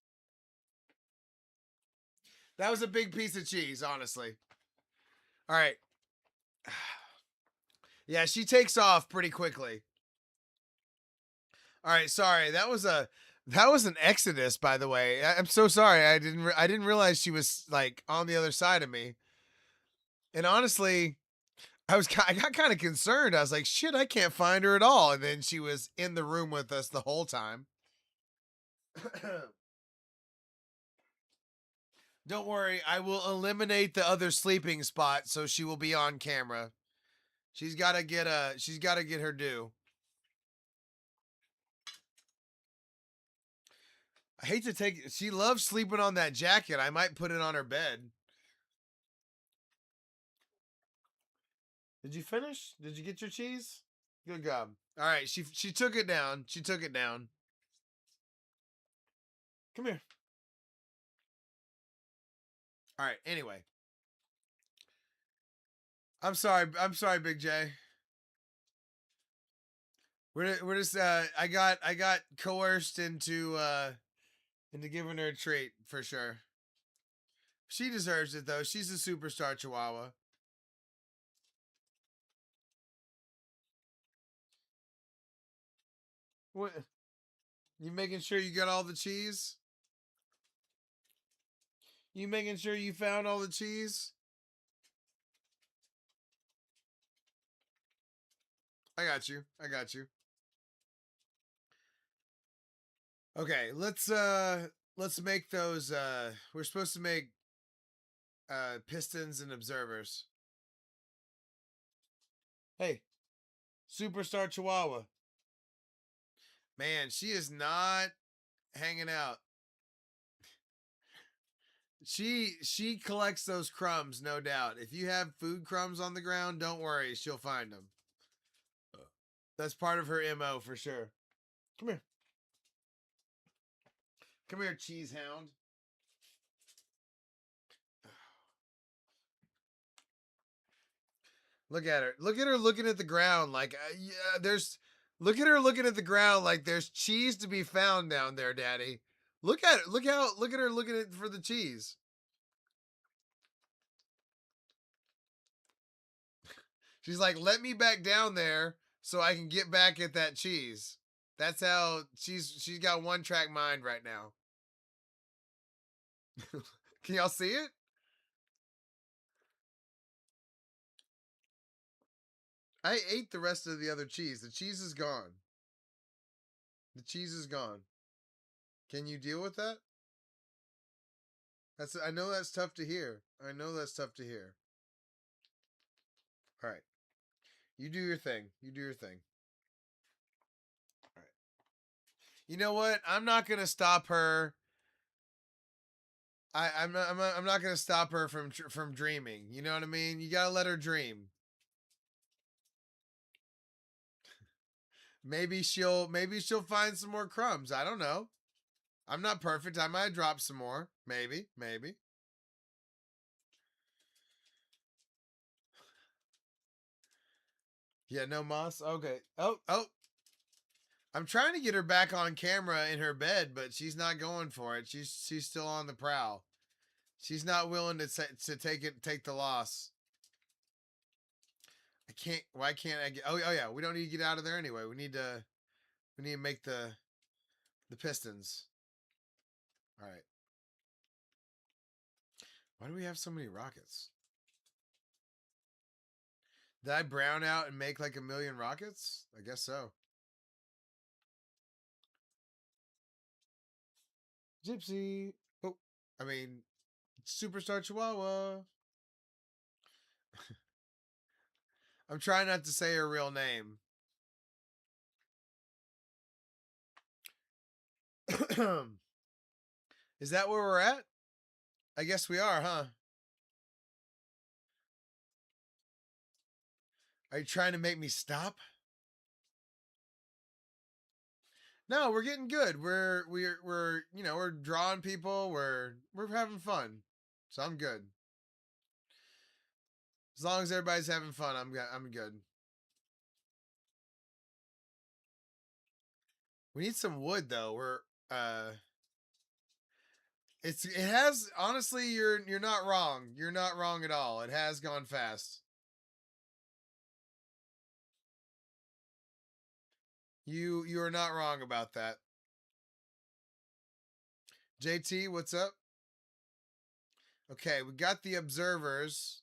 That was a big piece of cheese, honestly. All right. Yeah, she takes off pretty quickly. All right, sorry. That was an exodus, by the way. I'm so sorry. I didn't realize she was like on the other side of me. And honestly, I got kind of concerned. I was like, shit, I can't find her at all. And then she was in the room with us the whole time. Don't worry, I will eliminate the other sleeping spot so she will be on camera. She's got to get her due. I hate to take she loves sleeping on that jacket. I might put it on her bed. Did you finish? Did you get your cheese? Good job. All right, she took it down. She took it down. Come here. All right, anyway. I'm sorry, Big J. We're just I got coerced into giving her a treat for sure. She deserves it though. She's a superstar chihuahua. What you making sure you got all the cheese? You making sure you found all the cheese? I got you. I got you. Okay, let's make those we're supposed to make pistons and observers. Hey, superstar chihuahua. Man, she is not hanging out. She collects those crumbs, no doubt. If you have food crumbs on the ground, don't worry, she'll find them. That's part of her MO for sure. Come here. Come here, cheese hound. Look at her. Look at her looking at the ground like yeah, there's look at her looking at the ground like there's cheese to be found down there, daddy. Look at it. Look at her looking at for the cheese. She's like, "Let me back down there so I can get back at that cheese." That's how she's got one track mind right now. Can y'all see it? I ate the rest of the other cheese. The cheese is gone. The cheese is gone. Can you deal with that? I know that's tough to hear. I know that's tough to hear. All right. You do your thing. You do your thing. All right. You know what? I'm not gonna stop her. I'm not gonna stop her from dreaming. You know what I mean? You gotta let her dream. Maybe she'll find some more crumbs. I don't know. I'm not perfect. I might drop some more. Maybe. Yeah, no moss. Okay. Oh. I'm trying to get her back on camera in her bed, but she's not going for it. She's still on the prowl. She's not willing to take the loss. I can't. Why can't I get? Oh yeah. We don't need to get out of there anyway. We need to make the pistons. All right. Why do we have so many rockets? Did I brown out and make like 1,000,000 rockets? I guess so. Gypsy. Oh, I mean, Superstar Chihuahua. I'm trying not to say her real name. Is that where we're at? I guess we are, huh? Are you trying to make me stop? No, we're getting good. We're we're drawing people. We're having fun. So I'm good. As long as everybody's having fun, I'm good. We need some wood though. We're it has honestly you're not wrong. You're not wrong at all. It has gone fast. You are not wrong about that. JT, what's up? Okay, we got the observers.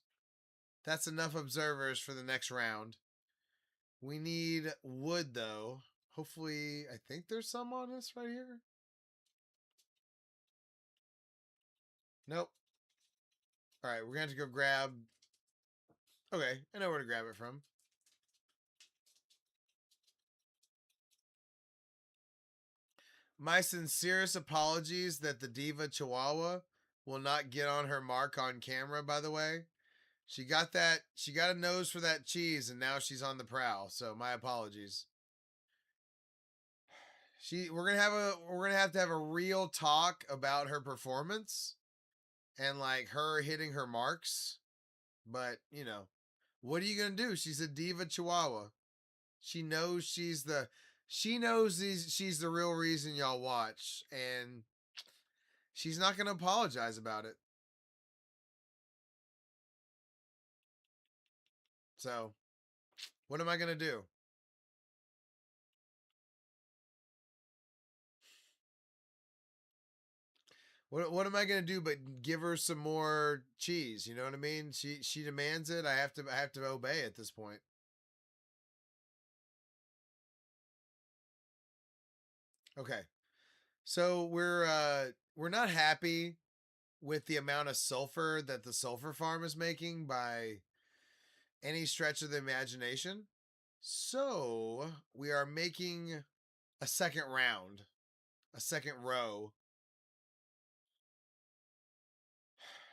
That's enough observers for the next round. We need wood though. Hopefully, I think there's some on this right here. Nope. All right, we're going to go grab. Okay, I know where to grab it from. My sincerest apologies that the Diva Chihuahua will not get on her mark on camera, by the way. She got a nose for that cheese and now she's on the prowl. So my apologies. We're gonna have to have a real talk about her performance and like her hitting her marks. But, what are you gonna do? She's a Diva Chihuahua. She knows she's the real reason y'all watch, and she's not gonna apologize about it. So, what am I gonna do? What am I gonna do but give her some more cheese? You know what I mean? She demands it. I have to obey at this point. Okay. So we're not happy with the amount of sulfur that the sulfur farm is making by any stretch of the imagination. So we are making a second round, a second row.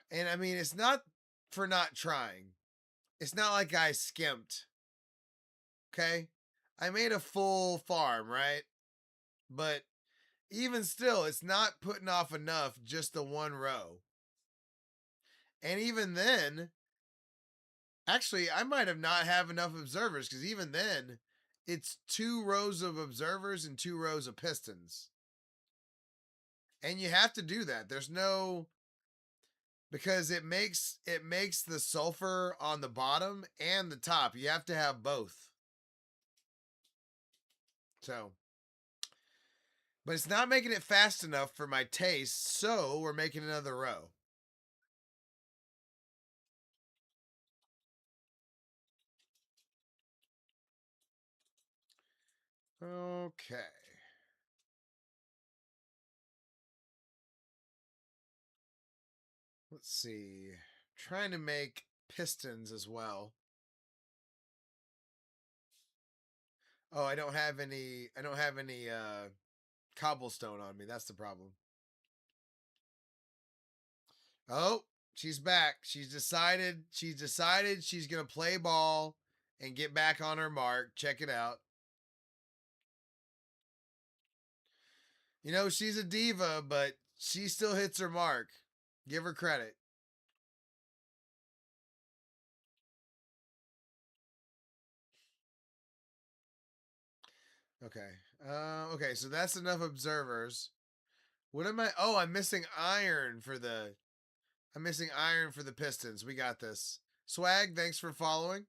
And I mean, it's not for not trying. It's not like I skimped. Okay? I made a full farm, right? But even still, it's not putting off enough just the one row. And even then, actually, I might have not have enough observers because even then, it's 2 rows of observers and 2 rows of pistons. And you have to do that. There's no because it makes the sulfur on the bottom and the top. You have to have both. So, but it's not making it fast enough for my taste, so we're making another row. Okay. Let's see. Trying to make pistons as well. Oh, I don't have any cobblestone on me. That's the problem. Oh, she's back. She's decided she's going to play ball and get back on her mark. Check it out. She's a diva, but she still hits her mark. Give her credit. Okay. Okay, so that's enough observers. What am I? Oh, I'm missing iron for the. I'm missing iron for the Pistons. We got this. Swag, thanks for following.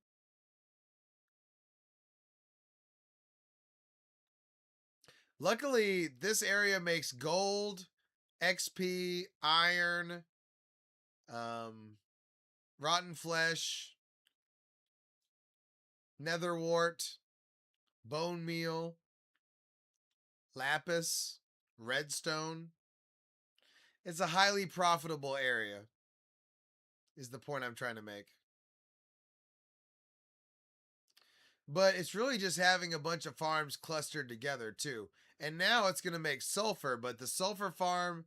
Luckily, this area makes gold, XP, iron, um, rotten flesh, netherwort, bone meal, lapis, redstone. It's a highly profitable area, is the point I'm trying to make. But it's really just having a bunch of farms clustered together, too. And now it's going to make sulfur, but the sulfur farm,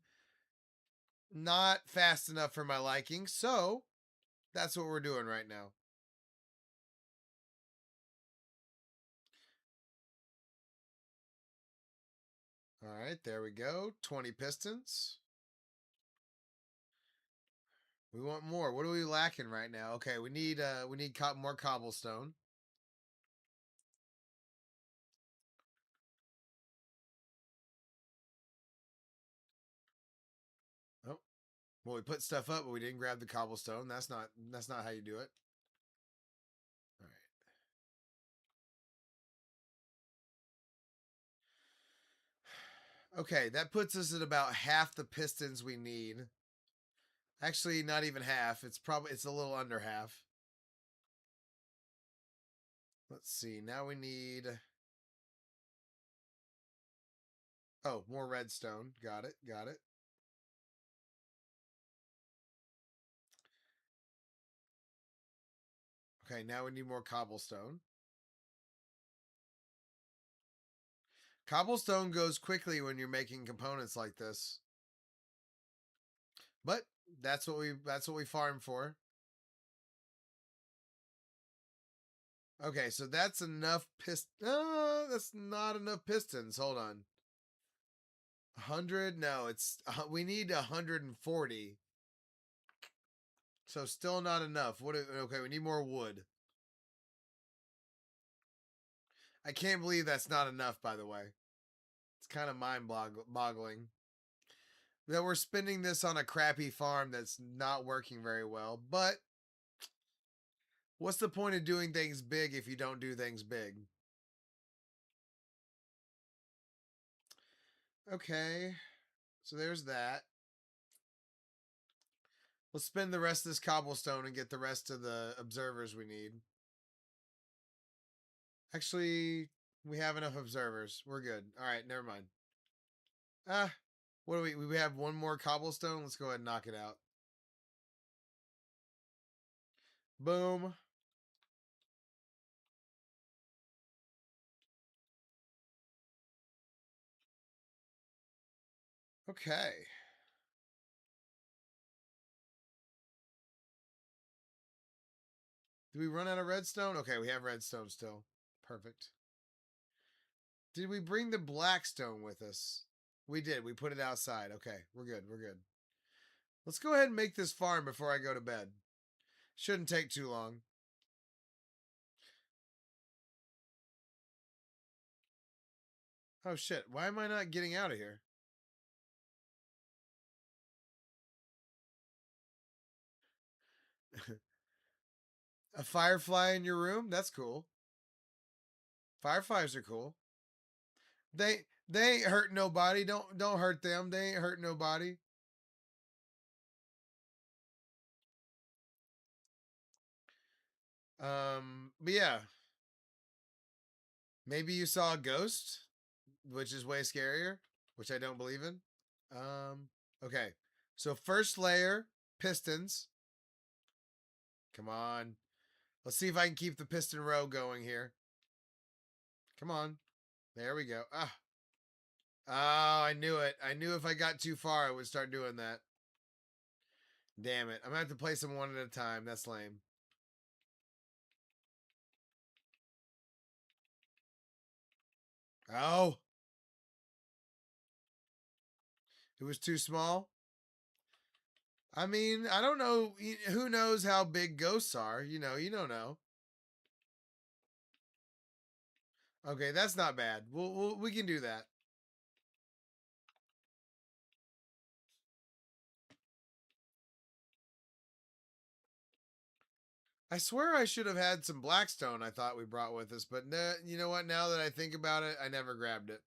not fast enough for my liking. So that's what we're doing right now. All right, there we go. 20 pistons. We want more. What are we lacking right now? Okay, we need more cobblestone. Oh, well, we put stuff up, but we didn't grab the cobblestone. That's not how you do it. All right. Okay, that puts us at about half the pistons we need. Actually, not even half. It's a little under half. Let's see. Now we need. Oh, more redstone. Got it. Got it. Okay, now we need more cobblestone. Cobblestone goes quickly when you're making components like this. But that's what we farm for. Okay, so that's enough that's not enough pistons. Hold on. 100? No, we need 140. So still not enough. Okay, we need more wood. I can't believe that's not enough, by the way. It's kind of mind-boggling that we're spending this on a crappy farm that's not working very well. But what's the point of doing things big if you don't do things big? Okay, so there's that. We'll spend the rest of this cobblestone and get the rest of the observers we need. Actually, we have enough observers. We're good. All right, never mind. Ah, what do we have one more cobblestone? Let's go ahead and knock it out. Boom. Okay. Did we run out of redstone? Okay, we have redstone still. Perfect. Did we bring the blackstone with us? We did. We put it outside. Okay, we're good. We're good. Let's go ahead and make this farm before I go to bed. Shouldn't take too long. Oh shit, why am I not getting out of here? A firefly in your room? That's cool. Fireflies are cool. They ain't hurt nobody. Don't hurt them. They ain't hurt nobody. But yeah, maybe you saw a ghost, which is way scarier, which I don't believe in. Okay. So first layer, pistons. Come on. Let's see if I can keep the piston row going here. Come on. There we go. Ah. Oh, I knew it. I knew if I got too far, I would start doing that. Damn it. I'm going to have to place them one at a time. That's lame. Oh. It was too small. I mean, I don't know. Who knows how big ghosts are? You don't know. Okay, that's not bad. We can do that. I swear I should have had some Blackstone I thought we brought with us, but you know what? Now that I think about it, I never grabbed it.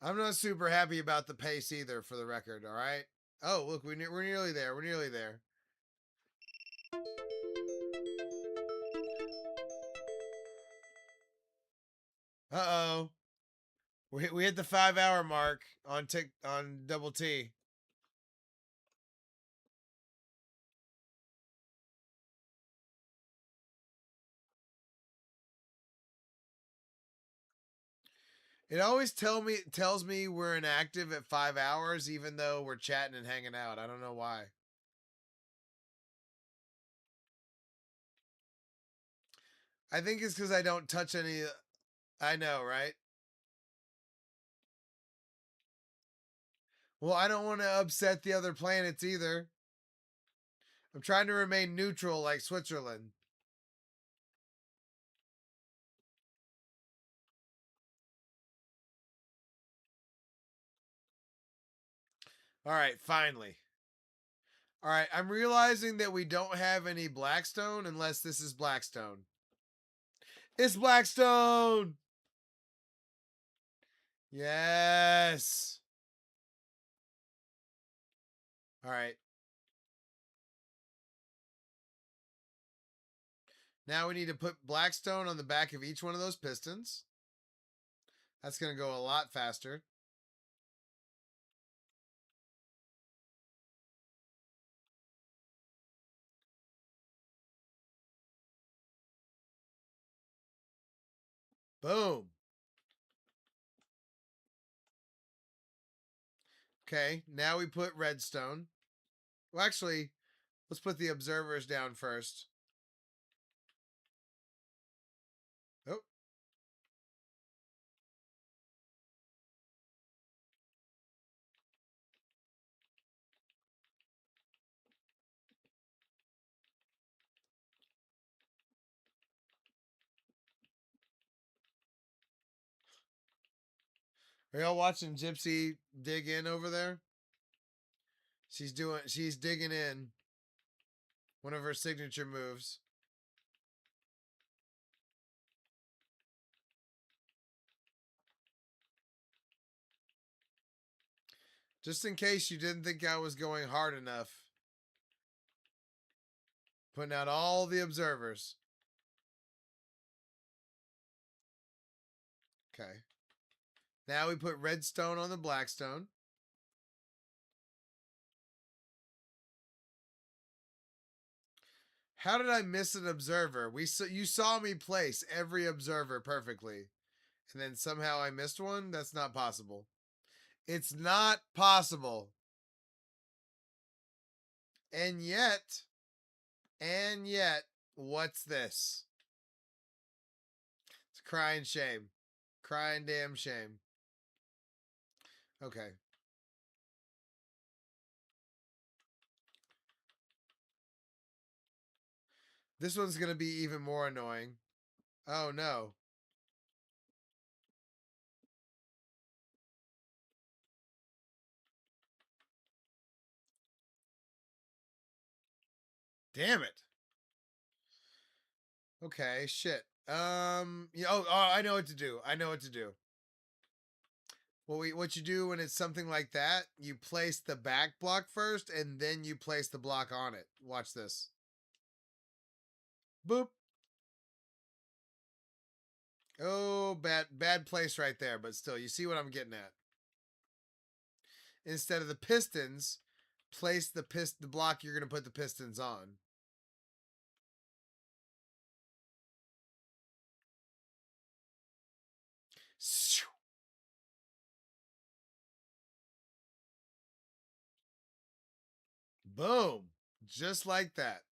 I'm not super happy about the pace either, for the record, all right? Oh, look, we're nearly there. We're nearly there. Uh-oh. We hit the 5 hour mark on Double T. It always tells me we're inactive at 5 hours, even though we're chatting and hanging out. I don't know why. I think it's because I don't touch any. I know, right? Well, I don't want to upset the other planets either. I'm trying to remain neutral like Switzerland. All right, finally. All right, I'm realizing that we don't have any Blackstone unless this is Blackstone. It's Blackstone! Yes! All right. Now we need to put Blackstone on the back of each one of those pistons. That's going to go a lot faster. Boom. Okay, now we put redstone. Well, actually, let's put the observers down first. Oh. Are y'all watching Gypsy dig in over there? She's digging in. One of her signature moves. Just in case you didn't think I was going hard enough. Putting out all the observers. Okay. Now we put redstone on the blackstone. How did I miss an observer? You saw me place every observer perfectly. And then somehow I missed one? That's not possible. It's not possible. And yet, what's this? It's crying shame. Crying damn shame. Okay. This one's going to be even more annoying. Oh, no. Damn it. Okay, shit. I know what to do. I know what to do. What you do when it's something like that, you place the back block first and then you place the block on it. Watch this. Boop. Oh, bad place right there, but still, you see what I'm getting at. Instead of the pistons, place the block you're going to put the pistons on. Boom. Just like that.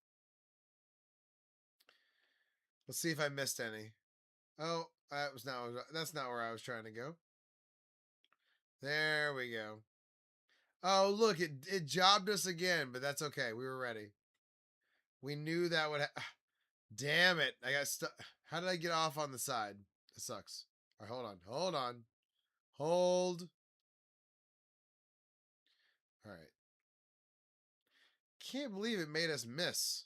Let's see if I missed any. Oh, that's not where I was trying to go. There we go. Oh, look, it jobbed us again, but that's okay. We were ready. We knew that would damn it. I got stuck. How did I get off on the side? It sucks. All right, hold on. Hold on. Hold. All right. Can't believe it made us miss.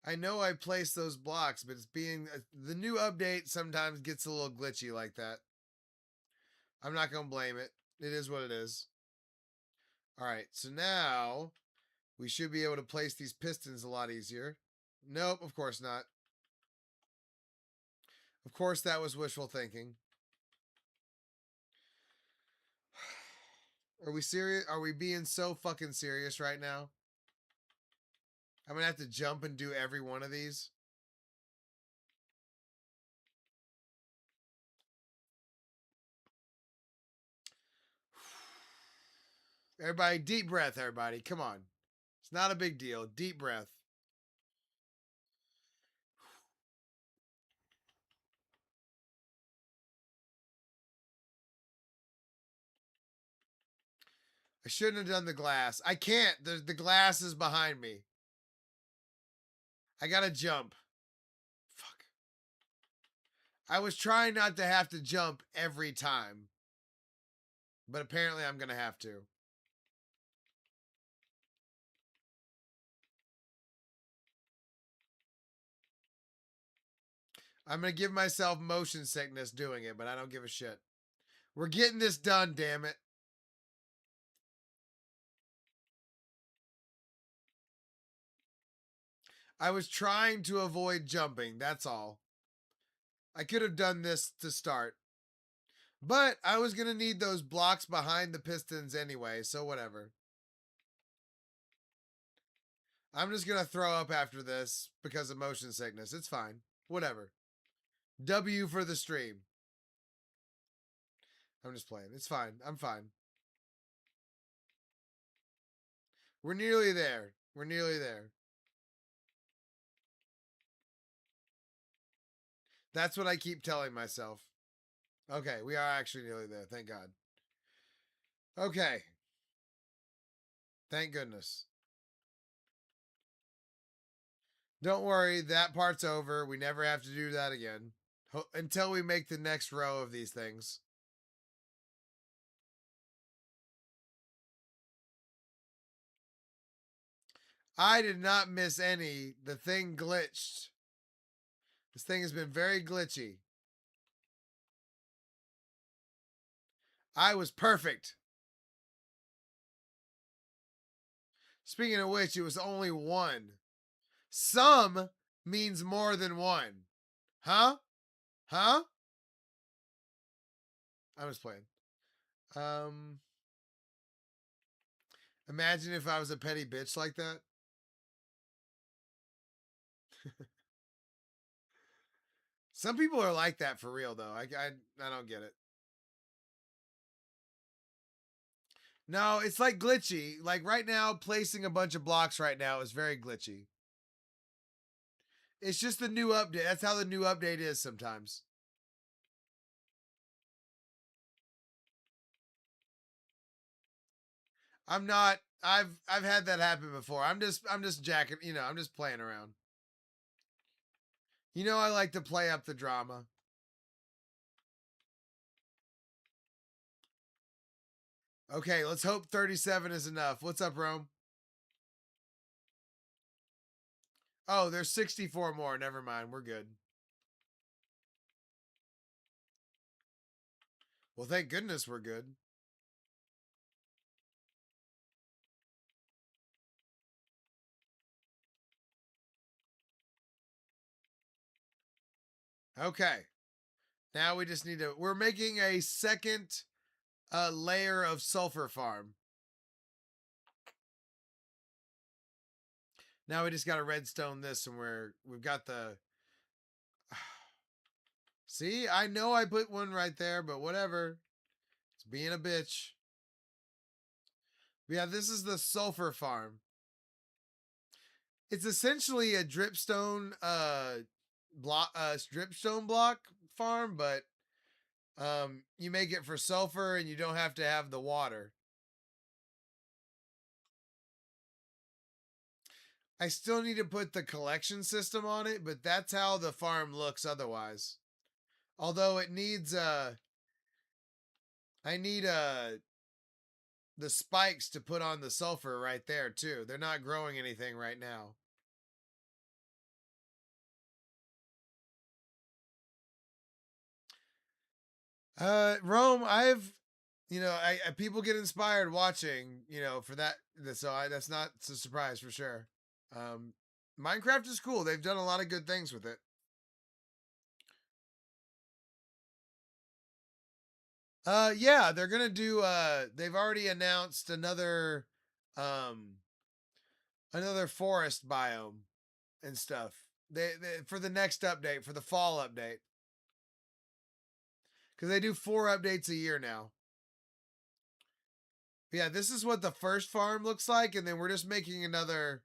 I know I placed those blocks, but it's being the new update sometimes gets a little glitchy like that. I'm not going to blame it. It is what it is. All right. So now we should be able to place these pistons a lot easier. Nope, of course not. Of course that was wishful thinking. Are we serious? Are we being so fucking serious right now? I'm going to have to jump and do every one of these. Everybody, deep breath, everybody. Come on. It's not a big deal. Deep breath. I shouldn't have done the glass. I can't. The glass is behind me. I got to jump. Fuck. I was trying not to have to jump every time. But apparently I'm going to have to. I'm going to give myself motion sickness doing it, but I don't give a shit. We're getting this done, damn it. I was trying to avoid jumping, that's all. I could have done this to start. But I was going to need those blocks behind the pistons anyway, so whatever. I'm just going to throw up after this because of motion sickness. It's fine. Whatever. W for the stream. I'm just playing. It's fine. I'm fine. We're nearly there. We're nearly there. That's what I keep telling myself. Okay, we are actually nearly there. Thank God. Okay. Thank goodness. Don't worry, that part's over. We never have to do that again. Until we make the next row of these things. I did not miss any. The thing glitched. This thing has been very glitchy. I was perfect. Speaking of which, it was only one. Some means more than one. Huh? Huh? I was playing. Imagine if I was a petty bitch like that. Some people are like that for real, though. I don't get it. No, it's like glitchy. Like right now, placing a bunch of blocks right now is very glitchy. It's just the new update. That's how the new update is sometimes. I'm not. I've had that happen before. I'm just jacking. I'm just playing around. I like to play up the drama. Okay, let's hope 37 is enough. What's up, Rome? Oh, there's 64 more. Never mind. We're good. Well, thank goodness we're good. Okay. Now we just need to. We're making a second layer of sulfur farm. Now we just got to redstone this, and we've got the. See, I know I put one right there, but whatever. It's being a bitch. But yeah, this is the sulfur farm. It's essentially a dripstone dripstone block farm, but You make it for sulfur and you don't have to have the water. I still need to put the collection system on it, but that's how the farm looks otherwise. Although it needs I need the spikes to put on the sulfur right there too. They're not growing anything right now. Rome, I've people get inspired watching, for that. So that's not a surprise for sure. Um, Minecraft is cool. They've done a lot of good things with it. Yeah, they're gonna do. They've already announced um, another forest biome and stuff. They for the next update, for the fall update, because they do 4 updates a year now. Yeah, this is what the first farm looks like, and then we're just making another.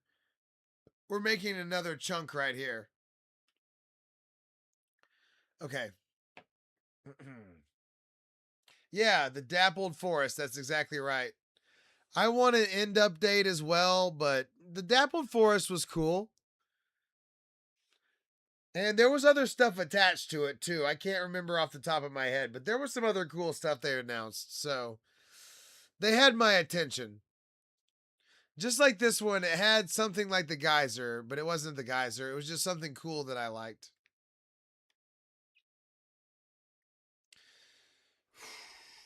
We're making another chunk right here. Okay. Yeah, the dappled forest. That's exactly right. I want an end update as well, but the dappled forest was cool. And there was other stuff attached to it too. I can't remember off the top of my head, but there was some other cool stuff they announced. So they had my attention. Just like this one, it had something like the geyser, but it wasn't the geyser. It was just something cool that I liked.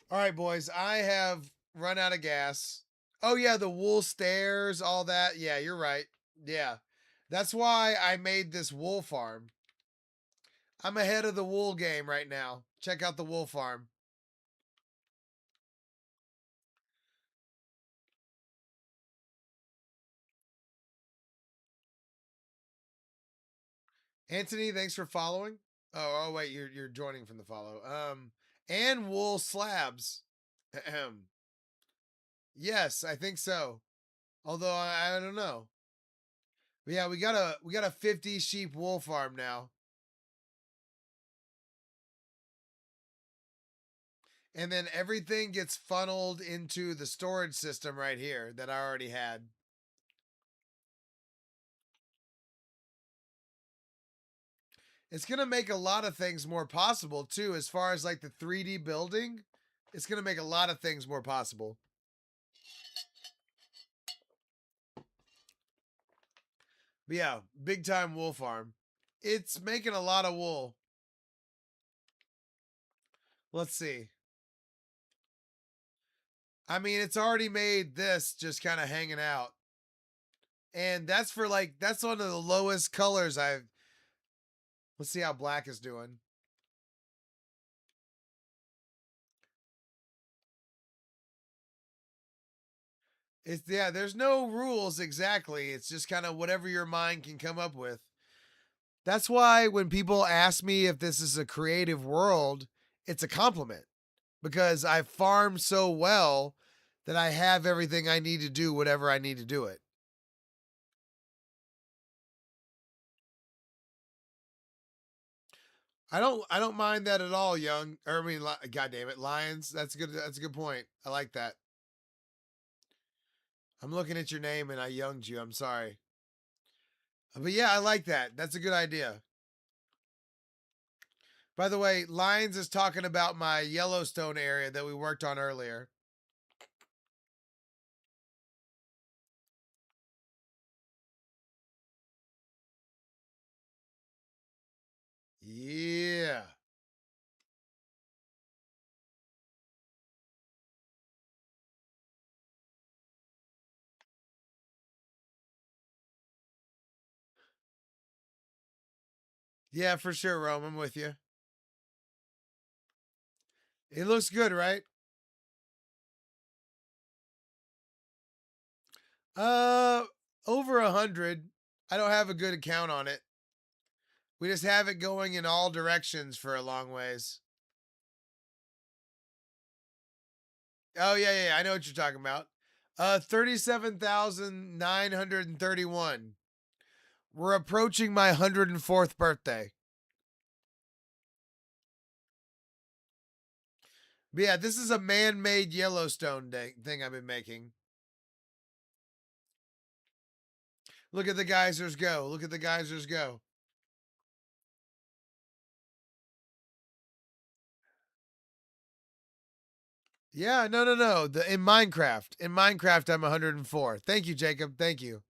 All right, boys, I have run out of gas. Oh, yeah, the wool stairs, all that. Yeah, you're right. Yeah. That's why I made this wool farm. I'm ahead of the wool game right now. Check out the wool farm. Anthony, thanks for following. Oh wait, you're joining from the follow. And wool slabs. Ahem. Yes, I think so. Although I don't know. But yeah, we got a 50 sheep wool farm now. And then everything gets funneled into the storage system right here that I already had. It's going to make a lot of things more possible too, as far as like the 3D building. It's going to make a lot of things more possible. But yeah, big time wool farm. It's making a lot of wool. Let's see. I mean, it's already made this just kind of hanging out. And that's for like, that's one of the lowest colors I've. Let's see how black is doing. It's, yeah, there's no rules exactly. It's just kind of whatever your mind can come up with. That's why when people ask me if this is a creative world, it's a compliment because I farm so well that I have everything I need to do whatever I need to do it. I don't mind that at all, young. Or I mean, God damn it, Lions. That's good. That's a good point. I like that. I'm looking at your name and I younged you. I'm sorry, but yeah, I like that. That's a good idea. By the way, Lions is talking about my Yellowstone area that we worked on earlier. Yeah. Yeah, for sure, Rome. I'm with you. It looks good, right? Uh, over 100. I don't have a good account on it. We just have it going in all directions for a long ways. Oh yeah. I know what you're talking about. 37,931. We're approaching my 104th birthday. But yeah, this is a man-made Yellowstone thing I've been making. Look at the geysers go. Look at the geysers go. Yeah, no. In Minecraft, I'm 104. Thank you, Jacob. Thank you.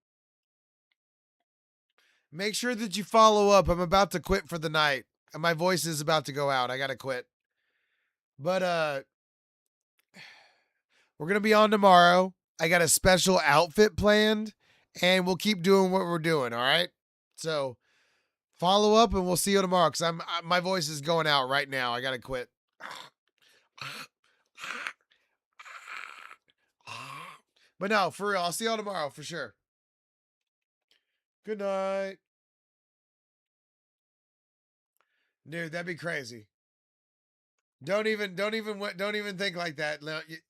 Make sure that you follow up. I'm about to quit for the night. My voice is about to go out. I gotta quit. But we're gonna be on tomorrow. I got a special outfit planned, and we'll keep doing what we're doing. All right. So follow up, and we'll see you tomorrow. Cause my voice is going out right now. I gotta quit. But no, for real, I'll see y'all tomorrow for sure. Good night. Dude, that'd be crazy. Don't even think like that,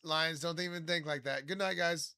Lions. Don't even think like that. Good night, guys.